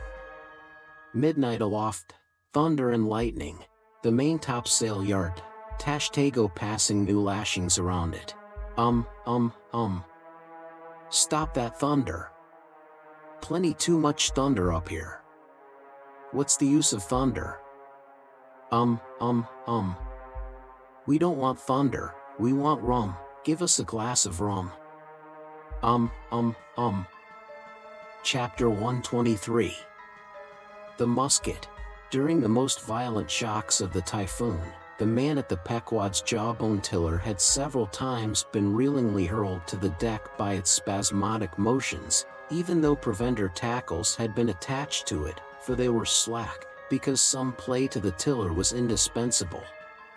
A: Midnight aloft, thunder and lightning, the main topsail yard, Tashtego passing new lashings around it. Stop that thunder. Plenty too much thunder up here. What's the use of thunder? We don't want thunder, we want rum, give us a glass of rum. Chapter 123. The musket. During the most violent shocks of the typhoon, the man at the Pequod's jawbone tiller had several times been reelingly hurled to the deck by its spasmodic motions, even though preventer tackles had been attached to it, for they were slack, because some play to the tiller was indispensable.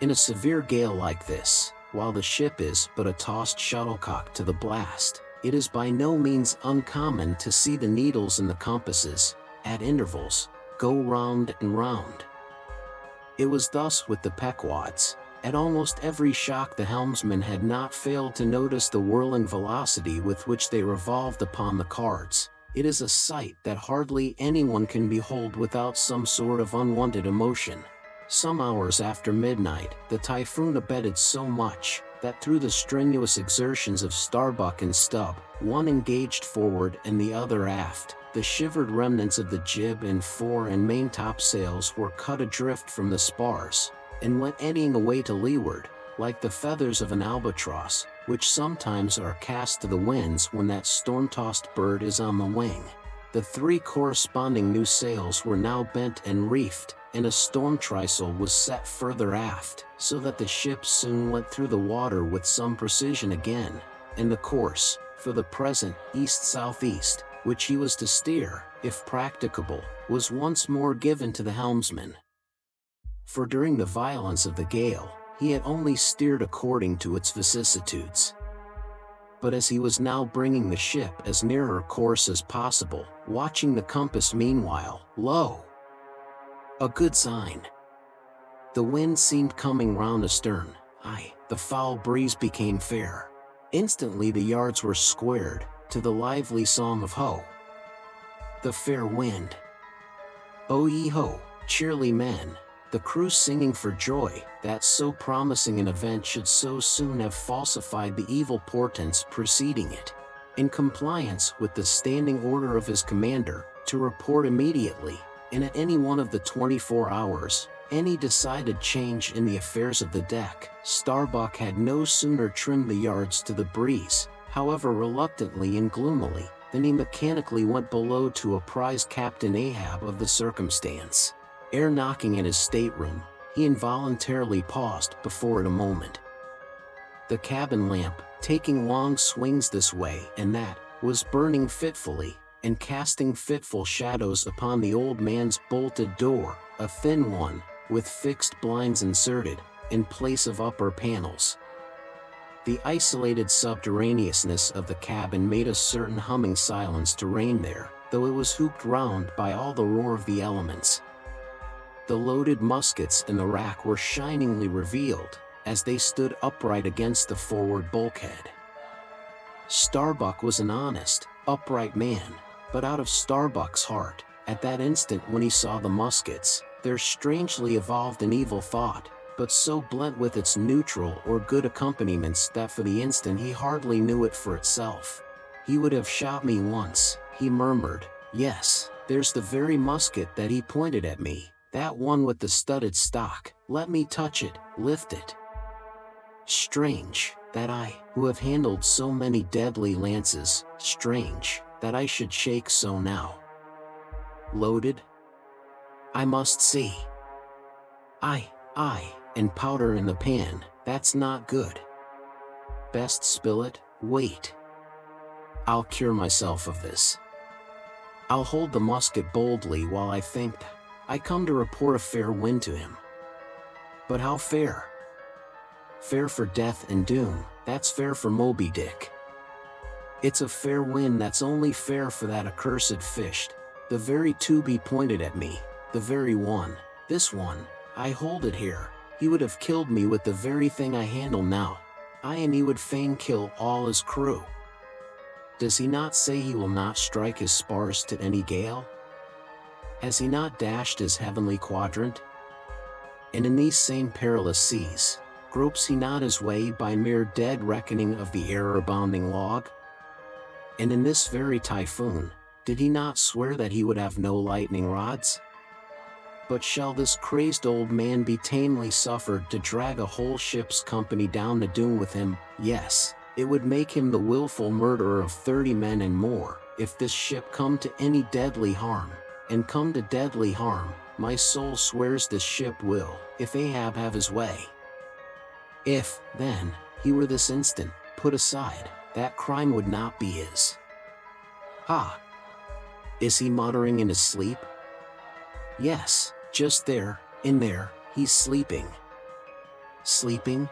A: In a severe gale like this, while the ship is but a tossed shuttlecock to the blast, it is by no means uncommon to see the needles in the compasses, at intervals, go round and round. It was thus with the Pequods. At almost every shock the helmsman had not failed to notice the whirling velocity with which they revolved upon the cards. It is a sight that hardly anyone can behold without some sort of unwanted emotion. Some hours after midnight, the typhoon abated so much, that through the strenuous exertions of Starbuck and Stubb, one engaged forward and the other aft, the shivered remnants of the jib and fore and main topsails were cut adrift from the spars, and went eddying away to leeward, like the feathers of an albatross, which sometimes are cast to the winds when that storm-tossed bird is on the wing. The three corresponding new sails were now bent and reefed, and a storm trysail was set further aft, so that the ship soon went through the water with some precision again, and the course, for the present, east-southeast, which he was to steer, if practicable, was once more given to the helmsman. For during the violence of the gale, he had only steered according to its vicissitudes. But as he was now bringing the ship as near her course as possible, watching the compass meanwhile, lo! A good sign. The wind seemed coming round astern, aye, the foul breeze became fair. Instantly the yards were squared, to the lively song of Ho! The fair wind. O ye ho, cheerly men! The crew singing for joy, that so promising an event should so soon have falsified the evil portents preceding it. In compliance with the standing order of his commander, to report immediately, and at any one of the 24 hours, any decided change in the affairs of the deck, Starbuck had no sooner trimmed the yards to the breeze, however reluctantly and gloomily, than he mechanically went below to apprise Captain Ahab of the circumstance. Ere knocking at his stateroom, he involuntarily paused before it a moment. The cabin lamp, taking long swings this way and that, was burning fitfully, and casting fitful shadows upon the old man's bolted door, a thin one, with fixed blinds inserted, in place of upper panels. The isolated subterraneousness of the cabin made a certain humming silence to reign there, though it was hooped round by all the roar of the elements. The loaded muskets in the rack were shiningly revealed, as they stood upright against the forward bulkhead. Starbuck was an honest, upright man, but out of Starbuck's heart, at that instant when he saw the muskets, there strangely evolved an evil thought, but so blent with its neutral or good accompaniments that for the instant he hardly knew it for itself. "He would have shot me once," he murmured. "Yes, there's the very musket that he pointed at me, that one with the studded stock. Let me touch it, lift it. Strange, that I, who have handled so many deadly lances, strange, that I should shake so now. Loaded? I must see. Aye, and powder in the pan, that's not good. Best spill it, wait. I'll cure myself of this. I'll hold the musket boldly while I think. I come to report a fair wind to him. But how fair? Fair for death and doom, that's fair for Moby Dick. It's a fair wind that's only fair for that accursed fish. The very tube he pointed at me, the very one, this one, I hold it here. He would have killed me with the very thing I handle now. Aye, and he would fain kill all his crew. Does he not say he will not strike his spars to any gale? Has he not dashed his heavenly quadrant? And in these same perilous seas, gropes he not his way by mere dead reckoning of the error-abounding log? And in this very typhoon, did he not swear that he would have no lightning rods? But shall this crazed old man be tamely suffered to drag a whole ship's company down to doom with him? Yes, it would make him the willful murderer of 30 men and more, if this ship come to any deadly harm. And come to deadly harm, my soul swears this ship will, if Ahab have his way. If, then, he were this instant put aside, that crime would not be his. Ha! Is he muttering in his sleep? Yes, just there, in there, he's sleeping. Sleeping?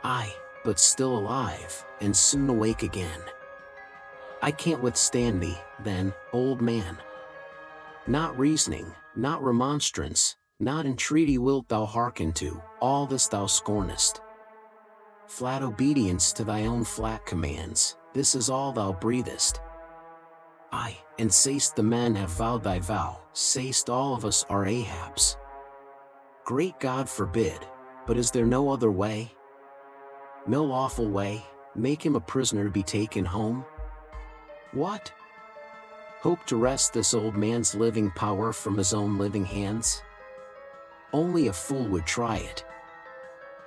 A: Aye, but still alive, and soon awake again. I can't withstand thee, then, old man. Not reasoning, not remonstrance, not entreaty wilt thou hearken to, all this thou scornest. Flat obedience to thy own flat commands, this is all thou breathest. Aye, and say'st the men have vowed thy vow, say'st all of us are Ahabs. Great God forbid, but is there no other way? No lawful way, make him a prisoner to be taken home? What? Hope to wrest this old man's living power from his own living hands? Only a fool would try it.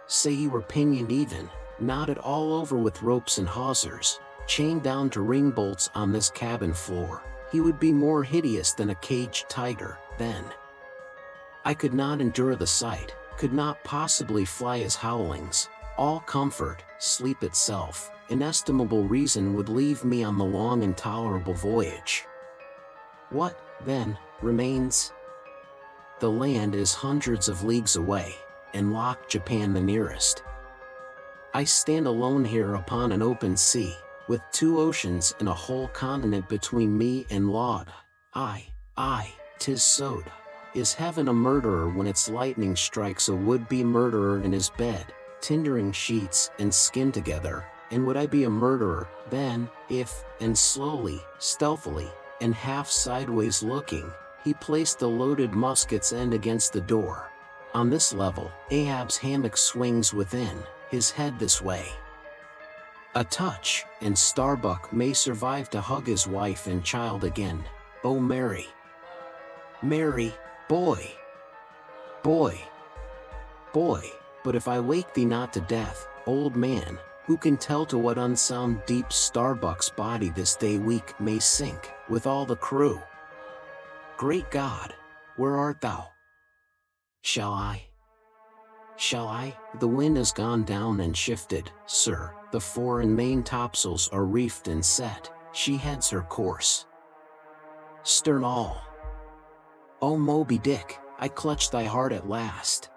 A: Say he were pinioned even, knotted all over with ropes and hawsers, chained down to ring bolts on this cabin floor, he would be more hideous than a caged tiger, then. I could not endure the sight, could not possibly fly his howlings. All comfort, sleep itself, inestimable reason would leave me on the long intolerable voyage. What, then, remains? The land is hundreds of leagues away, and Loch Japan the nearest. I stand alone here upon an open sea, with 2 oceans and a whole continent between me and Laud. Aye, 'tis so. Is heaven a murderer when its lightning strikes a would-be murderer in his bed, tindering sheets and skin together? And would I be a murderer, then, if, and slowly, stealthily, and half sideways looking, he placed the loaded musket's end against the door? On this level, Ahab's hammock swings within, his head this way. A touch, and Starbuck may survive to hug his wife and child again. Oh Mary! Mary, boy, boy, boy, but if I wake thee not to death, old man, who can tell to what unsound deep Starbuck's body this day week may sink, with all the crew? Great God, where art thou? Shall I? The wind has gone down and shifted, sir, the fore and main topsails are reefed and set, she heads her course. Stern all. O Moby Dick, I clutch thy heart at last.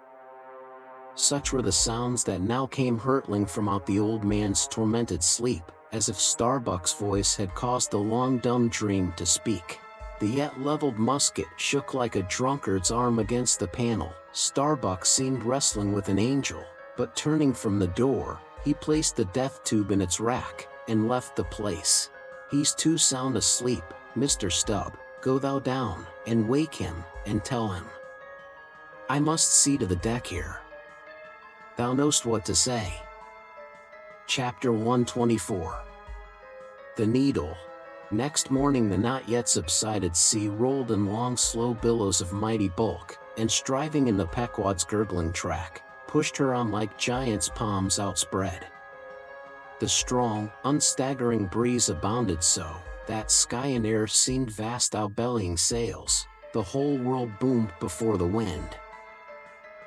A: Such were the sounds that now came hurtling from out the old man's tormented sleep, as if Starbuck's voice had caused the long dumb dream to speak. The yet leveled musket shook like a drunkard's arm against the panel. Starbuck seemed wrestling with an angel, but turning from the door, he placed the death tube in its rack, and left the place. He's too sound asleep, Mr. Stubb, go thou down, and wake him, and tell him. I must see to the deck here. Thou knowst what to say. Chapter 124. The Needle. Next morning the not yet subsided sea rolled in long slow billows of mighty bulk, and striving in the Pequod's gurgling track, pushed her on like giants' palms outspread. The strong, unstaggering breeze abounded so, that sky and air seemed vast outbellying sails, the whole world boomed before the wind.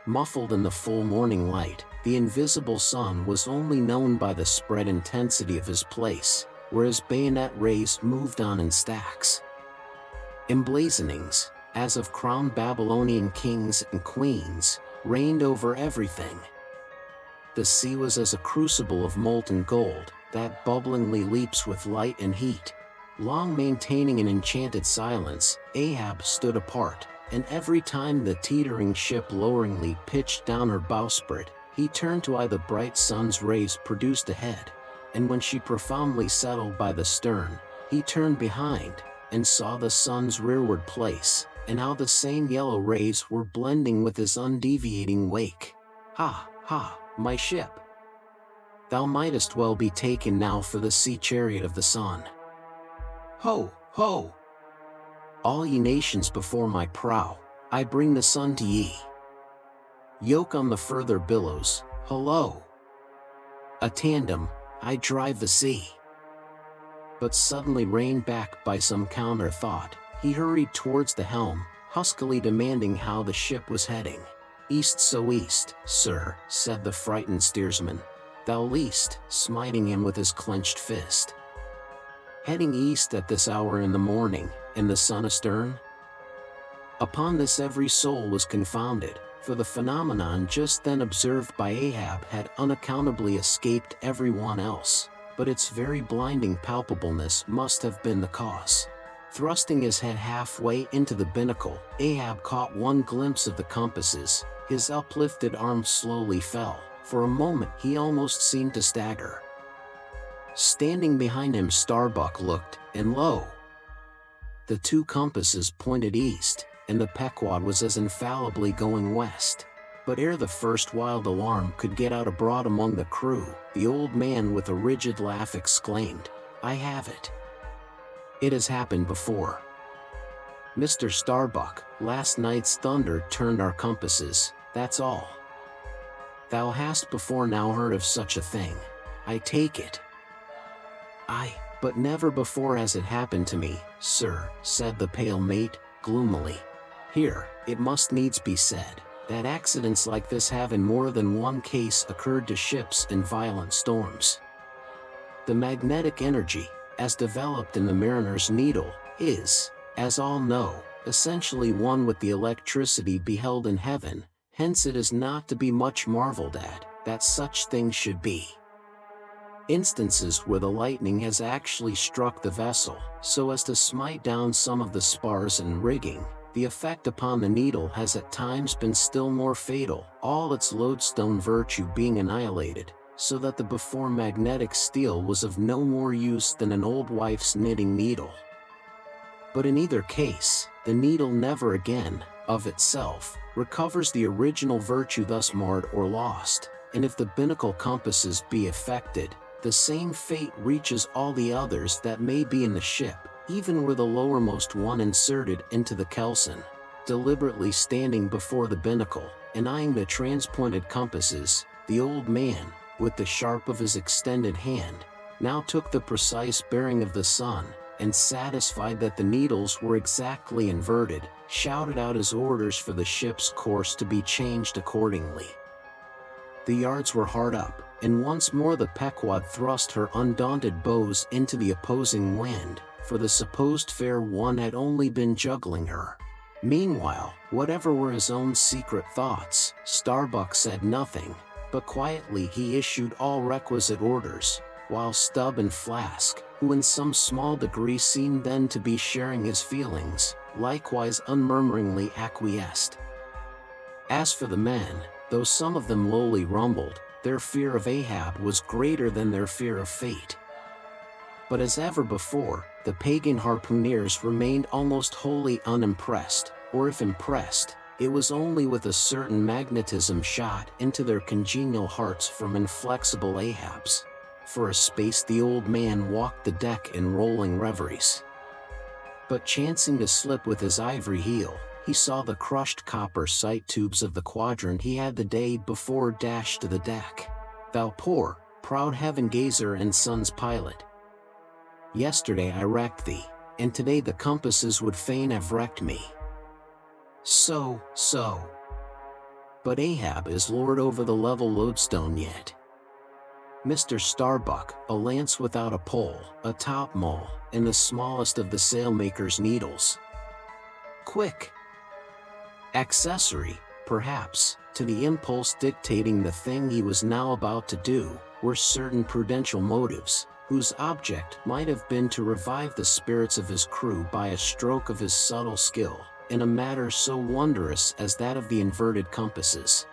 A: Muffled in the full morning light, the invisible sun was only known by the spread intensity of his place, where his bayonet rays moved on in stacks. Emblazonings, as of crowned Babylonian kings and queens, reigned over everything. The sea was as a crucible of molten gold, that bubblingly leaps with light and heat. Long maintaining an enchanted silence, Ahab stood apart, and every time the teetering ship loweringly pitched down her bowsprit, he turned to eye the bright sun's rays produced ahead, and when she profoundly settled by the stern, he turned behind, and saw the sun's rearward place, and how the same yellow rays were blending with his undeviating wake. Ha, ha, my ship! Thou mightest well be taken now for the sea chariot of the sun. Ho, ho! All ye nations before my prow, I bring the sun to ye. Yoke on the further billows, hullo! A tandem, I drive the sea. But suddenly reined back by some counter thought, he hurried towards the helm, huskily demanding how the ship was heading. East so east, sir, said the frightened steersman. Thou least, smiting him with his clenched fist. Heading east at this hour in the morning, and the sun astern? Upon this every soul was confounded, for the phenomenon just then observed by Ahab had unaccountably escaped everyone else, but its very blinding palpableness must have been the cause. Thrusting his head halfway into the binnacle, Ahab caught one glimpse of the compasses. His uplifted arm slowly fell. For a moment he almost seemed to stagger. Standing behind him Starbuck looked, and lo! The two compasses pointed east, and the Pequod was as infallibly going west. But ere the first wild alarm could get out abroad among the crew, the old man with a rigid laugh exclaimed, I have it. It has happened before. Mr. Starbuck, last night's thunder turned our compasses, that's all. Thou hast before now heard of such a thing, I take it. Aye, but never before has it happened to me, sir, said the pale mate, gloomily. Here, it must needs be said, that accidents like this have in more than one case occurred to ships in violent storms. The magnetic energy, as developed in the mariner's needle, is, as all know, essentially one with the electricity beheld in heaven, hence it is not to be much marveled at, that such things should be. Instances where the lightning has actually struck the vessel, so as to smite down some of the spars and rigging, the effect upon the needle has at times been still more fatal, all its lodestone virtue being annihilated, so that the before magnetic steel was of no more use than an old wife's knitting needle. But in either case, the needle never again, of itself, recovers the original virtue thus marred or lost, and if the binnacle compasses be affected, the same fate reaches all the others that may be in the ship, even were the lowermost one inserted into the kelson. Deliberately standing before the binnacle, and eyeing the transpointed compasses, the old man, with the sharp of his extended hand, now took the precise bearing of the sun, and satisfied that the needles were exactly inverted, shouted out his orders for the ship's course to be changed accordingly. The yards were hard up, and once more the Pequod thrust her undaunted bows into the opposing wind, for the supposed fair one had only been juggling her. Meanwhile, whatever were his own secret thoughts, Starbuck said nothing, but quietly he issued all requisite orders, while Stubb and Flask, who in some small degree seemed then to be sharing his feelings, likewise unmurmuringly acquiesced. As for the men, though some of them lowly rumbled, their fear of Ahab was greater than their fear of fate. But as ever before, the pagan harpooneers remained almost wholly unimpressed, or if impressed, it was only with a certain magnetism shot into their congenial hearts from inflexible Ahab's. For a space the old man walked the deck in rolling reveries. But chancing to slip with his ivory heel, he saw the crushed copper sight tubes of the quadrant he had the day before dashed to the deck. Thou poor, proud heaven-gazer and sun's pilot! Yesterday I wrecked thee, and today the compasses would fain have wrecked me. So. But Ahab is lord over the level lodestone yet. Mr. Starbuck, a lance without a pole, a topmaul, and the smallest of the sailmaker's needles. Quick! Accessory, perhaps, to the impulse dictating the thing he was now about to do, were certain prudential motives, whose object might have been to revive the spirits of his crew by a stroke of his subtle skill, in a matter so wondrous as that of the inverted compasses.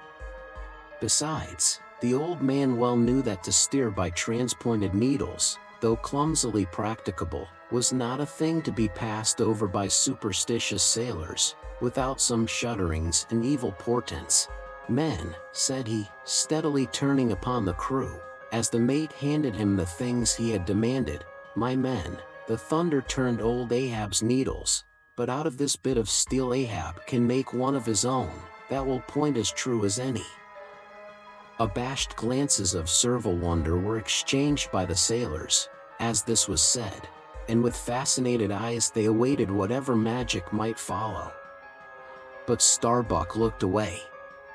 A: Besides, the old man well knew that to steer by transpointed needles, though clumsily practicable, was not a thing to be passed over by superstitious sailors, without some shudderings and evil portents. Men, said he, steadily turning upon the crew, as the mate handed him the things he had demanded, my men, the thunder turned old Ahab's needles, but out of this bit of steel Ahab can make one of his own, that will point as true as any. Abashed glances of servile wonder were exchanged by the sailors, as this was said, and with fascinated eyes they awaited whatever magic might follow. But Starbuck looked away.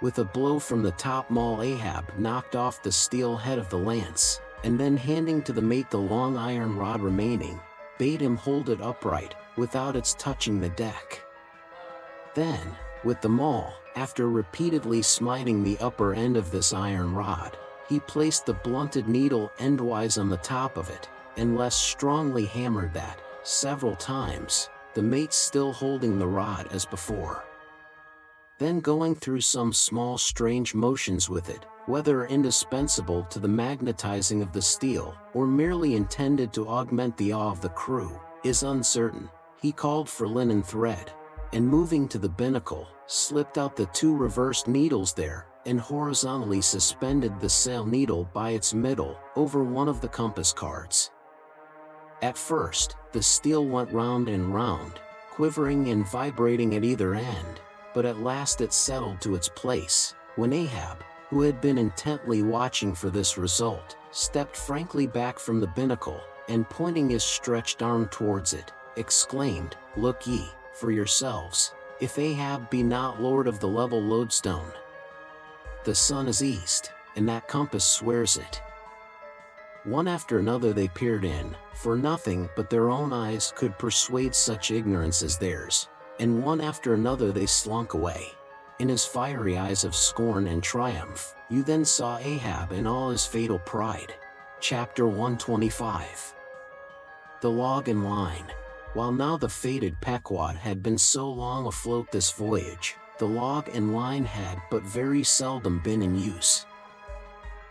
A: With a blow from the topmaul Ahab knocked off the steel head of the lance, and then handing to the mate the long iron rod remaining, bade him hold it upright, without its touching the deck. Then, with the maul, after repeatedly smiting the upper end of this iron rod, he placed the blunted needle endwise on the top of it, and less strongly hammered that, several times, the mate still holding the rod as before. Then going through some small strange motions with it, whether indispensable to the magnetizing of the steel, or merely intended to augment the awe of the crew, is uncertain, he called for linen thread, and moving to the binnacle, slipped out the two reversed needles there, and horizontally suspended the sail needle by its middle, over one of the compass cards. At first, the steel went round and round, quivering and vibrating at either end, but at last it settled to its place, when Ahab, who had been intently watching for this result, stepped frankly back from the binnacle, and pointing his stretched arm towards it, exclaimed, Look ye, for yourselves, if Ahab be not lord of the level lodestone. The sun is east, and that compass swears it. One after another they peered in, for nothing but their own eyes could persuade such ignorance as theirs, and one after another they slunk away. In his fiery eyes of scorn and triumph, you then saw Ahab in all his fatal pride. Chapter 125. The log and line. While now the fated Pequod had been so long afloat this voyage, the log and line had but very seldom been in use.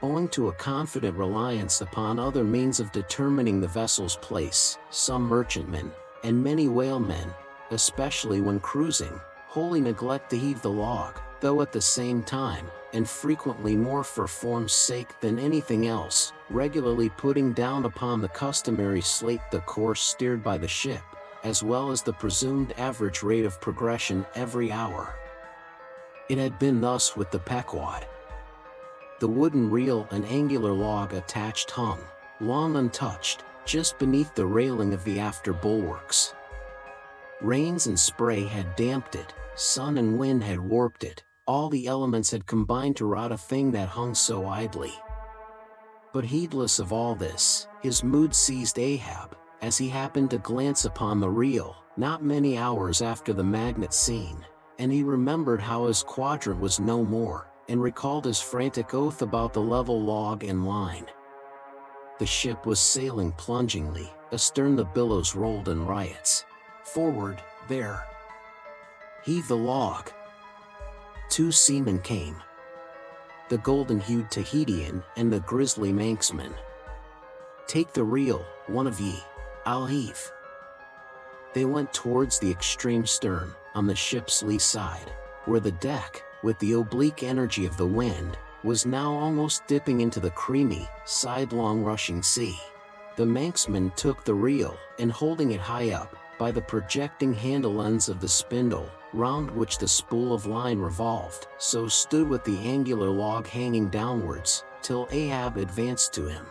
A: Owing to a confident reliance upon other means of determining the vessel's place, some merchantmen, and many whalemen, especially when cruising, wholly neglect to heave the log, though at the same time, and frequently more for form's sake than anything else, regularly putting down upon the customary slate the course steered by the ship, as well as the presumed average rate of progression every hour. It had been thus with the Pequod. The wooden reel and angular log attached hung, long untouched, just beneath the railing of the after bulwarks. Rains and spray had damped it, sun and wind had warped it, all the elements had combined to rot a thing that hung so idly. But heedless of all this, his mood seized Ahab, as he happened to glance upon the reel, not many hours after the magnet scene, and he remembered how his quadrant was no more, and recalled his frantic oath about the level log and line. The ship was sailing plungingly, astern the billows rolled in riots. Forward, there! Heave the log! 2 seamen came. The golden-hued Tahitian and the grisly Manxman. Take the reel, one of ye, I'll heave. They went towards the extreme stern, on the ship's lee side, where the deck, with the oblique energy of the wind, was now almost dipping into the creamy, sidelong rushing sea. The Manxman took the reel, and holding it high up, by the projecting handle ends of the spindle, round which the spool of line revolved, so stood with the angular log hanging downwards, till Ahab advanced to him.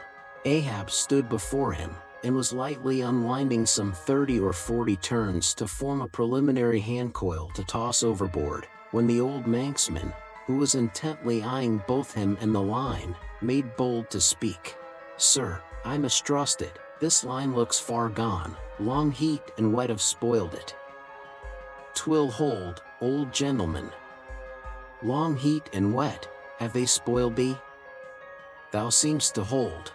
A: Ahab stood before him, and was lightly unwinding some 30 or 40 turns to form a preliminary handcoil to toss overboard, when the old Manxman, who was intently eyeing both him and the line, made bold to speak. "Sir, I mistrust it, this line looks far gone, long heat and wet have spoiled it." "'Twill hold, old gentleman." "Long heat and wet, have they spoiled thee?" "Thou seemst to hold."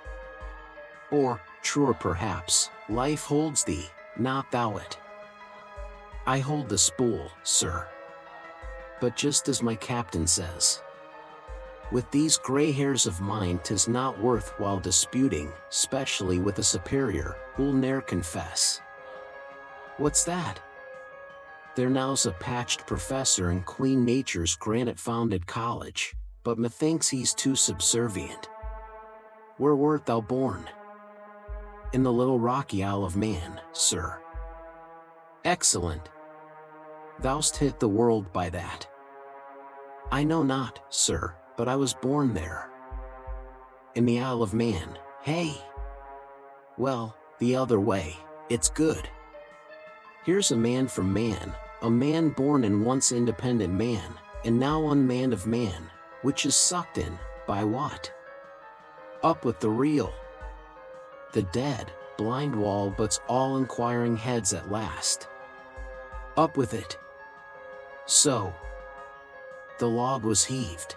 A: "Or, truer perhaps, life holds thee, not thou it." "I hold the spool, sir. But just as my captain says. With these gray hairs of mine 'tis not worth while disputing, specially with a superior, who'll ne'er confess." "What's that?" "There now's a patched professor in Queen Nature's granite-founded college, but methinks he's too subservient." "Where wert thou born?" "In the little rocky Isle of Man, sir." "Excellent. Thou'st hit the world by that." "I know not, sir, but I was born there." "In the Isle of Man, hey?" "Well, the other way, it's good. Here's a man from man, a man born and once independent man, and now unmanned of man, which is sucked in, by what? Up with the reel. The dead, blind wall butts all inquiring heads at last. Up with it. So. The log was heaved.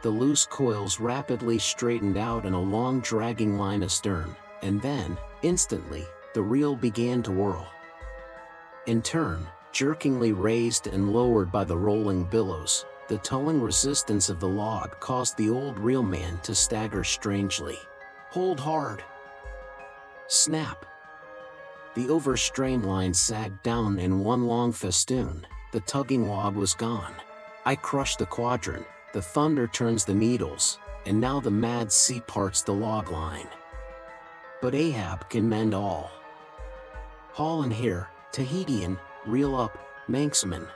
A: The loose coils rapidly straightened out in a long dragging line astern, and then, instantly, the reel began to whirl. In turn, jerkingly raised and lowered by the rolling billows, the towing resistance of the log caused the old reelman to stagger strangely. "Hold hard!" Snap! The overstrained line sagged down in one long festoon, the tugging log was gone. I crush the quadrant, the thunder turns the needles, and now the mad sea parts the log line. But Ahab can mend all. Haul in here, Tahitian, reel up, Manxman.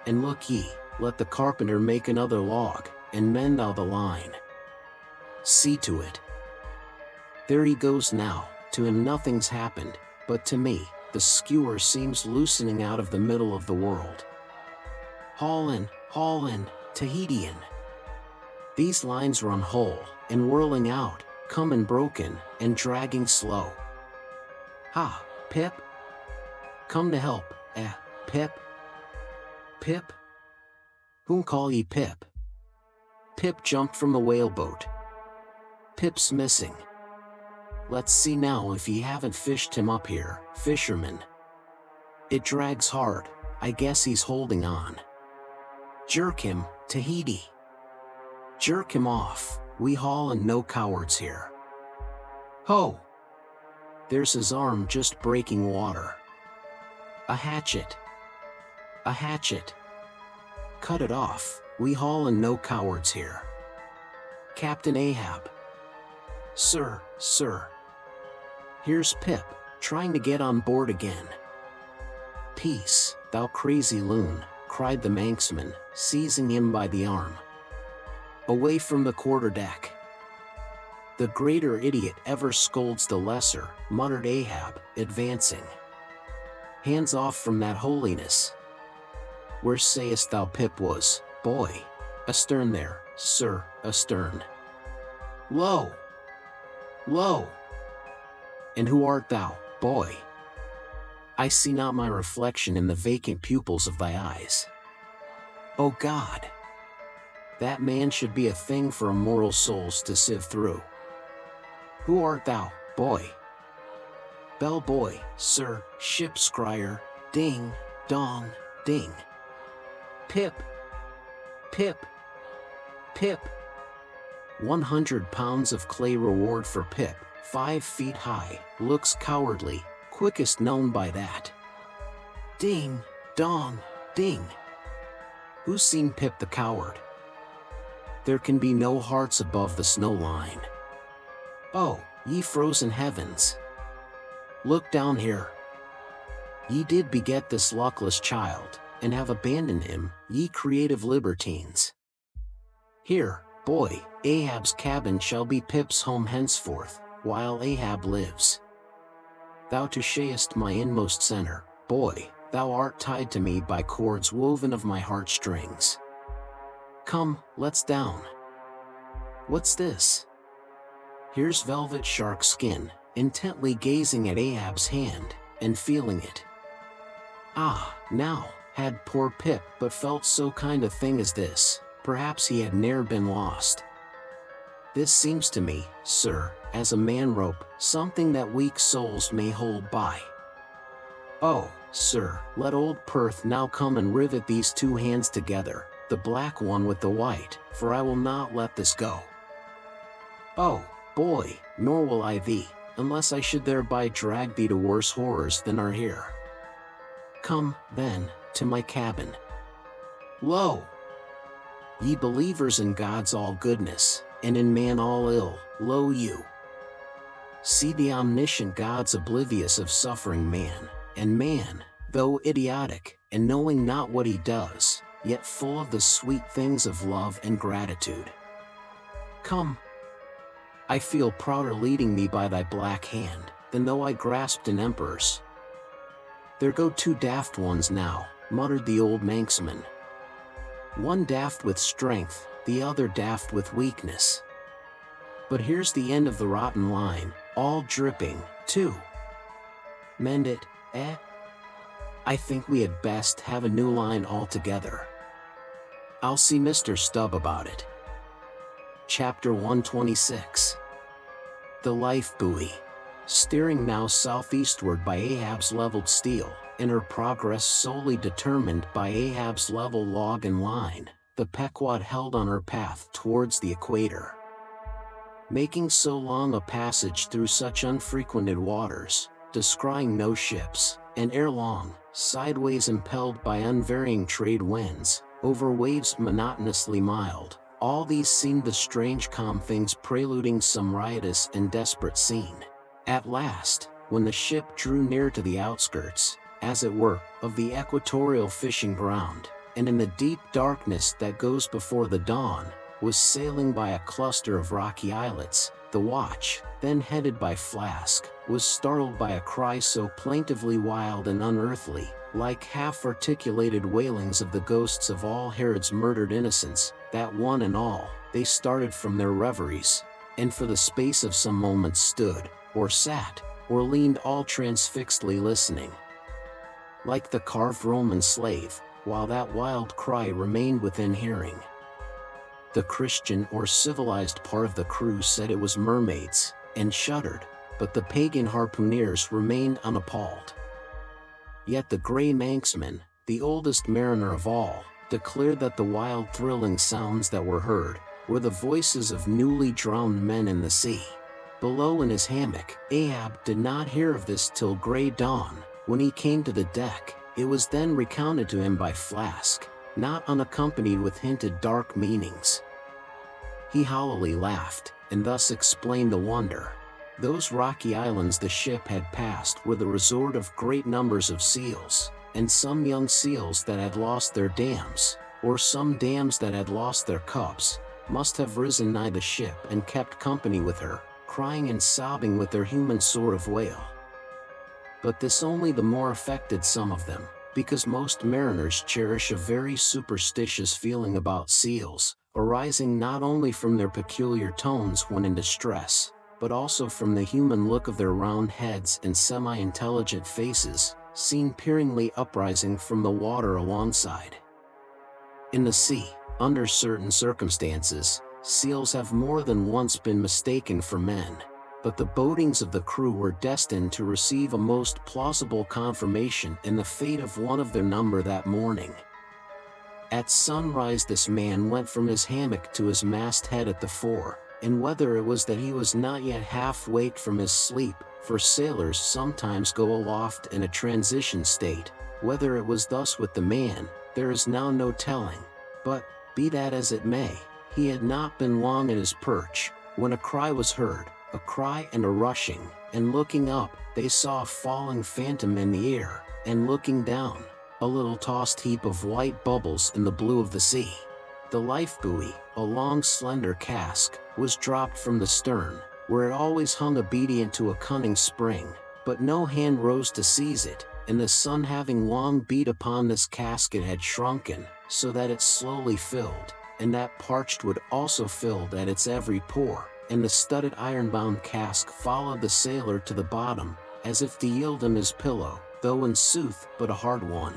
A: And look ye, let the carpenter make another log, and mend thou the line. See to it. There he goes now, to him nothing's happened, but to me, the skewer seems loosening out of the middle of the world. Haul in, Tahitian. These lines run whole, and whirling out, come in broken, and dragging slow. Ha, Pip? Come to help, Pip? Pip? Whom call ye Pip? Pip jumped from the whaleboat. Pip's missing. Let's see now if ye haven't fished him up here, fisherman. It drags hard, I guess he's holding on. Jerk him, Tahiti. Jerk him off, we haul and no cowards here. Ho! There's his arm just breaking water. A hatchet. A hatchet. Cut it off, we haul and no cowards here. Captain Ahab. Sir. Here's Pip, trying to get on board again. "Peace, thou crazy loon," cried the Manxman, seizing him by the arm. "Away from the quarterdeck." "The greater idiot ever scolds the lesser," muttered Ahab, advancing. "Hands off from that holiness." "Where sayest thou Pip was, boy?" "Astern there, sir, astern." "Lo! Lo! And who art thou, boy?" "I see not my reflection in the vacant pupils of thy eyes." "O God! That man should be a thing for immoral souls to sieve through." "Who art thou, boy?" "Bell boy, sir, ship scryer, ding, dong, ding." "Pip! Pip! Pip!" 100 pounds of clay reward for Pip, 5 feet high, looks cowardly, quickest known by that. Ding, dong, ding. Who's seen Pip the coward? There can be no hearts above the snow line. Oh, ye frozen heavens! Look down here. Ye did beget this luckless child, and have abandoned him, ye creative libertines. Here, boy, Ahab's cabin shall be Pip's home henceforth, while Ahab lives. Thou touchest my inmost center, boy, thou art tied to me by cords woven of my heartstrings. Come, let's down. What's this? Here's velvet shark skin, intently gazing at Ahab's hand, and feeling it. Ah, now, had poor Pip but felt so kind a thing as this, perhaps he had ne'er been lost. This seems to me, sir, as a man-rope, something that weak souls may hold by. Oh, sir, let old Perth now come and rivet these two hands together, the black one with the white, for I will not let this go. Oh, boy, nor will I thee, unless I should thereby drag thee to worse horrors than are here. Come, then, to my cabin. Lo! Ye believers in God's all goodness, and in man all ill, lo you! See the omniscient God's oblivious of suffering man, and man, though idiotic, and knowing not what he does, yet full of the sweet things of love and gratitude. Come! I feel prouder leading me by thy black hand, than though I grasped an emperor's. There go 2 daft ones now, muttered the old Manxman. One daft with strength, the other daft with weakness. But here's the end of the rotten line, all dripping, too. Mend it, eh? I think we had best have a new line altogether. I'll see Mr. Stubb about it. Chapter 126. The Life Buoy. Steering now southeastward by Ahab's leveled steel, and her progress solely determined by Ahab's level log and line, the Pequod held on her path towards the equator. Making so long a passage through such unfrequented waters, descrying no ships, and ere long, sideways impelled by unvarying trade winds, over waves monotonously mild, all these seemed the strange calm things preluding some riotous and desperate scene. At last, when the ship drew near to the outskirts, as it were, of the equatorial fishing ground, and in the deep darkness that goes before the dawn, was sailing by a cluster of rocky islets, the watch, then headed by Flask, was startled by a cry so plaintively wild and unearthly, like half-articulated wailings of the ghosts of all Herod's murdered innocents, that one and all, they started from their reveries, and for the space of some moments stood, or sat, or leaned all transfixedly listening. Like the carved Roman slave, while that wild cry remained within hearing. The Christian or civilized part of the crew said it was mermaids, and shuddered, but the pagan harpooneers remained unappalled. Yet the Grey Manxman, the oldest mariner of all, declared that the wild thrilling sounds that were heard, were the voices of newly drowned men in the sea. Below in his hammock, Ahab did not hear of this till grey dawn, when he came to the deck. It was then recounted to him by Flask, not unaccompanied with hinted dark meanings. He hollowly laughed, and thus explained the wonder. Those rocky islands the ship had passed were the resort of great numbers of seals, and some young seals that had lost their dams, or some dams that had lost their cubs, must have risen nigh the ship and kept company with her, crying and sobbing with their human sort of wail. But this only the more affected some of them, because most mariners cherish a very superstitious feeling about seals, arising not only from their peculiar tones when in distress, but also from the human look of their round heads and semi-intelligent faces, seen peeringly uprising from the water alongside. In the sea, under certain circumstances, seals have more than once been mistaken for men, but the boatings of the crew were destined to receive a most plausible confirmation in the fate of one of their number that morning. At sunrise this man went from his hammock to his masthead at the fore, and whether it was that he was not yet half waked from his sleep, for sailors sometimes go aloft in a transition state, whether it was thus with the man, there is now no telling, but, be that as it may, he had not been long in his perch, when a cry was heard, a cry and a rushing, and looking up, they saw a falling phantom in the air, and looking down, a little tossed heap of white bubbles in the blue of the sea. The life buoy, a long slender cask, was dropped from the stern, where it always hung obedient to a cunning spring, but no hand rose to seize it, and the sun having long beat upon this casket had shrunken, so that it slowly filled, and that parched wood also filled at its every pore, and the studded iron-bound cask followed the sailor to the bottom, as if to yield him his pillow, though in sooth but a hard one.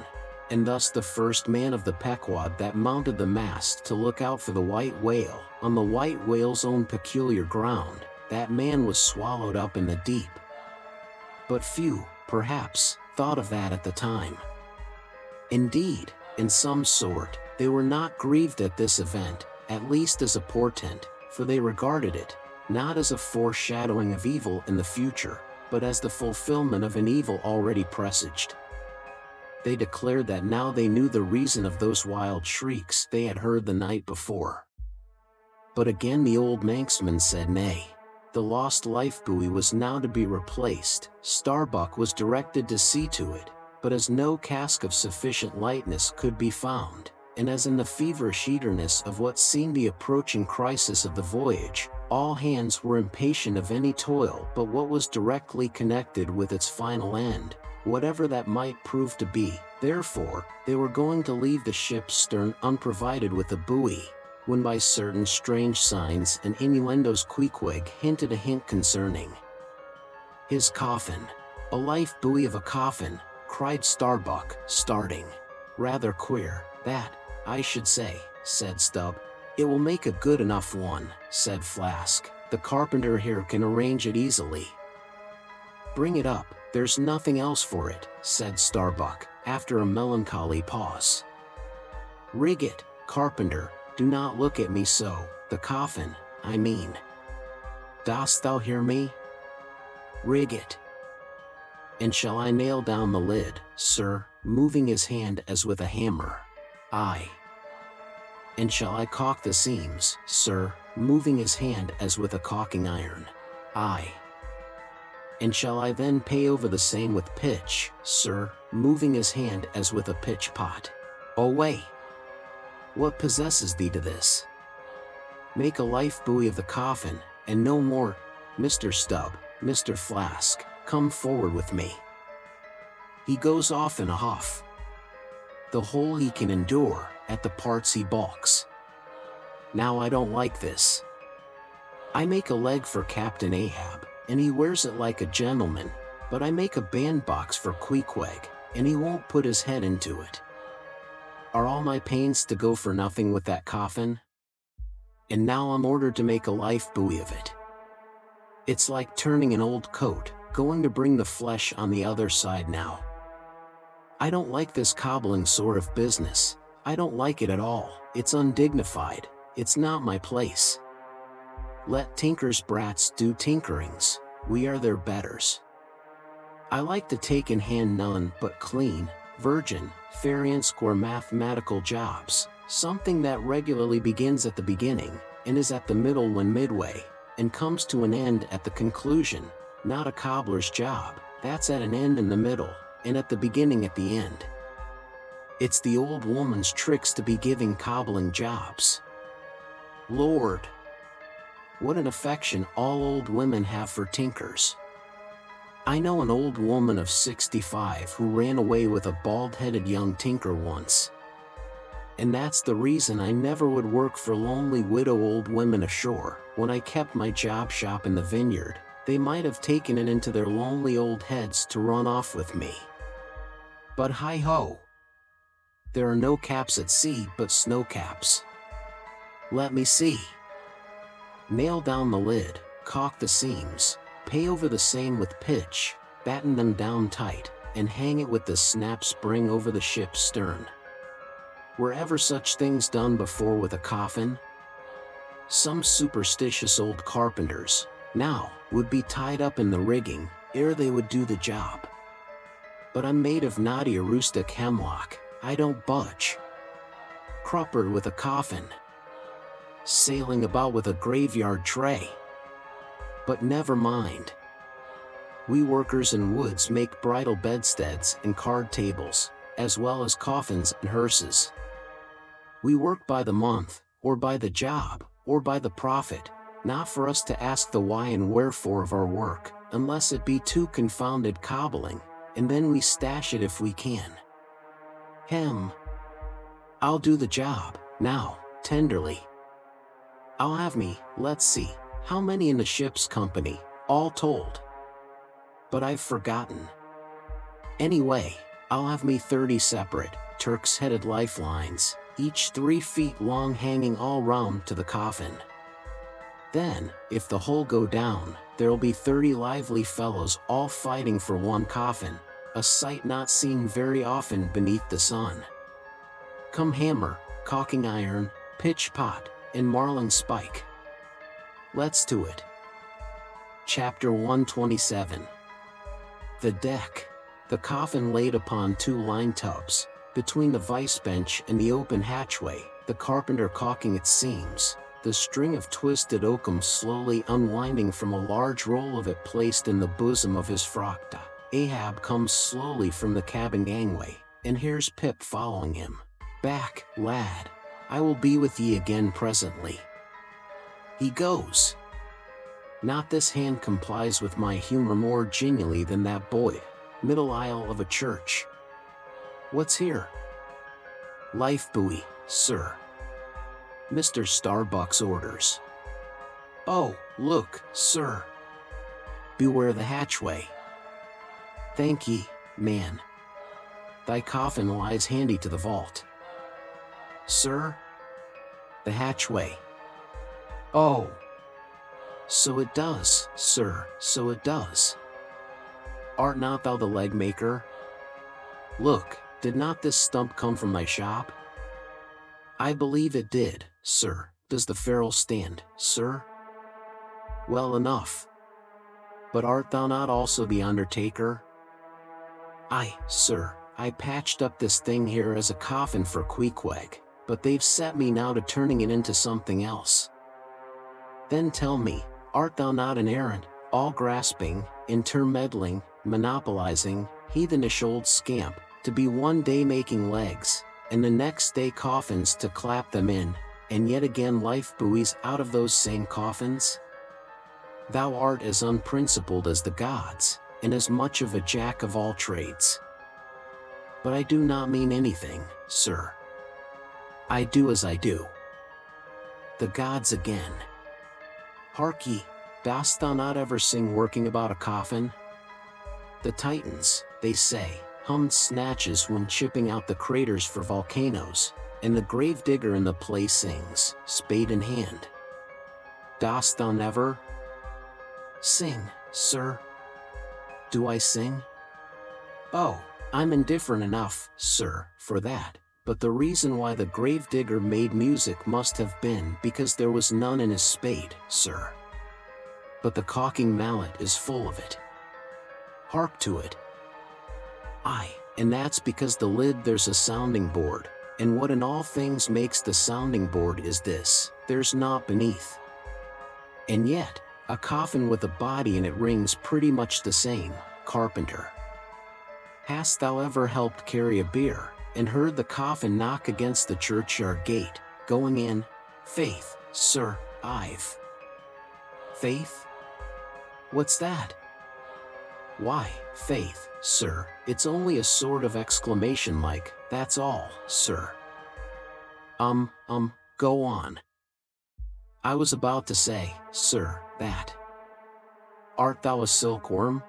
A: And thus the first man of the Pequod that mounted the mast to look out for the white whale, on the white whale's own peculiar ground, that man was swallowed up in the deep. But few, perhaps, thought of that at the time. Indeed, in some sort, they were not grieved at this event, at least as a portent, for they regarded it, not as a foreshadowing of evil in the future, but as the fulfillment of an evil already presaged. They declared that now they knew the reason of those wild shrieks they had heard the night before. But again the old manxman said nay. The lost life buoy was now to be replaced. Starbuck was directed to see to it, but as no cask of sufficient lightness could be found, and as in the feverish eagerness of what seemed the approaching crisis of the voyage, all hands were impatient of any toil but what was directly connected with its final end, whatever that might prove to be, therefore, they were going to leave the ship's stern unprovided with a buoy, when by certain strange signs and innuendos Queequeg hinted a hint concerning his coffin. A life buoy of a coffin, cried Starbuck, starting. Rather queer, that, I should say, said Stubb. It will make a good enough one, said Flask. The carpenter here can arrange it easily. Bring it up, there's nothing else for it, said Starbuck, after a melancholy pause. Rig it, carpenter, do not look at me so, the coffin, I mean. Dost thou hear me? Rig it. And shall I nail down the lid, sir, moving his hand as with a hammer? Aye. And shall I caulk the seams, sir, moving his hand as with a caulking iron? Aye. And shall I then pay over the same with pitch, sir, moving his hand as with a pitch pot? Away! What possesses thee to this? Make a life buoy of the coffin, and no more. Mr. Stubb, Mr. Flask, come forward with me. He goes off in a huff. The whole he can endure, at the parts he balks. Now I don't like this. I make a leg for Captain Ahab, and he wears it like a gentleman, but I make a bandbox for Queequeg, and he won't put his head into it. Are all my pains to go for nothing with that coffin? And now I'm ordered to make a life buoy of it. It's like turning an old coat, going to bring the flesh on the other side now. I don't like this cobbling sort of business. I don't like it at all. It's undignified. It's not my place. Let tinkers' brats do tinkerings. We are their betters. I like to take in hand none but clean, virgin, fair and square mathematical jobs, something that regularly begins at the beginning, and is at the middle when midway, and comes to an end at the conclusion. Not a cobbler's job, that's at an end in the middle, and at the beginning at the end. It's the old woman's tricks to be giving cobbling jobs. Lord! What an affection all old women have for tinkers. I know an old woman of 65 who ran away with a bald-headed young tinker once. And that's the reason I never would work for lonely widow old women ashore. When I kept my job shop in the vineyard, they might have taken it into their lonely old heads to run off with me. But hi-ho! There are no caps at sea but snow caps. Let me see. Nail down the lid, caulk the seams, pay over the same with pitch, batten them down tight, and hang it with the snap spring over the ship's stern. Were ever such things done before with a coffin? Some superstitious old carpenters, now, would be tied up in the rigging, ere they would do the job. But I'm made of knotty rustic hemlock, I don't budge. Cruppered with a coffin. Sailing about with a graveyard tray. But never mind. We workers in woods make bridal bedsteads and card tables, as well as coffins and hearses. We work by the month, or by the job, or by the profit, not for us to ask the why and wherefore of our work, unless it be too confounded cobbling, and then we stash it if we can. I'll do the job, now, tenderly. I'll have me, let's see, how many in the ship's company, all told? But I've forgotten. Anyway, I'll have me 30 separate, Turk's-headed lifelines, each 3 feet long hanging all round to the coffin. Then, if the hull go down, there'll be 30 lively fellows all fighting for one coffin, a sight not seen very often beneath the sun. Come hammer, caulking iron, pitch pot, and marling spike. Let's to it. Chapter 127. The deck. The coffin laid upon 2 line tubs, between the vice bench and the open hatchway, the carpenter caulking its seams, the string of twisted oakum slowly unwinding from a large roll of it placed in the bosom of his frock. Ahab comes slowly from the cabin gangway, and here's Pip following him. Back, lad. I will be with ye again presently. He goes. Not this hand complies with my humor more genially than that boy, middle aisle of a church. What's here? Life buoy, sir. Mr. Starbuck's orders. Oh, look, sir. Beware the hatchway. Thank ye, man. Thy coffin lies handy to the vault. Sir? The hatchway. Oh. So it does, sir, so it does. Art not thou the leg maker? Look, did not this stump come from thy shop? I believe it did, sir. Does the ferrule stand, sir? Well enough. But art thou not also the undertaker? Aye, sir, I patched up this thing here as a coffin for Queequeg, but they've set me now to turning it into something else. Then tell me, art thou not an errant, all-grasping, intermeddling, monopolizing, heathenish old scamp, to be one day making legs, and the next day coffins to clap them in, and yet again life buoys out of those same coffins? Thou art as unprincipled as the gods, and as much of a jack of all trades. But I do not mean anything, sir. I do as I do. The gods again. Hark ye, dost thou not ever sing working about a coffin? The Titans, they say, hummed snatches when chipping out the craters for volcanoes, and the grave digger in the play sings, spade in hand. Dost thou never? Sing, sir. Do I sing? Oh, I'm indifferent enough, sir, for that, but the reason why the grave digger made music must have been because there was none in his spade, sir. But the caulking mallet is full of it. Hark to it. Aye, and that's because the lid there's a sounding board, and what in all things makes the sounding board is this, there's naught beneath. And yet, a coffin with a body in it rings pretty much the same, carpenter. Hast thou ever helped carry a bier, and heard the coffin knock against the churchyard gate, going in? Faith, sir, I've. Faith? What's that? Why, faith, sir, it's only a sort of exclamation like, that's all, sir. Go on. I was about to say, sir, that. Art thou a silkworm?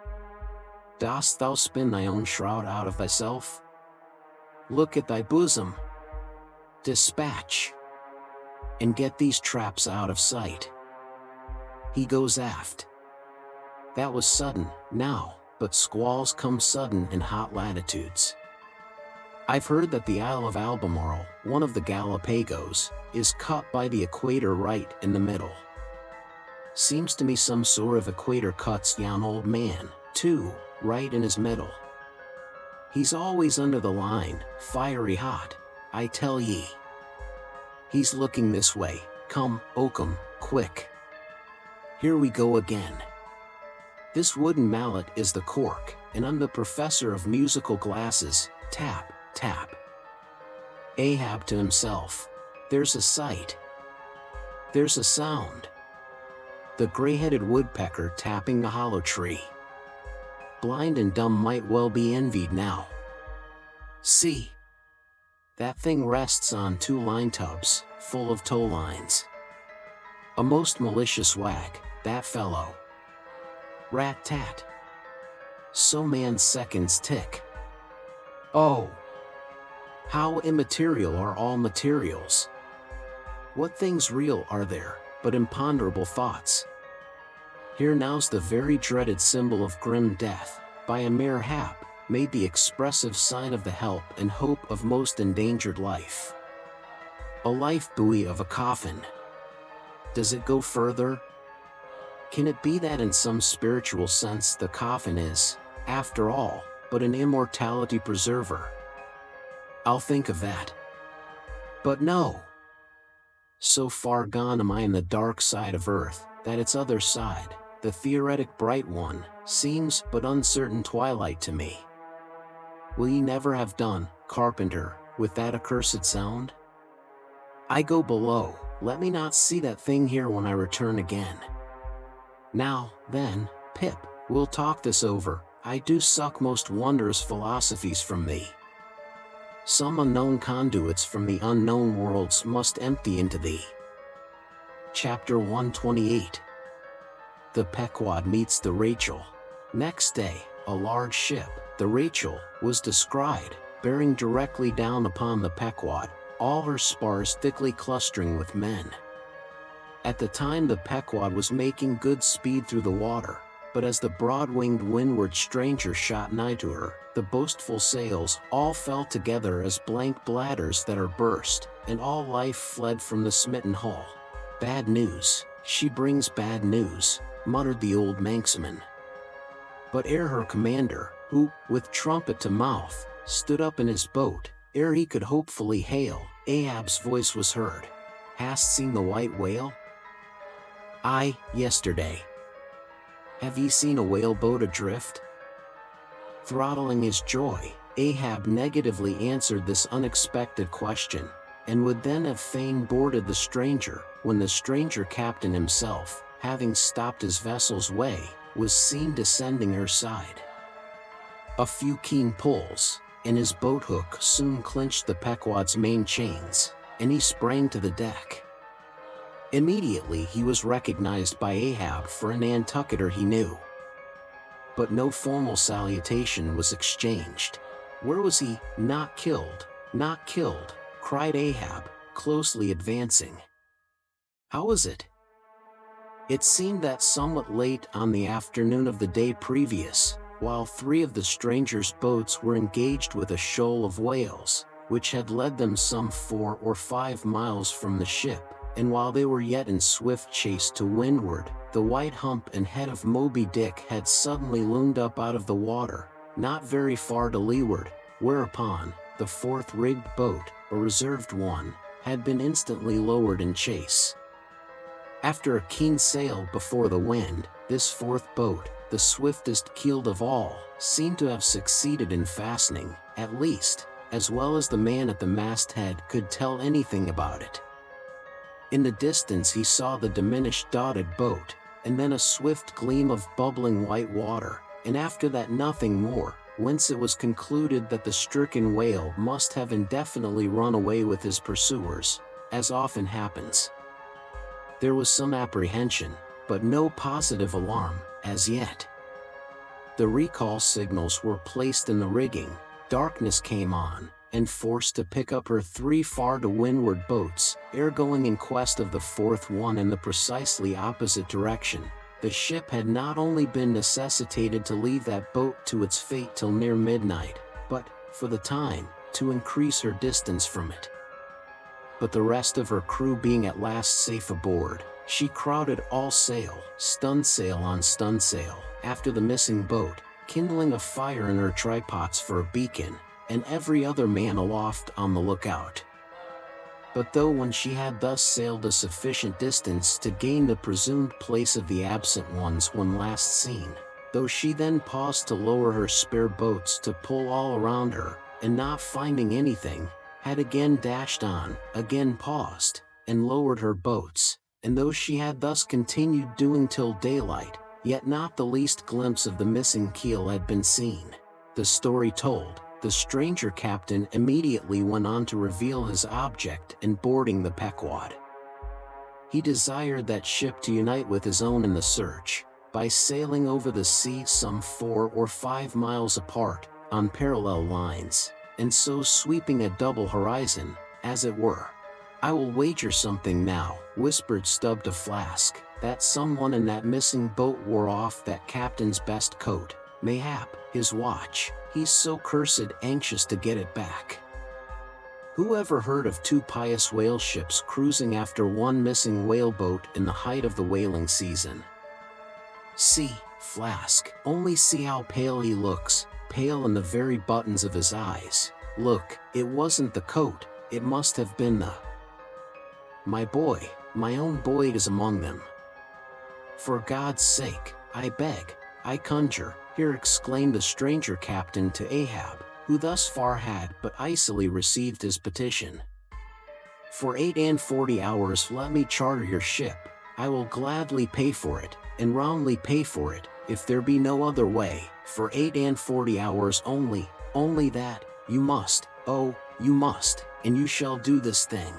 A: Dost thou spin thy own shroud out of thyself? Look at thy bosom. Dispatch. And get these traps out of sight. He goes aft. That was sudden, now, but squalls come sudden in hot latitudes. I've heard that the Isle of Albemarle, one of the Galapagos, is cut by the equator right in the middle. Seems to me some sort of equator cuts yon old man, too, right in his middle. He's always under the line, fiery hot, I tell ye. He's looking this way, come, Oakum, quick. Here we go again. This wooden mallet is the cork, and I'm the professor of musical glasses, tap, tap. Ahab to himself. There's a sight. There's a sound. The gray-headed woodpecker tapping the hollow tree. Blind and dumb might well be envied now. See. That thing rests on 2 line tubs, full of tow lines. A most malicious wag, that fellow. Rat-tat. So man's seconds tick. Oh! How immaterial are all materials. What things real are there, but imponderable thoughts? Here now's the very dreaded symbol of grim death, by a mere hap, made the expressive sign of the help and hope of most endangered life. A life buoy of a coffin. Does it go further? Can it be that in some spiritual sense the coffin is, after all, but an immortality preserver? I'll think of that. But no. So far gone am I in the dark side of earth, that its other side, the theoretic bright one, seems but uncertain twilight to me. Will ye never have done, carpenter, with that accursed sound? I go below, let me not see that thing here when I return again. Now, then, Pip, we'll talk this over, I do suck most wondrous philosophies from thee. Some unknown conduits from the unknown worlds must empty into thee. Chapter 128. The Pequod meets the Rachel. Next day, a large ship, the Rachel, was descried, bearing directly down upon the Pequod, all her spars thickly clustering with men. At the time the Pequod was making good speed through the water, but as the broad-winged windward stranger shot nigh to her, the boastful sails all fell together as blank bladders that are burst, and all life fled from the smitten hull. Bad news, she brings bad news, muttered the old manxman. But ere her commander, who, with trumpet to mouth, stood up in his boat, ere he could hopefully hail, Ahab's voice was heard. Hast seen the white whale? Aye, yesterday. Have ye seen a whaleboat adrift? Throttling his joy, Ahab negatively answered this unexpected question, and would then have fain boarded the stranger, when the stranger captain himself, having stopped his vessel's way, was seen descending her side. A few keen pulls, and his boat hook soon clinched the Pequod's main chains, and he sprang to the deck. Immediately he was recognized by Ahab for a Nantucketer he knew. But no formal salutation was exchanged. Where was he? Not killed, not killed, cried Ahab, closely advancing. How was it? It seemed that somewhat late on the afternoon of the day previous, while 3 of the stranger's boats were engaged with a shoal of whales, which had led them some 4 or 5 miles from the ship, and while they were yet in swift chase to windward, the white hump and head of Moby Dick had suddenly loomed up out of the water, not very far to leeward, whereupon, the 4th rigged boat, a reserved one, had been instantly lowered in chase. After a keen sail before the wind, this fourth boat, the swiftest keeled of all, seemed to have succeeded in fastening, at least, as well as the man at the masthead could tell anything about it. In the distance he saw the diminished dotted boat, and then a swift gleam of bubbling white water, and after that nothing more, whence it was concluded that the stricken whale must have indefinitely run away with his pursuers, as often happens. There was some apprehension, but no positive alarm, as yet. The recall signals were placed in the rigging, darkness came on, and forced to pick up her 3 far to windward boats, ere going in quest of the fourth one in the precisely opposite direction. The ship had not only been necessitated to leave that boat to its fate till near midnight, but, for the time, to increase her distance from it. But the rest of her crew being at last safe aboard, she crowded all sail, stunsail on stunsail, after the missing boat, kindling a fire in her trypots for a beacon, and every other man aloft on the lookout. But though when she had thus sailed a sufficient distance to gain the presumed place of the absent ones when last seen, though she then paused to lower her spare boats to pull all around her, and not finding anything, had again dashed on, again paused, and lowered her boats, and though she had thus continued doing till daylight, yet not the least glimpse of the missing keel had been seen. The story told, the stranger captain immediately went on to reveal his object in boarding the Pequod. He desired that ship to unite with his own in the search, by sailing over the sea some 4 or 5 miles apart, on parallel lines, and so sweeping a double horizon, as it were. "I will wager something now," whispered Stubb to Flask, "that someone in that missing boat wore off that captain's best coat, mayhap his watch. He's so cursed anxious to get it back." Who ever heard of 2 pious whale ships cruising after one missing whaleboat in the height of the whaling season? "See, Flask, only see how pale he looks, pale in the very buttons of his eyes. Look, it wasn't the coat, it must have been the—" "My boy, my own boy is among them. For God's sake, I beg, I conjure," here exclaimed the stranger captain to Ahab, who thus far had but icily received his petition. "For 48 hours let me charter your ship. I will gladly pay for it, and roundly pay for it, if there be no other way. For 48 hours only that, you must, oh, you must, and you shall do this thing."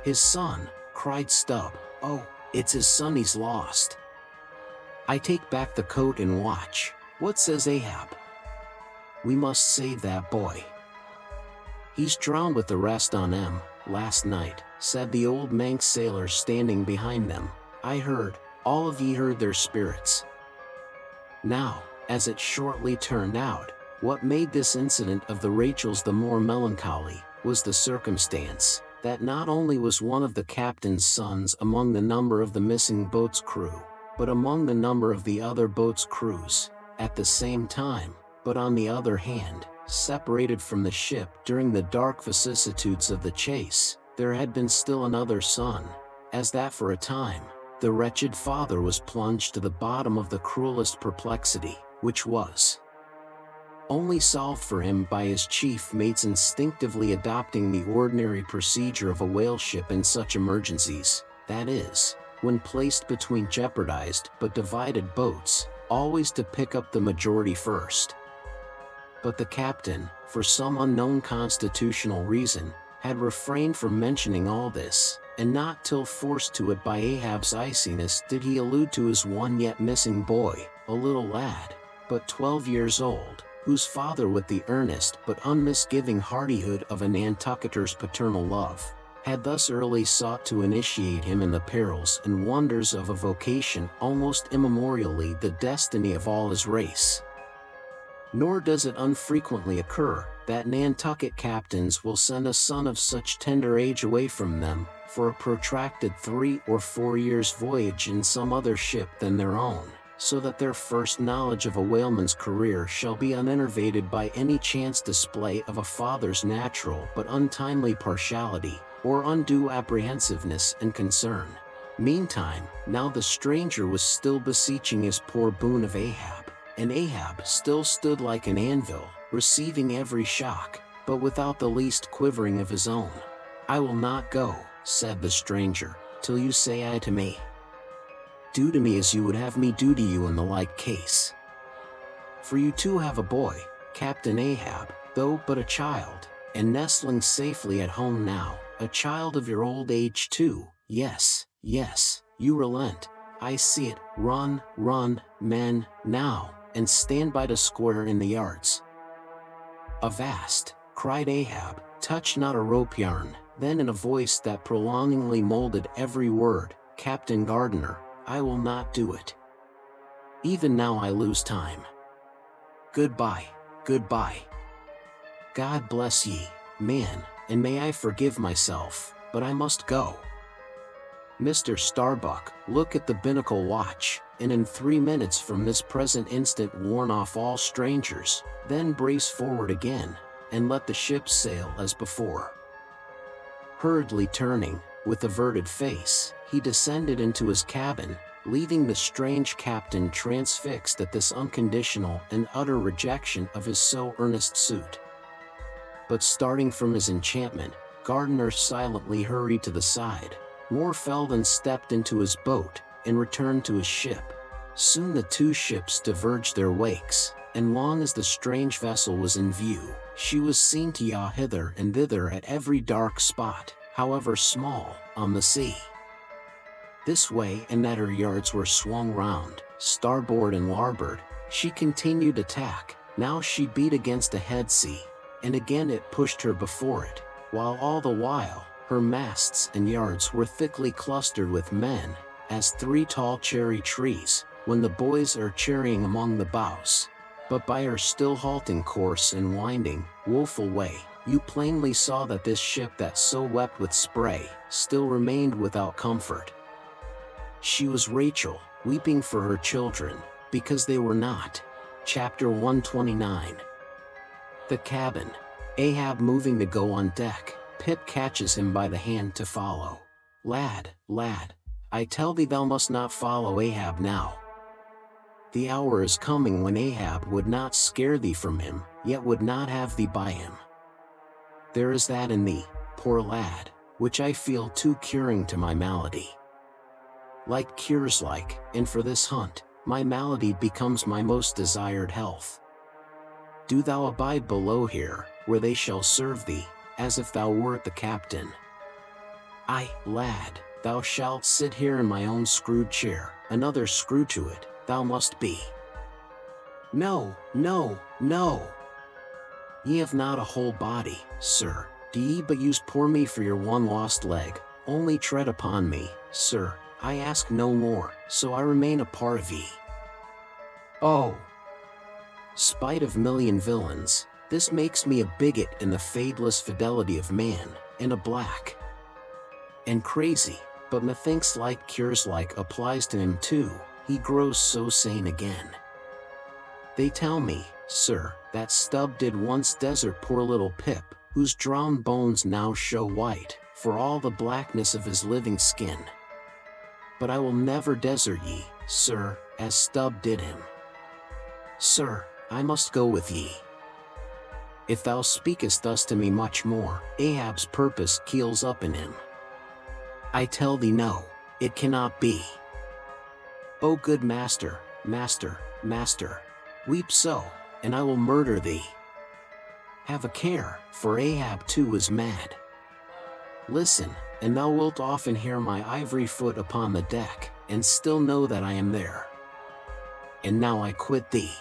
A: "His son," cried Stubb. "Oh, it's his son he's lost. I take back the coat and watch. What says Ahab?" "We must save that boy. He's drowned with the rest on him, last night," said the old Manx sailor standing behind them. "I heard, all of ye heard their spirits." Now, as it shortly turned out, what made this incident of the Rachels the more melancholy, was the circumstance, that not only was one of the captain's sons among the number of the missing boat's crew, but among the number of the other boat's crews, at the same time, but on the other hand, separated from the ship during the dark vicissitudes of the chase, there had been still another son, as that for a time, the wretched father was plunged to the bottom of the cruelest perplexity, which was only solved for him by his chief mate's instinctively adopting the ordinary procedure of a whale ship in such emergencies, that is, when placed between jeopardized but divided boats, always to pick up the majority first. But the captain, for some unknown constitutional reason, had refrained from mentioning all this, and not till forced to it by Ahab's iciness did he allude to his one yet missing boy, a little lad, but 12 years old, whose father with the earnest but unmisgiving hardihood of a Nantucketer's paternal love, had thus early sought to initiate him in the perils and wonders of a vocation almost immemorially the destiny of all his race. Nor does it unfrequently occur, that Nantucket captains will send a son of such tender age away from them, for a protracted 3 or 4 years' voyage in some other ship than their own, so that their first knowledge of a whaleman's career shall be uninnervated by any chance display of a father's natural but untimely partiality, or undue apprehensiveness and concern. Meantime, now the stranger was still beseeching his poor boon of Ahab, and Ahab still stood like an anvil, receiving every shock, but without the least quivering of his own. "I will not go," said the stranger, "till you say aye to me. Do to me as you would have me do to you in the like case. For you too have a boy, Captain Ahab, though but a child, and nestling safely at home now, a child of your old age too. Yes, yes, you relent, I see it. Run, run, men, now, and stand by the square in the yards." "Avast," cried Ahab, "touch not a rope yarn." Then in a voice that prolongingly molded every word, "Captain Gardener, I will not do it. Even now I lose time. Goodbye, goodbye. God bless ye, man, and may I forgive myself, but I must go. Mr. Starbuck, look at the binnacle watch, and in 3 minutes from this present instant warn off all strangers, then brace forward again, and let the ship sail as before." Hurriedly turning, with averted face, he descended into his cabin, leaving the strange captain transfixed at this unconditional and utter rejection of his so earnest suit. But starting from his enchantment, Gardner silently hurried to the side. Morfelden stepped into his boat, and returned to his ship. Soon the two ships diverged their wakes, and long as the strange vessel was in view, she was seen to yaw hither and thither at every dark spot, however small, on the sea. This way and that her yards were swung round, starboard and larboard, she continued to tack. Now she beat against a head sea, and again it pushed her before it, while all the while, her masts and yards were thickly clustered with men, as 3 tall cherry trees, when the boys are cherrying among the bows. But by her still halting course and winding, woeful way, you plainly saw that this ship that so wept with spray, still remained without comfort. She was Rachel, weeping for her children, because they were not. Chapter 129. The cabin. Ahab moving to go on deck, Pip catches him by the hand to follow. "Lad, lad, I tell thee thou must not follow Ahab now. The hour is coming when Ahab would not scare thee from him, yet would not have thee by him. There is that in thee, poor lad, which I feel too curing to my malady. Like cures like, and for this hunt, my malady becomes my most desired health. Do thou abide below here, where they shall serve thee, as if thou wert the captain. Aye, lad, thou shalt sit here in my own screwed chair, another screw to it, thou must be. No, no, no. Ye have not a whole body, sir, do ye but use poor me for your one lost leg, only tread upon me, sir, I ask no more, so I remain a part of ye. Oh! Spite of million villains, this makes me a bigot in the fadeless fidelity of man, and a black and crazy, but methinks like cures like applies to him too, he grows so sane again. They tell me, sir, that Stubb did once desert poor little Pip, whose drowned bones now show white, for all the blackness of his living skin. But I will never desert ye, sir, as Stubb did him. Sir, I must go with ye. If thou speakest thus to me much more, Ahab's purpose keels up in him. I tell thee no, it cannot be. O good master, master, master, weep so, and I will murder thee. Have a care, for Ahab too is mad. Listen, and thou wilt often hear my ivory foot upon the deck, and still know that I am there. And now I quit thee.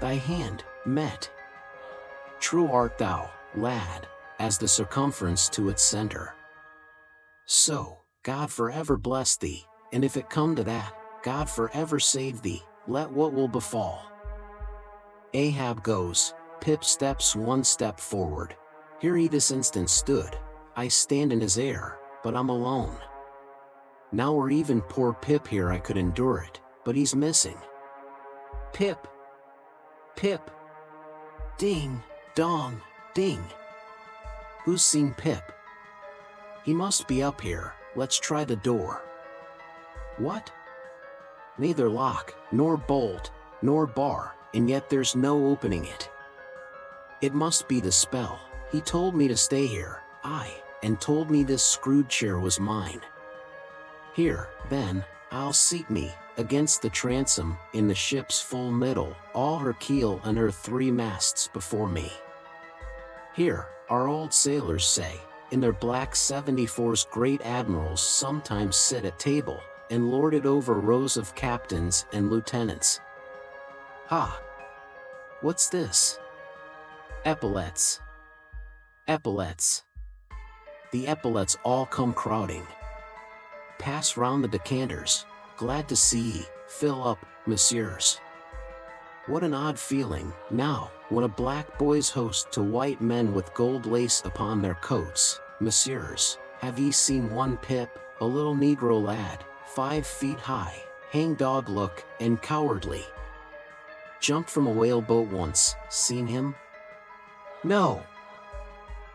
A: Thy hand, met. True art thou, lad, as the circumference to its center. So, God forever bless thee, and if it come to that, God forever save thee, let what will befall. Ahab goes, Pip steps 1 step forward. Here he this instant stood, I stand in his air, but I'm alone. Now were even poor Pip here I could endure it, but he's missing. Pip! Pip! Ding, dong, ding! Who's seen Pip? He must be up here, let's try the door. What? Neither lock, nor bolt, nor bar, and yet there's no opening it. It must be the spell. He told me to stay here, and told me this screwed chair was mine. Here, then, I'll seat me, against the transom, in the ship's full middle, all her keel and her 3 masts before me. Here, our old sailors say, in their black 74s great admirals sometimes sit at table, and lord it over rows of captains and lieutenants. Ha! What's this? Epaulets. Epaulets. The epaulets all come crowding. Pass round the decanters. Glad to see ye, fill up, messieurs. What an odd feeling, now, when a black boy's host to white men with gold lace upon their coats. Messieurs, have ye seen one Pip, a little negro lad, 5 feet high, hang-dog look, and cowardly? Jumped from a whaleboat once, seen him? No.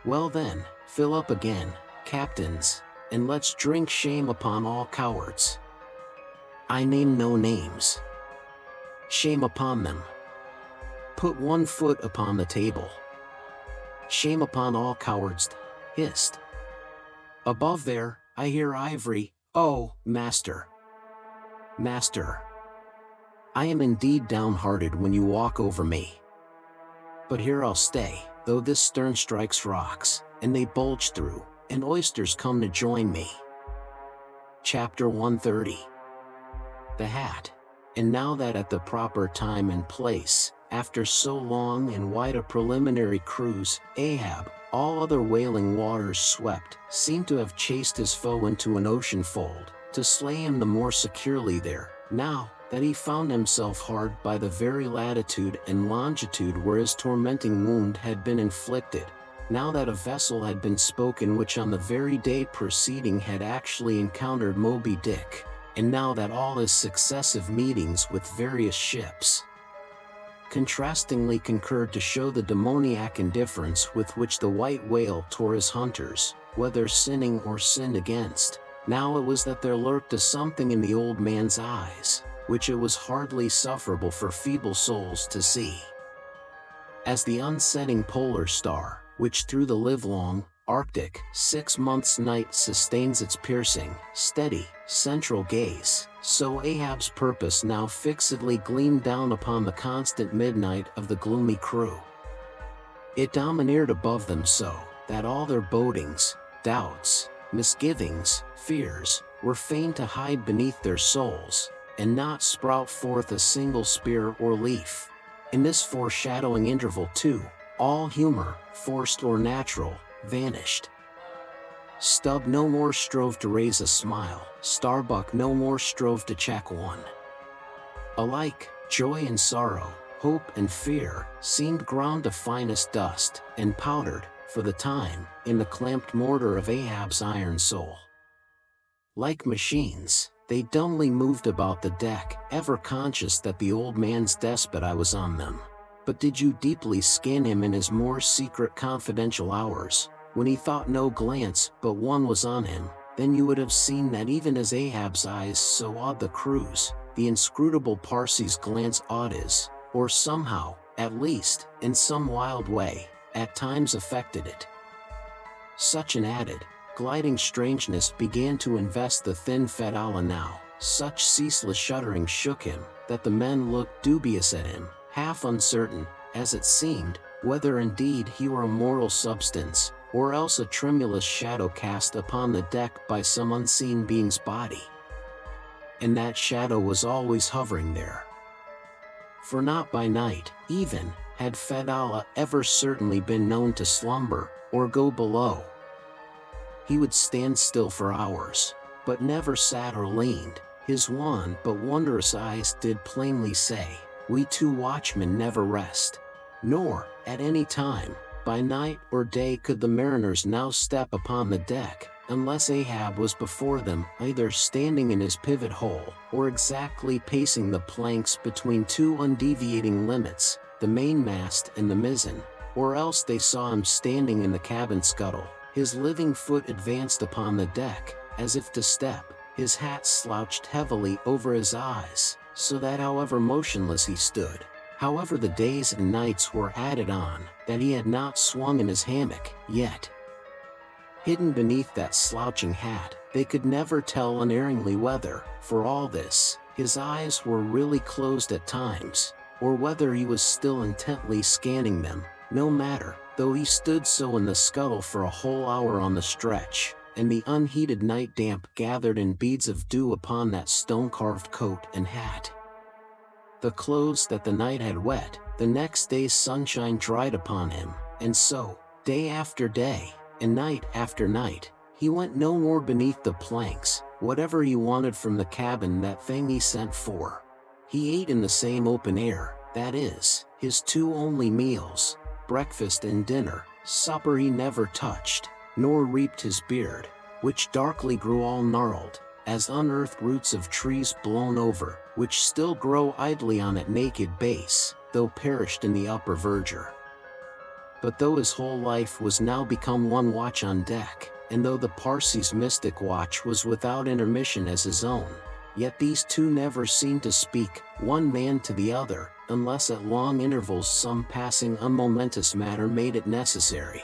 A: Well then, fill up again, captains, and let's drink shame upon all cowards. I name no names. Shame upon them. Put 1 foot upon the table. Shame upon all cowards, hissed. Above there, I hear ivory. Oh, master. Master. I am indeed downhearted when you walk over me. But here I'll stay, though this stern strikes rocks, and they bulge through, and oysters come to join me. Chapter 130. The hat. And now that at the proper time and place, after so long and wide a preliminary cruise, Ahab, all other wailing waters swept, seemed to have chased his foe into an ocean fold, to slay him the more securely there, now that he found himself hard by the very latitude and longitude where his tormenting wound had been inflicted, now that a vessel had been spoken which on the very day preceding had actually encountered Moby Dick, and now that all his successive meetings with various ships contrastingly concurred to show the demoniac indifference with which the white whale tore his hunters, whether sinning or sinned against, now it was that there lurked a something in the old man's eyes, which it was hardly sufferable for feeble souls to see. As the unsetting polar star, which through the livelong, Arctic, 6 months' night sustains its piercing, steady, central gaze, so Ahab's purpose now fixedly gleamed down upon the constant midnight of the gloomy crew. It domineered above them so, that all their bodings, doubts, misgivings, fears, were fain to hide beneath their souls, and not sprout forth a single spear or leaf. In this foreshadowing interval too, all humor, forced or natural, vanished. Stubb no more strove to raise a smile, Starbuck no more strove to check one. Alike, joy and sorrow, hope and fear, seemed ground to finest dust, and powdered, for the time, in the clamped mortar of Ahab's iron soul. Like machines, they dumbly moved about the deck, ever conscious that the old man's despot eye was on them. But did you deeply scan him in his more secret confidential hours, when he thought no glance but one was on him, then you would have seen that even as Ahab's eyes so awed the crews, the inscrutable Parsi's glance awed his, or somehow, at least, in some wild way, at times affected it. Such an added, gliding strangeness began to invest the thin Fedallah now, such ceaseless shuddering shook him, that the men looked dubious at him, half uncertain, as it seemed, whether indeed he were a mortal substance, or else a tremulous shadow cast upon the deck by some unseen being's body. And that shadow was always hovering there. For not by night, even, had Fedallah ever certainly been known to slumber, or go below. He would stand still for hours, but never sat or leaned, his wan but wondrous eyes did plainly say, "We 2 watchmen never rest." Nor, at any time, by night or day could the mariners now step upon the deck, unless Ahab was before them, either standing in his pivot hole, or exactly pacing the planks between 2 undeviating limits, the mainmast and the mizzen, or else they saw him standing in the cabin scuttle, his living foot advanced upon the deck, as if to step, his hat slouched heavily over his eyes, so that however motionless he stood, however the days and nights were added on, that he had not swung in his hammock yet. Hidden beneath that slouching hat, they could never tell unerringly whether, for all this, his eyes were really closed at times, or whether he was still intently scanning them. No matter, though he stood so in the scuttle for a whole hour on the stretch, and the unheated night damp gathered in beads of dew upon that stone-carved coat and hat. The clothes that the night had wet, the next day's sunshine dried upon him, and so, day after day, and night after night, he went no more beneath the planks. Whatever he wanted from the cabin, that thing he sent for. He ate in the same open air, that is, his two only meals, breakfast and dinner. Supper he never touched, nor reaped his beard, which darkly grew all gnarled, as unearthed roots of trees blown over, which still grow idly on its naked base, though perished in the upper verdure. But though his whole life was now become one watch on deck, and though the Parsee's mystic watch was without intermission as his own, yet these two never seemed to speak, one man to the other, unless at long intervals some passing unmomentous matter made it necessary.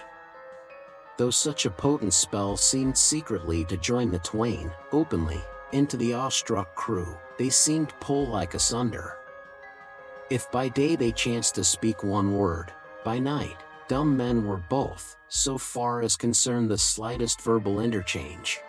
A: Though such a potent spell seemed secretly to join the twain, openly, into the awestruck crew, they seemed pull-like asunder. If by day they chanced to speak one word, by night, dumb men were both, so far as concerned the slightest verbal interchange.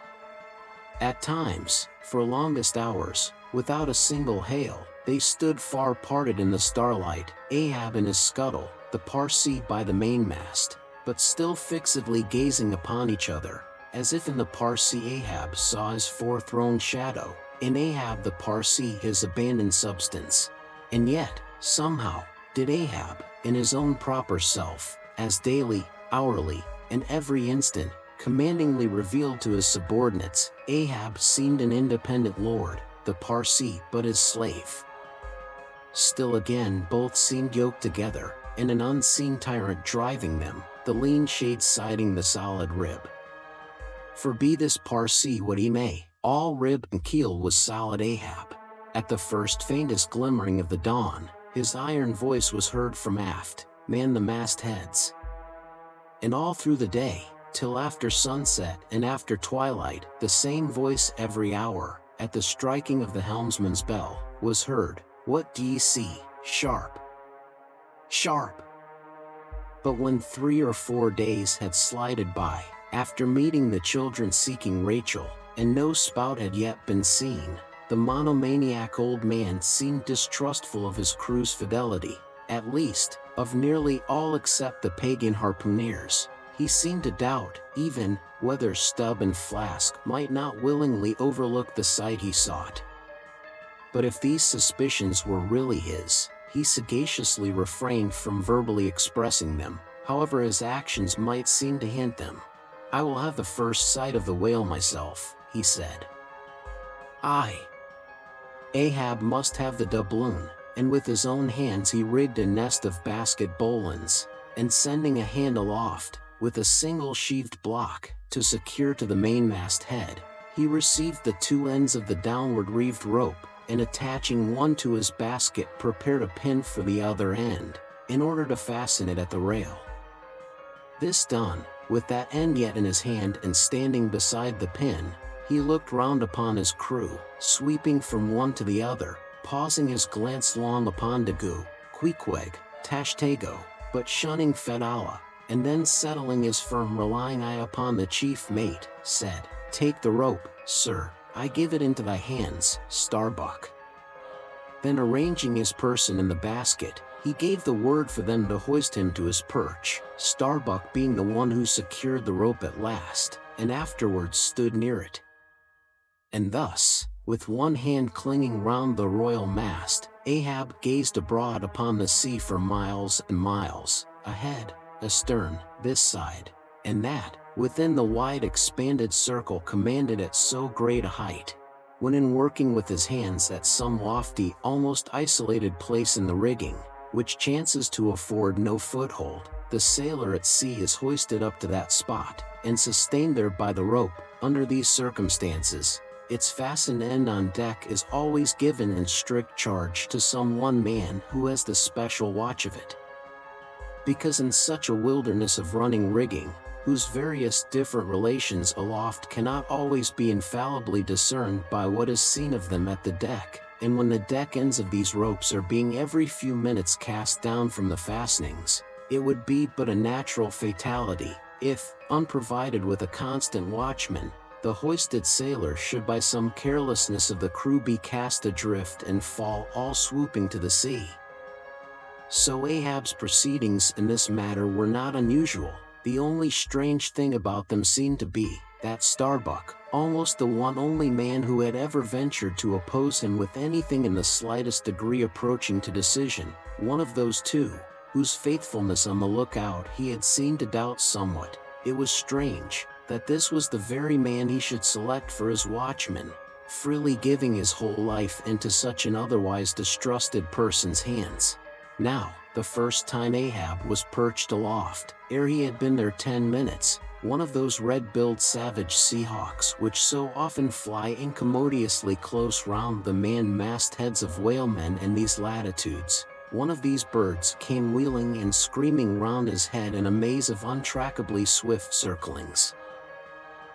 A: At times, for longest hours, without a single hail, they stood far parted in the starlight, Ahab in his scuttle, the Parsee by the mainmast, but still fixedly gazing upon each other, as if in the Parsee Ahab saw his forethrown shadow, in Ahab the Parsee his abandoned substance. And yet, somehow, did Ahab, in his own proper self, as daily, hourly, and every instant, commandingly revealed to his subordinates, Ahab seemed an independent lord, the Parsee but his slave. Still again both seemed yoked together, and an unseen tyrant driving them, the lean shade siding the solid rib. For be this Parsee what he may, all rib and keel was solid Ahab. At the first faintest glimmering of the dawn, his iron voice was heard from aft, "Man the mastheads." And all through the day, till after sunset and after twilight, the same voice every hour, at the striking of the helmsman's bell, was heard, "What d'ye see? Sharp! Sharp!" But when 3 or 4 days had slided by, after meeting the children seeking Rachel, and no spout had yet been seen, the monomaniac old man seemed distrustful of his crew's fidelity, at least, of nearly all except the pagan harpooneers. He seemed to doubt, even, whether Stubb and Flask might not willingly overlook the sight he sought. But if these suspicions were really his, he sagaciously refrained from verbally expressing them, however his actions might seem to hint them. "I will have the first sight of the whale myself," he said. "Aye." Ahab must have the doubloon, and with his own hands he rigged a nest of basket bowlines, and sending a hand aloft, with a single sheathed block, to secure to the mainmast head, he received the 2 ends of the downward reeved rope, and attaching one to his basket prepared a pin for the other end, in order to fasten it at the rail. This done, with that end yet in his hand and standing beside the pin, he looked round upon his crew, sweeping from one to the other, pausing his glance long upon Daggoo, Queequeg, Tashtego, but shunning Fedallah, and then settling his firm relying eye upon the chief mate, said, "Take the rope, sir, I give it into thy hands, Starbuck." Then arranging his person in the basket, he gave the word for them to hoist him to his perch, Starbuck being the one who secured the rope at last, and afterwards stood near it. And thus, with one hand clinging round the royal mast, Ahab gazed abroad upon the sea for miles and miles, ahead, astern, this side, and that, within the wide expanded circle commanded at so great a height. When in working with his hands at some lofty, almost isolated place in the rigging, which chances to afford no foothold, the sailor at sea is hoisted up to that spot, and sustained there by the rope. Under these circumstances, its fastened end on deck is always given in strict charge to some one man who has the special watch of it. Because in such a wilderness of running rigging, whose various different relations aloft cannot always be infallibly discerned by what is seen of them at the deck, and when the deck ends of these ropes are being every few minutes cast down from the fastenings, it would be but a natural fatality, if, unprovided with a constant watchman, the hoisted sailor should by some carelessness of the crew be cast adrift and fall all swooping to the sea. So Ahab's proceedings in this matter were not unusual. The only strange thing about them seemed to be that Starbuck, almost the one only man who had ever ventured to oppose him with anything in the slightest degree approaching to decision, one of those two, whose faithfulness on the lookout he had seemed to doubt somewhat. It was strange that this was the very man he should select for his watchman, freely giving his whole life into such an otherwise distrusted person's hands. Now, the first time Ahab was perched aloft, ere he had been there 10 minutes, one of those red-billed savage seahawks which so often fly incommodiously close round the manned mastheads of whalemen in these latitudes, one of these birds came wheeling and screaming round his head in a maze of untrackably swift circlings.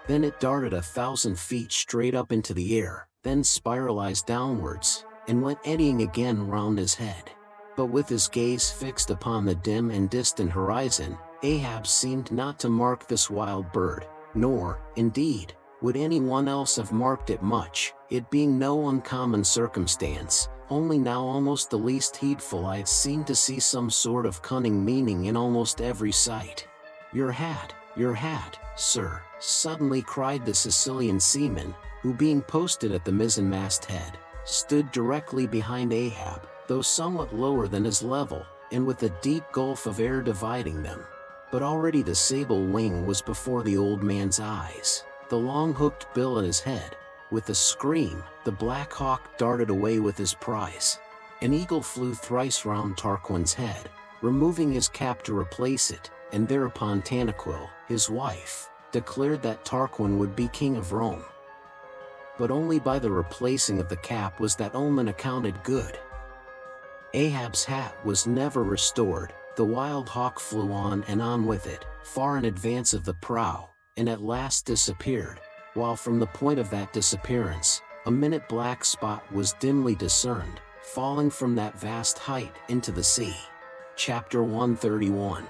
A: Then it darted 1,000 feet straight up into the air, then spiralized downwards, and went eddying again round his head. But with his gaze fixed upon the dim and distant horizon, Ahab seemed not to mark this wild bird, nor, indeed, would anyone else have marked it much, it being no uncommon circumstance, only now almost the least heedful I had seemed to see some sort of cunning meaning in almost every sight. Your hat, sir," suddenly cried the Sicilian seaman, who being posted at the mizzenmast head, stood directly behind Ahab, though somewhat lower than his level, and with a deep gulf of air dividing them. But already the sable wing was before the old man's eyes, the long hooked bill at his head. With a scream, the black hawk darted away with his prize. An eagle flew thrice round Tarquin's head, removing his cap to replace it, and thereupon Tanaquil, his wife, declared that Tarquin would be king of Rome. But only by the replacing of the cap was that omen accounted good. Ahab's hat was never restored. The wild hawk flew on and on with it, far in advance of the prow, and at last disappeared, while from the point of that disappearance, a minute black spot was dimly discerned, falling from that vast height into the sea. Chapter 131.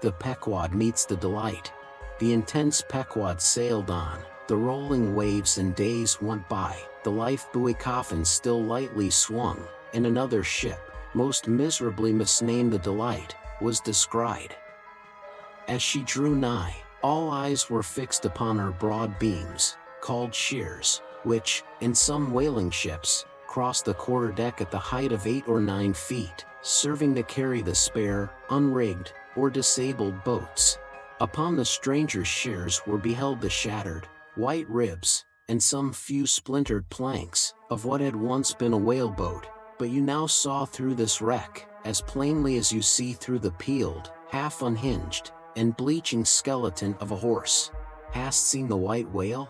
A: The Pequod meets the Delight. The intense Pequod sailed on, the rolling waves and days went by, the life buoy coffin still lightly swung, and another ship, most miserably misnamed the Delight, was descried. As she drew nigh, all eyes were fixed upon her broad beams, called shears, which, in some whaling ships, crossed the quarter-deck at the height of 8 or 9 feet, serving to carry the spare, unrigged, or disabled boats. Upon the stranger's shears were beheld the shattered, white ribs, and some few splintered planks, of what had once been a whaleboat, but you now saw through this wreck, as plainly as you see through the peeled, half unhinged, and bleaching skeleton of a horse. Hast seen the white whale?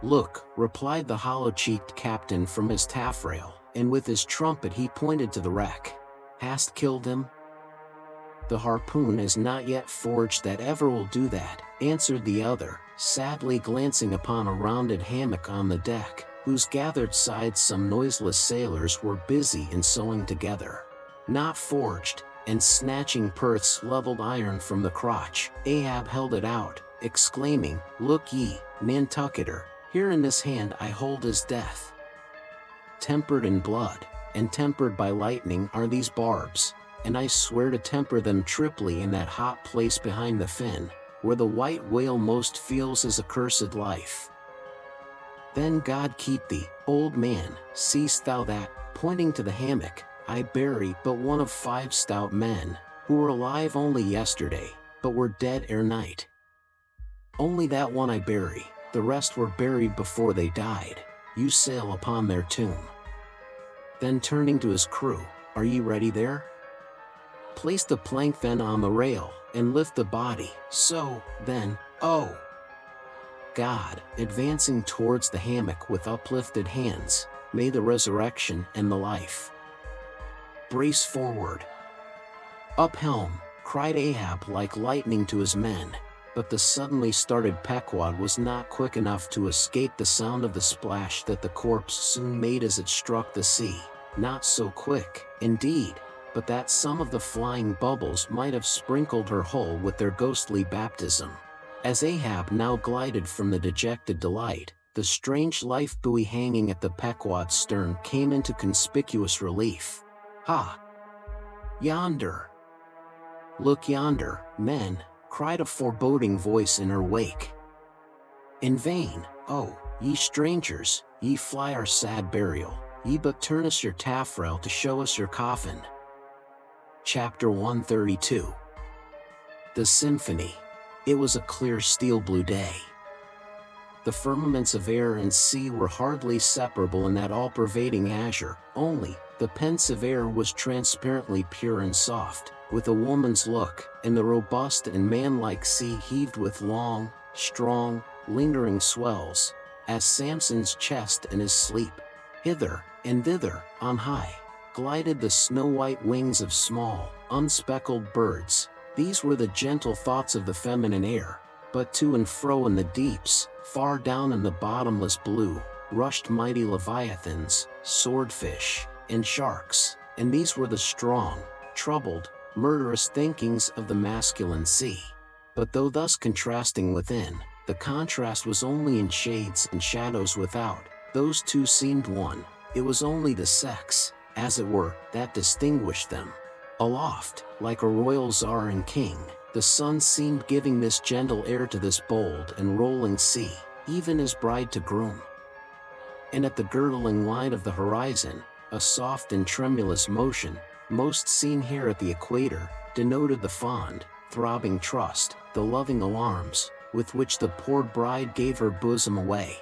A: Look, replied the hollow-cheeked captain from his taffrail, and with his trumpet he pointed to the wreck. Hast killed him? The harpoon is not yet forged that ever will do that, answered the other, sadly glancing upon a rounded hammock on the deck, whose gathered sides some noiseless sailors were busy in sewing together. Not forged, and snatching Perth's leveled iron from the crotch, Ahab held it out, exclaiming, "Look ye, Nantucketer, here in this hand I hold his death. Tempered in blood, and tempered by lightning are these barbs, and I swear to temper them triply in that hot place behind the fin, where the white whale most feels his accursed life. Then God keep thee, old man, seest thou that, pointing to the hammock, I bury but one of 5 stout men, who were alive only yesterday, but were dead ere night. Only that one I bury, the rest were buried before they died, you sail upon their tomb." Then turning to his crew, "Are ye ready there? Place the plank then on the rail, and lift the body, so, then, oh!" God, advancing towards the hammock with uplifted hands, may the resurrection and the life. Brace forward. Up helm, cried Ahab like lightning to his men, but the suddenly started Pequod was not quick enough to escape the sound of the splash that the corpse soon made as it struck the sea. Not so quick, indeed, but that some of the flying bubbles might have sprinkled her hull with their ghostly baptism. As Ahab now glided from the dejected Delight, the strange life buoy hanging at the Pequod's stern came into conspicuous relief. Ha! Yonder! Look yonder, men, cried a foreboding voice in her wake. In vain, oh, ye strangers, ye fly our sad burial, ye but turn us your taffrail to show us your coffin. Chapter 132. The Symphony. It was a clear steel-blue day. The firmaments of air and sea were hardly separable in that all-pervading azure, only, the pensive air was transparently pure and soft, with a woman's look, and the robust and manlike sea heaved with long, strong, lingering swells, as Samson's chest in his sleep. Hither, and thither, on high, glided the snow-white wings of small, unspeckled birds. These were the gentle thoughts of the feminine air, but to and fro in the deeps, far down in the bottomless blue, rushed mighty leviathans, swordfish, and sharks, and these were the strong, troubled, murderous thinkings of the masculine sea. But though thus contrasting within, the contrast was only in shades and shadows without. Those two seemed one. It was only the sex, as it were, that distinguished them. Aloft, like a royal czar and king, the sun seemed giving this gentle air to this bold and rolling sea, even as bride to groom. And at the girdling line of the horizon, a soft and tremulous motion, most seen here at the equator, denoted the fond, throbbing trust, the loving alarms, with which the poor bride gave her bosom away.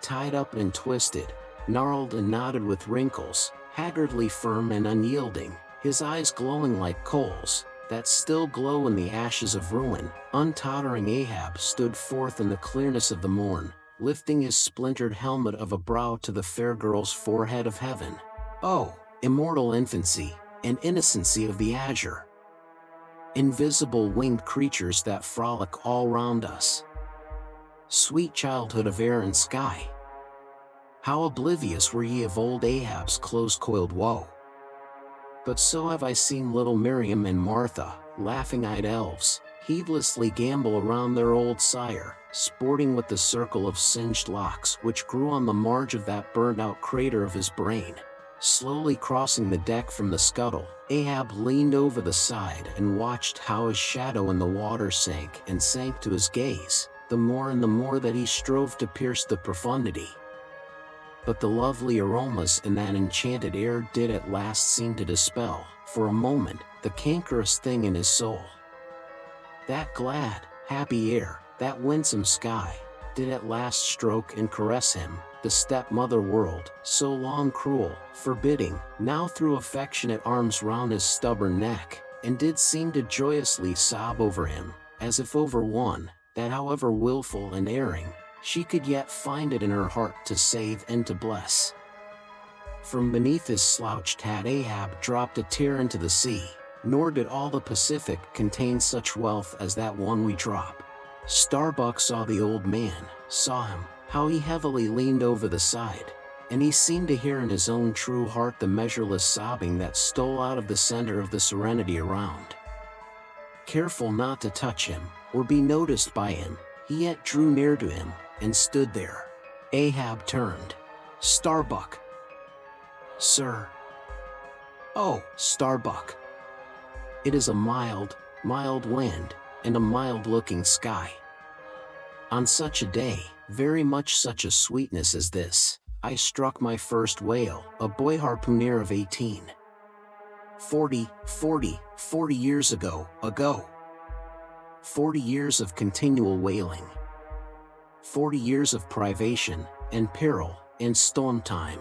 A: Tied up and twisted, gnarled and knotted with wrinkles, haggardly firm and unyielding, his eyes glowing like coals, that still glow in the ashes of ruin, untottering Ahab stood forth in the clearness of the morn, lifting his splintered helmet of a brow to the fair girl's forehead of heaven. Oh, immortal infancy, and innocency of the azure! Invisible winged creatures that frolic all round us! Sweet childhood of air and sky! How oblivious were ye of old Ahab's close-coiled woe! But so have I seen little Miriam and Martha, laughing-eyed elves, heedlessly gambol around their old sire, sporting with the circle of singed locks which grew on the marge of that burnt-out crater of his brain. Slowly crossing the deck from the scuttle, Ahab leaned over the side and watched how his shadow in the water sank and sank to his gaze, the more and the more that he strove to pierce the profundity. But the lovely aromas in that enchanted air did at last seem to dispel, for a moment, the cankerous thing in his soul. That glad, happy air, that winsome sky, did at last stroke and caress him. The stepmother world, so long cruel, forbidding, now threw affectionate arms round his stubborn neck, and did seem to joyously sob over him, as if over one, that however wilful and erring, she could yet find it in her heart to save and to bless. From beneath his slouched hat Ahab dropped a tear into the sea, nor did all the Pacific contain such wealth as that one we drop. Starbuck saw the old man, saw him, how he heavily leaned over the side, and he seemed to hear in his own true heart the measureless sobbing that stole out of the center of the serenity around. Careful not to touch him, or be noticed by him, he yet drew near to him, and stood there. Ahab turned. Starbuck. Sir. Oh, Starbuck. It is a mild, mild wind, and a mild-looking sky. On such a day, very much such a sweetness as this, I struck my first whale, a boy harpooner of 18. 40 years ago. 40 years of continual whaling. 40 years of privation, and peril, and storm time.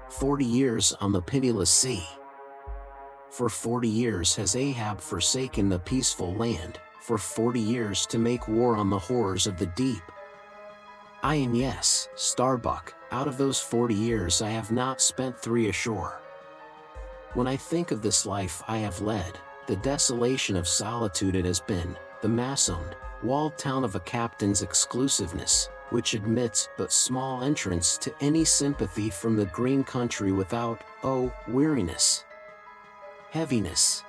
A: 40 years on the pitiless sea. For 40 years has Ahab forsaken the peaceful land, for 40 years to make war on the horrors of the deep. And yes, Starbuck, out of those 40 years I have not spent 3 ashore. When I think of this life I have led, the desolation of solitude it has been, the massoned, walled town of a captain's exclusiveness, which admits but small entrance to any sympathy from the green country without, weariness, heaviness,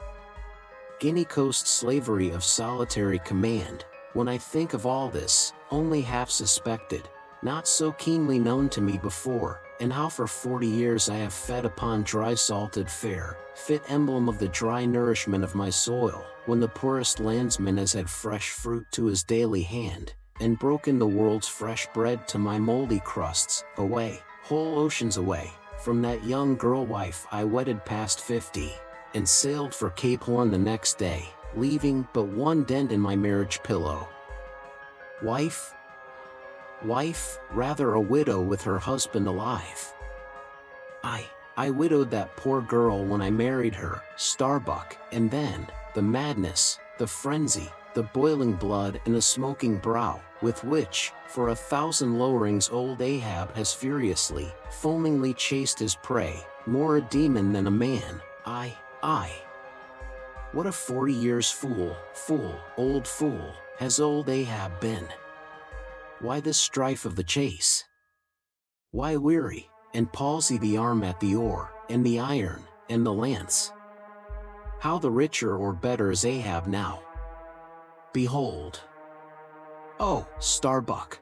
A: Guinea Coast slavery of solitary command. When I think of all this, only half suspected, not so keenly known to me before, and how for 40 years I have fed upon dry salted fare, fit emblem of the dry nourishment of my soil, when the poorest landsman has had fresh fruit to his daily hand, and broken the world's fresh bread to my moldy crusts, away, whole oceans away, from that young girl wife I wedded past 50, and sailed for Cape Horn the next day, leaving but one dent in my marriage pillow. Wife? Rather a widow with her husband alive. I widowed that poor girl when I married her, Starbuck, and then, the madness, the frenzy, the boiling blood and the smoking brow, with which, for 1,000 lowerings old Ahab has furiously, foamingly chased his prey, more a demon than a man, What a 40 years old fool, has old Ahab been. Why this strife of the chase? Why weary, and palsy the arm at the oar, and the iron, and the lance? How the richer or better is Ahab now? Behold! Oh, Starbuck!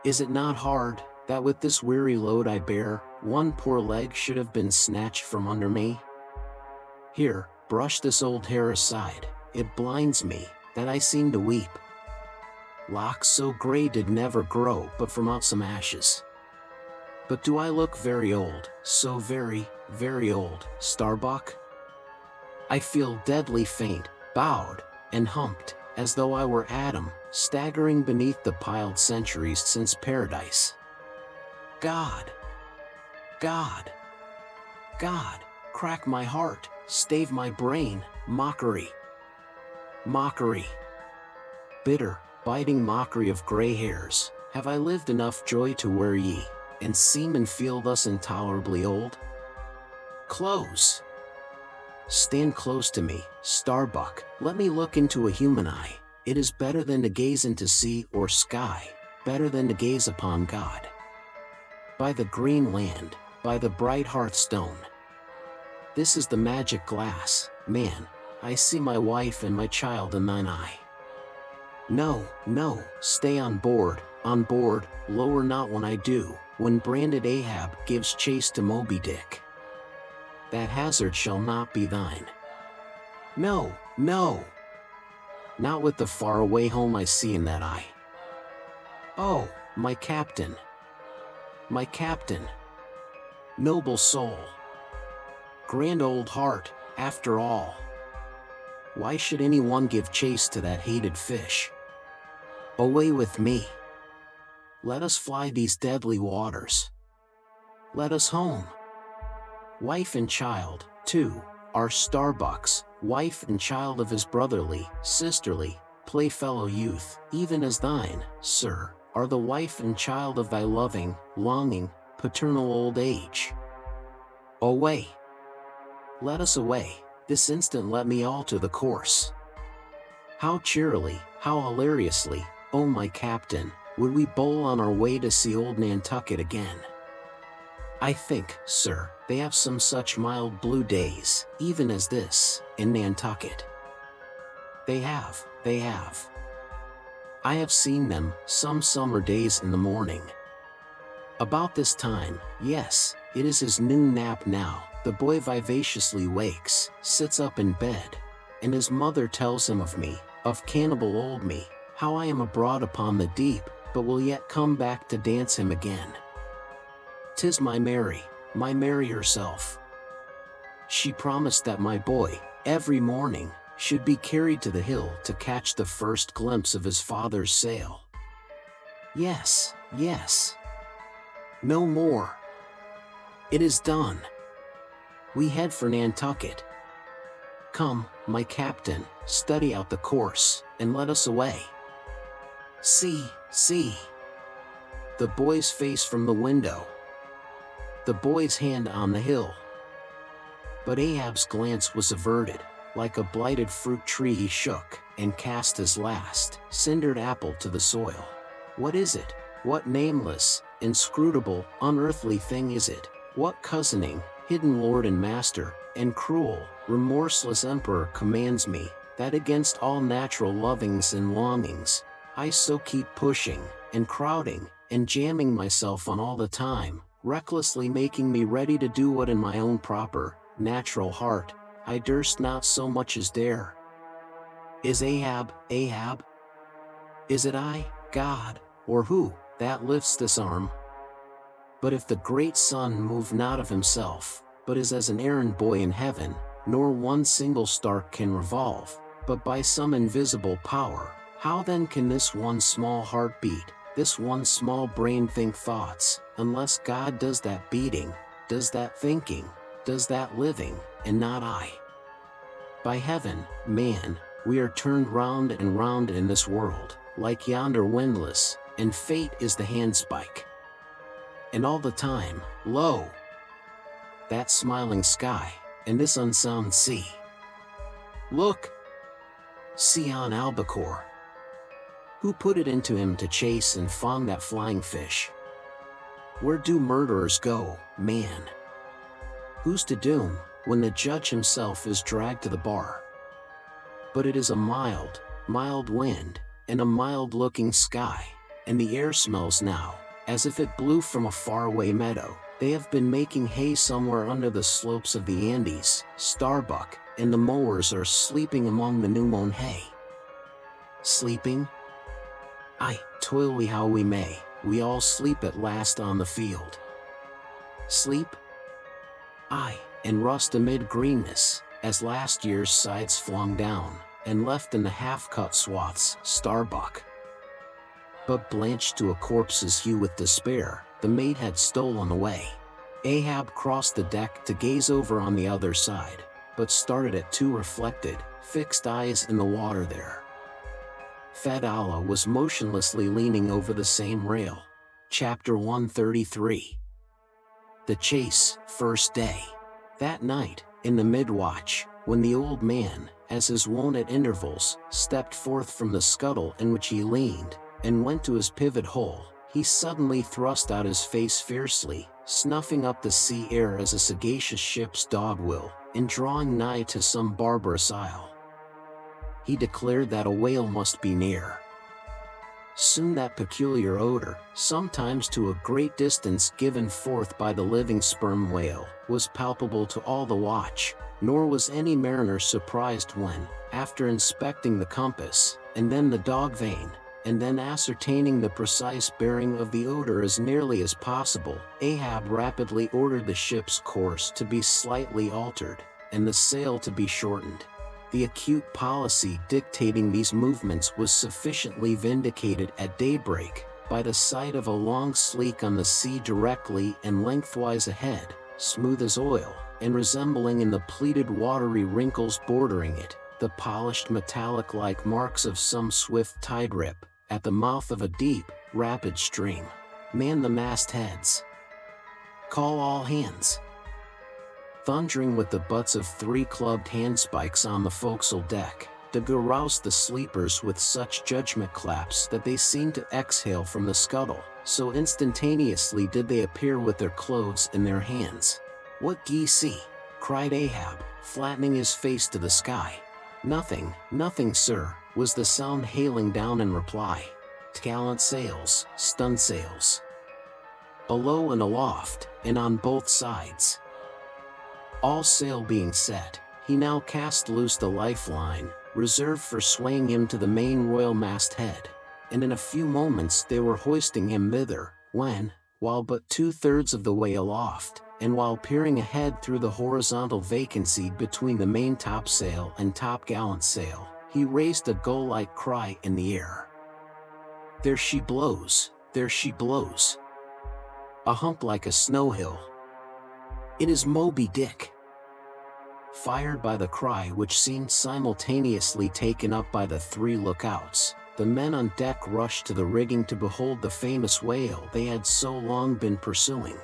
A: Is it not hard, that with this weary load I bear, one poor leg should have been snatched from under me? Here, brush this old hair aside, it blinds me, that I seem to weep. Locks so gray did never grow but from out some ashes. But do I look very old, so very, very old, Starbuck? I feel deadly faint, bowed, and humped, as though I were Adam, staggering beneath the piled centuries since paradise. God! Crack my heart, stave my brain, mockery. Bitter, biting mockery of gray hairs, have I lived enough joy to wear ye, and seem and feel thus intolerably old? Close! Stand close to me, Starbuck, let me look into a human eye. It is better than to gaze into sea or sky, better than to gaze upon God. By the green land, by the bright hearthstone. This is the magic glass, man, I see my wife and my child in thine eye. No, stay on board, lower not when I do, when branded Ahab gives chase to Moby Dick. That hazard shall not be thine. No, not with the faraway home I see in that eye. Oh, my captain, noble soul, grand old heart, after all. Why should anyone give chase to that hated fish? Away with me. Let us fly these deadly waters. Let us home. Wife and child, too, are Starbuck's, wife and child of his brotherly, sisterly, playfellow youth, even as thine, sir, are the wife and child of thy loving, longing, paternal old age. Away! Let us away. This instant let me alter the course. How cheerily, how hilariously, oh my captain, would we bowl on our way to see old Nantucket again. I think, sir, they have some such mild blue days, even as this, in Nantucket. They have. I have seen them, some summer days in the morning. About this time, yes, it is his noon nap now, the boy vivaciously wakes, sits up in bed, and his mother tells him of me, of cannibal old me, how I am abroad upon the deep, but will yet come back to dance him again. 'Tis my Mary herself. She promised that my boy, every morning, should be carried to the hill to catch the first glimpse of his father's sail. Yes. No more. It is done. We head for Nantucket. Come, my captain, study out the course, and let us away. See. The boy's face from the window. The boy's hand on the hill. But Ahab's glance was averted. Like a blighted fruit tree he shook, and cast his last, cindered apple to the soil. What is it? What nameless, inscrutable, unearthly thing is it? What cozening, hidden lord and master, and cruel, remorseless emperor commands me, that against all natural lovings and longings, I so keep pushing, and crowding, and jamming myself on all the time, recklessly making me ready to do what in my own proper, natural heart, I durst not so much as dare? Is Ahab, Ahab? Is it I, God, or who, that lifts this arm? But if the great sun move not of himself, but is as an errand boy in heaven, nor one single star can revolve, but by some invisible power, how then can this one small heart beat, this one small brain think thoughts, unless God does that beating, does that thinking, does that living, and not I? By heaven, man, we are turned round and round in this world, like yonder windlass, and fate is the handspike. And all the time, lo! That smiling sky, and this unsound sea. Look! See on albacore. Who put it into him to chase and fong that flying fish? Where do murderers go, man? Who's to doom, when the judge himself is dragged to the bar? But it is a mild, mild wind, and a mild-looking sky, and the air smells now, as if it blew from a faraway meadow. They have been making hay somewhere under the slopes of the Andes, Starbuck, and the mowers are sleeping among the new-mown hay. Sleeping? Aye, toil we how we may, we all sleep at last on the field. Sleep? Aye, and rust amid greenness, as last year's scythes flung down, and left in the half-cut swaths, Starbuck. But blanched to a corpse's hue with despair, the maid had stolen away. Ahab crossed the deck to gaze over on the other side, but started at two reflected, fixed eyes in the water there. Fedallah was motionlessly leaning over the same rail. Chapter 133. The chase, first day. That night, in the mid-watch, when the old man, as his wont at intervals, stepped forth from the scuttle in which he leaned, and went to his pivot hole, he suddenly thrust out his face fiercely, snuffing up the sea air as a sagacious ship's dog will, in drawing nigh to some barbarous isle. He declared that a whale must be near. Soon that peculiar odor, sometimes to a great distance given forth by the living sperm whale, was palpable to all the watch, nor was any mariner surprised when, after inspecting the compass, and then the dog vane, and then ascertaining the precise bearing of the odor as nearly as possible, Ahab rapidly ordered the ship's course to be slightly altered, and the sail to be shortened. The acute policy dictating these movements was sufficiently vindicated at daybreak, by the sight of a long sleek on the sea directly and lengthwise ahead, smooth as oil, and resembling in the pleated watery wrinkles bordering it, the polished metallic-like marks of some swift tide rip, at the mouth of a deep, rapid stream. Man the mastheads. Call all hands. Thundering with the butts of 3 clubbed handspikes on the forecastle deck, to rouse the sleepers with such judgment claps that they seemed to exhale from the scuttle, so instantaneously did they appear with their clothes in their hands. "What d'ye see?" cried Ahab, flattening his face to the sky. "Nothing, nothing, sir," was the sound hailing down in reply. "T'gallant sails, stun sails. Below and aloft, and on both sides." All sail being set, he now cast loose the lifeline, reserved for swaying him to the main royal masthead, and in a few moments they were hoisting him thither, when, while but 2/3 of the way aloft, and while peering ahead through the horizontal vacancy between the main topsail and topgallant sail, he raised a gull-like cry in the air. "There she blows, there she blows. A hump like a snow hill. It is Moby Dick." Fired by the cry which seemed simultaneously taken up by the 3 lookouts, the men on deck rushed to the rigging to behold the famous whale they had so long been pursuing.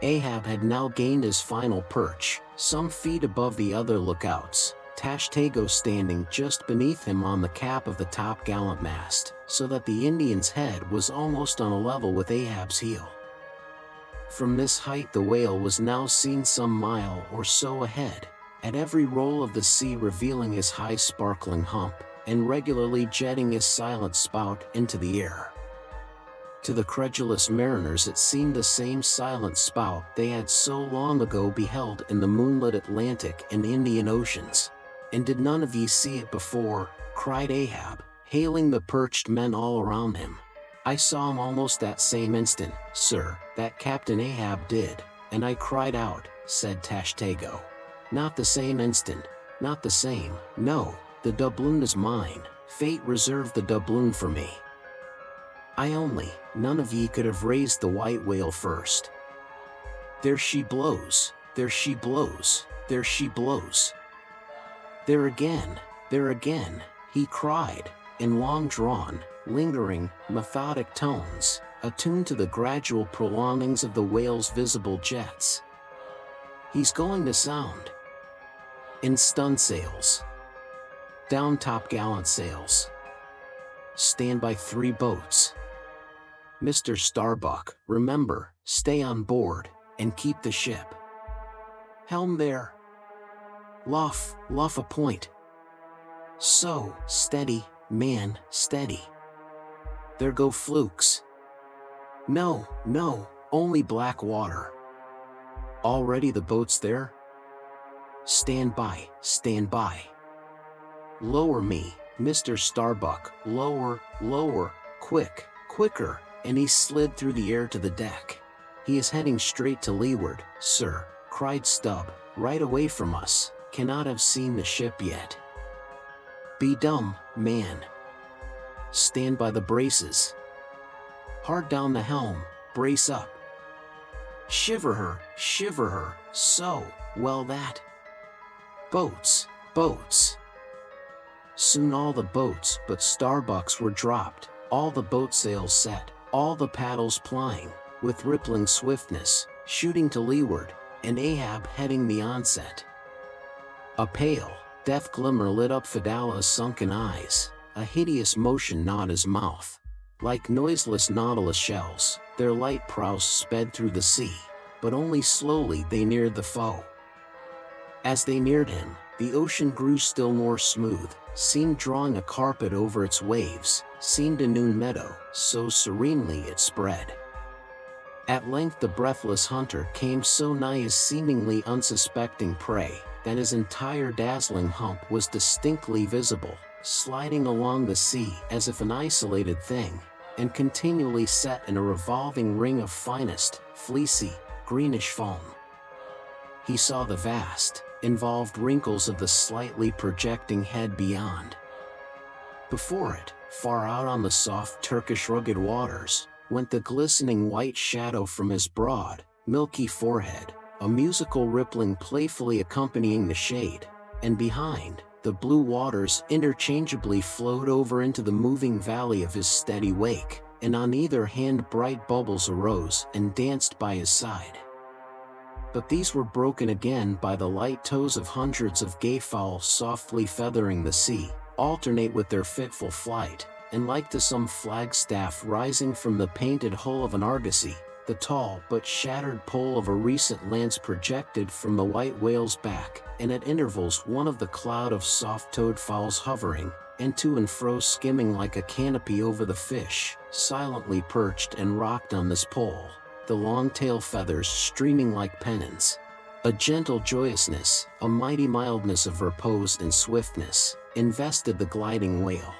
A: Ahab had now gained his final perch, some feet above the other lookouts, Tashtego standing just beneath him on the cap of the top-gallant mast, so that the Indian's head was almost on a level with Ahab's heel. From this height the whale was now seen some mile or so ahead, at every roll of the sea revealing his high sparkling hump, and regularly jetting his silent spout into the air. To the credulous mariners it seemed the same silent spout they had so long ago beheld in the moonlit Atlantic and Indian Oceans. "And did none of ye see it before?" cried Ahab, hailing the perched men all around him. "I saw him almost that same instant, sir, that Captain Ahab did, and I cried out," said Tashtego. "Not the same instant, not the same, no, the doubloon is mine, fate reserved the doubloon for me. I only, none of ye could have raised the white whale first. There she blows, there she blows, there she blows. There again, he cried, in long-drawn, lingering, methodic tones, attuned to the gradual prolongings of the whale's visible jets. He's going to sound. In stunsails. Down topgallant sails. Stand by 3 boats. Mr. Starbuck, remember, stay on board, and keep the ship. Helm there. Luff a point. So, steady, man, steady. There go flukes. No, only black water. Already the boat's there? Stand by. Lower me, Mr. Starbuck, lower, quicker, and he slid through the air to the deck. He is heading straight to leeward, sir, cried Stubb, right away from us, cannot have seen the ship yet. Be dumb, man. Stand by the braces. Hard down the helm, brace up. Shiver her, so, well that. Boats. Soon all the boats but Starbuck's were dropped, all the boat sails set, all the paddles plying, with rippling swiftness, shooting to leeward, and Ahab heading the onset. A pale, death glimmer lit up Fedalah's sunken eyes, a hideous motion gnawed his mouth. Like noiseless nautilus shells, their light prows sped through the sea, but only slowly they neared the foe. As they neared him, the ocean grew still more smooth, seemed drawing a carpet over its waves, seemed a noon meadow, so serenely it spread. At length the breathless hunter came so nigh his seemingly unsuspecting prey, that his entire dazzling hump was distinctly visible, sliding along the sea as if an isolated thing, and continually set in a revolving ring of finest, fleecy, greenish foam. He saw the vast, involved wrinkles of the slightly projecting head beyond. Before it, far out on the soft Turkish rugged waters, went the glistening white shadow from his broad, milky forehead, a musical rippling playfully accompanying the shade, and behind, the blue waters interchangeably flowed over into the moving valley of his steady wake, and on either hand bright bubbles arose and danced by his side. But these were broken again by the light toes of hundreds of gay fowl softly feathering the sea, alternate with their fitful flight, and like to some flagstaff rising from the painted hull of an argosy, the tall but shattered pole of a recent lance projected from the white whale's back, and at intervals one of the cloud of soft-toed fowls hovering, and to and fro skimming like a canopy over the fish, silently perched and rocked on this pole, the long tail feathers streaming like pennons. A gentle joyousness, a mighty mildness of repose and swiftness, invested the gliding whale.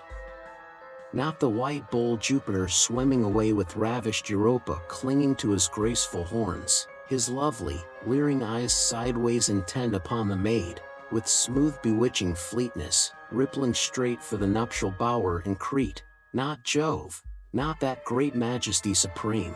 A: Not the white bull Jupiter swimming away with ravished Europa clinging to his graceful horns, his lovely, leering eyes sideways intent upon the maid, with smooth bewitching fleetness, rippling straight for the nuptial bower in Crete, not Jove, not that great majesty supreme,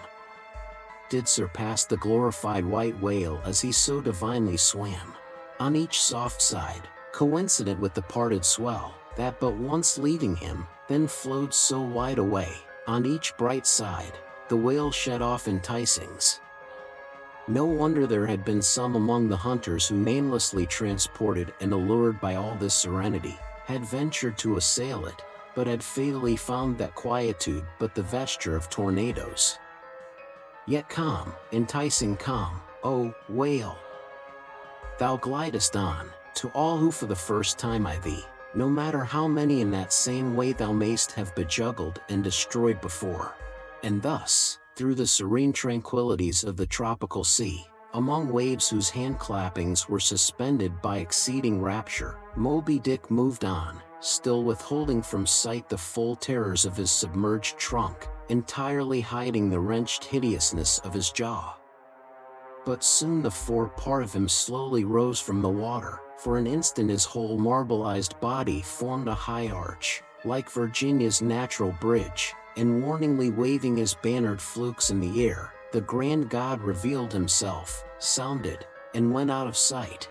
A: did surpass the glorified white whale as he so divinely swam. On each soft side, coincident with the parted swell, that but once leaving him, then flowed so wide away, on each bright side, the whale shed off enticings. No wonder there had been some among the hunters who, namelessly transported and allured by all this serenity, had ventured to assail it, but had fatally found that quietude but the vesture of tornadoes. Yet calm, enticing calm, O whale! Thou glidest on, to all who for the first time eye thee, no matter how many in that same way thou mayst have bejuggled and destroyed before. And thus, through the serene tranquillities of the tropical sea, among waves whose hand-clappings were suspended by exceeding rapture, Moby Dick moved on, still withholding from sight the full terrors of his submerged trunk, entirely hiding the wrenched hideousness of his jaw. But soon the fore part of him slowly rose from the water. For an instant his whole marbleized body formed a high arch, like Virginia's natural bridge, and warningly waving his bannered flukes in the air, the grand god revealed himself, sounded, and went out of sight.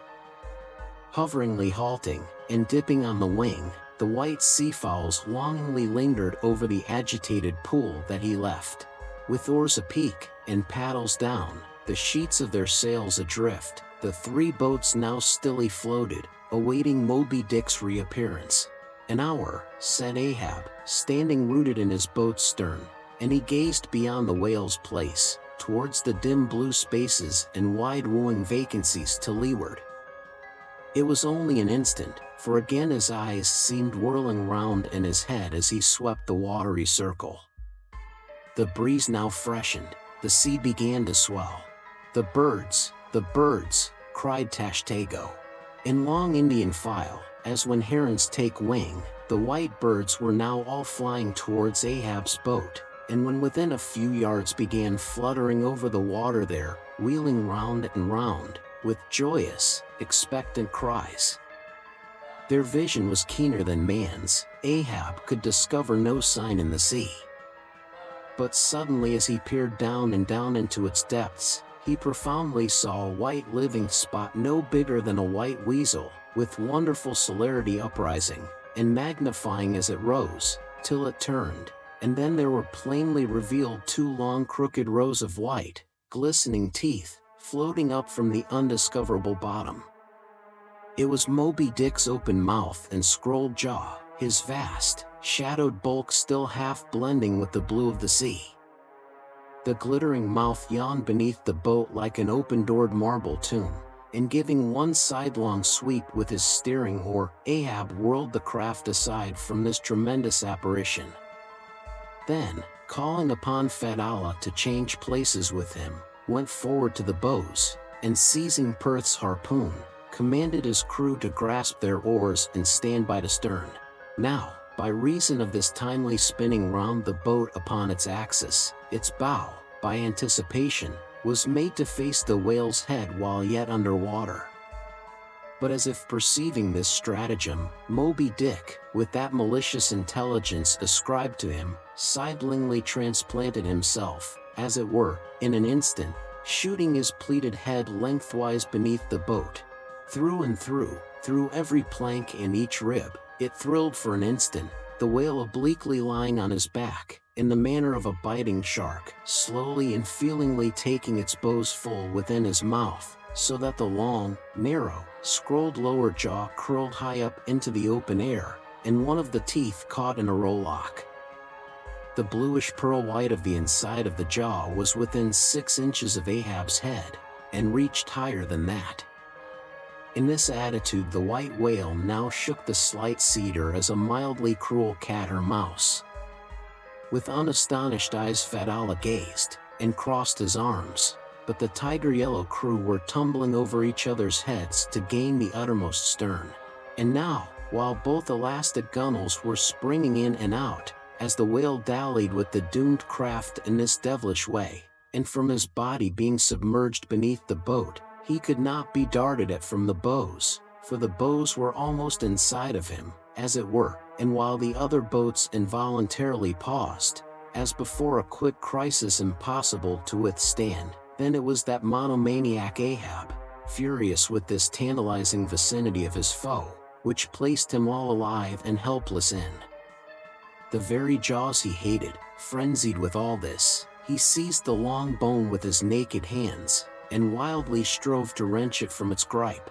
A: Hoveringly halting, and dipping on the wing, the white seafowls longingly lingered over the agitated pool that he left. With oars apeak, and paddles down, the sheets of their sails adrift, the three boats now stilly floated, awaiting Moby Dick's reappearance. "An hour," said Ahab, standing rooted in his boat's stern, and he gazed beyond the whale's place, towards the dim blue spaces and wide wooing vacancies to leeward. It was only an instant, for again his eyes seemed whirling round in his head as he swept the watery circle. The breeze now freshened, the sea began to swell. "The birds! The birds!" cried Tashtego. In long Indian file, as when herons take wing, the white birds were now all flying towards Ahab's boat, and when within a few yards began fluttering over the water there, wheeling round and round, with joyous, expectant cries. Their vision was keener than man's. Ahab could discover no sign in the sea. But suddenly as he peered down and down into its depths, he profoundly saw a white living spot no bigger than a white weasel, with wonderful celerity uprising, and magnifying as it rose, till it turned, and then there were plainly revealed two long crooked rows of white, glistening teeth, floating up from the undiscoverable bottom. It was Moby Dick's open mouth and scrolled jaw, his vast, shadowed bulk still half blending with the blue of the sea. The glittering mouth yawned beneath the boat like an open-doored marble tomb, and giving one sidelong sweep with his steering oar, Ahab whirled the craft aside from this tremendous apparition. Then, calling upon Fedallah to change places with him, went forward to the bows, and seizing Perth's harpoon, commanded his crew to grasp their oars and stand by the stern. Now, by reason of this timely spinning round the boat upon its axis, its bow, by anticipation, was made to face the whale's head while yet under water. But as if perceiving this stratagem, Moby Dick, with that malicious intelligence ascribed to him, sidelingly transplanted himself, as it were, in an instant, shooting his pleated head lengthwise beneath the boat. Through and through every plank and each rib, it thrilled for an instant, the whale obliquely lying on his back, in the manner of a biting shark, slowly and feelingly taking its bows full within his mouth, so that the long, narrow, scrolled lower jaw curled high up into the open air, and one of the teeth caught in a rowlock. The bluish pearl white of the inside of the jaw was within 6 inches of Ahab's head, and reached higher than that. In this attitude the white whale now shook the slight cedar as a mildly cruel cat or mouse. With unastonished eyes Fedallah gazed, and crossed his arms, but the tiger-yellow crew were tumbling over each other's heads to gain the uttermost stern. And now, while both elastic gunwales were springing in and out, as the whale dallied with the doomed craft in this devilish way, and from his body being submerged beneath the boat, he could not be darted at from the bows, for the bows were almost inside of him, as it were, and while the other boats involuntarily paused, as before a quick crisis impossible to withstand, then it was that monomaniac Ahab, furious with this tantalizing vicinity of his foe, which placed him all alive and helpless in the very jaws he hated. Frenzied with all this, he seized the long bone with his naked hands, and wildly strove to wrench it from its gripe.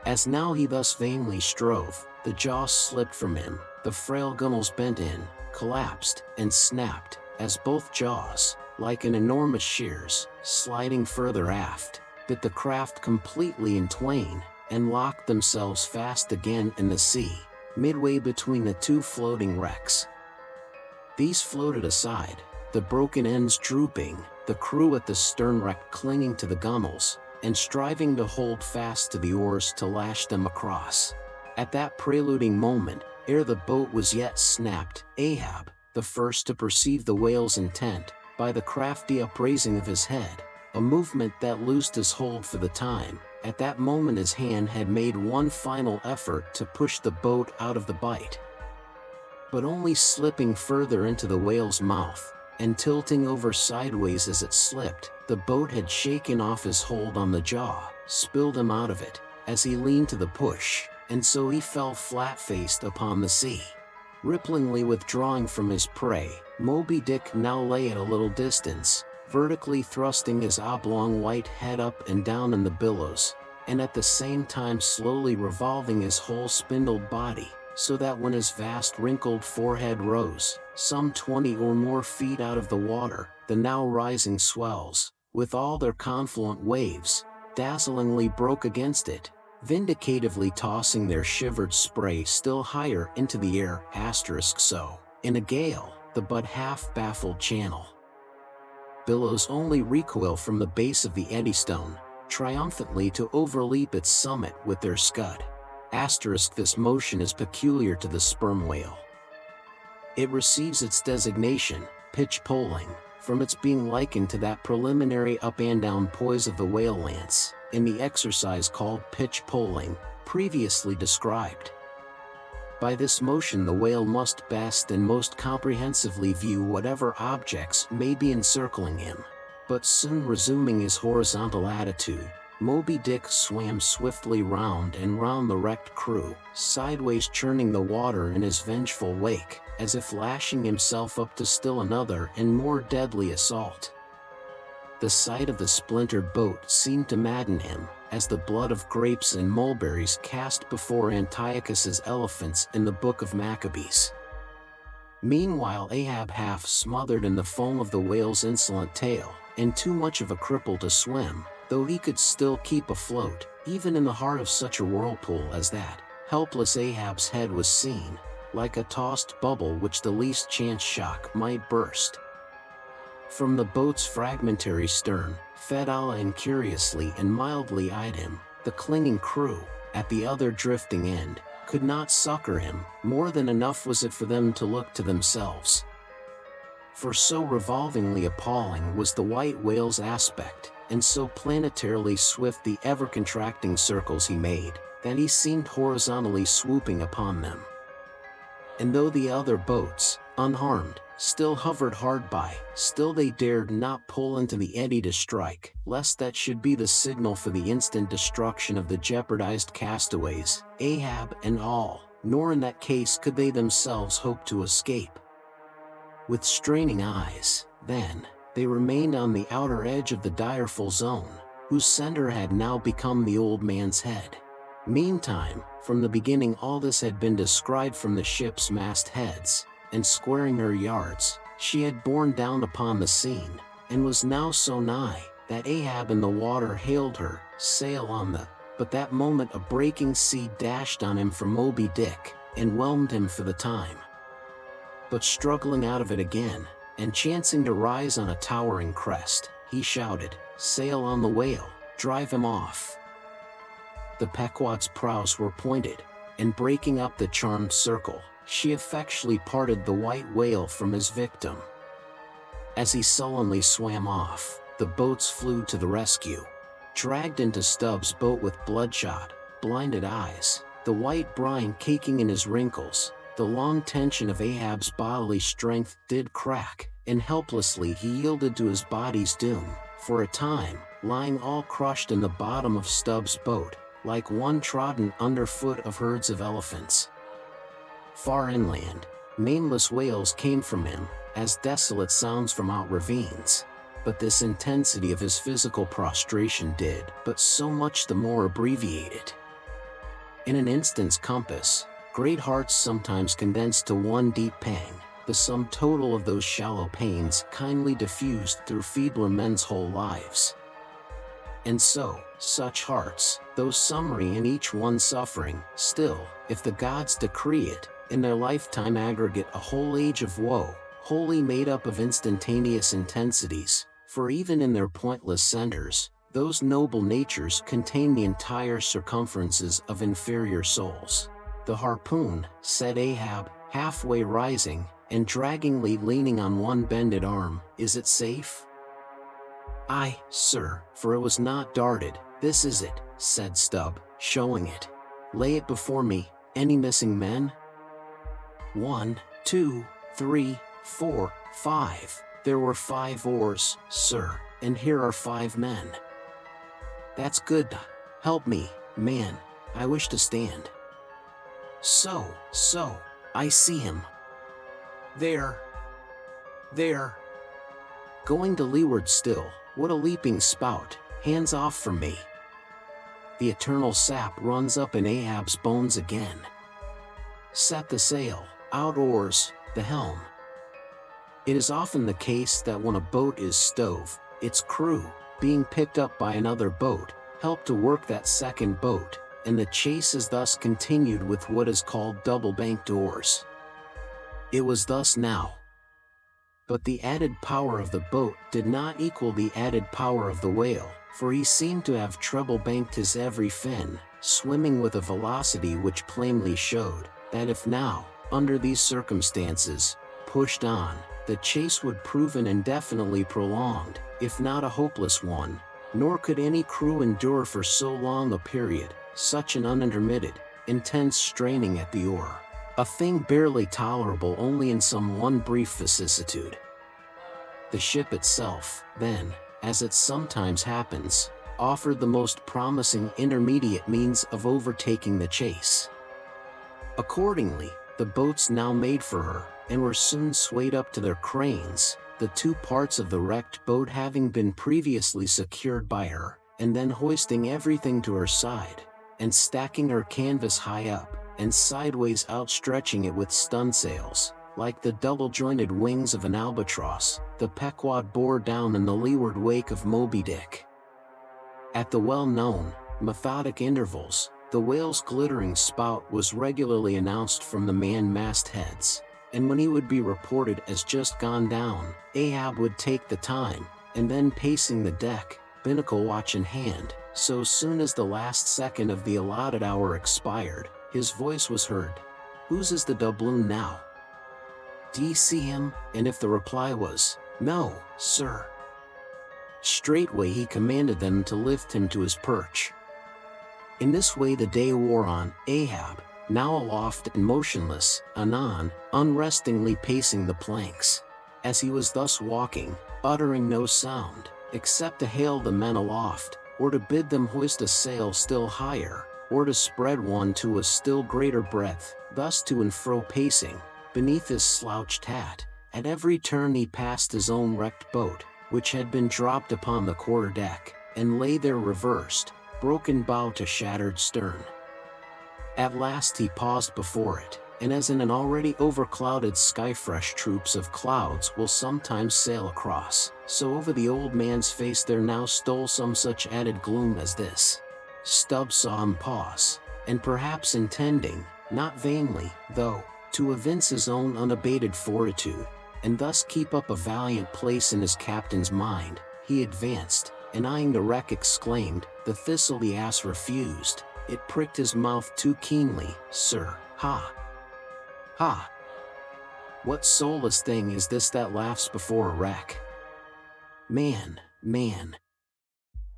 A: As now he thus vainly strove, the jaws slipped from him, the frail gunwales bent in, collapsed, and snapped, as both jaws, like an enormous shears, sliding further aft, bit the craft completely in twain, and locked themselves fast again in the sea, midway between the two floating wrecks. These floated aside, the broken ends drooping, the crew at the stern wreck clinging to the gunwales, and striving to hold fast to the oars to lash them across. At that preluding moment, ere the boat was yet snapped, Ahab, the first to perceive the whale's intent, by the crafty upraising of his head, a movement that loosed his hold for the time. At that moment his hand had made one final effort to push the boat out of the bight, but only slipping further into the whale's mouth, and tilting over sideways as it slipped, the boat had shaken off his hold on the jaw, spilled him out of it, as he leaned to the push, and so he fell flat-faced upon the sea. Ripplingly withdrawing from his prey, Moby Dick now lay at a little distance, vertically thrusting his oblong white head up and down in the billows, and at the same time slowly revolving his whole spindled body, so that when his vast wrinkled forehead rose, some 20 or more feet out of the water, the now rising swells, with all their confluent waves, dazzlingly broke against it, vindicatively tossing their shivered spray still higher into the air. So, in a gale, the but half-baffled channel billows only recoil from the base of the eddystone, triumphantly to overleap its summit with their scud. This motion is peculiar to the sperm whale. It receives its designation, pitch poling, from its being likened to that preliminary up and down poise of the whale lance, in the exercise called pitch poling, previously described. By this motion the whale must best and most comprehensively view whatever objects may be encircling him. But soon resuming his horizontal attitude, Moby Dick swam swiftly round and round the wrecked crew, sideways churning the water in his vengeful wake, as if lashing himself up to still another and more deadly assault. The sight of the splintered boat seemed to madden him, as the blood of grapes and mulberries cast before Antiochus's elephants in the book of Maccabees. Meanwhile Ahab, half smothered in the foam of the whale's insolent tail, and too much of a cripple to swim, though he could still keep afloat, even in the heart of such a whirlpool as that, helpless Ahab's head was seen, like a tossed bubble which the least chance shock might burst. From the boat's fragmentary stern, fed Allah incuriously and mildly eyed him. The clinging crew, at the other drifting end, could not succor him. More than enough was it for them to look to themselves. For so revolvingly appalling was the white whale's aspect, and so planetarily swift the ever-contracting circles he made, that he seemed horizontally swooping upon them. And though the other boats, unharmed, still hovered hard by, still they dared not pull into the eddy to strike, lest that should be the signal for the instant destruction of the jeopardized castaways, Ahab and all, nor in that case could they themselves hope to escape. With straining eyes, then, they remained on the outer edge of the direful zone, whose center had now become the old man's head. Meantime, from the beginning all this had been descried from the ship's mastheads, and squaring her yards, she had borne down upon the scene, and was now so nigh, that Ahab in the water hailed her, sail on the, but that moment a breaking sea dashed on him from Moby Dick, and whelmed him for the time. But struggling out of it again, and chancing to rise on a towering crest, he shouted, "Sail on the whale, drive him off." The Pequod's prows were pointed, and breaking up the charmed circle, she effectually parted the white whale from his victim. As he sullenly swam off, the boats flew to the rescue. Dragged into Stubbs' boat with bloodshot, blinded eyes, the white brine caking in his wrinkles, the long tension of Ahab's bodily strength did crack, and helplessly he yielded to his body's doom, for a time, lying all crushed in the bottom of Stubbs' boat, like one trodden underfoot of herds of elephants. Far inland, nameless wails came from him, as desolate sounds from out ravines. But this intensity of his physical prostration did but so much the more abbreviate it. In an instant's compass, great hearts sometimes condense to one deep pang, the sum total of those shallow pains kindly diffused through feebler men's whole lives. And so, such hearts, though summary in each one suffering, still, if the gods decree it, in their lifetime aggregate a whole age of woe, wholly made up of instantaneous intensities, for even in their pointless centers, those noble natures contain the entire circumferences of inferior souls. "The harpoon," said Ahab, halfway rising, and draggingly leaning on one bended arm, "is it safe?" "Aye, sir, for it was not darted, this is it," said Stubb, showing it. "Lay it before me. Any missing men?" 1, 2, 3, 4, 5. There were 5 oars, sir, and here are 5 men. "That's good. Help me, man. I wish to stand." So, I see him. There. Going to leeward still, what a leaping spout, hands off from me. The eternal sap runs up in Ahab's bones again. Set the sail, out oars, the helm. It is often the case that when a boat is stove, its crew, being picked up by another boat, help to work that second boat, and the chase is thus continued with what is called double-banked oars. It was thus now. But the added power of the boat did not equal the added power of the whale, for he seemed to have treble-banked his every fin, swimming with a velocity which plainly showed that if now, under these circumstances, pushed on, the chase would prove an indefinitely prolonged, if not a hopeless one, nor could any crew endure for so long a period such an unintermitted, intense straining at the oar, a thing barely tolerable only in some one brief vicissitude. The ship itself, then, as it sometimes happens, offered the most promising intermediate means of overtaking the chase. Accordingly, the boats now made for her, and were soon swayed up to their cranes, the 2 parts of the wrecked boat having been previously secured by her, and then hoisting everything to her side, and stacking her canvas high up, and sideways outstretching it with stunsails, like the double-jointed wings of an albatross, the Pequod bore down in the leeward wake of Moby Dick. At the well-known, methodic intervals, the whale's glittering spout was regularly announced from the man-mast heads, and when he would be reported as just gone down, Ahab would take the time, and then pacing the deck, binnacle watch in hand, so soon as the last second of the allotted hour expired, his voice was heard. "Whose is the doubloon now? D'ye see him?" And if the reply was, "No, sir," straightway he commanded them to lift him to his perch. In this way the day wore on. Ahab, now aloft and motionless, anon, unrestingly pacing the planks. As he was thus walking, uttering no sound, except to hail the men aloft, or to bid them hoist a sail still higher, or to spread one to a still greater breadth, thus to and fro pacing, beneath his slouched hat, at every turn he passed his own wrecked boat, which had been dropped upon the quarter-deck, and lay there reversed, broken bow to shattered stern. At last he paused before it, and as in an already overclouded sky fresh troops of clouds will sometimes sail across, so over the old man's face there now stole some such added gloom as this. Stubb saw him pause, and perhaps intending, not vainly, though, to evince his own unabated fortitude, and thus keep up a valiant place in his captain's mind, he advanced, and eyeing the wreck exclaimed, "The thistle the ass refused, it pricked his mouth too keenly, sir, ha! Ha! What soulless thing is this that laughs before a wreck? Man,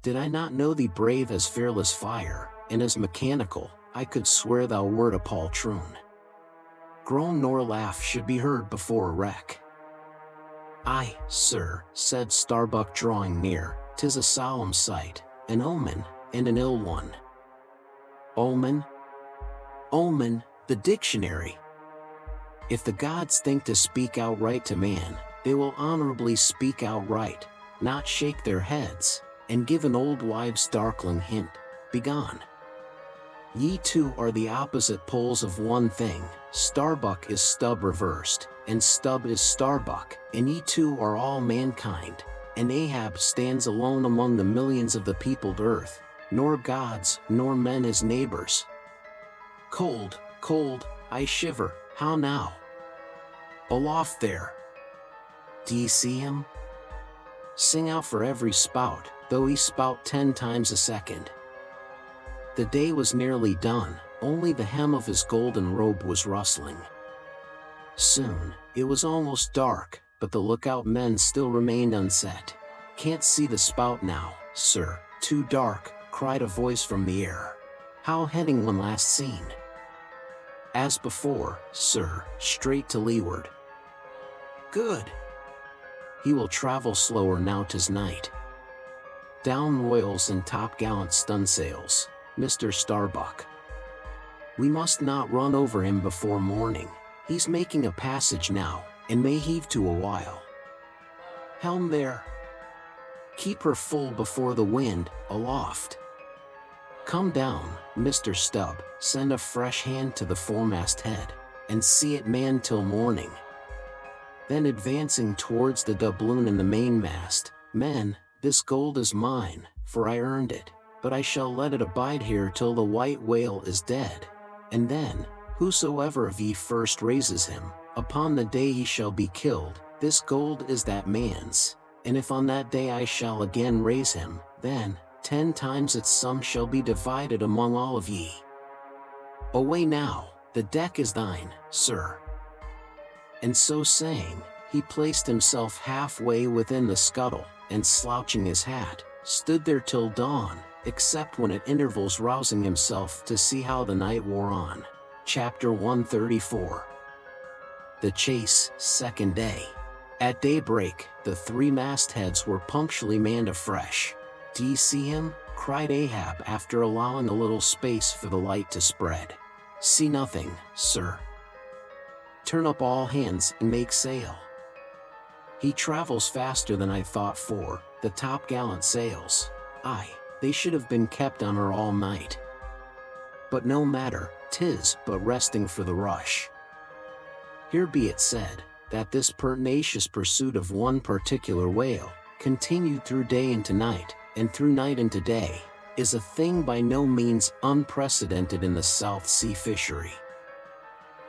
A: did I not know thee brave as fearless fire, and as mechanical, I could swear thou wert a poltroon. Groan nor laugh should be heard before a wreck." "Aye, sir," said Starbuck drawing near, "'tis a solemn sight, an omen, and an ill one." Omen? Omen, the dictionary. If the gods think to speak outright to man, they will honorably speak outright, not shake their heads, and give an old wives' darkling hint, begone. Ye two are the opposite poles of one thing, Starbuck is Stub reversed, and Stub is Starbuck, and ye two are all mankind, and Ahab stands alone among the millions of the peopled earth, nor gods, nor men his neighbors. Cold, cold, I shiver, how now? Aloft there. D'ye see him? Sing out for every spout, though he spout 10 times a second. The day was nearly done, only the hem of his golden robe was rustling. Soon, it was almost dark, but the lookout men still remained unset. Can't see the spout now, sir, too dark, cried a voice from the air. How heading when last seen? As before, sir, straight to leeward. Good. He will travel slower now 'tis night. Down royals and topgallant stunsails, Mr. Starbuck. We must not run over him before morning, he's making a passage now, and may heave to a while. Helm there. Keep her full before the wind, aloft. Come down, Mr. Stubb, send a fresh hand to the foremast head, and see it manned till morning. Then advancing towards the doubloon and the mainmast, men, this gold is mine, for I earned it, but I shall let it abide here till the white whale is dead, and then, whosoever of ye first raises him, upon the day he shall be killed, this gold is that man's, and if on that day I shall again raise him, then, 10 times its sum shall be divided among all of ye. Away now, the deck is thine, sir. And so saying, he placed himself halfway within the scuttle, and slouching his hat, stood there till dawn, except when at intervals rousing himself to see how the night wore on. Chapter 134. The Chase, second day. At daybreak, the 3 mastheads were punctually manned afresh. D'ye see him? Cried Ahab after allowing a little space for the light to spread. See nothing, sir. Turn up all hands and make sail. He travels faster than I thought for, the topgallant sails. Aye, they should have been kept on her all night. But no matter, 'tis but resting for the rush. Here be it said, that this pertinacious pursuit of one particular whale, continued through day into night, and through night into day, is a thing by no means unprecedented in the South Sea fishery.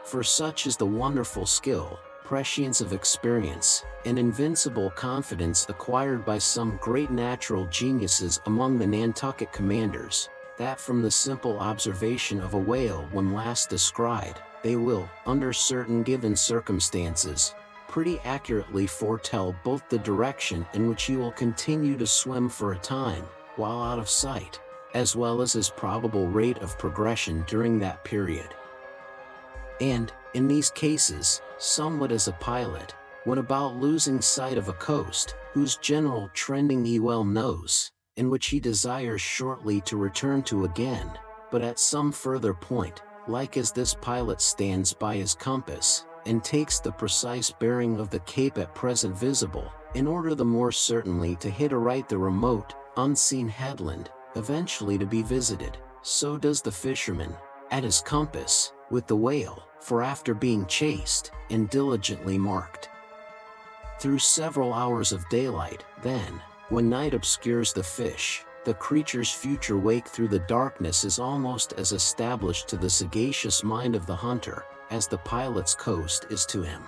A: For such is the wonderful skill, prescience of experience, and invincible confidence acquired by some great natural geniuses among the Nantucket commanders, that from the simple observation of a whale when last descried, they will, under certain given circumstances, pretty accurately foretell both the direction in which he will continue to swim for a time, while out of sight, as well as his probable rate of progression during that period. And, in these cases, somewhat as a pilot, when about losing sight of a coast, whose general trending he well knows, and which he desires shortly to return to again, but at some further point, like as this pilot stands by his compass, and takes the precise bearing of the cape at present visible, in order the more certainly to hit aright the remote, unseen headland, eventually to be visited, so does the fisherman, at his compass, with the whale, for after being chased, and diligently marked through several hours of daylight, then, when night obscures the fish, the creature's future wake through the darkness is almost as established to the sagacious mind of the hunter, as the pilot's coast is to him.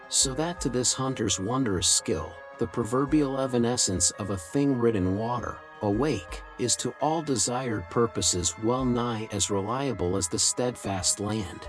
A: So that to this hunter's wondrous skill, the proverbial evanescence of a thing writ in water, a wake, is to all desired purposes well nigh as reliable as the steadfast land.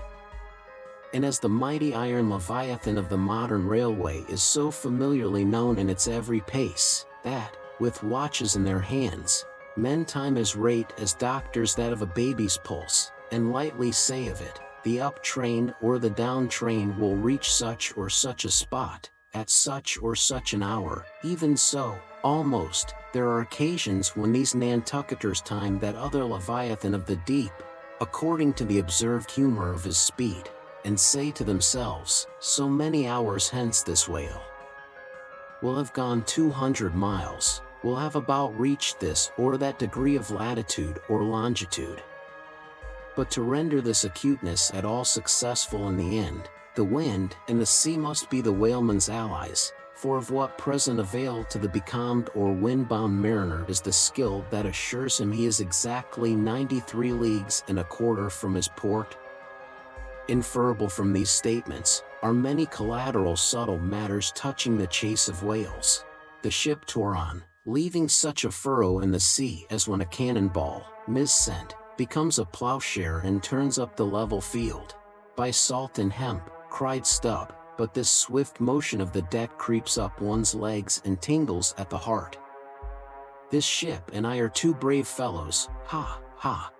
A: And as the mighty iron leviathan of the modern railway is so familiarly known in its every pace, that, with watches in their hands, men time his rate as doctors that of a baby's pulse, and lightly say of it, the up train or the down train will reach such or such a spot, at such or such an hour, even so, almost, There are occasions when these Nantucketers time that other leviathan of the deep, according to the observed humor of his speed, and say to themselves, so many hours hence this whale will have gone 200 miles, will have about reached this or that degree of latitude or longitude. But to render this acuteness at all successful in the end, the wind and the sea must be the whaleman's allies, for of what present avail to the becalmed or wind-bound mariner is the skill that assures him he is exactly 93 leagues and a quarter from his port? Inferable from these statements are many collateral subtle matters touching the chase of whales. The ship tore on, leaving such a furrow in the sea as when a cannonball, missent, becomes a plowshare and turns up the level field. By salt and hemp, cried Stubb, but this swift motion of the deck creeps up one's legs and tingles at the heart. This ship and I are two brave fellows, ha, ha.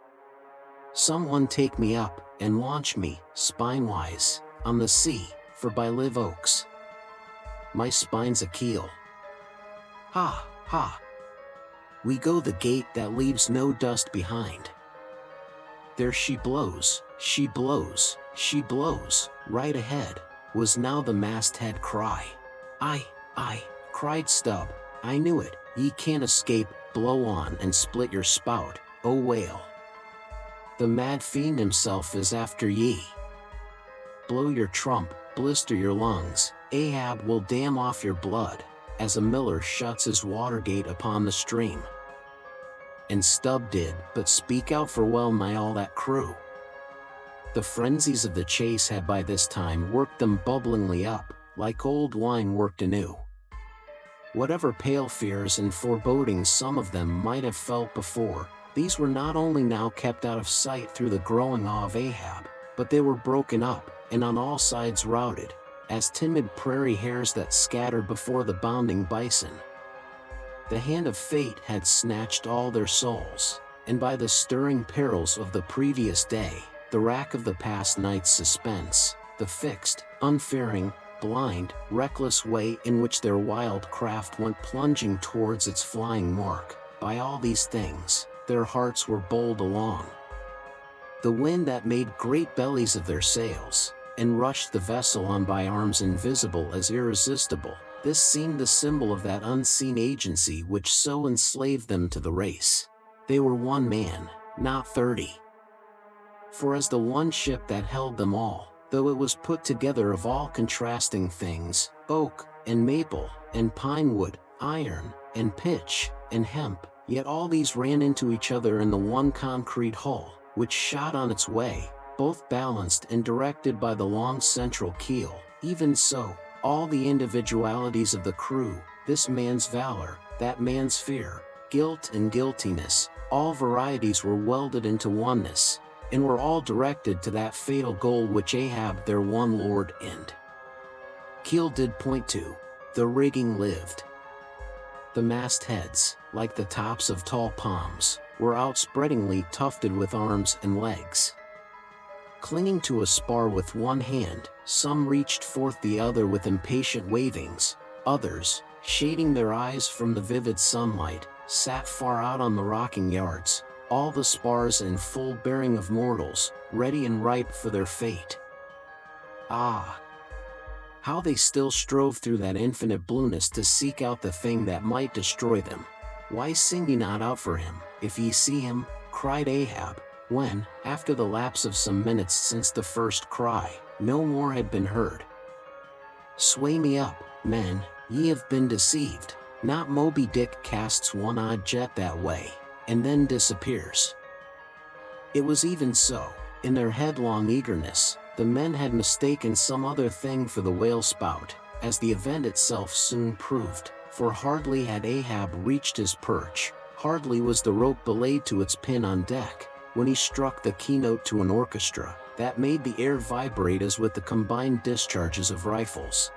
A: Someone take me up, and launch me, spine-wise, on the sea, for by live oaks, my spine's a keel. Ha, ha. We go the gate that leaves no dust behind. There she blows, she blows, she blows, right ahead, was now the masthead cry. Aye, cried Stubb, I knew it, ye can't escape, blow on and split your spout, O whale. The mad fiend himself is after ye. Blow your trump, blister your lungs, Ahab will dam off your blood, as a miller shuts his water gate upon the stream. And Stubb did but speak out for well nigh all that crew. The frenzies of the chase had by this time worked them bubblingly up, like old wine worked anew. Whatever pale fears and forebodings some of them might have felt before, these were not only now kept out of sight through the growing awe of Ahab, but they were broken up, and on all sides routed, as timid prairie hares that scattered before the bounding bison. The hand of fate had snatched all their souls, and by the stirring perils of the previous day, the rack of the past night's suspense, the fixed, unfearing, blind, reckless way in which their wild craft went plunging towards its flying mark, by all these things, their hearts were bowled along. The wind that made great bellies of their sails, and rushed the vessel on by arms invisible as irresistible, this seemed the symbol of that unseen agency which so enslaved them to the race. They were one man, not 30. For as the one ship that held them all, though it was put together of all contrasting things, oak, and maple, and pine wood, iron, and pitch, and hemp, yet all these ran into each other in the one concrete hull, which shot on its way, both balanced and directed by the long central keel. Even so, all the individualities of the crew, this man's valor, that man's fear, guilt and guiltiness, all varieties were welded into oneness, and were all directed to that fatal goal which Ahab their one lord and keel did point to. The rigging lived. The mastheads, like the tops of tall palms, were outspreadingly tufted with arms and legs. Clinging to a spar with one hand, some reached forth the other with impatient wavings, others, shading their eyes from the vivid sunlight, sat far out on the rocking yards, all the spars in full bearing of mortals, ready and ripe for their fate. Ah! How they still strove through that infinite blueness to seek out the thing that might destroy them. Why sing ye not out for him, if ye see him? Cried Ahab, when, after the lapse of some minutes since the first cry, no more had been heard. Sway me up, men, ye have been deceived. Not Moby Dick casts one odd jet that way, and then disappears. It was even so. In their headlong eagerness, the men had mistaken some other thing for the whale spout, as the event itself soon proved, for hardly had Ahab reached his perch, hardly was the rope belayed to its pin on deck, when he struck the keynote to an orchestra that made the air vibrate as with the combined discharges of rifles.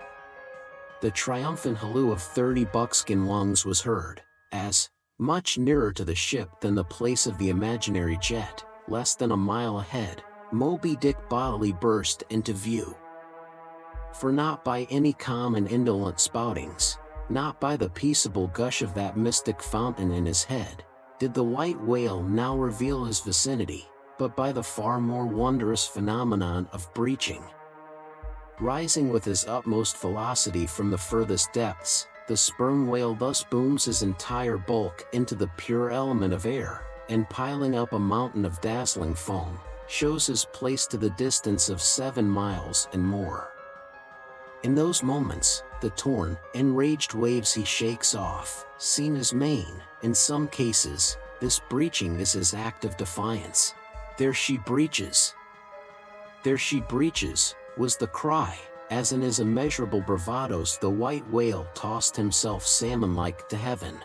A: The triumphant halloo of 30 buckskin lungs was heard, as, much nearer to the ship than the place of the imaginary jet, less than a mile ahead, Moby Dick bodily burst into view. For not by any calm and indolent spoutings, Not by the peaceable gush of that mystic fountain in his head did the white whale now reveal his vicinity, but by the far more wondrous phenomenon of breaching. Rising with his utmost velocity from the furthest depths, the sperm whale thus booms his entire bulk into the pure element of air, and piling up a mountain of dazzling foam, shows his place to the distance of 7 miles and more. In those moments, the torn, enraged waves he shakes off seem his main. In some cases, this breaching is his act of defiance. "There she breaches! There she breaches!" was the cry, as in his immeasurable bravados the white whale tossed himself salmon-like to heaven.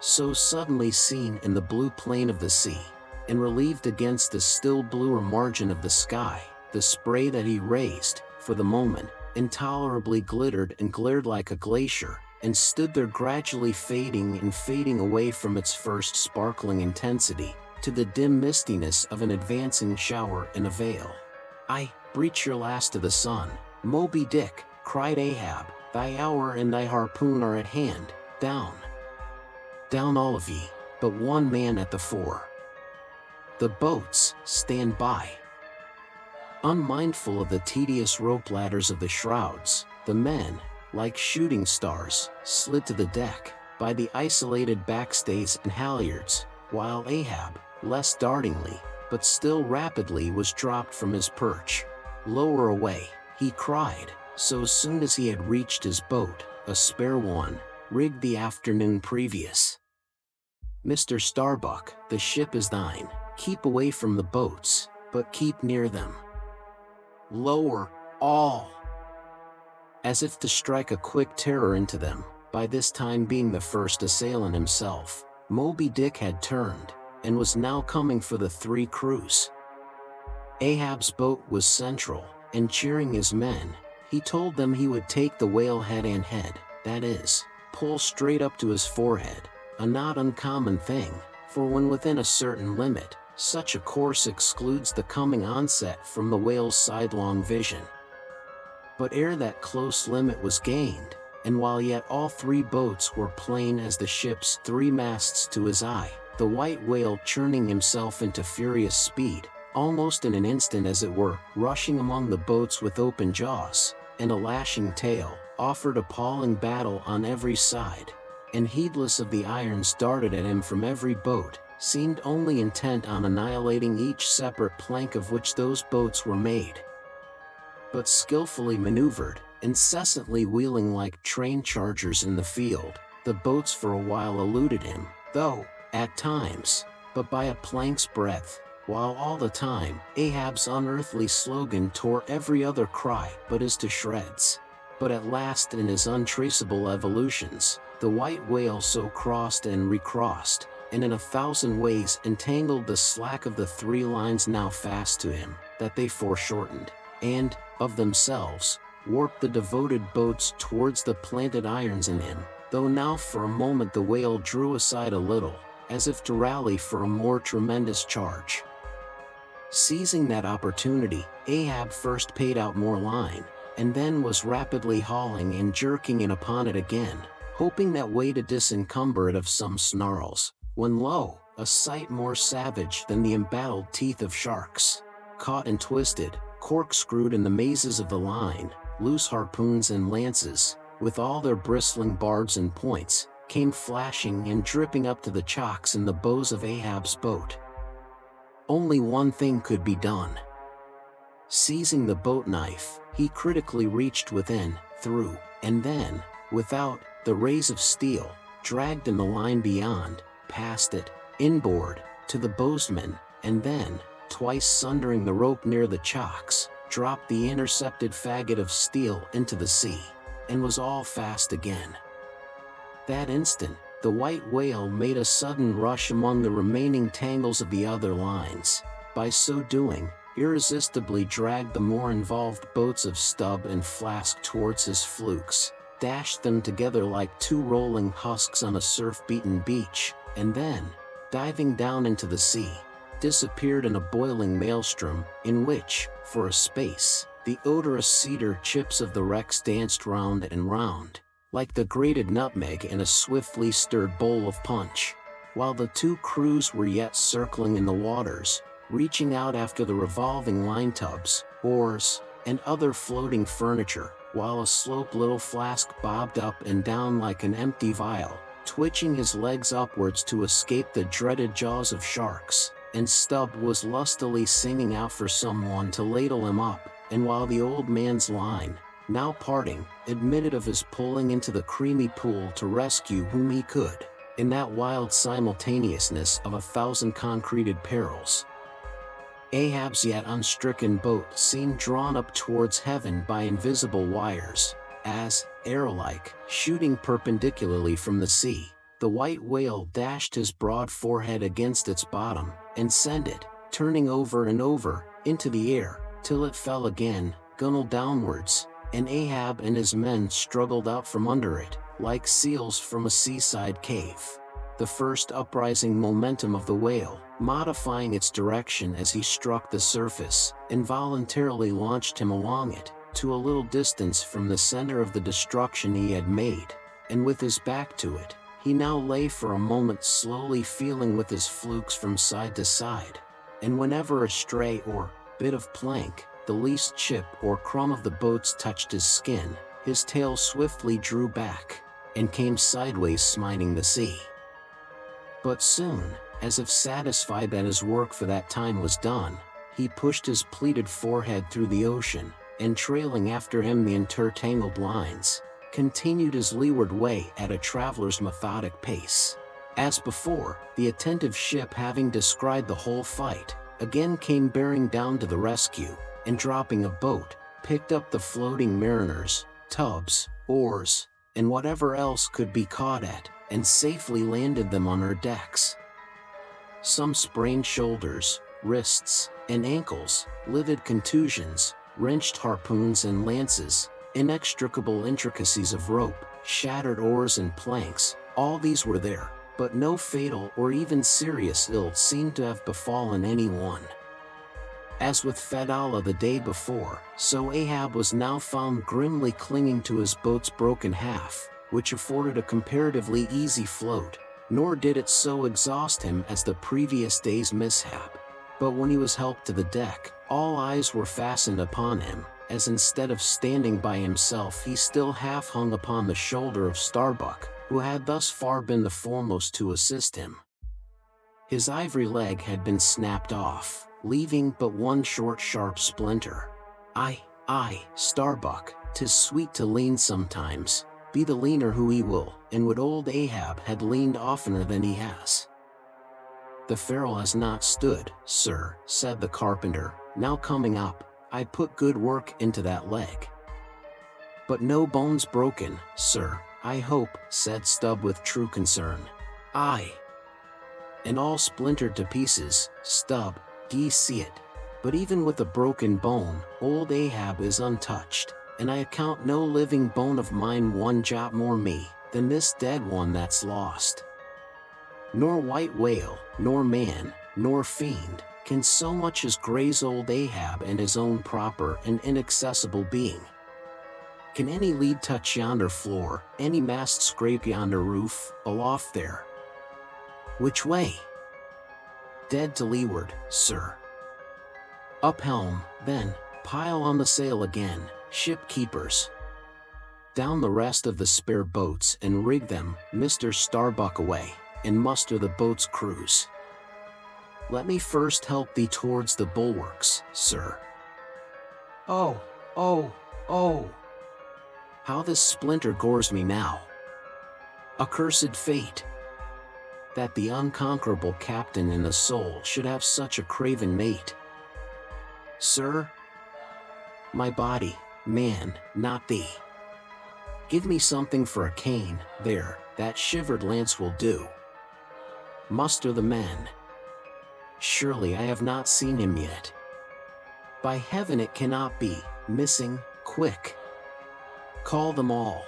A: So suddenly seen in the blue plain of the sea, and relieved against the still bluer margin of the sky, the spray that he raised, for the moment, intolerably glittered and glared like a glacier, and stood there gradually fading and fading away from its first sparkling intensity, to the dim mistiness of an advancing shower in a veil. "I breach your last to the sun, Moby Dick," cried Ahab, "thy hour and thy harpoon are at hand. Down! Down all of ye, but one man at the fore. The boats, stand by." Unmindful of the tedious rope ladders of the shrouds, the men, like shooting stars, slid to the deck, by the isolated backstays and halyards, while Ahab, less dartingly, but still rapidly was dropped from his perch. "Lower away," he cried, so soon as he had reached his boat, a spare one, rigged the afternoon previous. "Mr. Starbuck, the ship is thine. Keep away from the boats, but keep near them. Lower, all!" As if to strike a quick terror into them, by this time being the first assailant himself, Moby Dick had turned, and was now coming for the 3 crews. Ahab's boat was central, and cheering his men, he told them he would take the whale head and head, that is, pull straight up to his forehead, a not uncommon thing, for when within a certain limit, such a course excludes the coming onset from the whale's sidelong vision. But ere that close limit was gained, and while yet all 3 boats were plain as the ship's 3 masts to his eye, the white whale churning himself into furious speed, almost in an instant as it were, rushing among the boats with open jaws, and a lashing tail, offered appalling battle on every side, and heedless of the irons darted at him from every boat, seemed only intent on annihilating each separate plank of which those boats were made. But skillfully maneuvered, incessantly wheeling like train chargers in the field, the boats for a while eluded him, though, at times, but by a plank's breadth, while all the time, Ahab's unearthly slogan tore every other cry but his to shreds. But at last in his untraceable evolutions, the white whale so crossed and recrossed, and in 1,000 ways entangled the slack of the 3 lines now fast to him, that they foreshortened, and, of themselves, warped the devoted boats towards the planted irons in him, though now for a moment the whale drew aside a little, as if to rally for a more tremendous charge. Seizing that opportunity, Ahab first paid out more line, and then was rapidly hauling and jerking in upon it again, hoping that way to disencumber it of some snarls, when lo, a sight more savage than the embattled teeth of sharks. Caught and twisted, corkscrewed in the mazes of the line, loose harpoons and lances, with all their bristling barbs and points, came flashing and dripping up to the chocks in the bows of Ahab's boat. Only one thing could be done. Seizing the boat knife, he critically reached within, through, and then, without, the rays of steel, dragged in the line beyond, past it, inboard, to the bowsman, and then, twice sundering the rope near the chocks, dropped the intercepted faggot of steel into the sea, and was all fast again. That instant, the white whale made a sudden rush among the remaining tangles of the other lines. By so doing, irresistibly dragged the more involved boats of Stubb and Flask towards his flukes, dashed them together like 2 rolling husks on a surf-beaten beach, and then, diving down into the sea, disappeared in a boiling maelstrom, in which, for a space, the odorous cedar chips of the wrecks danced round and round, like the grated nutmeg in a swiftly stirred bowl of punch. While the two crews were yet circling in the waters, reaching out after the revolving line tubs, oars, and other floating furniture, while a sloped little flask bobbed up and down like an empty vial, twitching his legs upwards to escape the dreaded jaws of sharks, and Stubb was lustily singing out for someone to ladle him up, and while the old man's line, now parting, admitted of his pulling into the creamy pool to rescue whom he could, in that wild simultaneousness of 1,000 concreted perils. Ahab's yet unstricken boat seemed drawn up towards heaven by invisible wires, as, arrow-like, shooting perpendicularly from the sea, the white whale dashed his broad forehead against its bottom, and sent it, turning over and over, into the air, till it fell again, gunnel downwards, and Ahab and his men struggled out from under it, like seals from a seaside cave. The first uprising momentum of the whale, modifying its direction as he struck the surface, involuntarily launched him along it, to a little distance from the center of the destruction he had made, and with his back to it, he now lay for a moment slowly feeling with his flukes from side to side, and whenever a stray or bit of plank, the least chip or crumb of the boats touched his skin, his tail swiftly drew back, and came sideways smiting the sea. But soon, as if satisfied that his work for that time was done, he pushed his pleated forehead through the ocean, and trailing after him the intertangled lines, continued his leeward way at a traveler's methodic pace. As before, the attentive ship, having descried the whole fight, again came bearing down to the rescue, and dropping a boat, picked up the floating mariners, tubs, oars, and whatever else could be caught at, and safely landed them on her decks. Some sprained shoulders, wrists, and ankles, livid contusions, wrenched harpoons and lances, inextricable intricacies of rope, shattered oars and planks, all these were there, but no fatal or even serious ill seemed to have befallen anyone. As with Fedallah the day before, so Ahab was now found grimly clinging to his boat's broken half, which afforded a comparatively easy float, nor did it so exhaust him as the previous day's mishap. But when he was helped to the deck, all eyes were fastened upon him, as instead of standing by himself he still half hung upon the shoulder of Starbuck, who had thus far been the foremost to assist him. His ivory leg had been snapped off, leaving but one short sharp splinter. Aye, Starbuck, 'tis sweet to lean sometimes, be the leaner who he will, and would old Ahab had leaned oftener than he has. The ferrule has not stood, sir, said the carpenter, now coming up. I put good work into that leg. But no bones broken, sir, I hope, said Stubb with true concern. Aye. And all splintered to pieces, Stubb, d'ye see it? But even with a broken bone, old Ahab is untouched, and I account no living bone of mine one jot more me, than this dead one that's lost. Nor white whale, nor man, nor fiend, can so much as graze old Ahab and his own proper and inaccessible being. Can any lead touch yonder floor, any mast scrape yonder roof, aloft there? Which way? Dead to leeward, sir. Up helm, then, pile on the sail again, ship keepers. Down the rest of the spare boats and rig them, Mr. Starbuck, away, and muster the boat's crews. Let me first help thee towards the bulwarks, sir. Oh! How this splinter gores me now! Accursed fate! That the unconquerable captain in the soul should have such a craven mate. Sir? My body, man, not thee. Give me something for a cane, there, that shivered lance will do. Muster the men. Surely I have not seen him yet. By heaven it cannot be, missing, quick. Call them all.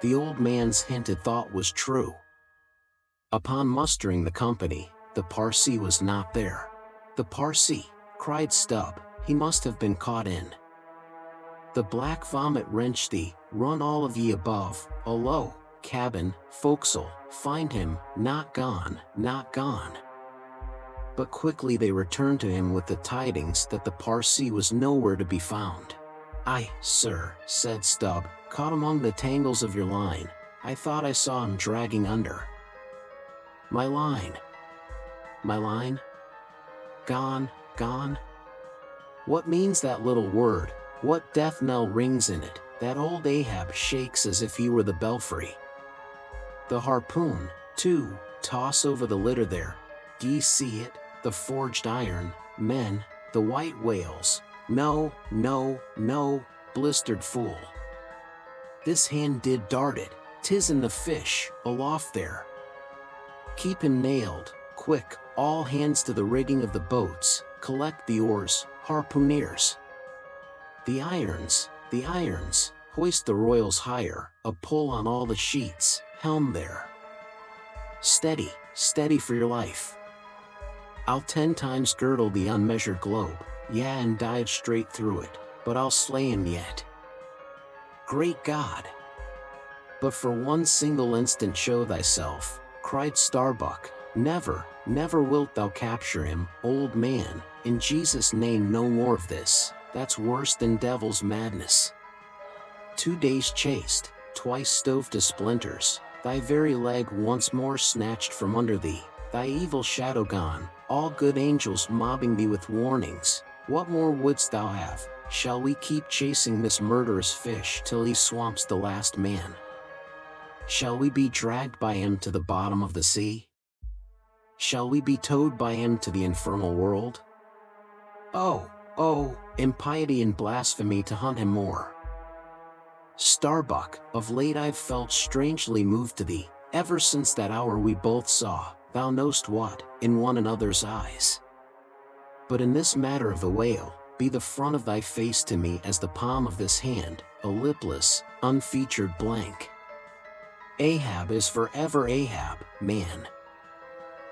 A: The old man's hinted thought was true. Upon mustering the company, the Parsee was not there. The Parsee, cried Stubb, he must have been caught in. The black vomit wrenched thee, run all of ye above, alow, cabin, forecastle, find him, not gone, not gone. But quickly they returned to him with the tidings that the Parsee was nowhere to be found. "Aye, sir," said Stubb, "caught among the tangles of your line. I thought I saw him dragging under." My line? My line? Gone, gone? What means that little word? What death knell rings in it, that old Ahab shakes as if he were the belfry? The harpoon, too, toss over the litter there. D'ye see it? The forged iron, men, the white whales. No, no, no, blistered fool. This hand did dart it, 'tis in the fish, aloft there. Keep him nailed, quick, all hands to the rigging of the boats, collect the oars, harpooneers. The irons, hoist the royals higher, a pull on all the sheets, helm there. Steady, steady for your life. I'll 10 times girdle the unmeasured globe, yeah, and dive straight through it, but I'll slay him yet. Great God! But for one single instant show thyself, cried Starbuck. Never, never wilt thou capture him, old man, in Jesus' name no more of this, that's worse than devil's madness. 2 days chased, twice stove to splinters, thy very leg once more snatched from under thee, thy evil shadow gone, all good angels mobbing thee with warnings. What more wouldst thou have? Shall we keep chasing this murderous fish till he swamps the last man? Shall we be dragged by him to the bottom of the sea? Shall we be towed by him to the infernal world? Oh, oh, impiety and blasphemy to hunt him more. Starbuck, of late I've felt strangely moved to thee, ever since that hour we both saw, thou know'st what, in one another's eyes. But in this matter of the whale, be the front of thy face to me as the palm of this hand, a lipless, unfeatured blank. Ahab is forever Ahab, man.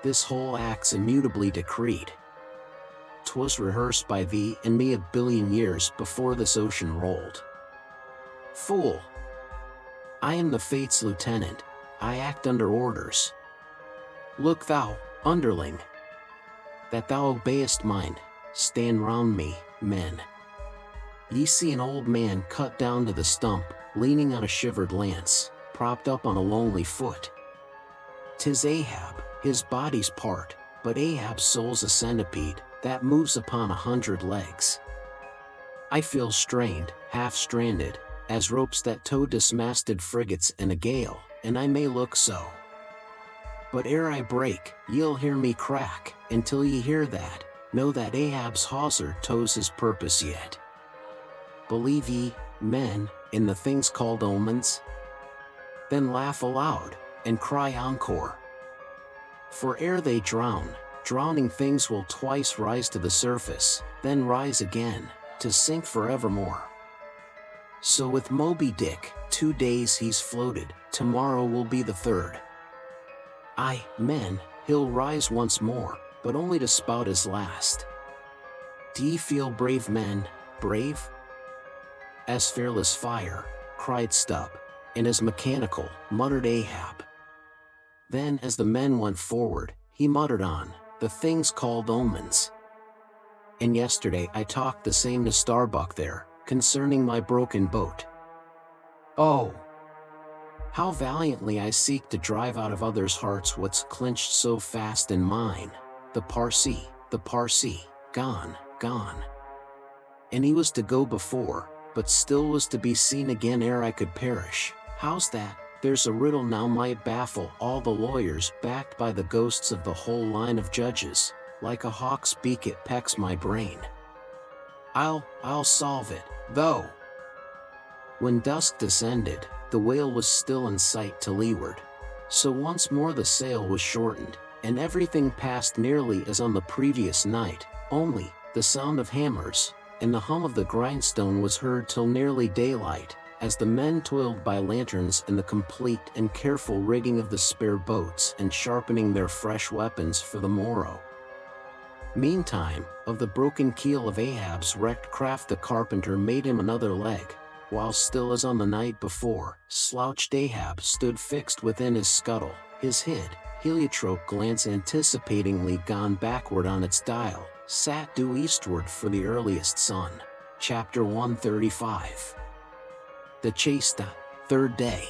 A: This whole act's immutably decreed. 'Twas rehearsed by thee and me a billion years before this ocean rolled. Fool! I am the fate's lieutenant, I act under orders. Look thou, underling, that thou obeyest mine, stand round me, men. Ye see an old man cut down to the stump, leaning on a shivered lance, propped up on a lonely foot. 'Tis Ahab, his body's part, but Ahab's soul's a centipede, that moves upon 100 legs. I feel strained, half-stranded, as ropes that tow dismasted frigates in a gale, and I may look so. But ere I break, ye'll hear me crack, until ye hear that, know that Ahab's hawser tows his purpose yet. Believe ye, men, in the things called omens? Then laugh aloud, and cry encore. For ere they drown, drowning things will twice rise to the surface, then rise again, to sink forevermore. So with Moby Dick, 2 days he's floated, tomorrow will be the 3rd. Aye, men, he'll rise once more, but only to spout his last. D'ye feel brave, men, brave? As fearless fire, cried Stubb, and as mechanical, muttered Ahab. Then as the men went forward, he muttered on, the things called omens. And yesterday I talked the same to Starbuck there, concerning my broken boat. Oh! How valiantly I seek to drive out of others' hearts what's clinched so fast in mine, the Parsee, gone, gone. And he was to go before, but still was to be seen again ere I could perish. How's that? There's a riddle now might baffle all the lawyers, backed by the ghosts of the whole line of judges, like a hawk's beak it pecks my brain. I'll solve it, though. When dusk descended, the whale was still in sight to leeward. So once more the sail was shortened, and everything passed nearly as on the previous night, only, the sound of hammers, and the hum of the grindstone was heard till nearly daylight, as the men toiled by lanterns in the complete and careful rigging of the spare boats and sharpening their fresh weapons for the morrow. Meantime, of the broken keel of Ahab's wrecked craft the carpenter made him another leg, while still as on the night before, slouched Ahab stood fixed within his scuttle, his heliotrope glance anticipatingly gone backward on its dial, sat due eastward for the earliest sun. Chapter 135. The chase. The third day.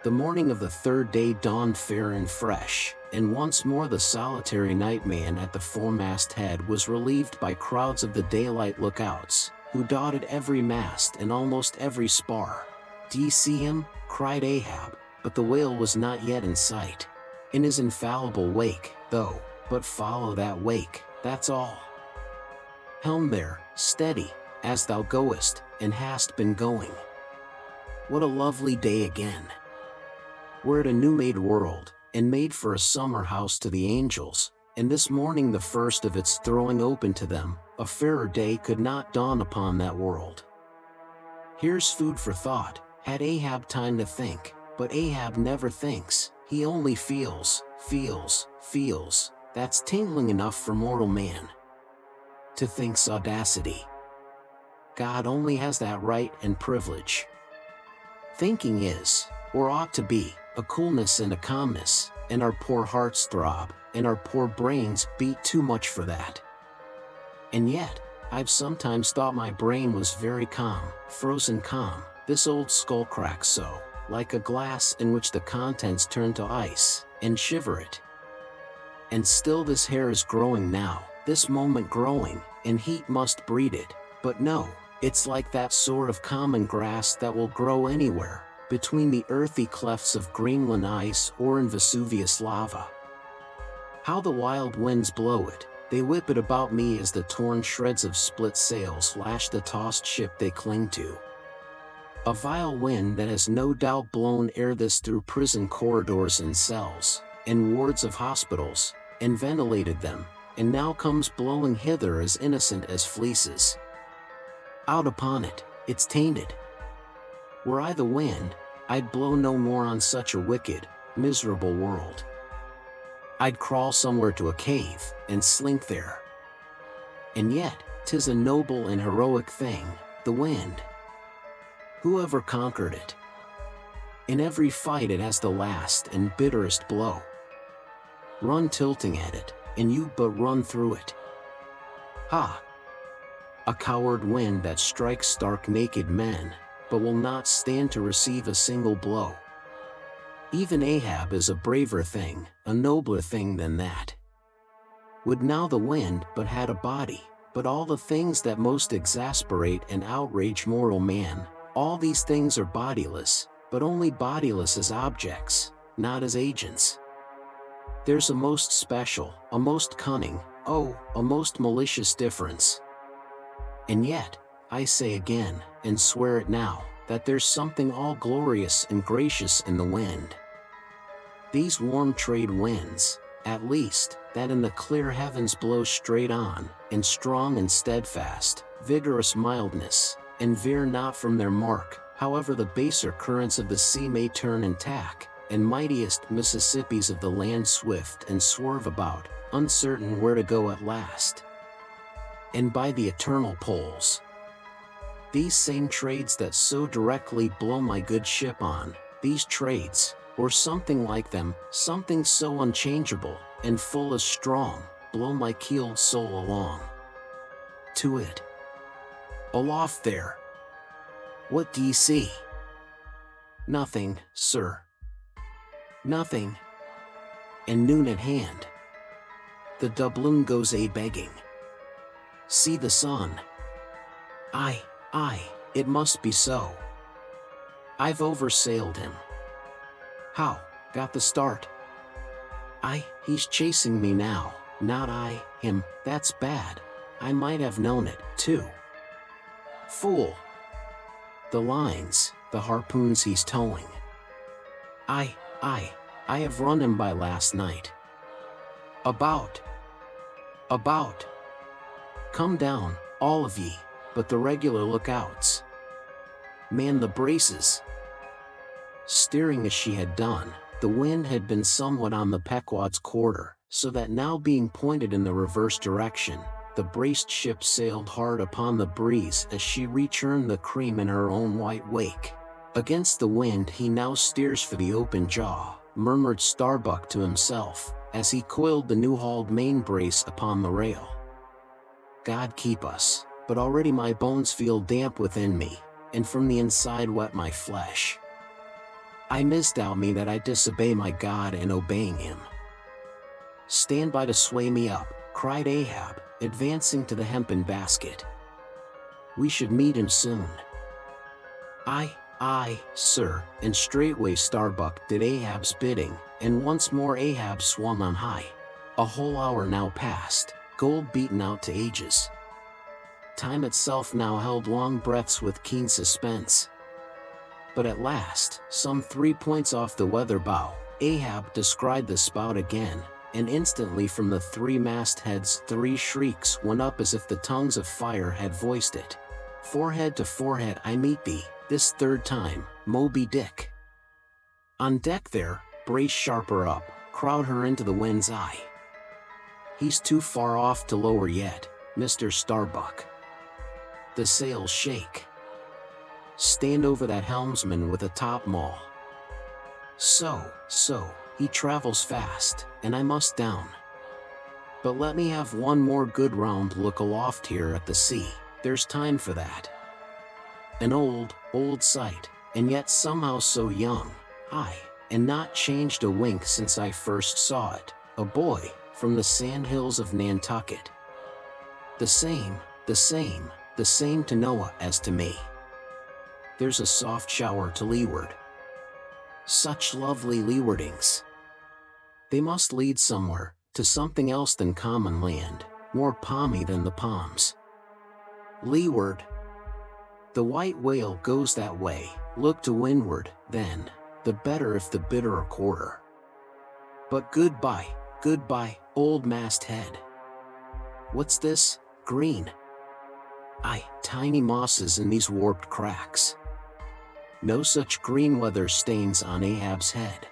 A: The morning of the third day dawned fair and fresh, and once more the solitary nightman at the foremast head was relieved by crowds of the daylight lookouts, who dotted every mast and almost every spar. "Do ye see him?" cried Ahab, but the whale was not yet in sight. "In his infallible wake, though, but follow that wake, that's all. Helm there, steady, as thou goest, and hast been going. What a lovely day again! We're at a new-made world, and made for a summer house to the angels, and this morning the first of its throwing open to them. A fairer day could not dawn upon that world." Here's food for thought. Had Ahab time to think? But Ahab never thinks, he only feels. That's tingling enough for mortal man. To think's audacity. God only has that right and privilege. Thinking is, or ought to be, a coolness and a calmness, and our poor hearts throb, and our poor brains beat too much for that. And yet, I've sometimes thought my brain was very calm, frozen calm, this old skull cracks so, like a glass in which the contents turn to ice, and shiver it. And still this hair is growing now, this moment growing, and heat must breed it, but no, it's like that sort of common grass that will grow anywhere, between the earthy clefts of Greenland ice or in Vesuvius lava. How the wild winds blow it! They whip it about me as the torn shreds of split sails lash the tossed ship they cling to. A vile wind that has no doubt blown ere this through prison corridors and cells, and wards of hospitals, and ventilated them, and now comes blowing hither as innocent as fleeces. Out upon it, it's tainted. Were I the wind, I'd blow no more on such a wicked, miserable world. I'd crawl somewhere to a cave, and slink there. And yet, 'tis a noble and heroic thing, the wind. Who ever conquered it? In every fight it has the last and bitterest blow. Run tilting at it, and you but run through it. Ha! A coward wind that strikes stark naked men, but will not stand to receive a single blow. Even Ahab is a braver thing, a nobler thing than that. Would now the wind but had a body, but all the things that most exasperate and outrage mortal man, all these things are bodiless, but only bodiless as objects, not as agents. There's a most special, a most cunning, oh, a most malicious difference. And yet, I say again, and swear it now, that there's something all glorious and gracious in the wind. These warm trade winds, at least, that in the clear heavens blow straight on, in strong and steadfast, vigorous mildness, and veer not from their mark, however the baser currents of the sea may turn and tack, and mightiest Mississippis of the land swift and swerve about, uncertain where to go at last. And by the eternal poles, these same trades that so directly blow my good ship on, these trades, or something like them, something so unchangeable, and full as strong, blow my keeled soul along. To it. Aloft there. What do ye see? Nothing, sir. Nothing. And noon at hand. The doubloon goes a-begging. See the sun. Aye, it must be so. I've oversailed him. How, got the start? Aye, he's chasing me now, not I, him, that's bad. I might have known it, too. Fool. The lines, the harpoons he's towing. I have run him by last night. About. Come down, all of ye, but the regular lookouts. Man the braces. Steering as she had done, the wind had been somewhat on the Pequod's quarter, so that now being pointed in the reverse direction, the braced ship sailed hard upon the breeze as she rechurned the cream in her own white wake. Against the wind he now steers for the open jaw, murmured Starbuck to himself, as he coiled the new-hauled main brace upon the rail. God keep us, but already my bones feel damp within me, and from the inside wet my flesh. I misdoubt me that I disobey my God in obeying him. Stand by to sway me up, cried Ahab, advancing to the hempen basket. We should meet him soon. Aye, sir, and straightway Starbuck did Ahab's bidding, and once more Ahab swung on high. A whole hour now passed, gold beaten out to ages. Time itself now held long breaths with keen suspense. But at last, some 3 points off the weather bow, Ahab descried the spout again, and instantly from the 3 mastheads 3 shrieks went up as if the tongues of fire had voiced it. Forehead to forehead I meet thee, this third time, Moby Dick. On deck there, brace sharper up, crowd her into the wind's eye. He's too far off to lower yet, Mr. Starbuck. The sails shake. Stand over that helmsman with a topmaul. So, he travels fast, and I must down. But let me have one more good round look aloft here at the sea, there's time for that. An old sight, and yet somehow so young, aye, and not changed a wink since I first saw it, a boy, from the sandhills of Nantucket. The same to Noah as to me. There's a soft shower to leeward. Such lovely leewardings. They must lead somewhere, to something else than common land, more palmy than the palms. Leeward. The white whale goes that way, look to windward, then, the better if the bitterer quarter. But goodbye, old masthead. What's this, green? Aye, tiny mosses in these warped cracks. No such green weather stains on Ahab's head.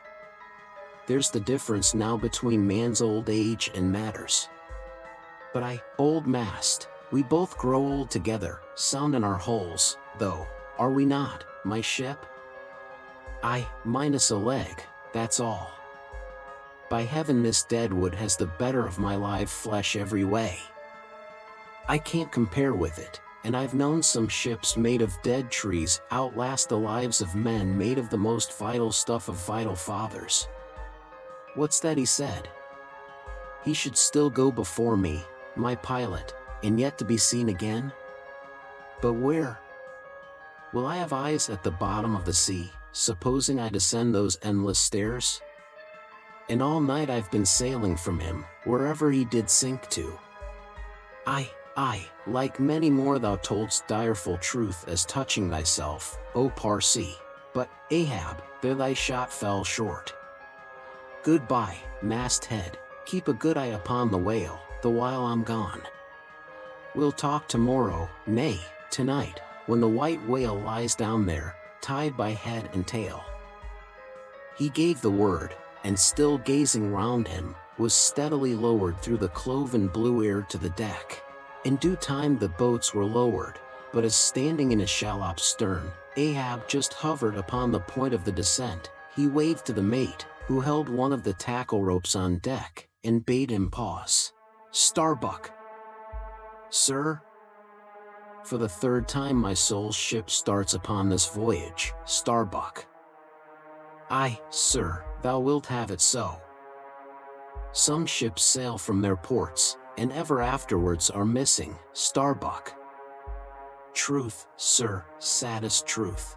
A: There's the difference now between man's old age and matters. But old mast, we both grow old together, sound in our holes, though, are we not, my ship? Aye, minus a leg, that's all. By heaven this deadwood has the better of my live flesh every way. I can't compare with it, and I've known some ships made of dead trees outlast the lives of men made of the most vital stuff of vital fathers. What's that he said? He should still go before me, my pilot, and yet to be seen again? But where? Will I have eyes at the bottom of the sea, supposing I descend those endless stairs? And all night I've been sailing from him, wherever he did sink to. Aye, like many more thou toldst direful truth as touching thyself, O Parsee. But, Ahab, there thy shot fell short. Goodbye, masthead, keep a good eye upon the whale, the while I'm gone. We'll talk tomorrow, nay, tonight, when the white whale lies down there, tied by head and tail. He gave the word, and still gazing round him, was steadily lowered through the cloven blue air to the deck. In due time the boats were lowered, but as standing in a shallop's stern, Ahab just hovered upon the point of the descent, he waved to the mate, who held one of the tackle ropes on deck, and bade him pause. Starbuck. Sir? For the third time my soul's ship starts upon this voyage, Starbuck. Aye, sir, thou wilt have it so. Some ships sail from their ports, and ever afterwards are missing, Starbuck. Truth, sir, saddest truth.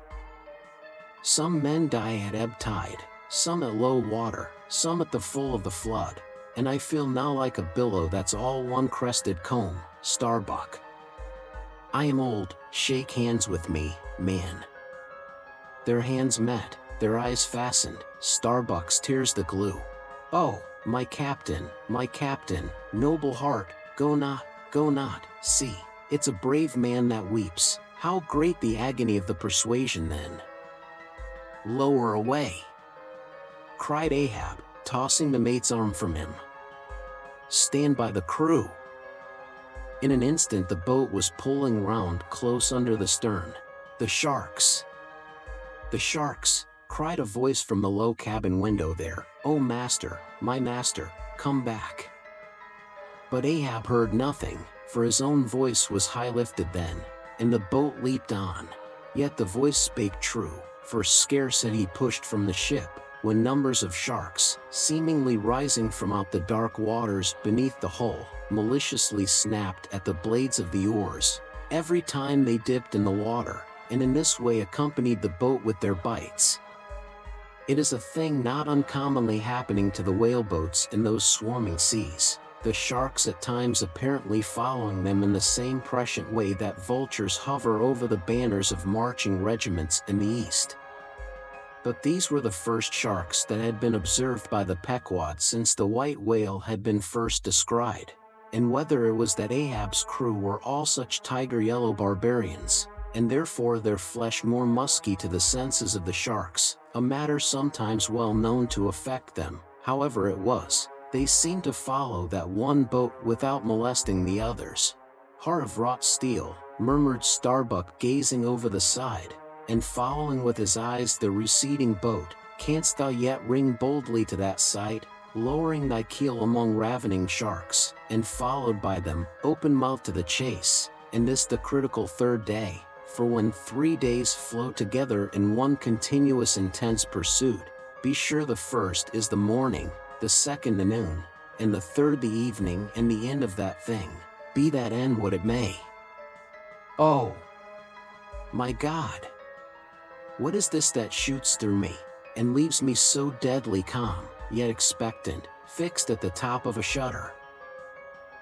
A: Some men die at ebb tide, some at low water, some at the full of the flood, and I feel now like a billow that's all one crested comb, Starbuck. I am old, shake hands with me, man. Their hands met, their eyes fastened, Starbuck's tears the glue. Oh, my captain, noble heart, go not, see, it's a brave man that weeps, how great the agony of the persuasion then. Lower away, cried Ahab, tossing the mate's arm from him. Stand by the crew!" In an instant the boat was pulling round close under the stern. "The sharks! The sharks!" cried a voice from the low cabin window there. "Oh master, my master, come back!" But Ahab heard nothing, for his own voice was high lifted then, and the boat leaped on. Yet the voice spake true, for scarce had he pushed from the ship, when numbers of sharks, seemingly rising from out the dark waters beneath the hull, maliciously snapped at the blades of the oars, every time they dipped in the water, and in this way accompanied the boat with their bites. It is a thing not uncommonly happening to the whaleboats in those swarming seas, the sharks at times apparently following them in the same prescient way that vultures hover over the banners of marching regiments in the east. But these were the first sharks that had been observed by the Pequod since the white whale had been first descried, and whether it was that Ahab's crew were all such tiger-yellow barbarians, and therefore their flesh more musky to the senses of the sharks, a matter sometimes well known to affect them, however it was, they seemed to follow that one boat without molesting the others. "Heart of wrought steel," murmured Starbuck gazing over the side, and following with his eyes the receding boat, "canst thou yet ring boldly to that sight, lowering thy keel among ravening sharks, and followed by them, open-mouthed to the chase, and this the critical third day, for when 3 days flow together in one continuous intense pursuit, be sure the first is the morning, the second the noon, and the third the evening and the end of that thing, be that end what it may." Oh, my God! What is this that shoots through me, and leaves me so deadly calm, yet expectant, fixed at the top of a shutter?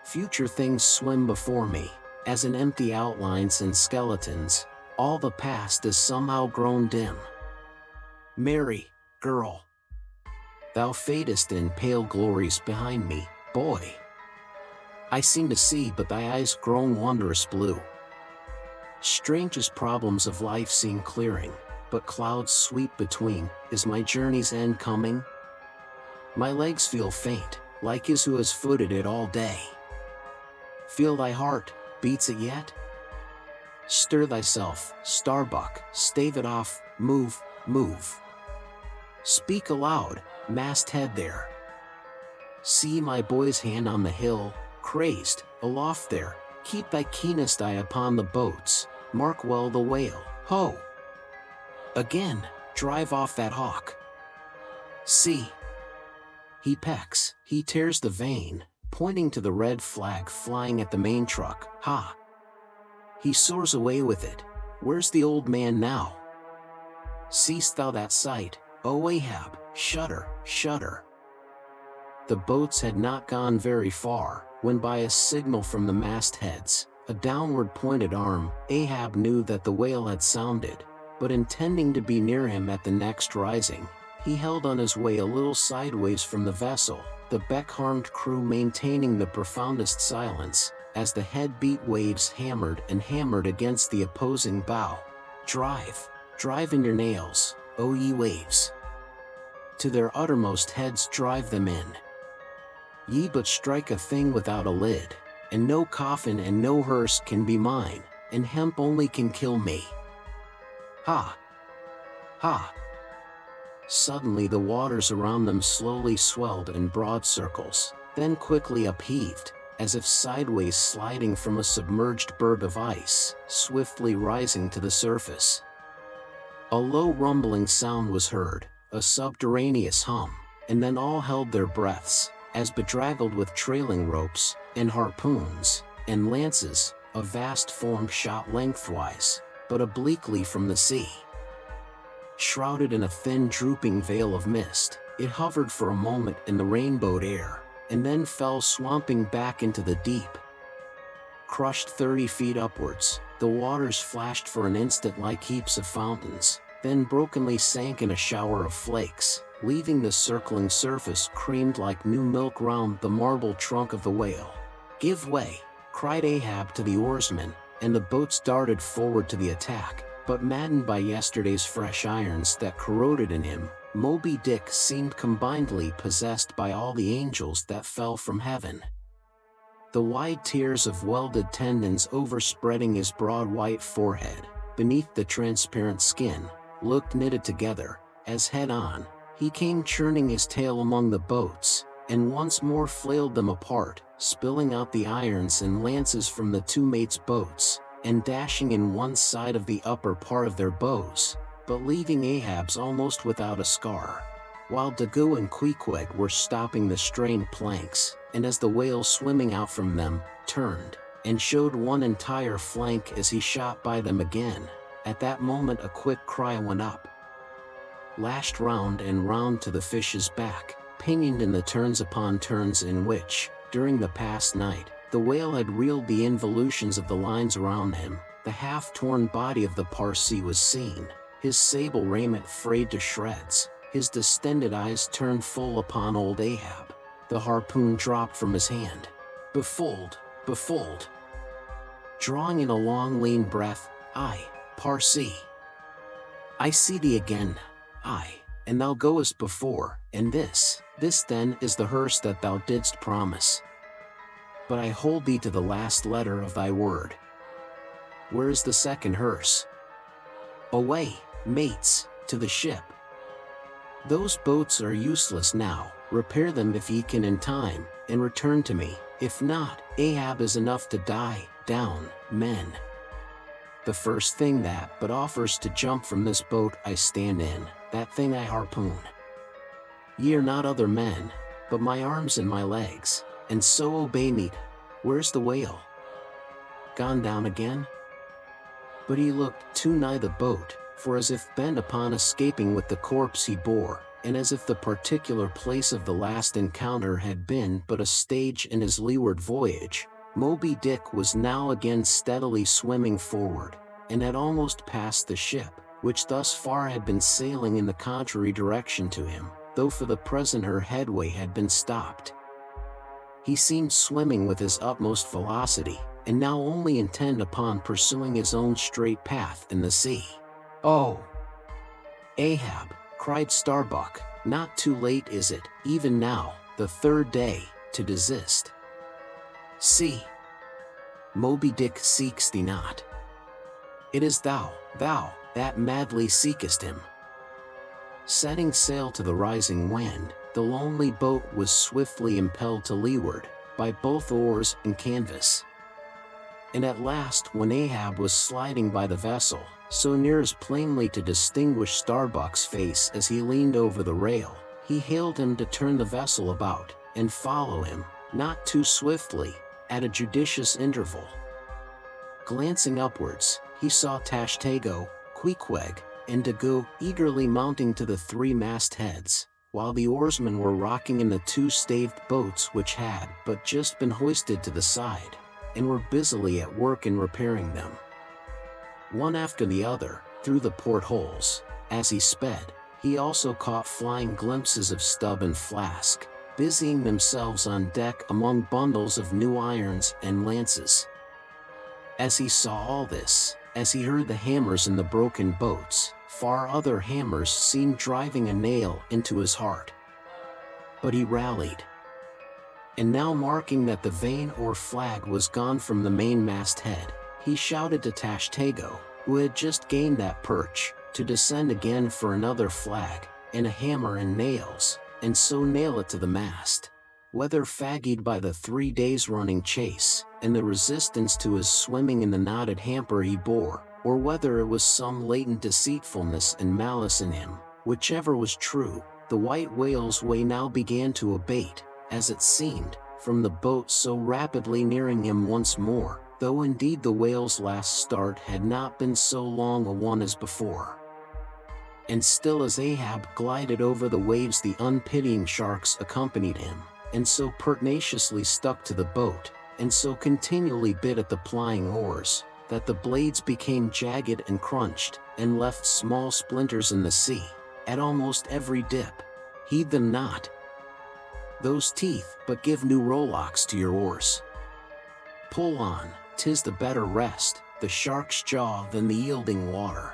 A: Future things swim before me, as in empty outlines and skeletons, all the past is somehow grown dim. Mary, girl, thou fadest in pale glories behind me, boy. I seem to see but thy eyes grown wondrous blue. Strangest problems of life seem clearing, but clouds sweep between. Is my journey's end coming? My legs feel faint, like his who has footed it all day. Feel thy heart, beats it yet? Stir thyself, Starbuck, stave it off, move, move. Speak aloud, masthead there. See my boy's hand on the hill, crazed, aloft there, keep thy keenest eye upon the boats, mark well the whale, ho! Again, drive off that hawk. See! He pecks, he tears the vane, pointing to the red flag flying at the main truck, ha! He soars away with it. Where's the old man now? Seest thou that sight, O Ahab? Shudder, shudder. The boats had not gone very far, when by a signal from the mastheads, a downward pointed arm, Ahab knew that the whale had sounded, but intending to be near him at the next rising, he held on his way a little sideways from the vessel, the beck-harmed crew maintaining the profoundest silence, as the head-beat waves hammered and hammered against the opposing bow. Drive, drive in your nails, O ye waves! To their uttermost heads drive them in. Ye but strike a thing without a lid, and no coffin and no hearse can be mine, and hemp only can kill me. Ha! Ha! Suddenly the waters around them slowly swelled in broad circles, then quickly upheaved, as if sideways sliding from a submerged berg of ice, swiftly rising to the surface. A low rumbling sound was heard, a subterraneous hum, and then all held their breaths, as bedraggled with trailing ropes, and harpoons, and lances, a vast form shot lengthwise, but obliquely from the sea. Shrouded in a thin drooping veil of mist, it hovered for a moment in the rainbowed air, and then fell swamping back into the deep. Crushed 30 feet upwards, the waters flashed for an instant like heaps of fountains, then brokenly sank in a shower of flakes, leaving the circling surface creamed like new milk round the marble trunk of the whale. "Give way!" cried Ahab to the oarsmen, and the boats darted forward to the attack, but maddened by yesterday's fresh irons that corroded in him, Moby Dick seemed combinedly possessed by all the angels that fell from heaven. The wide tiers of welded tendons overspreading his broad white forehead, beneath the transparent skin, looked knitted together, as head-on, he came churning his tail among the boats, and once more flailed them apart, spilling out the irons and lances from the two mates' boats, and dashing in one side of the upper part of their bows, but leaving Ahab's almost without a scar. While Daggoo and Pequod were stopping the strained planks, and as the whale swimming out from them, turned, and showed one entire flank as he shot by them again, at that moment a quick cry went up. Lashed round and round to the fish's back, pinioned in the turns upon turns in which, during the past night, the whale had reeled the involutions of the lines around him, the half-torn body of the Parsee was seen, his sable raiment frayed to shreds, his distended eyes turned full upon old Ahab. The harpoon dropped from his hand. Befold, befold. Drawing in a long lean breath, "Aye, Parsee. I see thee again, aye, and thou goest before, and this then is the hearse that thou didst promise. But I hold thee to the last letter of thy word. Where is the second hearse? Away, mates, to the ship. Those boats are useless now, repair them if ye can in time, and return to me, if not, Ahab is enough to die, down, men. The first thing that but offers to jump from this boat I stand in, that thing I harpoon. Ye are not other men, but my arms and my legs, and so obey me. Where's the whale? Gone down again?" But he looked too nigh the boat, for as if bent upon escaping with the corpse he bore, and as if the particular place of the last encounter had been but a stage in his leeward voyage, Moby Dick was now again steadily swimming forward, and had almost passed the ship, which thus far had been sailing in the contrary direction to him, though for the present her headway had been stopped. He seemed swimming with his utmost velocity, and now only intent upon pursuing his own straight path in the sea. "Oh, Ahab," cried Starbuck, "not too late is it, even now, the third day, to desist? See, Moby Dick seeks thee not. It is thou, that madly seekest him." Setting sail to the rising wind, the lonely boat was swiftly impelled to leeward, by both oars and canvas. And at last, when Ahab was sliding by the vessel, so near as plainly to distinguish Starbuck's face as he leaned over the rail, he hailed him to turn the vessel about, and follow him, not too swiftly, at a judicious interval. Glancing upwards, he saw Tashtego, Pequod, and Daggoo eagerly mounting to the three mastheads, while the oarsmen were rocking in the two staved boats which had but just been hoisted to the side, and were busily at work in repairing them. One after the other, through the portholes, as he sped, he also caught flying glimpses of Stubb and Flask, busying themselves on deck among bundles of new irons and lances. As he saw all this, as he heard the hammers in the broken boats, far other hammers seemed driving a nail into his heart. But he rallied. And now marking that the vane or flag was gone from the mainmast head, he shouted to Tashtego, who had just gained that perch, to descend again for another flag, and a hammer and nails, and so nail it to the mast. Whether fagged by the 3 days running chase, and the resistance to his swimming in the knotted hamper he bore, or whether it was some latent deceitfulness and malice in him, whichever was true, the white whale's way now began to abate, as it seemed, from the boat so rapidly nearing him once more, though indeed the whale's last start had not been so long a one as before. And still as Ahab glided over the waves the unpitying sharks accompanied him, and so pertinaciously stuck to the boat, and so continually bit at the plying oars, that the blades became jagged and crunched, and left small splinters in the sea, at almost every dip. Heed them not, those teeth, but give new rowlocks to your oars. Pull on, 'tis the better rest, the shark's jaw than the yielding water.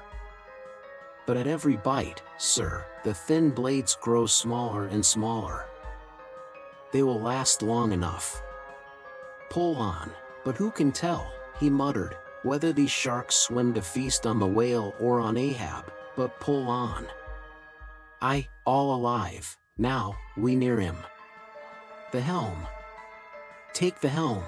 A: But at every bite, sir, the thin blades grow smaller and smaller. They will last long enough. Pull on, but who can tell, he muttered, whether these sharks swim to feast on the whale or on Ahab, but pull on. All alive, now, we near him. The helm. Take the helm.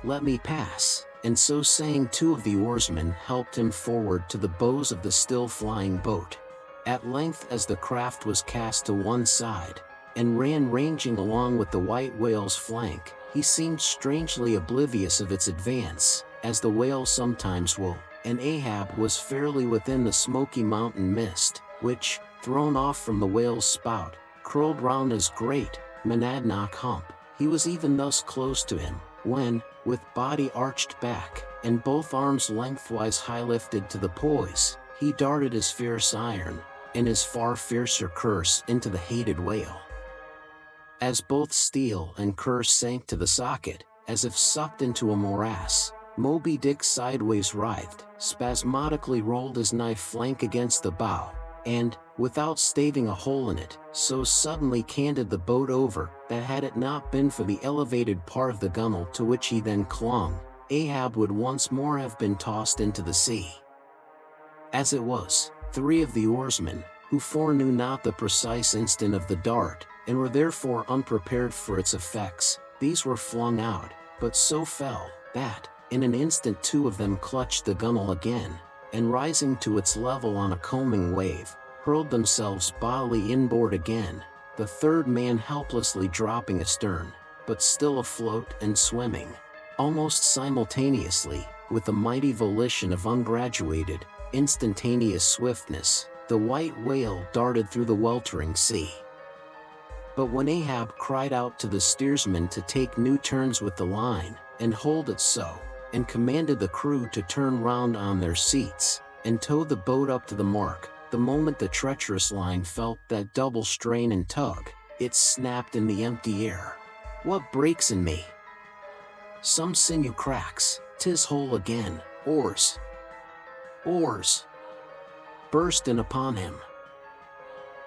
A: Let me pass. And so saying, two of the oarsmen helped him forward to the bows of the still flying boat. At length, as the craft was cast to one side, and ran ranging along with the white whale's flank, he seemed strangely oblivious of its advance, as the whale sometimes will, and Ahab was fairly within the smoky mountain mist, which, thrown off from the whale's spout, curled round his great, monadnock hump. He was even thus close to him, when, with body arched back, and both arms lengthwise high-lifted to the poise, he darted his fierce iron, and his far fiercer curse into the hated whale. As both steel and curse sank to the socket, as if sucked into a morass, Moby Dick sideways writhed, spasmodically rolled his knife flank against the bow, and, without staving a hole in it, so suddenly canted the boat over, that had it not been for the elevated part of the gunwale to which he then clung, Ahab would once more have been tossed into the sea. As it was, three of the oarsmen, who foreknew not the precise instant of the dart, and were therefore unprepared for its effects, these were flung out, but so fell, that, in an instant two of them clutched the gunwale again, and rising to its level on a combing wave, hurled themselves bodily inboard again, the third man helplessly dropping astern, but still afloat and swimming. Almost simultaneously, with the mighty volition of ungraduated, instantaneous swiftness, the white whale darted through the weltering sea. But when Ahab cried out to the steersman to take new turns with the line, and hold it so, and commanded the crew to turn round on their seats, and tow the boat up to the mark, the moment the treacherous line felt that double strain and tug, it snapped in the empty air. What breaks in me? Some sinew cracks, 'tis whole again, oars! Oars! Burst in upon him.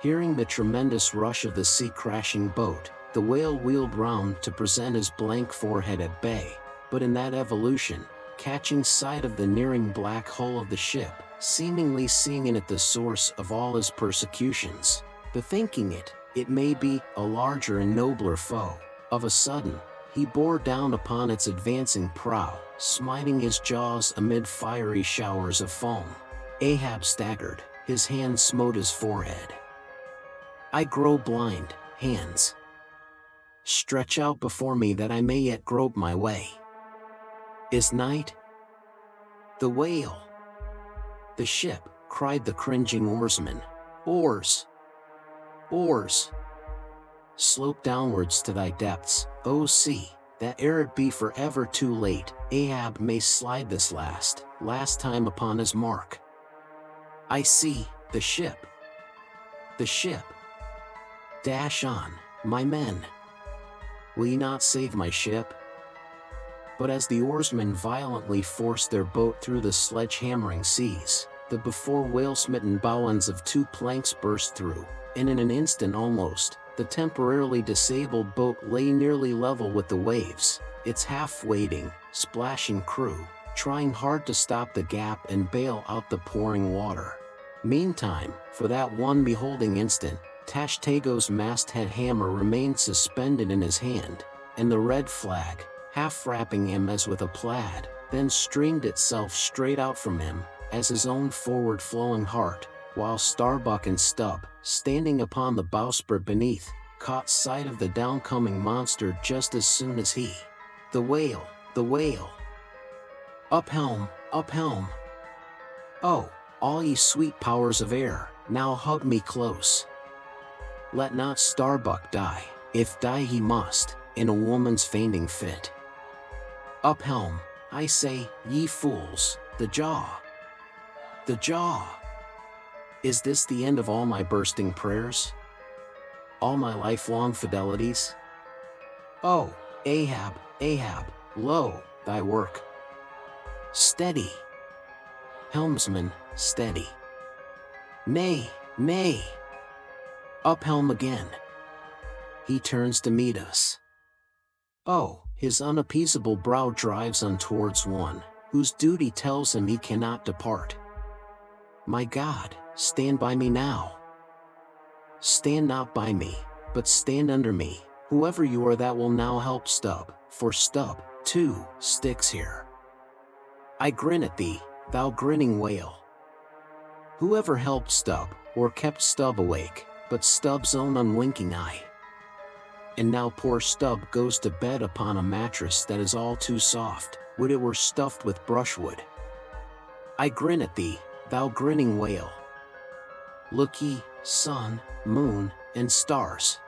A: Hearing the tremendous rush of the sea-crashing boat, the whale wheeled round to present his blank forehead at bay, but in that evolution, catching sight of the nearing black hull of the ship, seemingly seeing in it the source of all his persecutions, bethinking it may be, a larger and nobler foe, of a sudden, he bore down upon its advancing prow, smiting his jaws amid fiery showers of foam. Ahab staggered, his hand smote his forehead. I grow blind, hands. Stretch out before me that I may yet grope my way. Is night? The whale. The ship, cried the cringing oarsman. Oars! Oars! Slope downwards to thy depths, O sea, that ere it be forever too late, Ahab may slide this last time upon his mark. I see, the ship. The ship. Dash on, my men. Will ye not save my ship? But as the oarsmen violently forced their boat through the sledge-hammering seas, the before whale-smitten bow ends of two planks burst through, and in an instant almost, the temporarily disabled boat lay nearly level with the waves, its half-wading, splashing crew, trying hard to stop the gap and bail out the pouring water. Meantime, for that one beholding instant, Tashtego's masthead hammer remained suspended in his hand, and the red flag, half wrapping him as with a plaid, then streamed itself straight out from him, as his own forward-flowing heart, while Starbuck and Stubb, standing upon the bowsprit beneath, caught sight of the downcoming monster just as soon as he. The whale! The whale! Up helm! Up helm! Oh, all ye sweet powers of air, now hug me close. Let not Starbuck die, if die he must, in a woman's fainting fit. Up helm, I say, ye fools, the jaw! The jaw! Is this the end of all my bursting prayers? All my lifelong fidelities? Oh, Ahab, Ahab, lo, thy work! Steady! Helmsman, steady! Nay, nay! Up helm again! He turns to meet us. Oh, his unappeasable brow drives on towards one, whose duty tells him he cannot depart. My God, stand by me now. Stand not by me, but stand under me, whoever you are that will now help Stubb, for Stubb, too, sticks here. I grin at thee, thou grinning whale. Whoever helped Stubb, or kept Stubb awake, but Stubb's own unwinking eye. And now poor Stubb goes to bed upon a mattress that is all too soft, would it were stuffed with brushwood. I grin at thee, thou grinning whale. Look ye, sun, moon, and stars.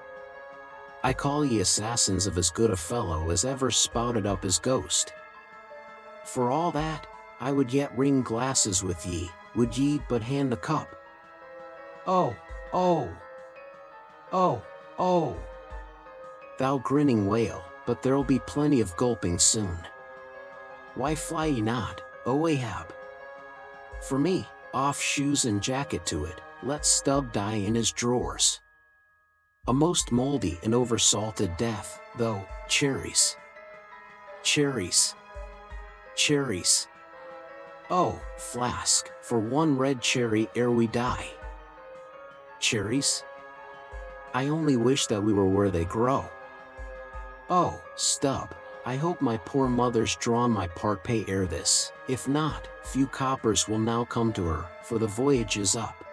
A: I call ye assassins of as good a fellow as ever spouted up his ghost. For all that, I would yet ring glasses with ye, would ye but hand the cup. Oh, oh, oh, oh! Thou grinning whale, but there'll be plenty of gulping soon. Why fly ye not, O Ahab? For me, off shoes and jacket to it, let Stubb die in his drawers. A most mouldy and over-salted death, though, cherries. Cherries. Cherries. Oh, flask, for one red cherry ere we die. Cherries? I only wish that we were where they grow. Oh, Stubb, I hope my poor mother's drawn my part pay ere this, if not, few coppers will now come to her, for the voyage is up.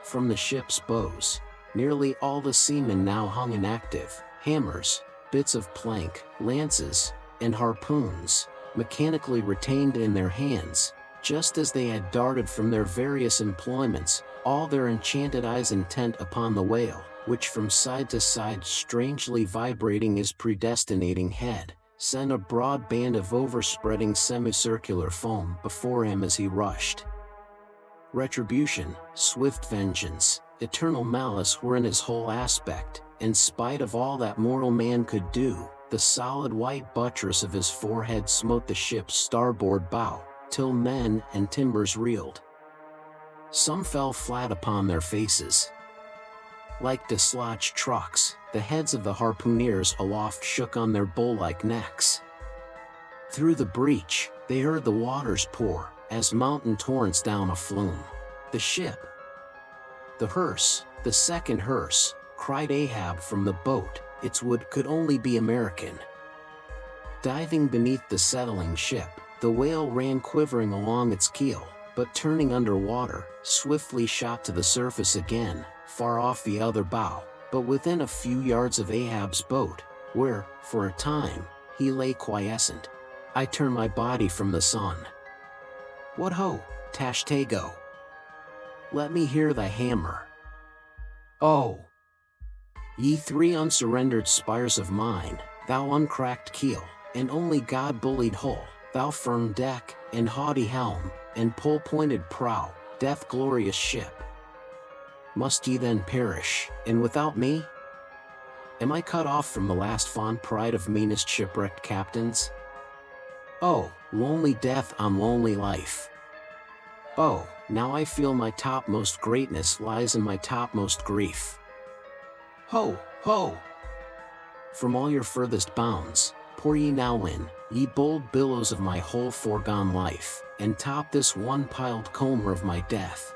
A: From the ship's bows, nearly all the seamen now hung inactive, hammers, bits of plank, lances, and harpoons, mechanically retained in their hands, just as they had darted from their various employments, all their enchanted eyes intent upon the whale, which from side to side strangely vibrating his predestinating head, sent a broad band of overspreading semicircular foam before him as he rushed. Retribution, swift vengeance, eternal malice were in his whole aspect. In spite of all that mortal man could do, the solid white buttress of his forehead smote the ship's starboard bow, till men and timbers reeled. Some fell flat upon their faces. Like dislodged trucks, the heads of the harpooneers aloft shook on their bull-like necks. Through the breach, they heard the waters pour, as mountain torrents down a flume. The ship. The hearse, the second hearse, cried Ahab from the boat, its wood could only be American. Diving beneath the settling ship, the whale ran quivering along its keel, but turning underwater, swiftly shot to the surface again, far off the other bow, but within a few yards of Ahab's boat, where, for a time, he lay quiescent. I turn my body from the sun. What ho, Tashtego! Let me hear thy hammer. Oh! Ye three unsurrendered spires of mine, thou uncracked keel, and only God-bullied hull, thou firm deck, and haughty helm, and pole-pointed prow, death-glorious ship. Must ye then perish, and without me? Am I cut off from the last fond pride of meanest shipwrecked captains? Oh, lonely death on lonely life! Oh, now I feel my topmost greatness lies in my topmost grief. Ho, ho! From all your furthest bounds, pour ye now in, ye bold billows of my whole foregone life, and top this one piled comber of my death.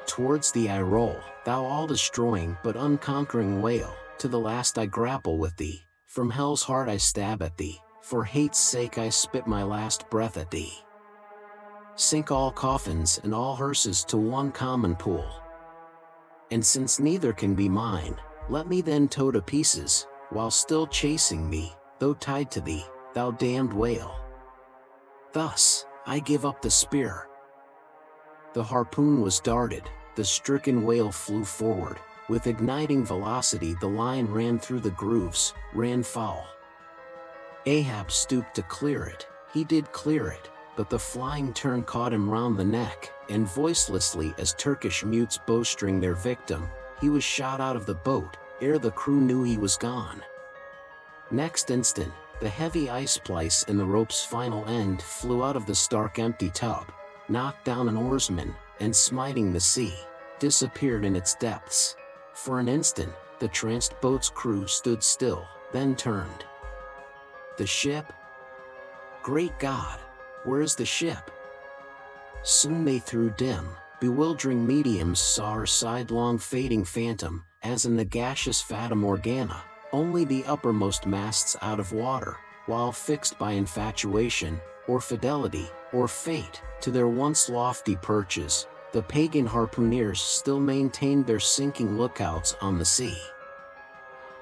A: Towards thee I roll, thou all-destroying but unconquering whale, to the last I grapple with thee, from hell's heart I stab at thee, for hate's sake I spit my last breath at thee. Sink all coffins and all hearses to one common pool. And since neither can be mine, let me then tow to pieces, while still chasing thee, though tied to thee, thou damned whale. Thus, I give up the spear. The harpoon was darted, the stricken whale flew forward, with igniting velocity the line ran through the grooves, ran foul. Ahab stooped to clear it, he did clear it, but the flying turn caught him round the neck, and voicelessly as Turkish mutes bowstring their victim, he was shot out of the boat, ere the crew knew he was gone. Next instant, the heavy ice splice in the rope's final end flew out of the stark empty tub, knocked down an oarsman, and smiting the sea, disappeared in its depths. For an instant, the tranced boat's crew stood still, then turned. The ship? Great God, where is the ship? Soon they through dim, bewildering mediums saw her sidelong fading phantom, as in the gaseous Fata Morgana, only the uppermost masts out of water, while fixed by infatuation, or fidelity, or fate, to their once lofty perches, the pagan harpooneers still maintained their sinking lookouts on the sea.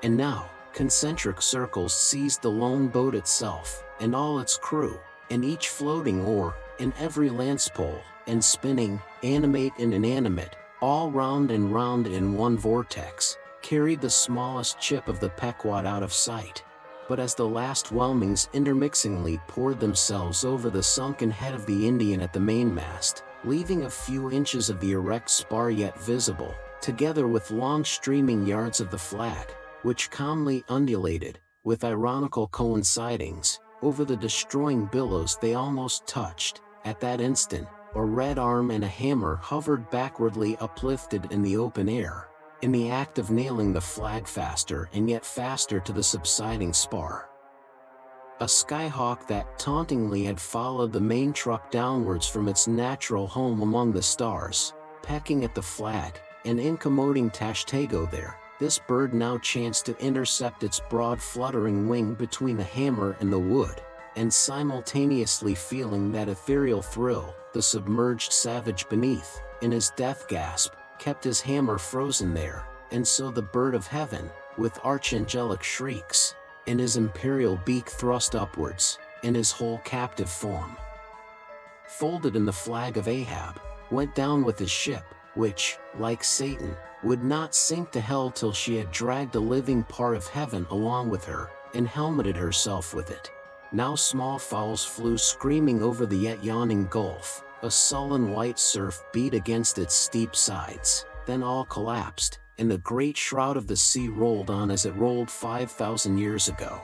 A: And now, concentric circles seized the lone boat itself, and all its crew, and each floating oar, and every lance pole, and spinning, animate and inanimate, all round and round in one vortex, carried the smallest chip of the Pequod out of sight. But as the last whelmings intermixingly poured themselves over the sunken head of the Indian at the mainmast, leaving a few inches of the erect spar yet visible, together with long streaming yards of the flag, which calmly undulated, with ironical coincidings, over the destroying billows they almost touched, at that instant, a red arm and a hammer hovered backwardly uplifted in the open air, in the act of nailing the flag faster and yet faster to the subsiding spar. A skyhawk that tauntingly had followed the main truck downwards from its natural home among the stars, pecking at the flag, and incommoding Tashtego there, this bird now chanced to intercept its broad fluttering wing between the hammer and the wood, and simultaneously feeling that ethereal thrill, the submerged savage beneath, in his death gasp, kept his hammer frozen there, and so the bird of heaven, with archangelic shrieks, and his imperial beak thrust upwards, and his whole captive form, folded in the flag of Ahab, went down with his ship, which, like Satan, would not sink to hell till she had dragged a living part of heaven along with her, and helmeted herself with it. Now small fowls flew screaming over the yet yawning gulf, a sullen white surf beat against its steep sides, then all collapsed, and the great shroud of the sea rolled on as it rolled 5,000 years ago.